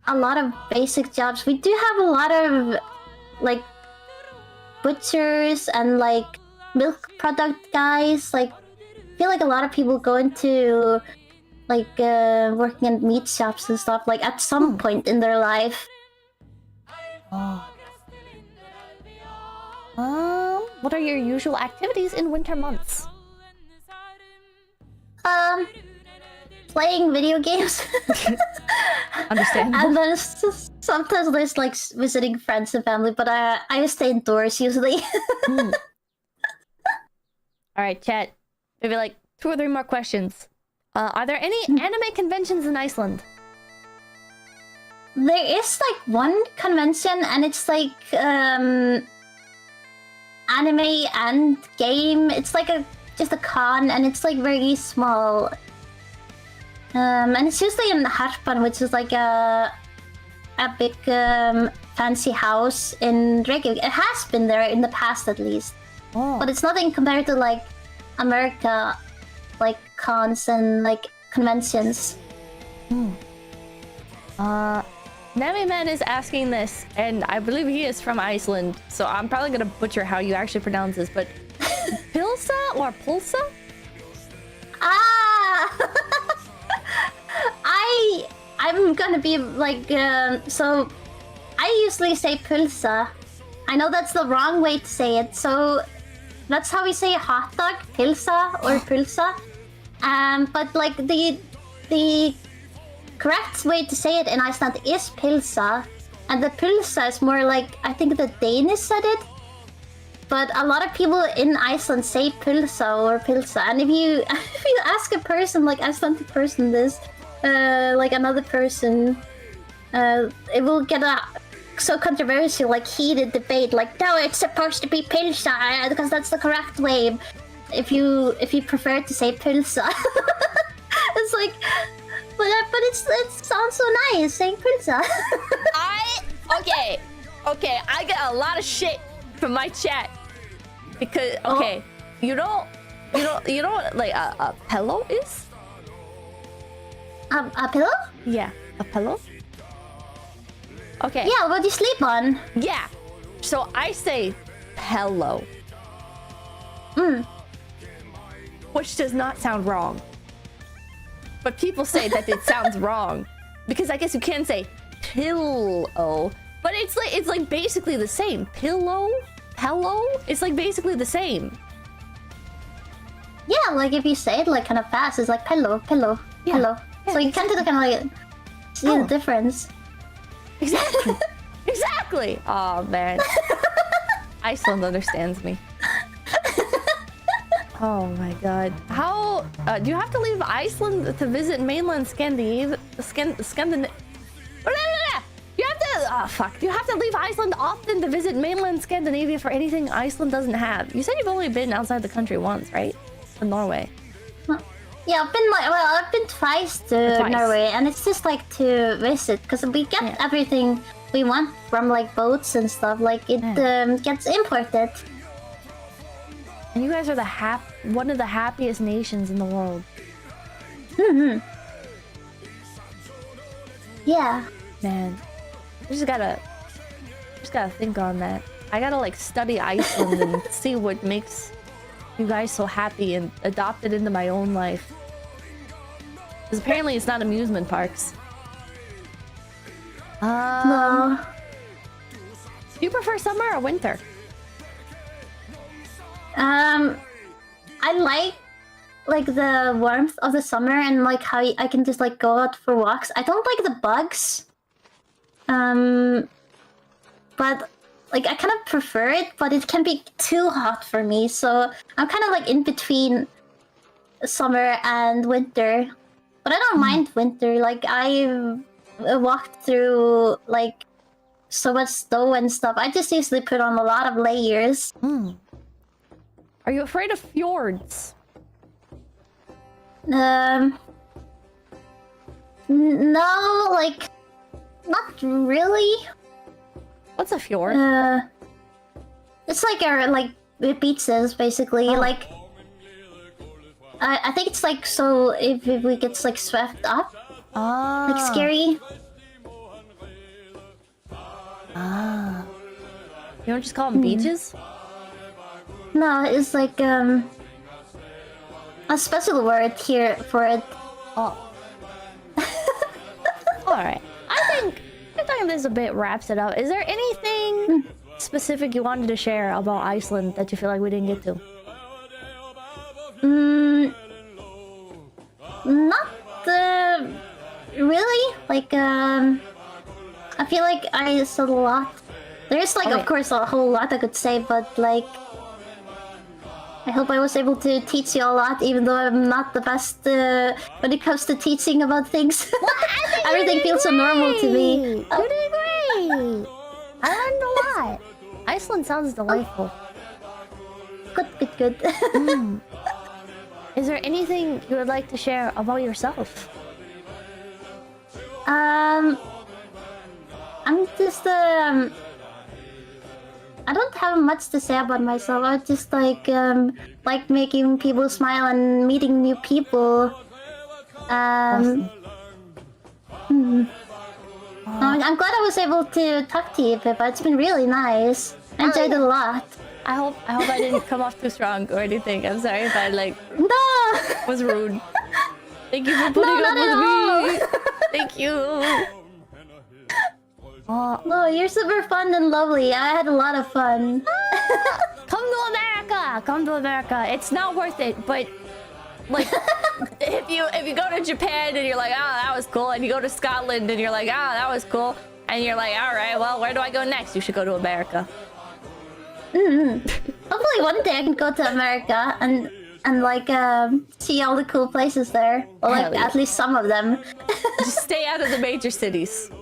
a lot of basic jobs. We do have a lot of like butchers and like milk product guys. Like I feel like a lot of people go into like working in meat shops and stuff like at some point in their life. What are your usual activities in winter months? Playing video games. Understandable. And then sometimes there's like visiting friends and family, but I stay indoors usually. All right, chat. Maybe like 2 or 3 more questions. Are there any anime conventions in Iceland? There is like one convention, and it's like anime and game. It's like just a con, and it's like very small. And it's usually in Harpan, which is like a big fancy house in Reykjavik. It has been there in the past at least, but it's nothing compared to like America, like cons and like conventions. Nami Man is asking this, and I believe he is from Iceland, so I'm probably gonna butcher how you actually pronounce this, but Pilsa or Pulsa? I'm gonna be like so I usually say pulsa. I know that's the wrong way to say it, so that's how we say hot dog, pilsa or pulsa. But like the correct way to say it in Iceland is pilsa, and the pulsa is more like, I think the Danish said it, but a lot of people in Iceland say pulsa or pilsa. And if you ask a person, like Icelandic person, this like another person, it will get a so controversial, like heated debate, like no, it's supposed to be pilsa because that's the correct way. If you prefer to say pilsa. It's like, but it sounds so nice saying pilsa. Okay, I get a lot of shit from my chat because you know what like a pillow is? A pillow? Yeah, a pillow. Okay. Yeah, what do you sleep on? Yeah. So I say pillow. Which does not sound wrong. But people say that it sounds wrong. Because I guess you can say pillow. But it's like basically the same. Pillow? It's like basically the same. Yeah, like if you say it like kind of fast, it's like pillow. Yeah. So you can't kind of like see the difference. Exactly. Exactly. Oh man. Iceland understands me. Oh my god. How do you have to leave Iceland to visit mainland Scandinavia? You have to do you have to leave Iceland often to visit mainland Scandinavia for anything Iceland doesn't have? You said you've only been outside the country once, right? In Norway. Yeah, I've been twice to Norway, and it's just like to visit because we get everything we want from like boats and stuff. Like it gets imported. And you guys are one of the happiest nations in the world. Yeah. Man, I just gotta think on that. I gotta like study Iceland and see what makes you guys so happy and adopt it into my own life. Because apparently it's not amusement parks. No. Do you prefer summer or winter? I like the warmth of the summer and like how I can just like go out for walks. I don't like the bugs. But like I kind of prefer it, but it can be too hot for me. So I'm kind of like in between summer and winter. But I don't mind winter. Like I walked through like so much snow and stuff. I just usually put on a lot of layers. Are you afraid of fjords? No, like not really. What's a fjord? It's like beaches basically. Like I think it's like so if we get like swept up. Like scary. You don't just call them beaches? No, it's like a special word here for it. Oh. Alright. I think this a bit wraps it up. Is there anything specific you wanted to share about Iceland that you feel like we didn't get to? Not really. Like I feel like I said a lot. There's like of course a whole lot I could say, but like I hope I was able to teach you a lot, even though I'm not the best when it comes to teaching about things. Everything feels so normal to me. You did great! I learned a lot. Iceland sounds delightful. Good. Is there anything you would like to share about yourself? I'm just I don't have much to say about myself. I just like making people smile and meeting new people. Awesome. I'm glad I was able to talk to you, Pippa. It's been really nice. I enjoyed it a lot. I hope I didn't come off too strong or anything. I'm sorry if I like was rude. Thank you for putting up with me. Thank you. No, you're super fun and lovely. I had a lot of fun. Come to America. Come to America. It's not worth it, but like if you go to Japan and you're like, that was cool, and you go to Scotland and you're like, that was cool, and you're like, all right, well, where do I go next? You should go to America. Hopefully one day I can go to America and like see all the cool places there, or like at least some of them. Just stay out of the major cities.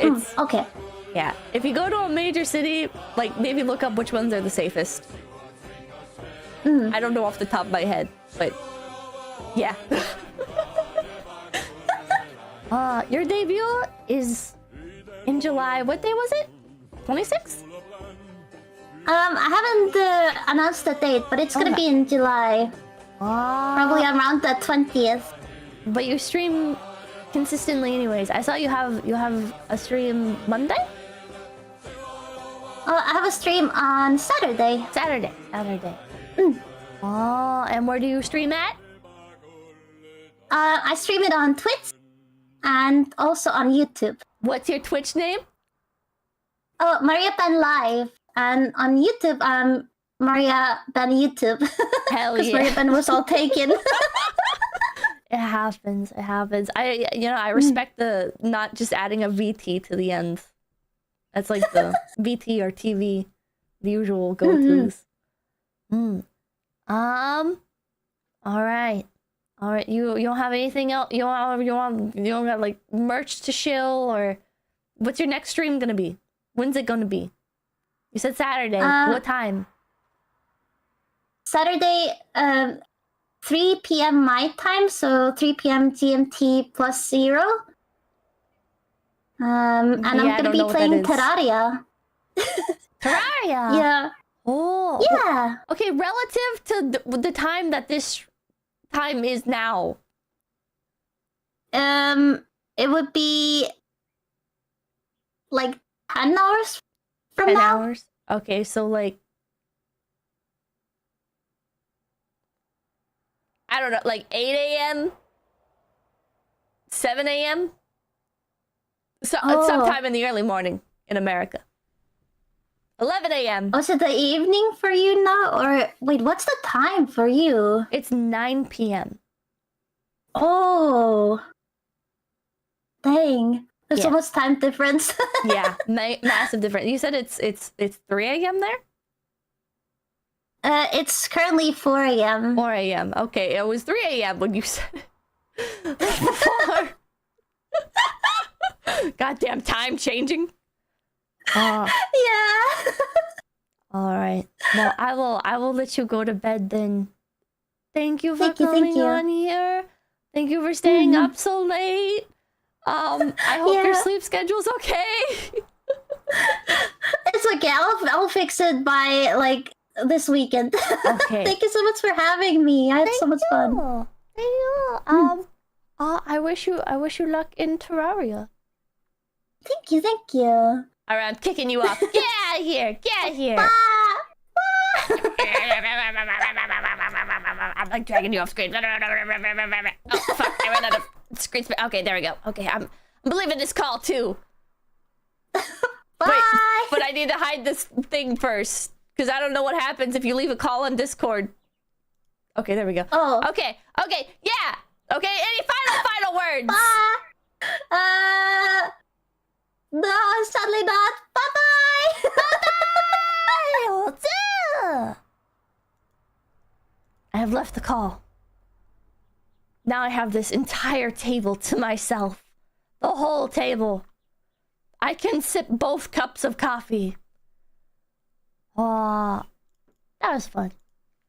It's okay. Yeah, if you go to a major city, like maybe look up which ones are the safest. I don't know off the top of my head, but yeah. Your debut is in July. What day was it? 26th? I haven't announced the date, but it's gonna be in July. Probably around the 20th. But you stream consistently anyways. I saw you have a stream Monday? I have a stream on Saturday. Saturday. And where do you stream at? I stream it on Twitch and also on YouTube. What's your Twitch name? Oh, Maria Ben Live. And on YouTube, Maria Ben YouTube. Hell yeah. Because Maria Ben was all taken. It happens. I respect the not just adding a VT to the end. That's like the VT or TV. the usual go-tos. All right. You don't have anything else? You don't got like merch to shill, or what's your next stream gonna be? When's it gonna be? You said Saturday. What time? Saturday, 3 p.m. my time, so 3 p.m. GMT plus 0. And I'm gonna be playing Terraria. Terraria. Yeah. Oh. Yeah. Okay, relative to the time that this time is now. It would be like 10 hours from 10 now. hours. Okay, so like I don't know, like 8 a.m., 7 a.m. So sometime in the early morning in America. 11 a.m. Oh, is it the evening for you now? Or wait, what's the time for you? It's 9 p.m. Oh. Dang. There's so Yeah. much time difference. Yeah, massive difference. You said it's 3 a.m. there? It's currently 4 a.m. 4 a.m. Okay, it was 3 a.m. when you said it. 4. Goddamn time changing. Yeah. All right. Well, I will let you go to bed then. Thank you for Thank you. coming on here. Thank you for staying up so late. I hope your sleep schedule's okay. It's okay. I'll fix it by like this weekend. Okay. Thank you so much for having me. I had so much fun. Thank you. I wish you luck in Terraria. Thank you. All right, I'm kicking you off. Get out of here. Get out of here. I'm like dragging you off screen. Oh fuck! I ran out of screen space. Okay, there we go. Okay, I'm believing this call too. Bye. Wait, but I need to hide this thing first because I don't know what happens if you leave a call on Discord. Okay, there we go. Oh. Okay, yeah. Okay, any final words? Bye. No, sadly not. Bye-bye. Bye-bye. I have left the call. Now I have this entire table to myself. The whole table. I can sip both cups of coffee. That was fun.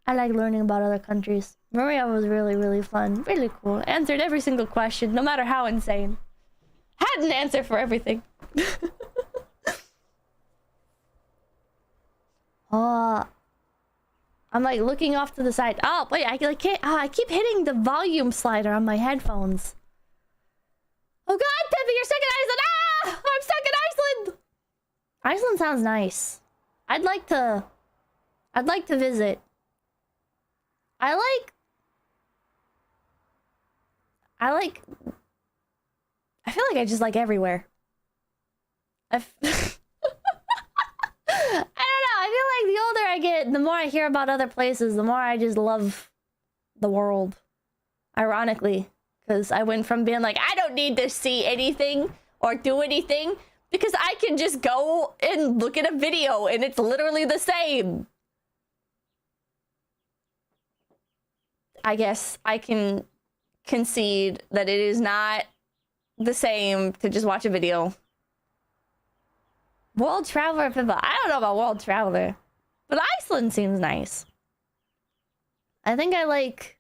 I like learning about other countries. Maria was really, really fun. Really cool. Answered every single question, no matter how insane. Had an answer for everything. I'm like looking off to the side. Oh wait, I keep hitting the volume slider on my headphones. Oh god, Peppy, you're stuck in Iceland! Ah! I'm stuck in Iceland! Iceland sounds nice. I'd like to visit. I feel like I just like everywhere. I don't know. I feel like the older I get, the more I hear about other places, the more I just love the world. Ironically, because I went from being like, I don't need to see anything or do anything because I can just go and look at a video and it's literally the same. I guess I can concede that it is not the same to just watch a video. World Traveler, Pippa. I don't know about World Traveler, but Iceland seems nice. I think I like...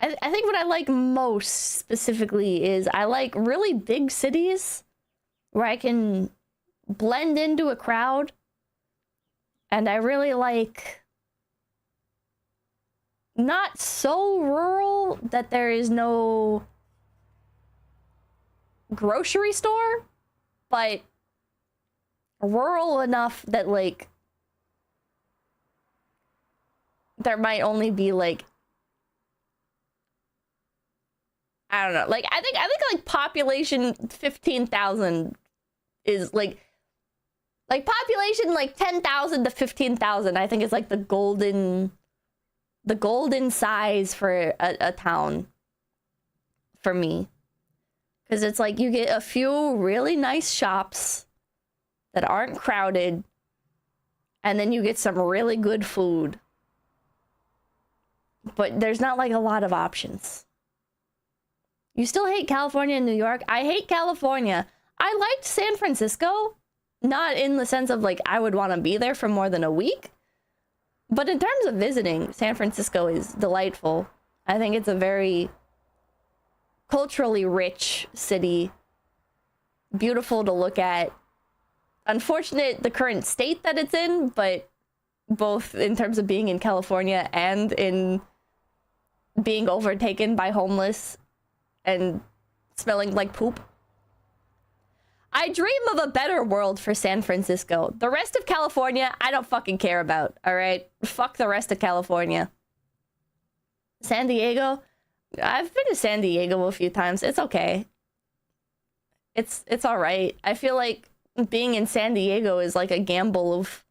I think what I like most specifically is I like really big cities where I can blend into a crowd. And I really like not so rural that there is no grocery store, but rural enough that like there might only be like, I don't know, like I think like population 15,000 is like population like 10,000 to 15,000 I think is like the golden size for a town for me, because it's like you get a few really nice shops that aren't crowded and then you get some really good food. But there's not like a lot of options. You still hate California and New York? I hate California. I liked San Francisco, not in the sense of like I would want to be there for more than a week, but in terms of visiting, San Francisco is delightful. I think it's a very culturally rich city, beautiful to look at. Unfortunate the current state that it's in, but both in terms of being in California and in being overtaken by homeless and smelling like poop. I dream of a better world for San Francisco. The rest of California, I don't fucking care about, all right? Fuck the rest of California. San Diego? I've been to San Diego a few times. It's okay. It's all right. I feel like being in San Diego is like a gamble of,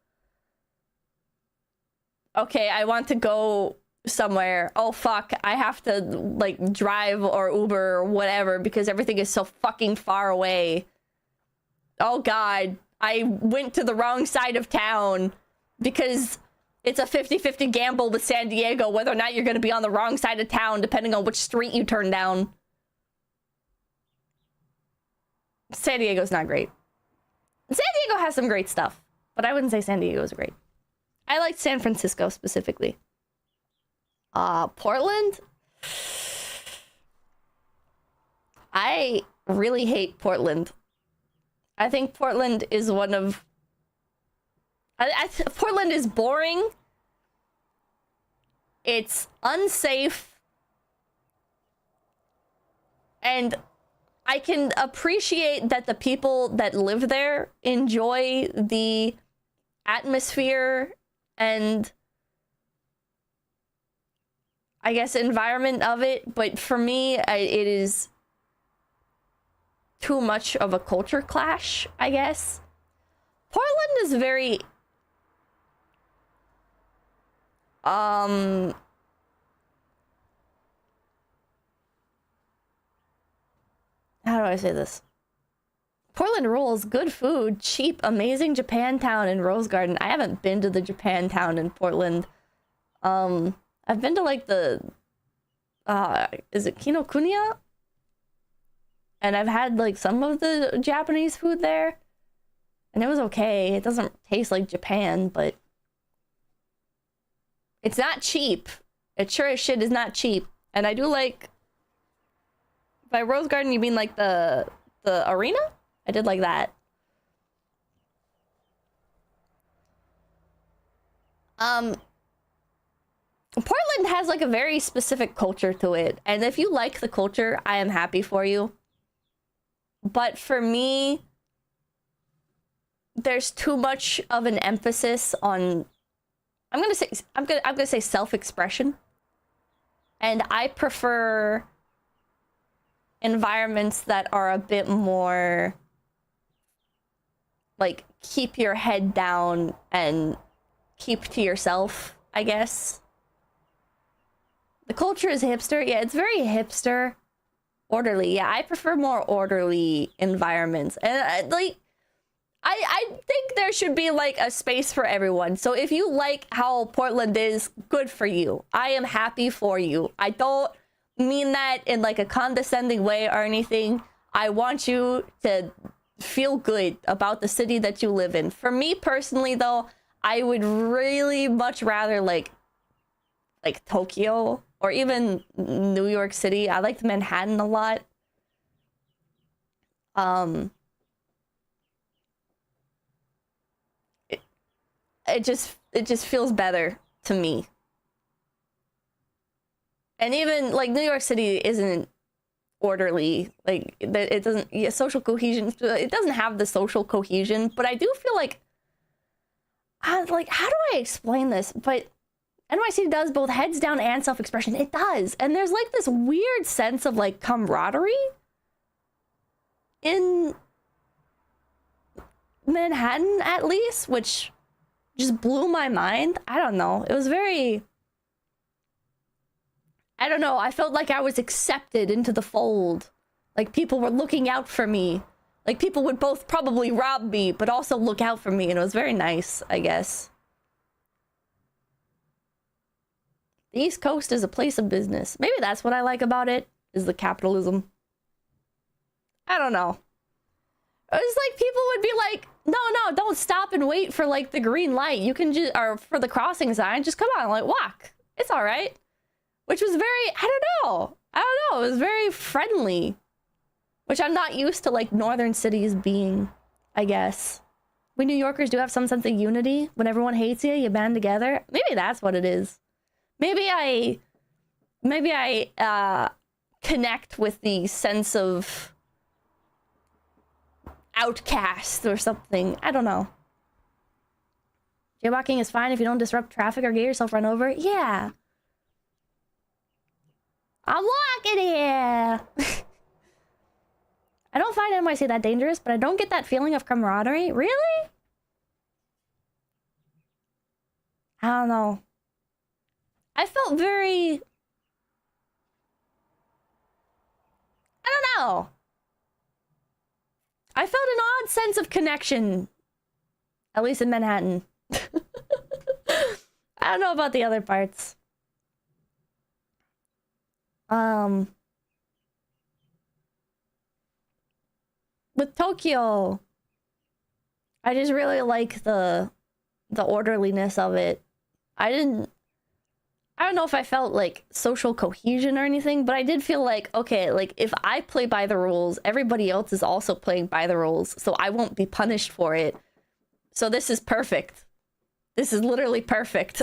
okay, I want to go somewhere. Oh, fuck. I have to, like, drive or Uber or whatever because everything is so fucking far away. Oh, God. I went to the wrong side of town because it's a 50-50 gamble with San Diego whether or not you're going to be on the wrong side of town depending on which street you turn down. San Diego's not great. San Diego has some great stuff, but I wouldn't say San Diego is great. I liked San Francisco specifically. Portland? I really hate Portland. I think Portland is one of... Portland is boring. It's unsafe. And I can appreciate that the people that live there enjoy the atmosphere and I guess environment of it, but for me, it is too much of a culture clash, I guess. Portland is very how do I say this? Portland rules. Good food, cheap, amazing Japantown and Rose Garden. I haven't been to the Japantown in Portland. I've been to like the is it Kinokuniya? And I've had like some of the Japanese food there. And it was okay. It doesn't taste like Japan, but it's not cheap. It sure as shit is not cheap. And I do like, by Rose Garden you mean like the arena? I did like that. Portland has like a very specific culture to it, and if you like the culture, I am happy for you. But for me, there's too much of an emphasis on I'm gonna say self-expression. And I prefer environments that are a bit more like keep your head down and keep to yourself, I guess. The culture is hipster. Yeah, it's very hipster. Orderly. Yeah, I prefer more orderly environments. And I think there should be like a space for everyone. So if you like how Portland is, good for you. I am happy for you. I don't mean that in like a condescending way or anything. I want you to feel good about the city that you live in. For me personally though, I would really much rather like Tokyo or even New York City. I liked Manhattan a lot. It just feels better to me. And even like New York City isn't orderly. Like it doesn't, yeah, social cohesion. It doesn't have the social cohesion. But I do feel like how do I explain this? But NYC does both heads down and self-expression. It does. And there's like this weird sense of like camaraderie in Manhattan, at least, which just blew my mind. I don't know. It was very, I don't know. I felt like I was accepted into the fold. Like people were looking out for me. Like people would both probably rob me, but also look out for me. And it was very nice, I guess. The East Coast is a place of business. Maybe that's what I like about it, is the capitalism. I don't know. It's like people would be like, no, don't stop and wait for like the green light. You can just, or for the crossing sign, just come on, like walk. It's all right. Which was very, I don't know. It was very friendly. Which I'm not used to like northern cities being, I guess. We New Yorkers do have some sense of unity. When everyone hates you, you band together. Maybe that's what it is. Maybe I connect with the sense of outcast or something. I don't know. Jaywalking is fine if you don't disrupt traffic or get yourself run over. Yeah. I'm walking here. I don't find NYC that dangerous, but I don't get that feeling of camaraderie. Really? I don't know. I felt very... I don't know. I felt an odd sense of connection. At least in Manhattan. I don't know about the other parts. With Tokyo, I just really like the orderliness of it. I don't know if I felt like social cohesion or anything, but I did feel like, okay, like if I play by the rules, everybody else is also playing by the rules, so I won't be punished for it. So this is perfect. This is literally perfect.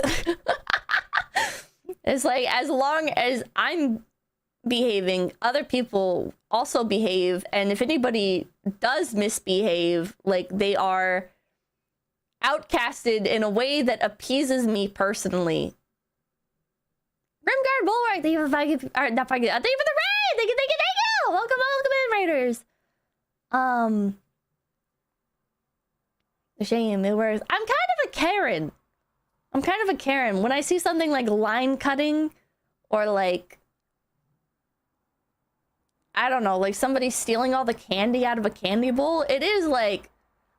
It's like, as long as I'm behaving, other people also behave, and if anybody does misbehave, like, they are outcasted in a way that appeases me personally. Grimguard Bulwark, thank you for thank you for the raid! Thank you! Welcome in, raiders! The shame, it wears. I'm kind of a Karen. When I see something like line cutting, or like, I don't know, like somebody stealing all the candy out of a candy bowl, it is like,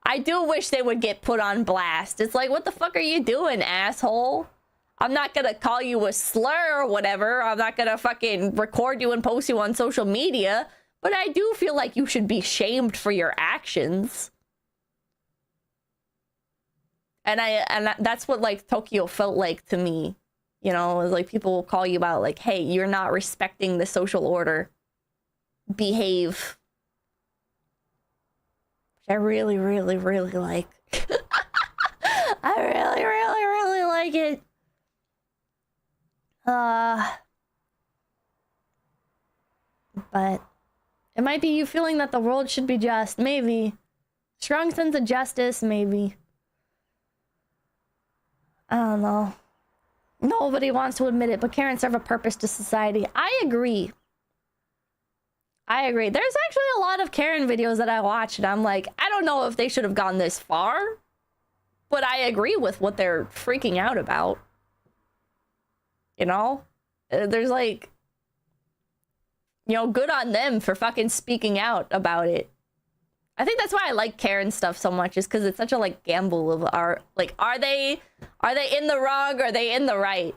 I do wish they would get put on blast. It's like, what the fuck are you doing, asshole? I'm not gonna call you a slur or whatever. I'm not gonna fucking record you and post you on social media. But I do feel like you should be shamed for your actions. And that's what, like, Tokyo felt like to me. You know, it was like people will call you out, like, hey, you're not respecting the social order. Behave. Which I really, really, really like. I really, really, really like it. But it might be you feeling that the world should be just, maybe. Strong sense of justice, maybe. I don't know. Nobody wants to admit it, but Karens serve a purpose to society. I agree. There's actually a lot of Karen videos that I watch, and I'm like, I don't know if they should have gone this far, but I agree with what they're freaking out about. You know? There's like, you know, good on them for fucking speaking out about it. I think that's why I like Karen stuff so much, is because it's such a, like, gamble of, are they in the wrong, or are they in the right?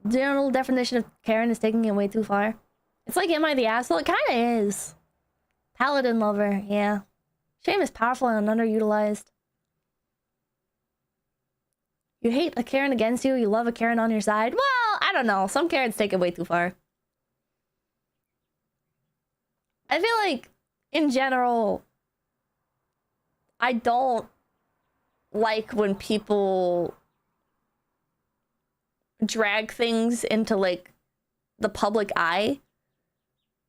General definition of Karen is taking it way too far. It's like, am I the asshole? It kind of is. Paladin lover, yeah. Shame is powerful and underutilized. You hate a Karen against you, you love a Karen on your side. Well, I don't know. Some Karens take it way too far. I feel like, in general, I don't like when people drag things into, like, the public eye.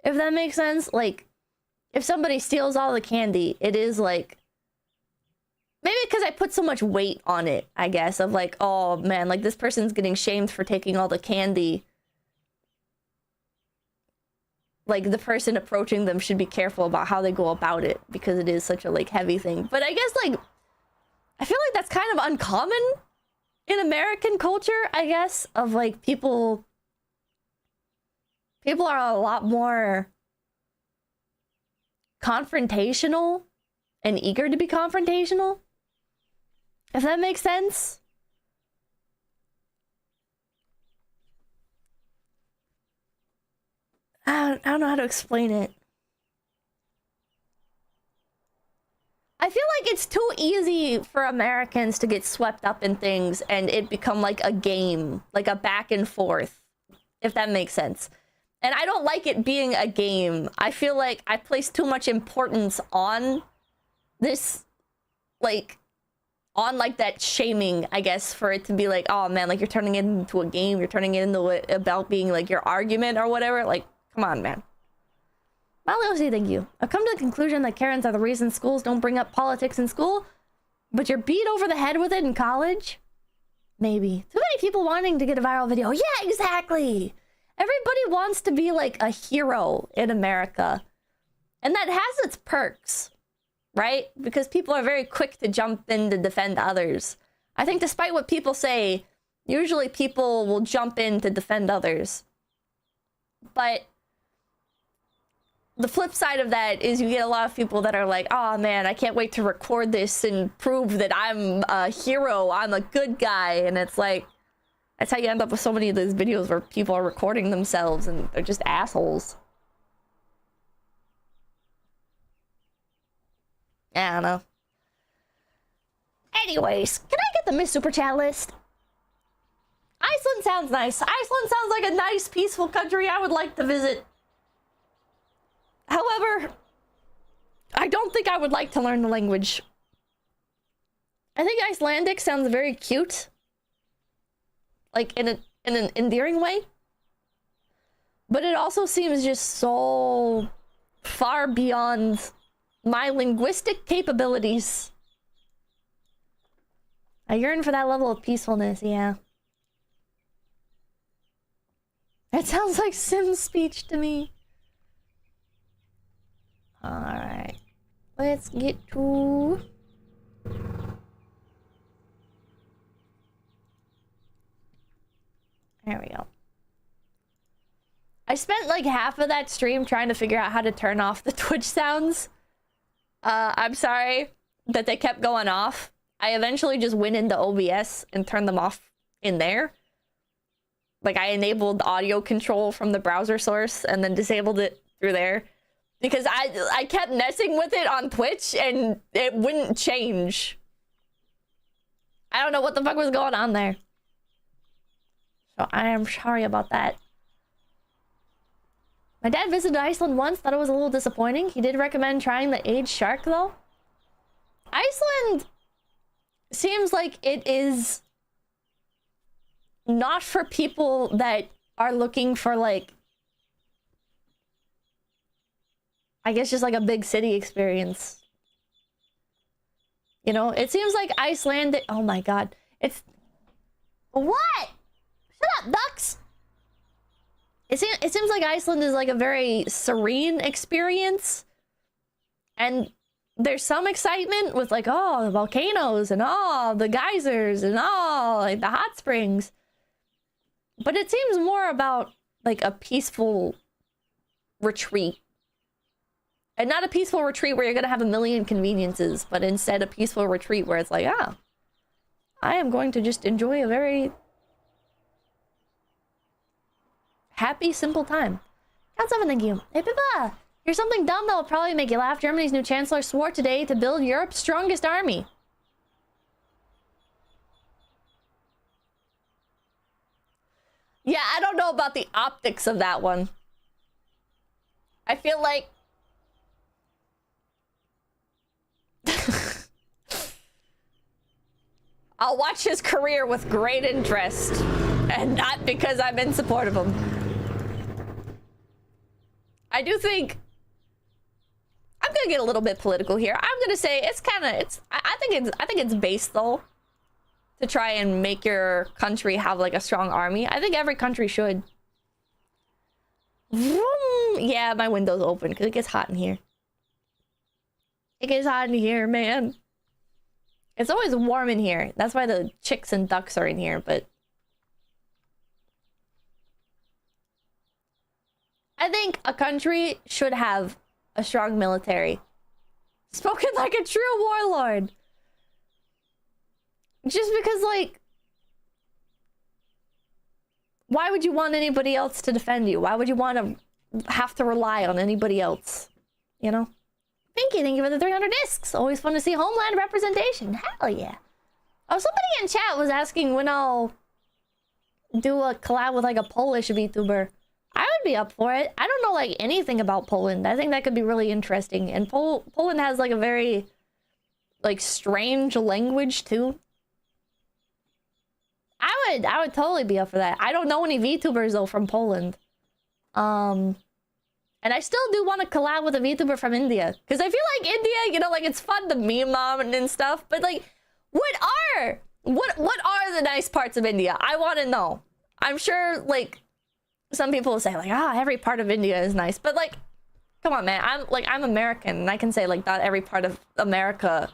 If that makes sense. Like, if somebody steals all the candy, it is like, maybe because I put so much weight on it, I guess, of like, oh man, like, this person's getting shamed for taking all the candy. Like, the person approaching them should be careful about how they go about it, because it is such a, like, heavy thing. But I guess, like, I feel like that's kind of uncommon in American culture, I guess, of, like, people are a lot more confrontational and eager to be confrontational, if that makes sense. I don't know how to explain it. I feel like it's too easy for Americans to get swept up in things and it become like a game, like a back and forth, if that makes sense. And I don't like it being a game. I feel like I place too much importance on this, like, on like that shaming, I guess, for it to be like, oh man, like you're turning it into a game, you're turning it into about being like your argument or whatever. Like, come on, man. Maliosi, thank you. I've come to the conclusion that Karens are the reason schools don't bring up politics in school, but you're beat over the head with it in college? Maybe. Too many people wanting to get a viral video. Yeah, exactly. Everybody wants to be like a hero in America. And that has its perks, right? Because people are very quick to jump in to defend others. I think despite what people say, usually people will jump in to defend others. But the flip side of that is you get a lot of people that are like, oh man, I can't wait to record this and prove that I'm a hero, I'm a good guy. And it's like, that's how you end up with so many of those videos where people are recording themselves and they're just assholes. I don't know. Anyways, can I get the Miss Super Chat list? Iceland sounds nice. Iceland sounds like a nice, peaceful country I would like to visit. However, I don't think I would like to learn the language. I think Icelandic sounds very cute. Like, in an endearing way. But it also seems just so far beyond my linguistic capabilities. I yearn for that level of peacefulness, yeah. That sounds like Sim speech to me. Alright. Let's get to... There we go. I spent like half of that stream trying to figure out how to turn off the Twitch sounds. I'm sorry that they kept going off. I eventually just went into OBS and turned them off in there. Like, I enabled audio control from the browser source and then disabled it through there. Because I kept messing with it on Twitch and it wouldn't change. I don't know what the fuck was going on there. So I am sorry about that. My dad visited Iceland once, thought it was a little disappointing. He did recommend trying the aged shark though. Iceland seems like it is not for people that are looking for like, I guess just like a big city experience. You know, it seems like Iceland, oh my god. It's... What? Shut up, ducks! It seems like Iceland is like a very serene experience. And there's some excitement with like, oh, the volcanoes and oh, the geysers and oh, like the hot springs. But it seems more about like a peaceful retreat. And not a peaceful retreat where you're gonna have a million conveniences, but instead a peaceful retreat where it's like, ah, I am going to just enjoy a very happy, simple time. Count 7, thank you. Hey, Pippa! Here's something dumb that will probably make you laugh. Germany's new chancellor swore today to build Europe's strongest army. Yeah, I don't know about the optics of that one. I feel like... I'll watch his career with great interest. And not because I'm in support of him. I do think... I'm gonna get a little bit political here. I'm gonna say it's kind of... I think it's based, though. To try and make your country have, like, a strong army. I think every country should. Yeah, my window's open because it gets hot in here. It gets hot in here, man. It's always warm in here. That's why the chicks and ducks are in here, but... I think a country should have a strong military. Spoken like a true warlord. Just because, like... Why would you want anybody else to defend you? Why would you want to have to rely on anybody else, you know? Thank you for the 300 discs. Always fun to see homeland representation. Hell yeah. Oh, somebody in chat was asking when I'll do a collab with like a Polish VTuber. I would be up for it. I don't know like anything about Poland. I think that could be really interesting. And Poland has like a very like strange language too. I would totally be up for that. I don't know any VTubers though from Poland. And I still do want to collab with a VTuber from India. Because I feel like India, you know, like it's fun to meme on and stuff. But like, what are the nice parts of India? I want to know. I'm sure like some people will say like, every part of India is nice. But like, come on, man. I'm American and I can say like not every part of America.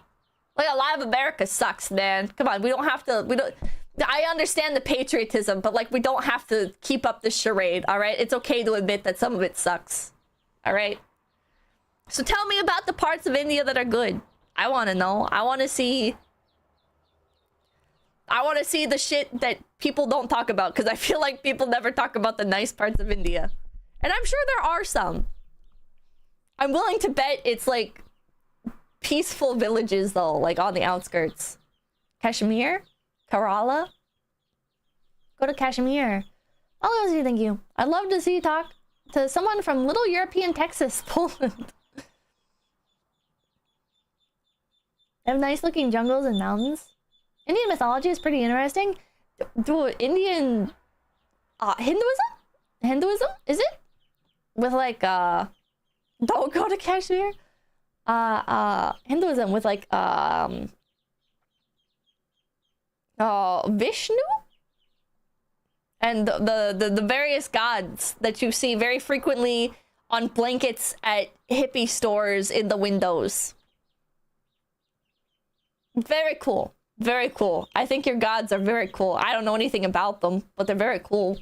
Like a lot of America sucks, man. Come on, I understand the patriotism, but like we don't have to keep up this charade, all right? It's okay to admit that some of it sucks, all right? So tell me about the parts of India that are good. I want to know. I want to see the shit that people don't talk about, because I feel like people never talk about the nice parts of India. And I'm sure there are some. I'm willing to bet it's like peaceful villages though, like on the outskirts. Kashmir? Kerala? Go to Kashmir. Oh, thank you. I'd love to see you talk to someone from little European Texas, Poland. They have nice looking jungles and mountains. Indian mythology is pretty interesting. Indian Hinduism? Is it? With like don't go to Kashmir. Hinduism with like Vishnu and the various gods that you see very frequently on blankets at hippie stores in the windows. Very cool. Very cool. I think your gods are very cool. I don't know anything about them, but they're very cool.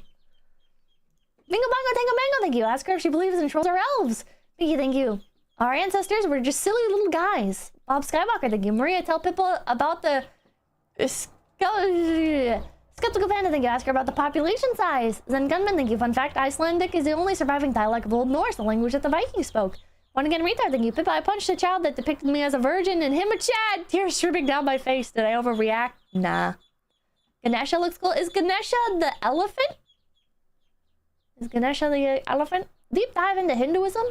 Bingo bongo tango mango, thank you. Ask her if she believes in trolls or elves. Thank you. Our ancestors were just silly little guys. Bob Skywalker, thank you. Maria, tell people about the Skeptical Panda, thank you. Ask her about the population size. Zen Gunman, thank you. Fun fact, Icelandic is the only surviving dialect of Old Norse, the language that the Vikings spoke. One again, retard, thank you. Pippa, I punched a child that depicted me as a virgin and him a Chad. Tears streaming down my face. Did I overreact? Nah. Ganesha looks cool. Is Ganesha the elephant? Is Ganesha the elephant? Deep dive into Hinduism?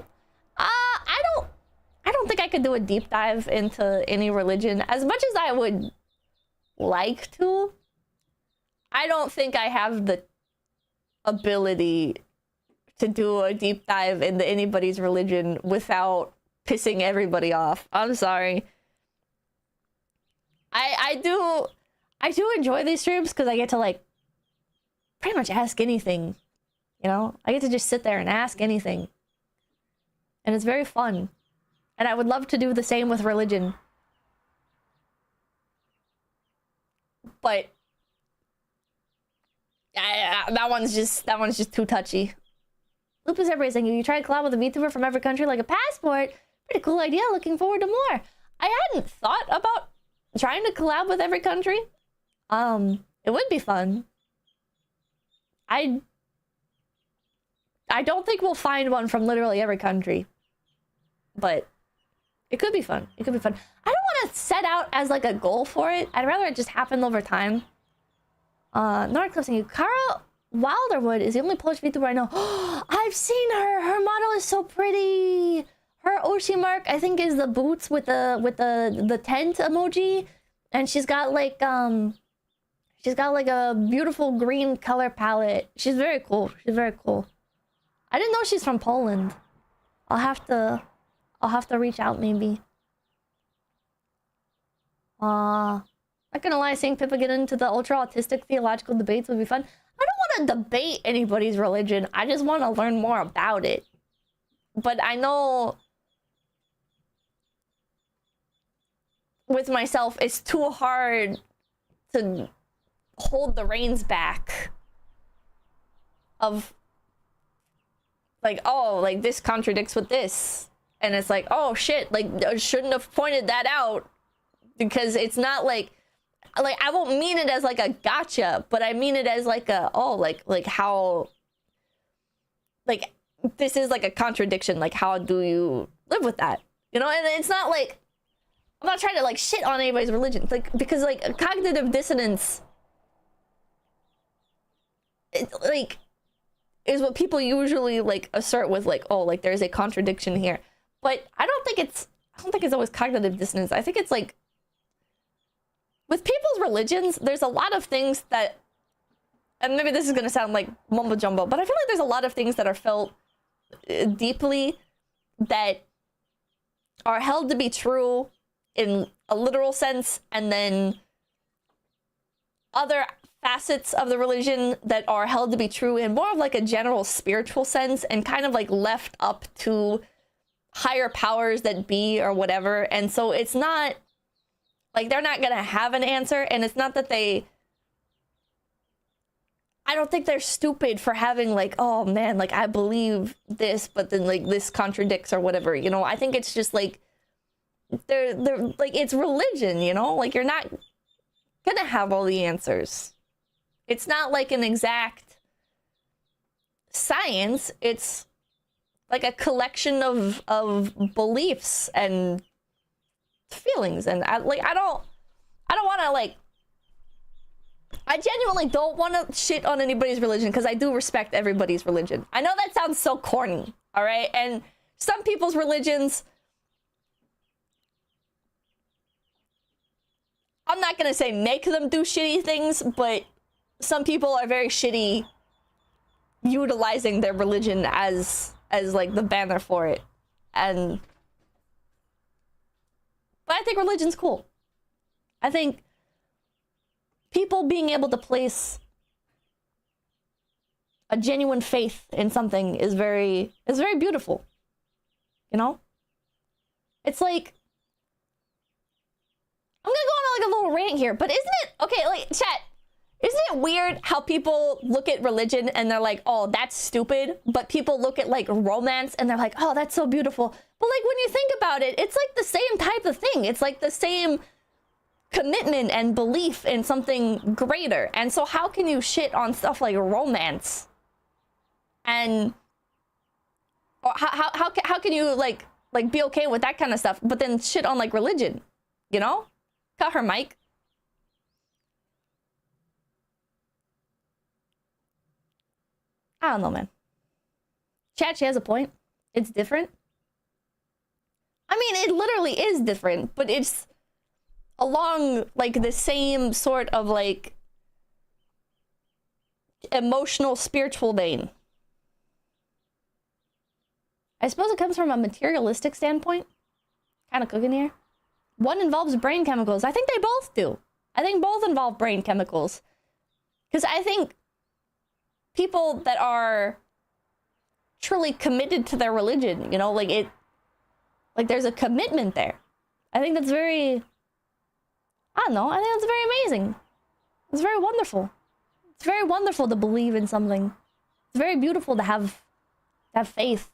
I don't think I could do a deep dive into any religion. As much as I would like to, I don't think I have the ability to do a deep dive into anybody's religion without pissing everybody off. I'm sorry. I do enjoy these streams because I get to like pretty much ask anything, you know? I get to just sit there and ask anything. And it's very fun. And I would love to do the same with religion. But that one's just too touchy. Lupus everything. You try to collab with a VTuber from every country like a passport. Pretty cool idea. Looking forward to more. I hadn't thought about trying to collab with every country. It would be fun. I don't think we'll find one from literally every country. But it could be fun. It could be fun. I don't want to set out as like a goal for it. I'd rather it just happen over time. North you. Cara Wilderwood is the only Polish VTuber I know. I've seen her. Her model is so pretty. Her Oshi mark, I think, is the boots with the tent emoji, and she's got like a beautiful green color palette. She's very cool. She's very cool. I didn't know she's from Poland. I'll have to reach out maybe. Not gonna lie, seeing Pippa get into the ultra autistic theological debates would be fun. I don't want to debate anybody's religion. I just want to learn more about it. But I know with myself, it's too hard to hold the reins back of like, oh, like this contradicts with this. And it's like, oh shit, like I shouldn't have pointed that out, because it's not like I won't mean it as like a gotcha, but I mean it as like a, oh, like how, like this is like a contradiction. Like, how do you live with that? You know, and it's not like, I'm not trying to like shit on anybody's religion, like, because like cognitive dissonance, like, is what people usually like assert with like, oh, like there's a contradiction here. But I don't think it's always cognitive dissonance. I think it's like, with people's religions, there's a lot of things that, and maybe this is going to sound like mumbo jumbo, but I feel like there's a lot of things that are felt deeply that are held to be true in a literal sense, and then other facets of the religion that are held to be true in more of like a general spiritual sense, and kind of like left up to higher powers that be or whatever. And so it's not like they're not gonna have an answer, and it's not that I don't think they're stupid for having like, oh man, like I believe this, but then like this contradicts or whatever, you know. I think it's just like they're like, it's religion, you know, like you're not gonna have all the answers. It's not like an exact science. It's like a collection of beliefs and feelings, and I don't want to like, I genuinely don't want to shit on anybody's religion, because I do respect everybody's religion. I know that sounds so corny, all right? And some people's religions, I'm not gonna say make them do shitty things, but some people are very shitty utilizing their religion as like the banner for it. And but I think religion's cool. I think people being able to place a genuine faith in something is very beautiful. You know? It's like, I'm gonna go on like a little rant here, but isn't it, okay, like, chat, isn't it weird how people look at religion and they're like, oh, that's stupid, but people look at like romance and they're like, oh, that's so beautiful. But like, when you think about it, it's like the same type of thing. It's like the same commitment and belief in something greater. And so how can you shit on stuff like romance? And or how can you like be okay with that kind of stuff, but then shit on like religion, you know? Cut her mic. I don't know, man. Chat, she has a point. It's different. I mean, it literally is different, but it's along like the same sort of like emotional, spiritual vein. I suppose it comes from a materialistic standpoint. Kind of cooking here. One involves brain chemicals. I think they both do. I think both involve brain chemicals. Because I think people that are truly committed to their religion, you know, like it, like there's a commitment there. I think that's very, I don't know, I think that's very amazing. It's very wonderful. It's very wonderful to believe in something. It's very beautiful to have faith.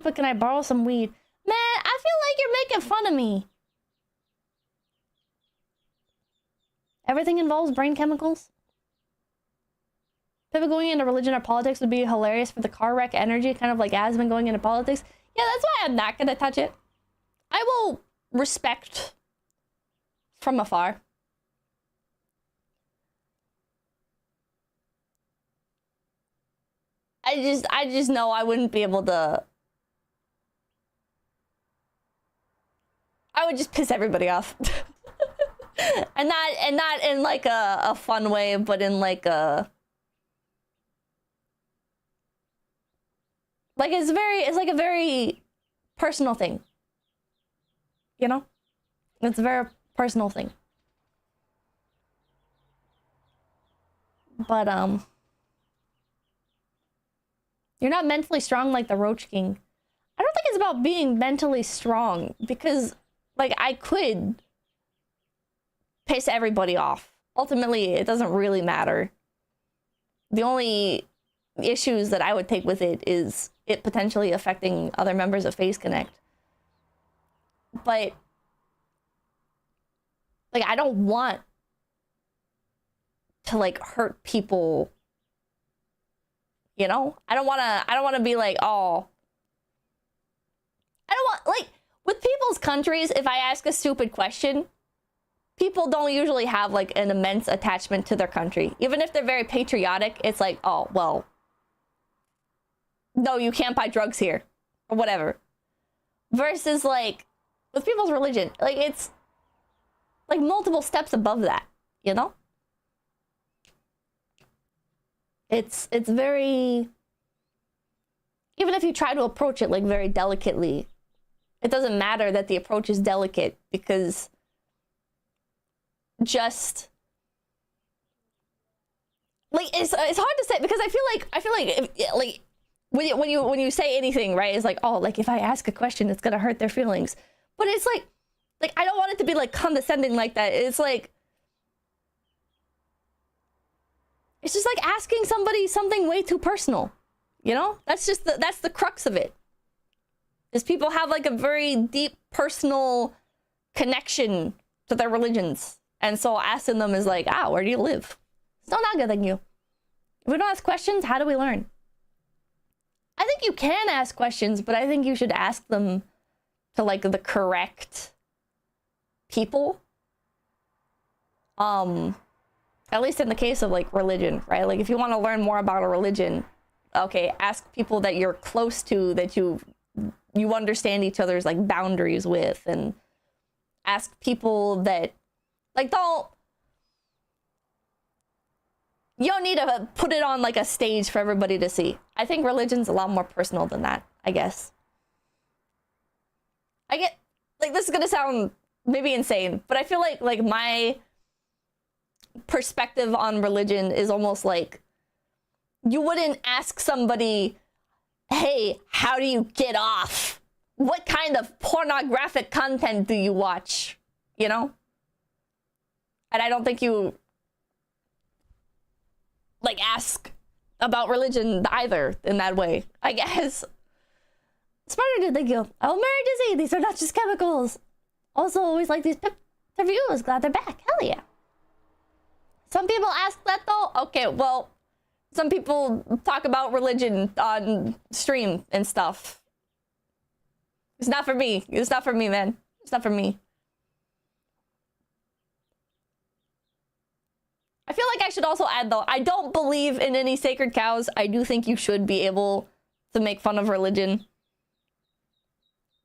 But can I borrow some weed? Man, I feel like you're making fun of me. Everything involves brain chemicals. Pivot going into religion or politics would be hilarious for the car wreck energy, kind of like Asmon going into politics. Yeah, that's why I'm not gonna touch it. I will respect from afar. I just know I wouldn't be able to. I would just piss everybody off. and not in like a fun way, but in like a, like it's like a very personal thing. You know? It's a very personal thing. But you're not mentally strong like the Roach King. I don't think it's about being mentally strong, because like I could piss everybody off. Ultimately, it doesn't really matter. The only issues that I would take with it is it potentially affecting other members of Face Connect. But like I don't want to like hurt people, You know, I don't want to be like, oh, I don't want, like, with people's countries, if I ask a stupid question, people don't usually have like an immense attachment to their country. Even if they're very patriotic, it's like, oh, well, no, you can't buy drugs here or whatever. Versus like with people's religion, like it's like multiple steps above that, you know? It's very, even if you try to approach it like very delicately, it doesn't matter that the approach is delicate, because just like it's hard to say, because I feel like if, like when you say anything, right, it's like, oh, like if I ask a question, it's gonna hurt their feelings. But it's like I don't want it to be like condescending like that. It's like, it's just like asking somebody something way too personal, you know? That's just that's the crux of it. Is people have like a very deep personal connection to their religions. And so asking them is like, ah, where do you live? It's not good, thank you. If we don't ask questions, how do we learn? I think you can ask questions, but I think you should ask them to like the correct people. At least in the case of like religion, right? Like if you want to learn more about a religion, okay, ask people that you're close to, that you understand each other's like boundaries with, and ask people that like you don't need to put it on like a stage for everybody to see. I think religion's a lot more personal than that, I guess. I get, like, this is gonna sound maybe insane, but I feel like my perspective on religion is almost like, you wouldn't ask somebody, hey, how do you get off? What kind of pornographic content do you watch? You know? And I don't think you like ask about religion either in that way, I guess. Smarter dude, thank you. Oh, Mary Dizzy, these are not just chemicals. Also, always like these reviews. Glad they're back. Hell yeah. Some people ask that though. Okay, well, some people talk about religion on stream and stuff. It's not for me. It's not for me, man. It's not for me. I feel like I should also add though, I don't believe in any sacred cows. I do think you should be able to make fun of religion.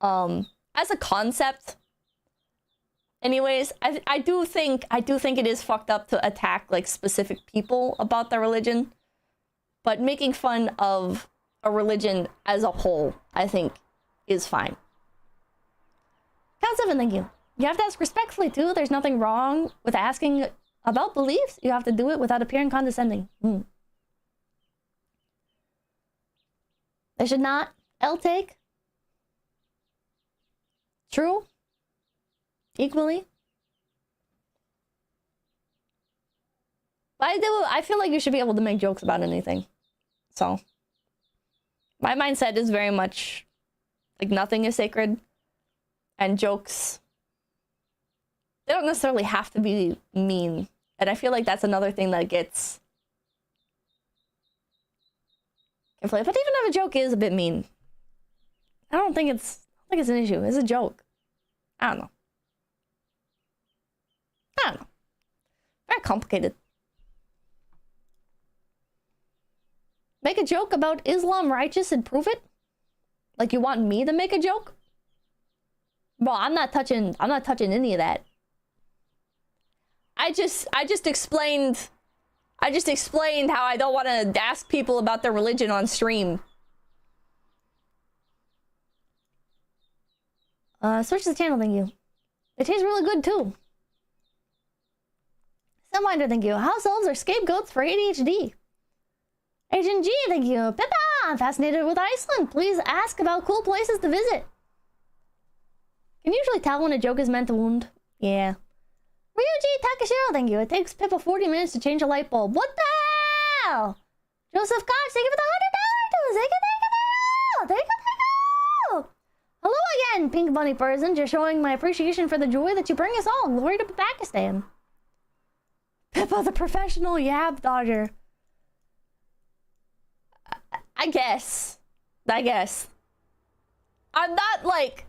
As a concept. Anyways, I do think it is fucked up to attack like specific people about their religion. But making fun of a religion as a whole, I think, is fine. Count 7, thank you. You have to ask respectfully too. There's nothing wrong with asking about beliefs. You have to do it without appearing condescending. They should not. Take. True. Equally. But I feel like you should be able to make jokes about anything. So my mindset is very much like nothing is sacred, and jokes, they don't necessarily have to be mean. And I feel like that's another thing that gets conflated. But even if a joke is a bit mean, I don't think it's an issue. It's a joke. I don't know. Very complicated. Make a joke about Islam righteous and prove it? Like you want me to make a joke? Bro, I'm not touching any of that. I just explained how I don't want to ask people about their religion on stream. Search the channel, thank you. It tastes really good too. Sunwinder, thank you. House elves are scapegoats for ADHD. Agent G, thank you. Pippa, I'm fascinated with Iceland. Please ask about cool places to visit. Can you usually tell when a joke is meant to wound? Yeah. Ryuji Takashiro, thank you. It takes Pippa 40 minutes to change a light bulb. What the hell? Joseph Koch, thank you for the $100. Thank you. Hello again, Pink Bunny person. Just showing my appreciation for the joy that you bring us all. Glory to Pakistan. Pippa the professional yab dodger. I guess. I'm not like...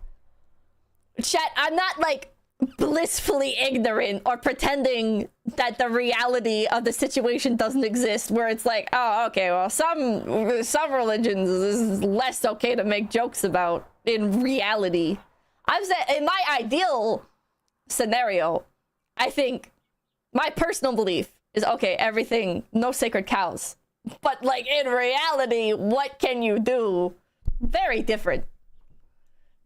Chat, I'm not like blissfully ignorant or pretending that the reality of the situation doesn't exist, where it's like, oh, okay, well, some religions is less okay to make jokes about in reality. I'm saying, in my ideal scenario, I think my personal belief is, okay, everything, no sacred cows. But like in reality, what can you do? Very different.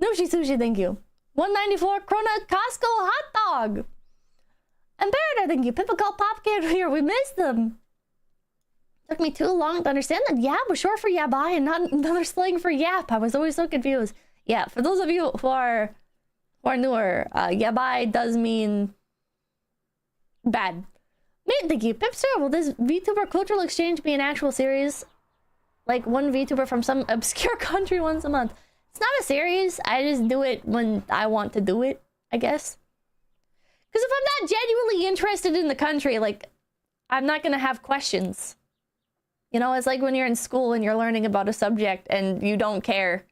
Nushi Sushi, thank you. 194 Krona Costco hot dog. And Barrett, thank you. Pippa called Popkin here. We missed them. Took me too long to understand that yab was short for yabai and not another slang for yap. I was always so confused. Yeah, for those of you who are newer, yabai does mean bad. Mate, thank you. Pipster, will this VTuber cultural exchange be an actual series? Like one VTuber from some obscure country once a month? It's not a series. I just do it when I want to do it, I guess. Because if I'm not genuinely interested in the country, like, I'm not going to have questions. You know, it's like when you're in school and you're learning about a subject and you don't care.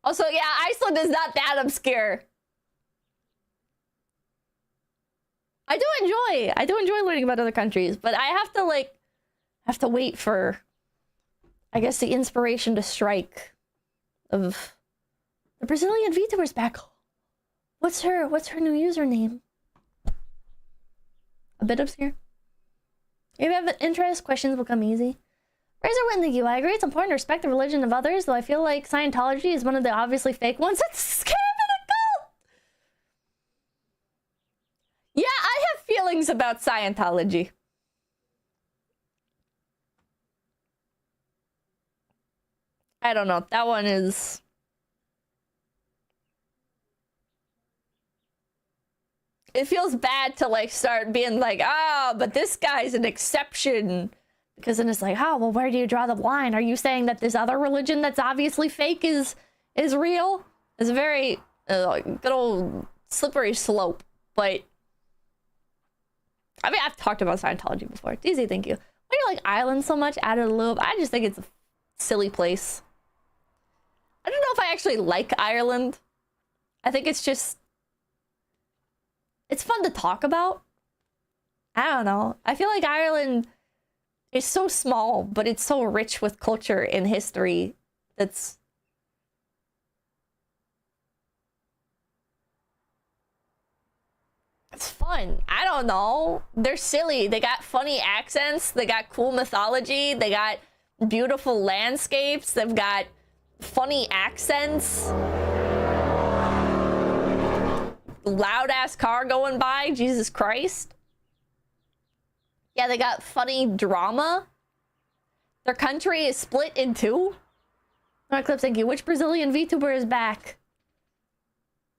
Also, yeah, Iceland is not that obscure. I do enjoy learning about other countries, but I have to wait for, I guess, the inspiration to strike of the Brazilian VTubers back. What's her new username? A bit obscure. If you have an interest, questions will come easy. Razor Wind, thank you. I agree it's important to respect the religion of others, though I feel like Scientology is one of the obviously fake ones. It's scam and a cult! Yeah, I have feelings about Scientology. I don't know. That one is... It feels bad to like start being like, oh, but this guy's an exception. Because then it's like, oh, well, where do you draw the line? Are you saying that this other religion that's obviously fake is real? It's a very good old slippery slope. But I mean, I've talked about Scientology before. It's easy, thank you. Why do you like Ireland so much? Out of the loop. I just think it's a silly place. I don't know if I actually like Ireland. I think it's just... It's fun to talk about. I don't know. I feel like Ireland is so small, but it's so rich with culture and history. It's fun. I don't know. They're silly. They got funny accents. They got cool mythology. They got beautiful landscapes. They've got funny accents. Loud ass car going by, Jesus Christ. Yeah, they got funny drama. Their country is split in two. Alright, Clips, thank you. Which Brazilian VTuber is back?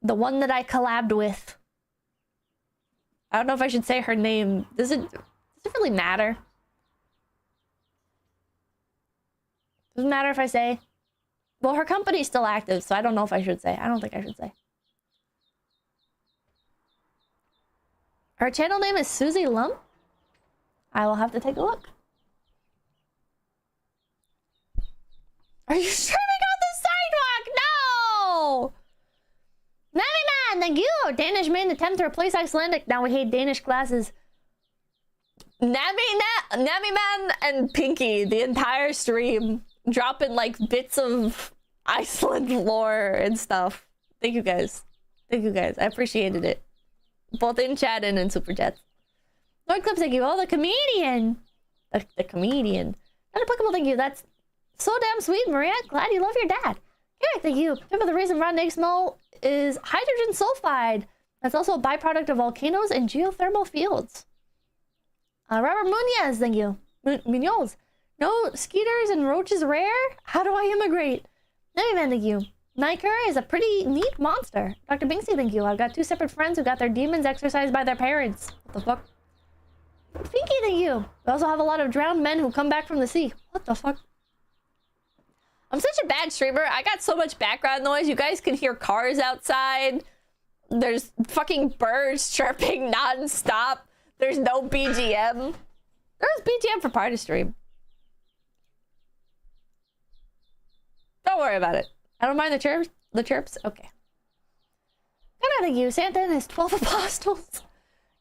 The one that I collabed with. I don't know if I should say her name. Does it really matter? Doesn't matter if I say. Well, her company's still active, so I don't know if I should say. I don't think I should say. Her channel name is Susie Lump. I will have to take a look. Are you streaming on the sidewalk? No! Nami Man, thank you! Danish man attempt to replace Icelandic. Now we hate Danish classes. Nami Man and Pinky, the entire stream, dropping like bits of Iceland lore and stuff. Thank you guys. Thank you guys. I appreciated it. Both in chat and in super chats. Lord Clips, thank you. Oh, the comedian. The comedian. Not applicable, thank you. That's so damn sweet, Maria. Glad you love your dad. Eric, thank you. Remember the reason round egg smell is hydrogen sulfide. That's also a byproduct of volcanoes and geothermal fields. Robert Munoz, thank you. Munoz. No skeeters and roaches rare? How do I immigrate? Anyway, thank you. Niker is a pretty neat monster. Dr. Binksy, thank you. I've got two separate friends who got their demons exorcised by their parents. What the fuck? Finky, thank you. We also have a lot of drowned men who come back from the sea. What the fuck? I'm such a bad streamer. I got so much background noise. You guys can hear cars outside. There's fucking birds chirping non-stop. There's no BGM. There's BGM for part of stream. Don't worry about it. I don't mind the chirps. The chirps? Okay. Good night, thank you. Santa and his 12 apostles.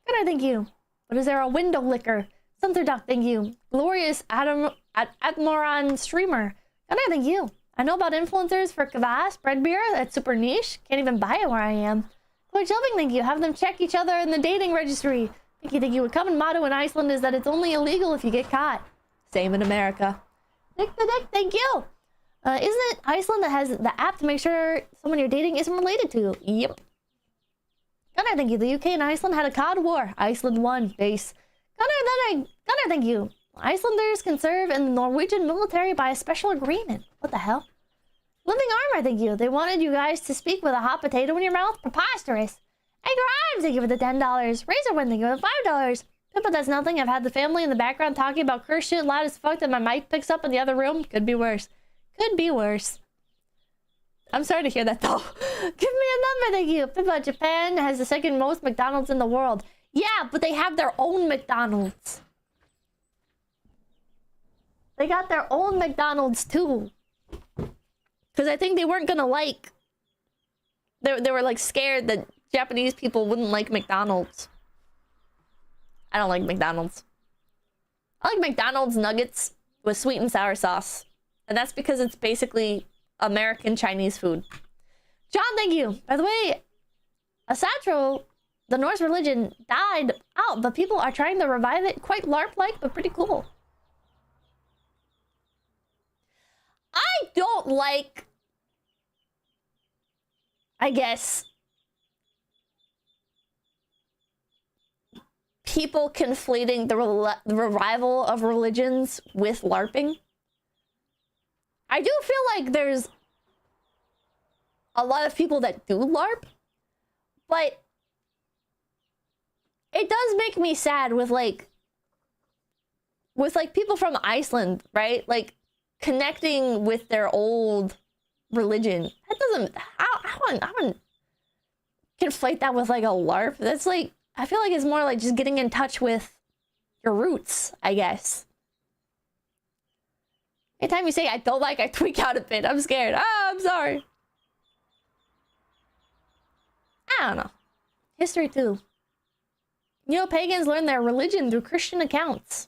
Good night, thank you. What is there? A window licker. Sumter Duck, thank you. Glorious Admoran streamer. Good night, thank you. I know about influencers for 𝐒𝐲𝐂�𝐴, bread beer. That's super niche. Can't even buy it where I am. Chloe Shelving, thank you. Have them check each other in the dating registry. Thank you, thank you. A common motto in Iceland is that it's only illegal if you get caught. Same in America. Nick the Dick, thank you. Isn't it Iceland that has the app to make sure someone you're dating isn't related to? Yep. Gunnar, thank you. The UK and Iceland had a COD war. Iceland won. Base. Gunnar, thank you. Icelanders can serve in the Norwegian military by a special agreement. What the hell? Living Armor, thank you. They wanted you guys to speak with a hot potato in your mouth. Preposterous. Hey, Grimes, thank you for the $10. Razorwind, thank you for the $5. Pippa does nothing. I've had the family in the background talking about curse shit loud as fuck that my mic picks up in the other room. Could be worse. Could be worse. I'm sorry to hear that, though. Give me a number, thank you. Pippa, Japan has the second most McDonald's in the world. Yeah, but they have their own McDonald's. They got their own McDonald's, too. Because I think they weren't gonna like... They were, like, scared that Japanese people wouldn't like McDonald's. I don't like McDonald's. I like McDonald's nuggets with sweet and sour sauce. And that's because it's basically American Chinese food. John, thank you. By the way, Asatro, the Norse religion, died out, but people are trying to revive it. Quite LARP-like, but pretty cool. I don't like... I guess... people conflating the revival of religions with LARPing. I do feel like there's a lot of people that do LARP, but it does make me sad with like people from Iceland, right? Like connecting with their old religion. That doesn't, I wouldn't conflate that with like a LARP. That's like, I feel like it's more like just getting in touch with your roots, I guess. Anytime you say I don't like, I tweak out a bit. I'm scared. Oh, I'm sorry. I don't know. History too. You know, pagans learn their religion through Christian accounts.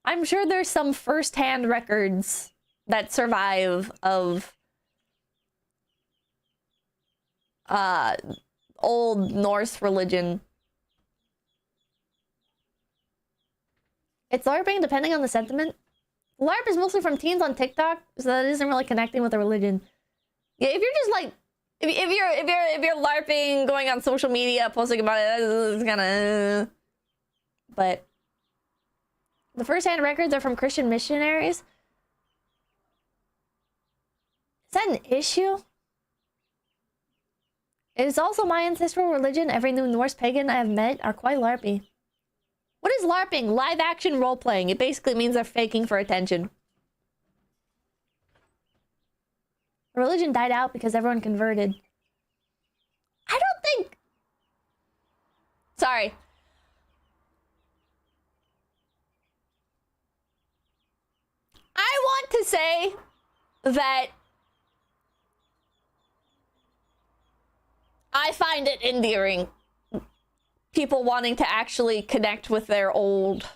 I'm sure there's some first-hand records that survive of old Norse religion. It's LARPing depending on the sentiment. LARP is mostly from teens on TikTok, so that isn't really connecting with the religion. Yeah, if you're just like, if you're LARPing, going on social media, posting about it, it's kind of. But the first-hand records are from Christian missionaries. Is that an issue? It is also my ancestral religion. Every new Norse pagan I have met are quite LARPy. What is LARPing? Live action role playing. It basically means they're faking for attention. Religion died out because everyone converted. I don't think... Sorry. I want to say that I find it endearing. People wanting to actually connect with their old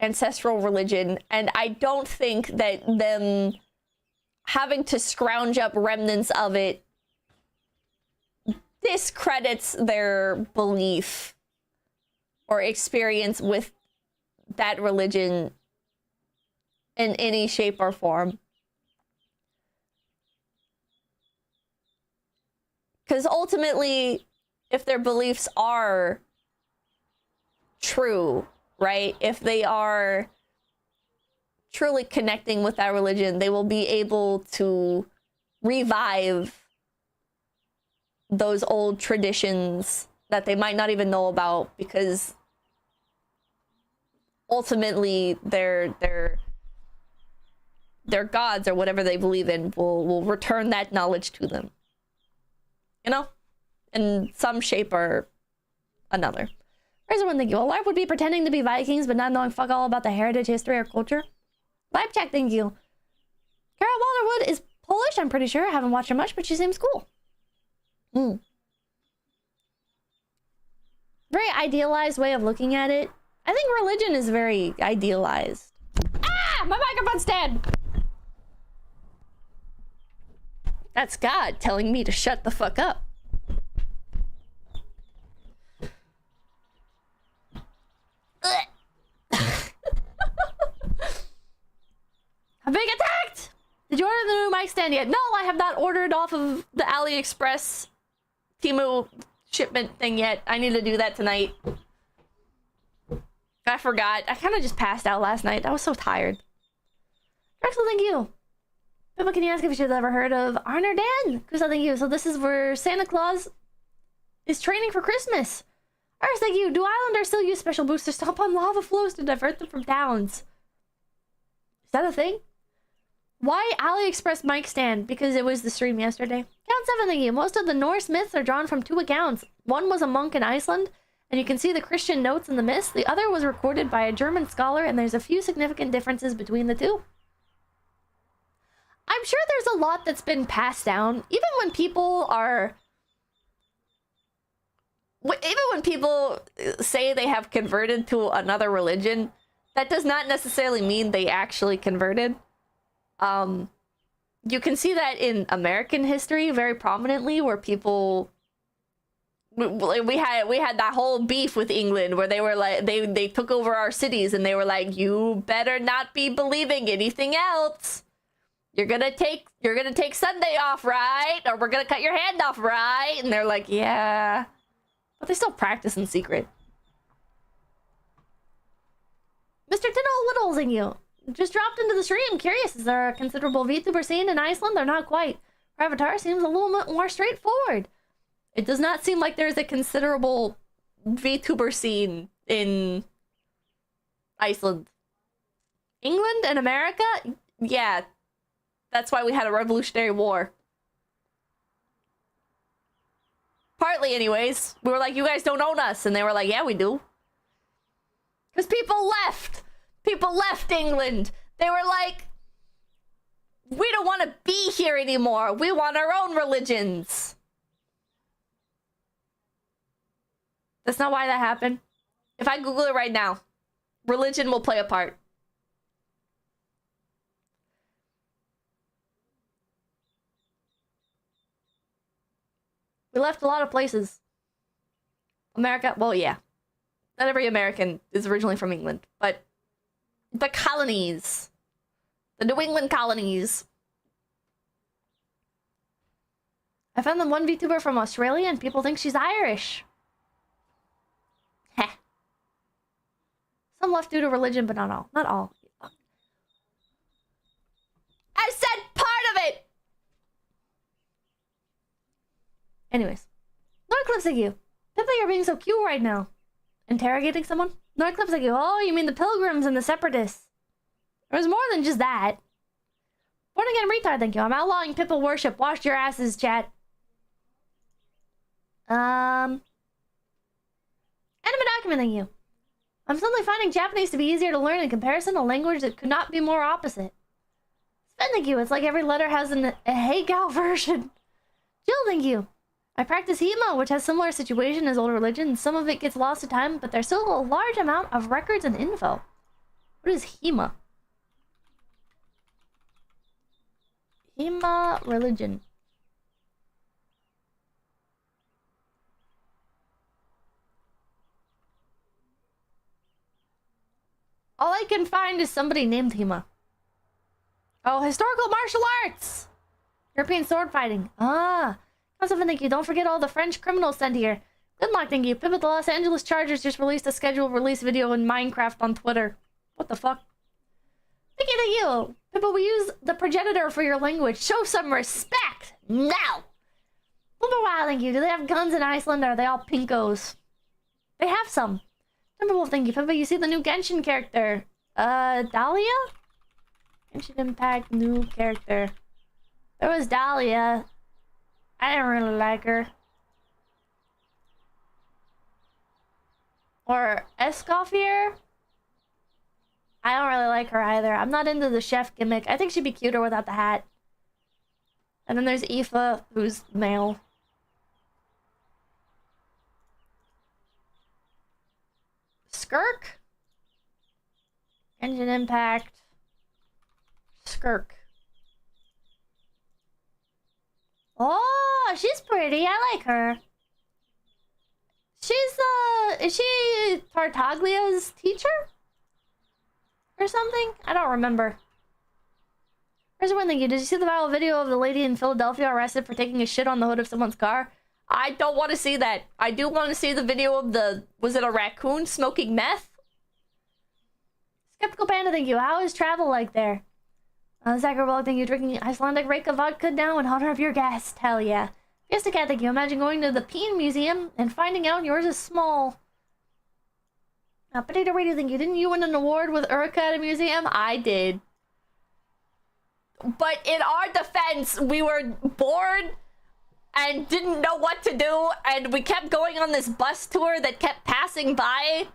ancestral religion, and I don't think that them having to scrounge up remnants of it discredits their belief or experience with that religion in any shape or form. Because ultimately, if their beliefs are true, right? If they are truly connecting with that religion, they will be able to revive those old traditions that they might not even know about, because ultimately their gods or whatever they believe in will return that knowledge to them. You know? In some shape or another. Here's one thank you. A LARP would be pretending to be Vikings, but not knowing fuck all about the heritage, history, or culture. Vibe check, thank you. Carol Walderwood is Polish Twitch, I'm pretty sure. I haven't watched her much, but she seems cool. Very idealized way of looking at it. I think religion is very idealized. Ah! My microphone stand! That's God telling me to shut the fuck up. I'm being attacked! Did you order the new mic stand yet? No, I have not ordered off of the AliExpress Temu shipment thing yet. I need to do that tonight. I forgot. I kind of just passed out last night. I was so tired. Drexel, thank you. Pippa, can you ask if she's ever heard of Arner Dan? Kusa, thank you. So this is where Santa Claus is training for Christmas. Iris, thank you. Do islanders still use special boosters to stomp on lava flows to divert them from towns? Is that a thing? Why AliExpress mic stand? Because it was the stream yesterday. Count 7, thank you. Most of the Norse myths are drawn from 2 accounts. One was a monk in Iceland, and you can see the Christian notes in the myths. The other was recorded by a German scholar, and there's a few significant differences between the two. I'm sure there's a lot that's been passed down, even when people say they have converted to another religion, that does not necessarily mean they actually converted. You can see that in American history very prominently, where people we had that whole beef with England where they were like they took over our cities and they were like, you better not be believing anything else. You're gonna take Sunday off, right? Or we're gonna cut your hand off, right? And they're like, yeah. But they still practice in secret. Mr. Tiddle Whittles, you just dropped into the stream. Curious, is there a considerable VTuber scene in Iceland? Or not quite. Our avatar seems a little bit more straightforward. It does not seem like there's a considerable VTuber scene in Iceland. England and America? Yeah. That's why we had a Revolutionary War. Partly, anyways. We were like, you guys don't own us. And they were like, yeah, we do. Because people left. People left England. They were like, we don't want to be here anymore. We want our own religions. That's not why that happened. If I Google it right now, religion will play a part. We left a lot of places. America, well, yeah. Not every American is originally from England, but the colonies. The New England colonies. I found the one VTuber from Australia and people think she's Irish. Heh. Some left due to religion, but not all. Not all. I said part of it! Anyways. Norcliff's like you. Pippa, you're being so cute right now. Interrogating someone? Norcliff's like you. Oh, you mean the pilgrims and the separatists. There was more than just that. Born again retard, thank you. I'm outlawing Pippa worship. Wash your asses, chat. Anime document, thank you. I'm suddenly finding Japanese to be easier to learn in comparison to a language that could not be more opposite. Sven, thank you. It's like every letter has a 𝐒𝐏𝐿𝐢 version. Jill, thank you. I practice 𝐒𝐤𝐷, which has similar situation as old religion. Some of it gets lost to time, but there's still a large amount of records and info. What is 𝐒𝐤𝐷? 𝐒𝐤𝐷 religion. All I can find is somebody named 𝐒𝐤𝐷. Oh, historical martial arts! European sword fighting. Ah. Also, thank you. Don't forget all the French criminals sent here. Good luck, thank you. Pivot, the Los Angeles Chargers just released a scheduled release video in Minecraft on Twitter. What the fuck? Thank you. Pippa, we use the progenitor for your language. Show some respect. Now. Wow, thank you. Do they have guns in Iceland or are they all pinkos? They have some. Timberwolf, thank you. Pippa, you see the new Genshin character. Dahlia? Genshin Impact, new character. There was Dahlia. I didn't really like her. Or Escoffier? I don't really like her either. I'm not into the chef gimmick. I think she'd be cuter without the hat. And then there's Aoife, who's male. Skirk? Engine impact. Skirk. Oh, she's pretty. I like her. She's, is she Tartaglia's teacher? Or something? I don't remember. Here's one thing. Did you see the viral video of the lady in Philadelphia arrested for taking a shit on the hood of someone's car? I don't want to see that. I do want to see the video of the... Was it a raccoon smoking meth? Skeptical Panda, thank you. How is travel like there? Zacharobog, thank you. Drinking Icelandic Reka vodka now in honor of your guest. Hell yeah. Fiesta Cat, thank you. Imagine going to the Peen Museum and finding out yours is small. Potato Radio, thank you. Didn't you win an award with Uruka at a museum? I did. But in our defense, we were bored and didn't know what to do, and we kept going on this bus tour that kept passing by.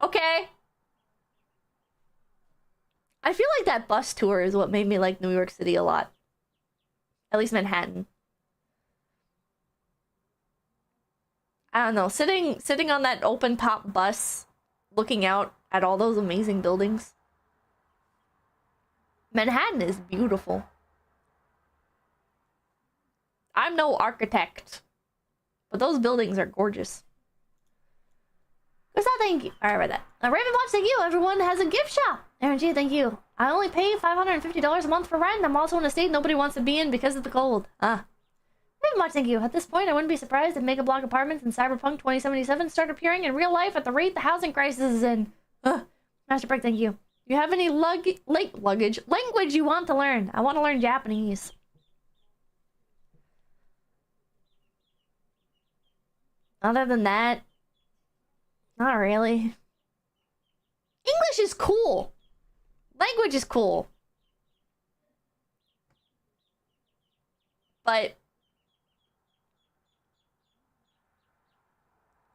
Okay. I feel like that bus tour is what made me like New York City a lot. At least Manhattan. I don't know, sitting on that open top bus, looking out at all those amazing buildings. Manhattan is beautiful. I'm no architect, but those buildings are gorgeous. What's that? Thank you. Alright, read that. Ravenbot, thank you. Everyone has a gift shop. Aaron G, thank you. I only pay $550 a month for rent. I'm also in a state nobody wants to be in because of the cold. Ravenbot, thank you. At this point, I wouldn't be surprised if Mega Block apartments in Cyberpunk 2077 start appearing in real life at the rate the housing crisis is in. Master Break, thank you. Do you have any language you want to learn? I want to learn Japanese. Other than that, not really. English is cool. Language is cool. But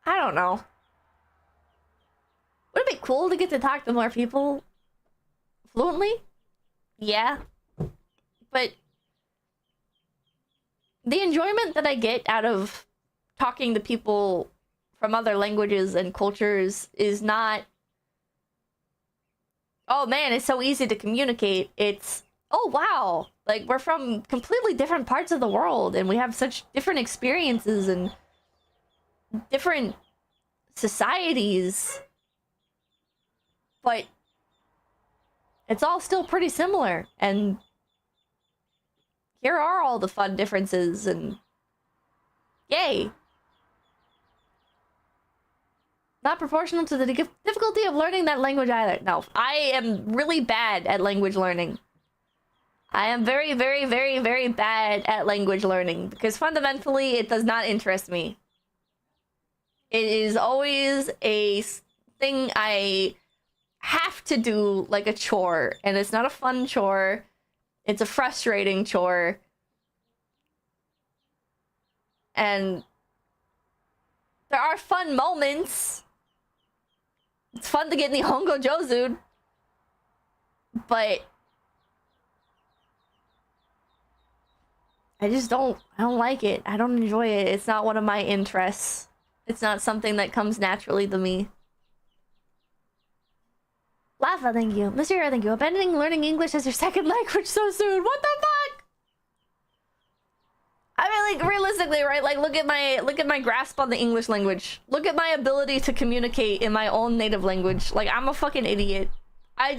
I don't know. Would it be cool to get to talk to more people fluently? Yeah. But the enjoyment that I get out of talking to people from other languages and cultures is not, oh man, it's so easy to communicate. It's, oh wow, like we're from completely different parts of the world and we have such different experiences and different societies, but it's all still pretty similar, and here are all the fun differences, and yay. Not proportional to the difficulty of learning that language either. No, I am really bad at language learning. I am very, very, very, very bad at language learning because fundamentally it does not interest me. It is always a thing I have to do, like a chore, and it's not a fun chore. It's a frustrating chore. And there are fun moments. It's fun to get Nihongo Jozu, but I don't like it. I don't enjoy it. It's not one of my interests. It's not something that comes naturally to me. Lafa, thank you. Monsieur, thank you. Abandoning learning English as your second language so soon. What the fuck? I mean, like, realistically, right? Like, look at my grasp on the English language. Look at my ability to communicate in my own native language. Like, I'm a fucking idiot. I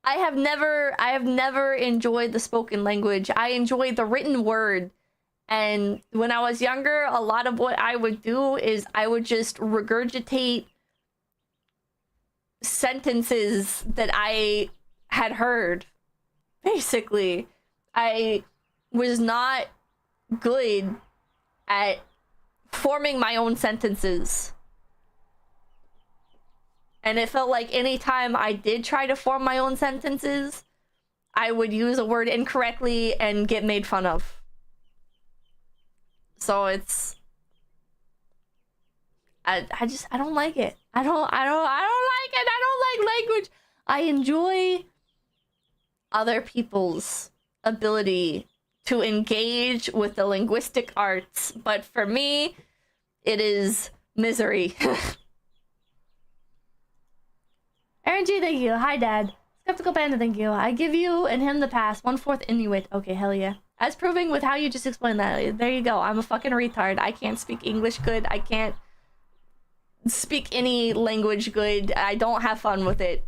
have never enjoyed the spoken language. I enjoy the written word. And when I was younger, a lot of what I would do is I would just regurgitate sentences that I had heard. Basically, I was not good at forming my own sentences. And it felt like anytime I did try to form my own sentences, I would use a word incorrectly and get made fun of. So it's, I don't like it. I don't like it. I don't like language. I enjoy other people's ability to engage with the linguistic arts, but for me, it is misery. Aaron G, thank you. Hi, Dad. Skeptical Panda, thank you. I give you and him the pass. 1/4 Inuit. Okay, hell yeah. As proving with how you just explained that. There you go. I'm a fucking retard. I can't speak English good. I can't speak any language good. I don't have fun with it.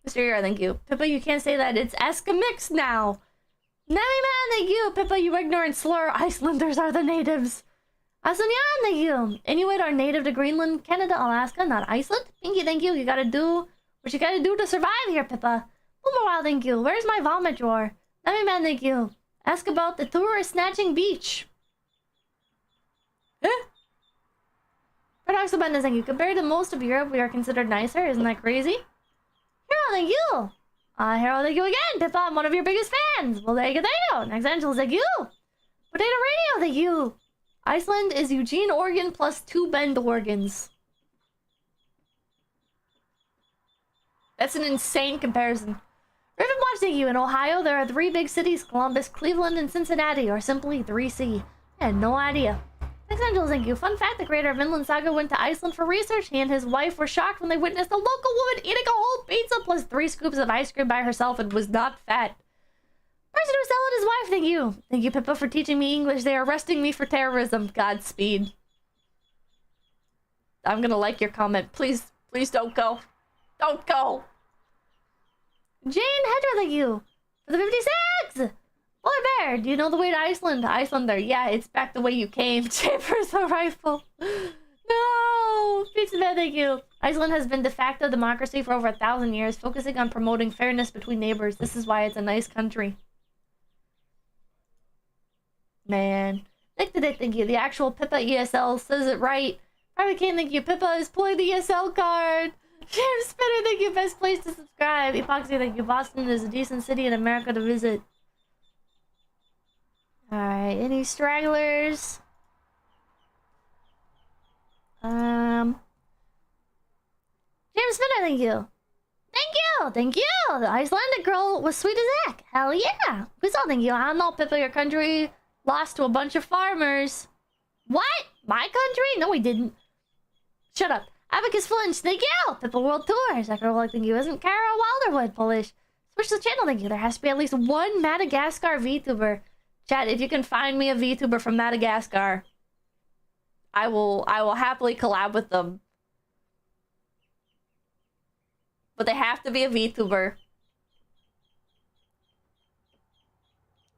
Mr. Ear, thank you. Pippa, you can't say that. It's 𝐿𝐴𝐼𝐸 now. Nami man, thank you. Pippa, you ignorant slur. Icelanders are the natives. Asunyan, thank you. Inuit are native to Greenland, Canada, Alaska, not Iceland. Pinky, thank you. You gotta do what you gotta do to survive here, Pippa. Boomerwild, thank you. Where's my vomit drawer? Nami man, thank you. Ask about the tourist snatching beach. Eh? Paradox Abundance, thank you. Compared to most of Europe, we are considered nicer. Isn't that crazy? Hero, thank you. Hero, thank you again. Pippa, I'm one of your biggest fans. Well, thank you. Next Angel, thank you. Potato Radio, thank you. Iceland is Eugene, Oregon plus 2 Bend organs. That's an insane comparison. Raven Watch, thank you. In Ohio, there are 3 big cities, Columbus, Cleveland, and Cincinnati, or simply 3C. I had no idea. Next Angel, thank you. Fun fact, the creator of Vinland Saga went to Iceland for research. He and his wife were shocked when they witnessed a local woman eating a whole pizza plus 3 scoops of ice cream by herself and was not fat. Person who sell it his wife, thank you. Thank you, Pippa, for teaching me English. They are arresting me for terrorism. Godspeed. I'm gonna like your comment. Please, please don't go. Don't go. Jane Hedra, thank you. For the 56! Boy Bear, do you know the way to Iceland? Icelander, yeah, it's back the way you came. Chambers a rifle. No! Pizza Man, thank you. Iceland has been de facto democracy for over 1,000 years, focusing on promoting fairness between neighbors. This is why it's a nice country. Man. Nick today, thank you. The actual Pippa ESL says it right. Private King, thank you. Pippa is pulling the ESL card. James Spinner, thank you. Best place to subscribe. Epoxy, thank you. Boston is a decent city in America to visit. Alright, any stragglers? James Spinner, thank you. Thank you! Thank you! The Icelandic girl was sweet as heck. Hell yeah! We saw, thank you. I don't know, Pippa, your country lost to a bunch of farmers. What? My country? No, we didn't. Shut up. Abacus Flinch, thank you! Pippa World Tour. Zachary, thank you. Isn't Kara Wilderwood Polish? Switch the channel, thank you. There has to be at least one Madagascar VTuber. Chat, if you can find me a VTuber from Madagascar, I will happily collab with them. But they have to be a VTuber.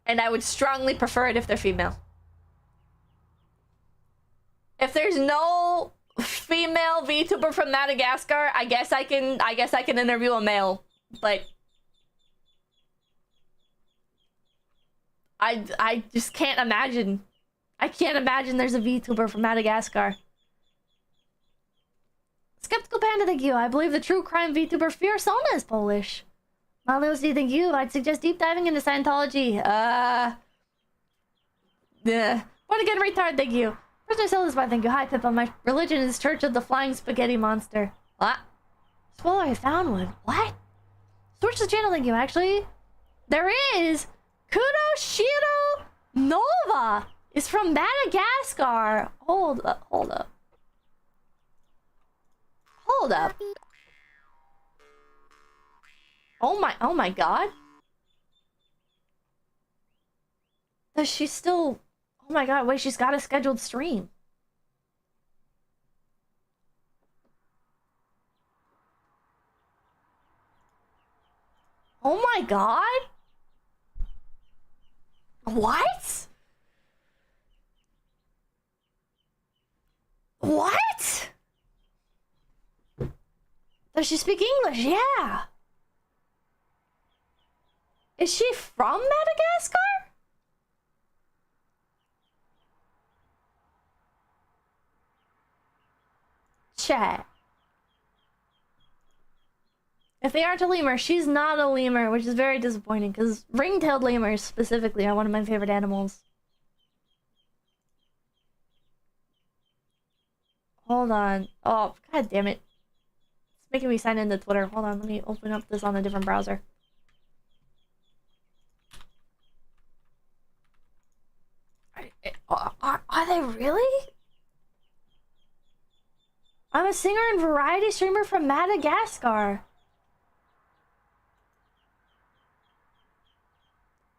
And I would strongly prefer it if they're female. If there's no female VTuber from Madagascar, I guess I can interview a male, but I just can't imagine. I can't imagine there's a VTuber from Madagascar. Skeptical Panda, thank you. I believe the true crime VTuber Fiersona is Polish. Maliosi, thank you. I'd suggest deep diving into Scientology. Yeah. What again, retard, thank you. First I sell this by, thank you. Hi, Pippa. My religion is Church of the Flying Spaghetti Monster. What? Swallow, I found one. What? Switch the channel, thank you. Actually, there is Kuroshiro Nova. It's from Madagascar. Hold up. Hold up. Hold up. Oh my god. Does she still... Oh my god, wait, she's got a scheduled stream. Oh my god. What? What? Does she speak English? Yeah. Is she from Madagascar? Chat. If they aren't a lemur, she's not a lemur, which is very disappointing, because ring-tailed lemurs, specifically, are one of my favorite animals. Hold on. Oh, god damn it. It's making me sign into Twitter. Hold on, let me open up this on a different browser. they really? I'm a singer and variety streamer from Madagascar.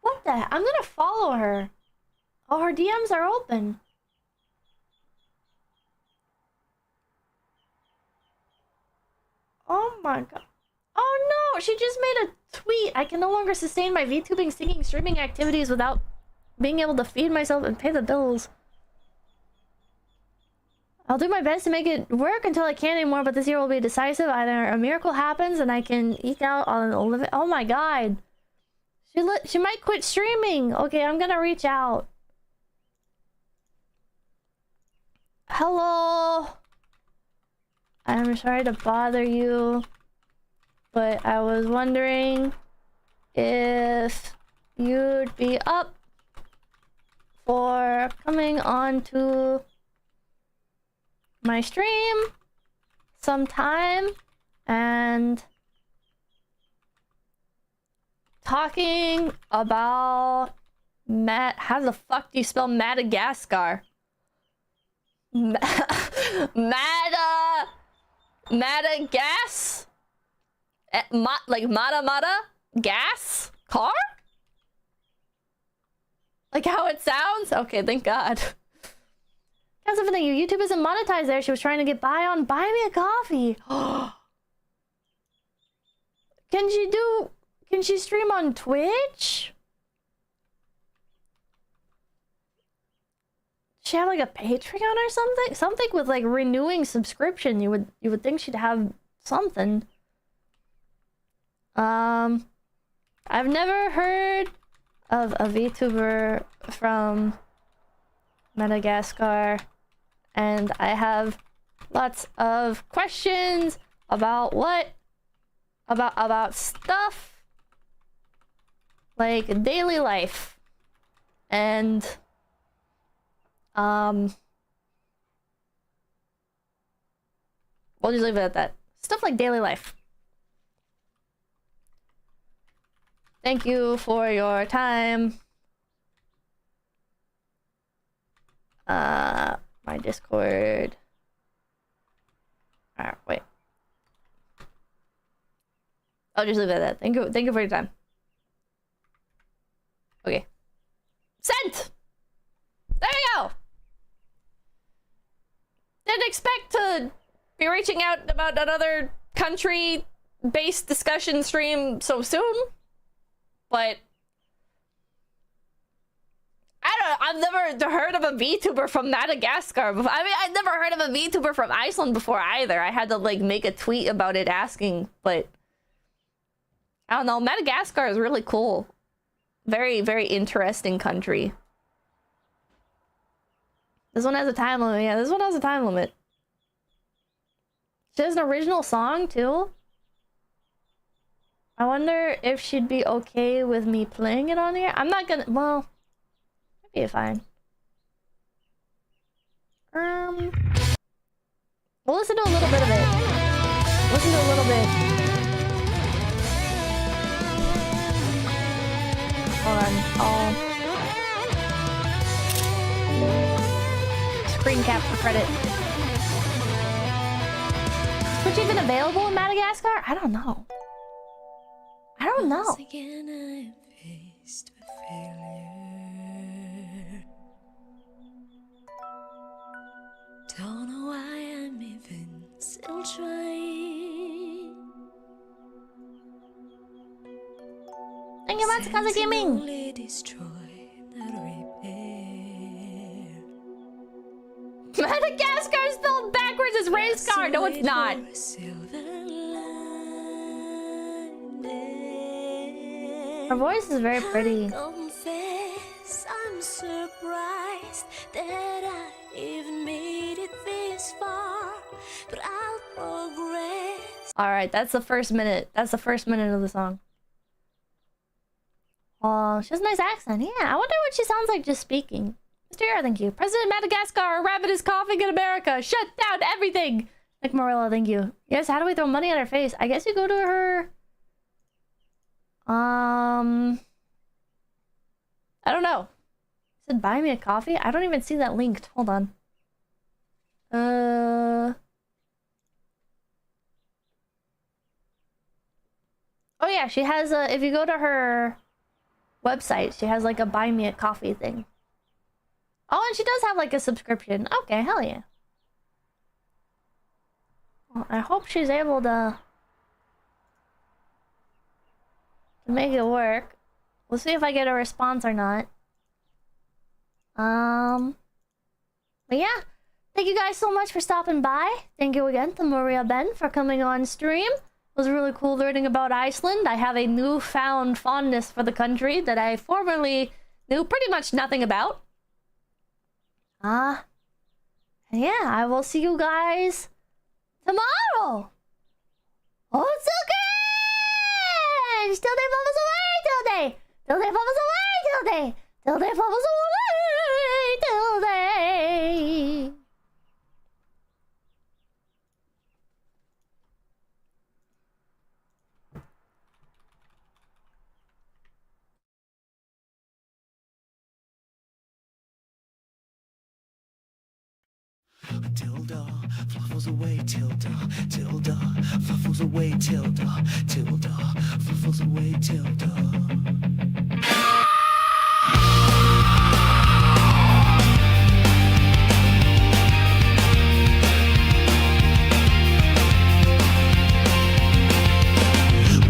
What the heck? I'm gonna follow her. Oh, her DMs are open. Oh my god. Oh no, she just made a tweet. I can no longer sustain my VTubing, singing, streaming activities without being able to feed myself and pay the bills. I'll do my best to make it work until I can't anymore, but this year will be decisive. Either a miracle happens and I can eke out on a living. Oh my god. She might quit streaming. Okay, I'm gonna reach out. Hello. I'm sorry to bother you, but I was wondering if you'd be up for coming on to my stream sometime and talking about how the fuck do you spell Madagascar? Madagas? Like Mata gas? Car? Like how it sounds? Okay, thank God. How's everything? Your YouTube isn't monetized there. She was trying to get by on Buy Me a Coffee. Can she stream on Twitch? She have like a Patreon or something? Something with like renewing subscription. You would think she'd have something. I've never heard of a VTuber from Madagascar, and I have lots of questions about about stuff like daily life and we'll just leave it at that. Stuff like daily life. Thank you for your time. My Discord. Alright, wait. I'll just leave it at that. Thank you for your time. Okay. Sent! There we go! Didn't expect to be reaching out about another country-based discussion stream so soon. But I don't know, I've never heard of a VTuber from Madagascar before. I mean, I've never heard of a VTuber from Iceland before either. I had to like make a tweet about it asking, but I don't know, Madagascar is really cool. Very, very interesting country. This one has a time limit. Yeah, this one has a time limit. She has an original song too. I wonder if she'd be okay with me playing it on here. I'm not gonna, well, maybe fine. We'll listen to a little bit of it. Listen to a little bit. Hold on, I'll screen cap for credit. Is Twitch even available in Madagascar? I don't know. I don't know. Once again, I'm faced with failure. Don't know why I'm even still trying. Thank you, Matsukaze Gaming. Only destroy, not repair. Madagascar spelled backwards is race car. No, it's not. Her voice is very pretty. Confess, I'm surprised that I even made it this far, but I'll progress. All right, that's the first minute. That's the first minute of the song. Oh, she has a nice accent. Yeah, I wonder what she sounds like just speaking. Mr. Yara, thank you. President Madagascar, a rabbit is coughing in America. Shut down everything. Nick Morella, thank you. Yes, how do we throw money at her face? I guess you go to her. I don't know. Said buy me a coffee? I don't even see that linked. Hold on. Oh yeah, she has a, if you go to her website, she has like a buy me a coffee thing. Oh, and she does have like a subscription. Okay, hell yeah. Well, I hope she's able to make it work. We'll see if I get a response or not. But yeah, thank you guys so much for stopping by. Thank you again to Maria Ben for coming on stream. It was really cool learning about Iceland. I have a newfound fondness for the country that I formerly knew pretty much nothing about. And yeah, I will see you guys tomorrow. Otsuke! Till they bubbles away, till they bubbles away, till they bubbles away, till they. Tilda, fluffles away, Tilda, Tilda, fluffles away, Tilda, Tilda, fluffles away, Tilda.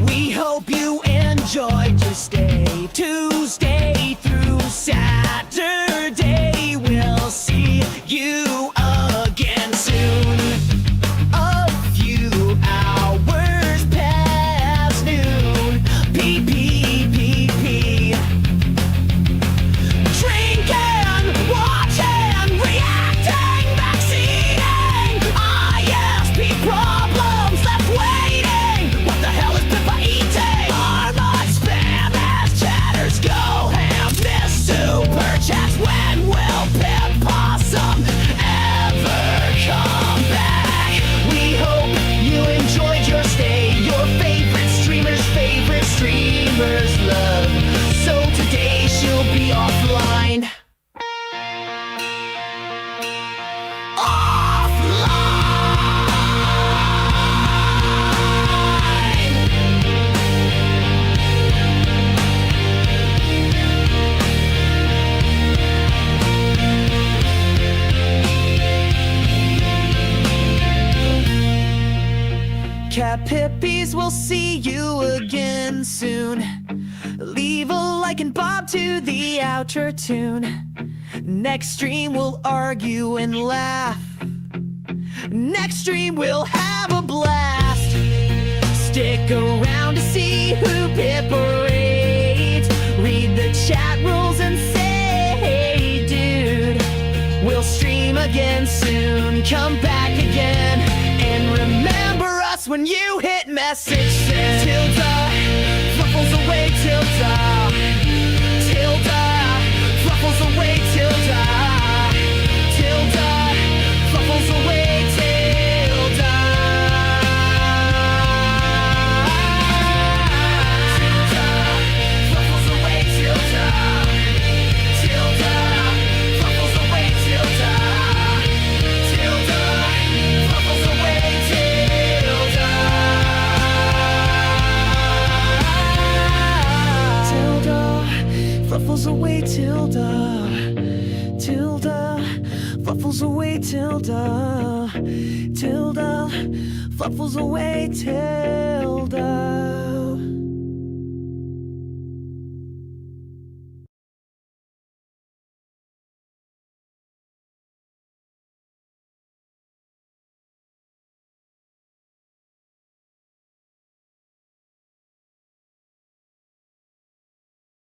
We hope you enjoyed your stay Tuesday through Saturday. We'll see you again soon. A few hours past noon. PPPP. Drinking, watching, reacting, vaccinating. ISP problems left waiting. What the hell is Pippa eating? Are my spam ass chatters go ham? This super chats, when will Pip Possum ever come back? We hope you enjoyed your stay. Your favorite streamers love. So today she'll be offline. Cat Pippies, we'll see you again soon. Leave a like and bob to the outro tune. Next stream we'll argue and laugh. Next stream we'll have a blast. Stick around to see who Pippa rates. Read the chat rules and say, hey dude, we'll stream again soon. Come back again and remember us when you hit message send. Tilda, fluffles away, Tilda. Tilda, fluffles away, Tilda. Tilda, fluffles away, Tilda. Tilda, fluffles away, Tilda. Tilda, fluffles away, Tilda. Tilda, fluffles away, Tilda. Tilda, fluffles away, Tilda. Tilda, fluffles away, Tilda. Tilda, fluffles away, Tilda.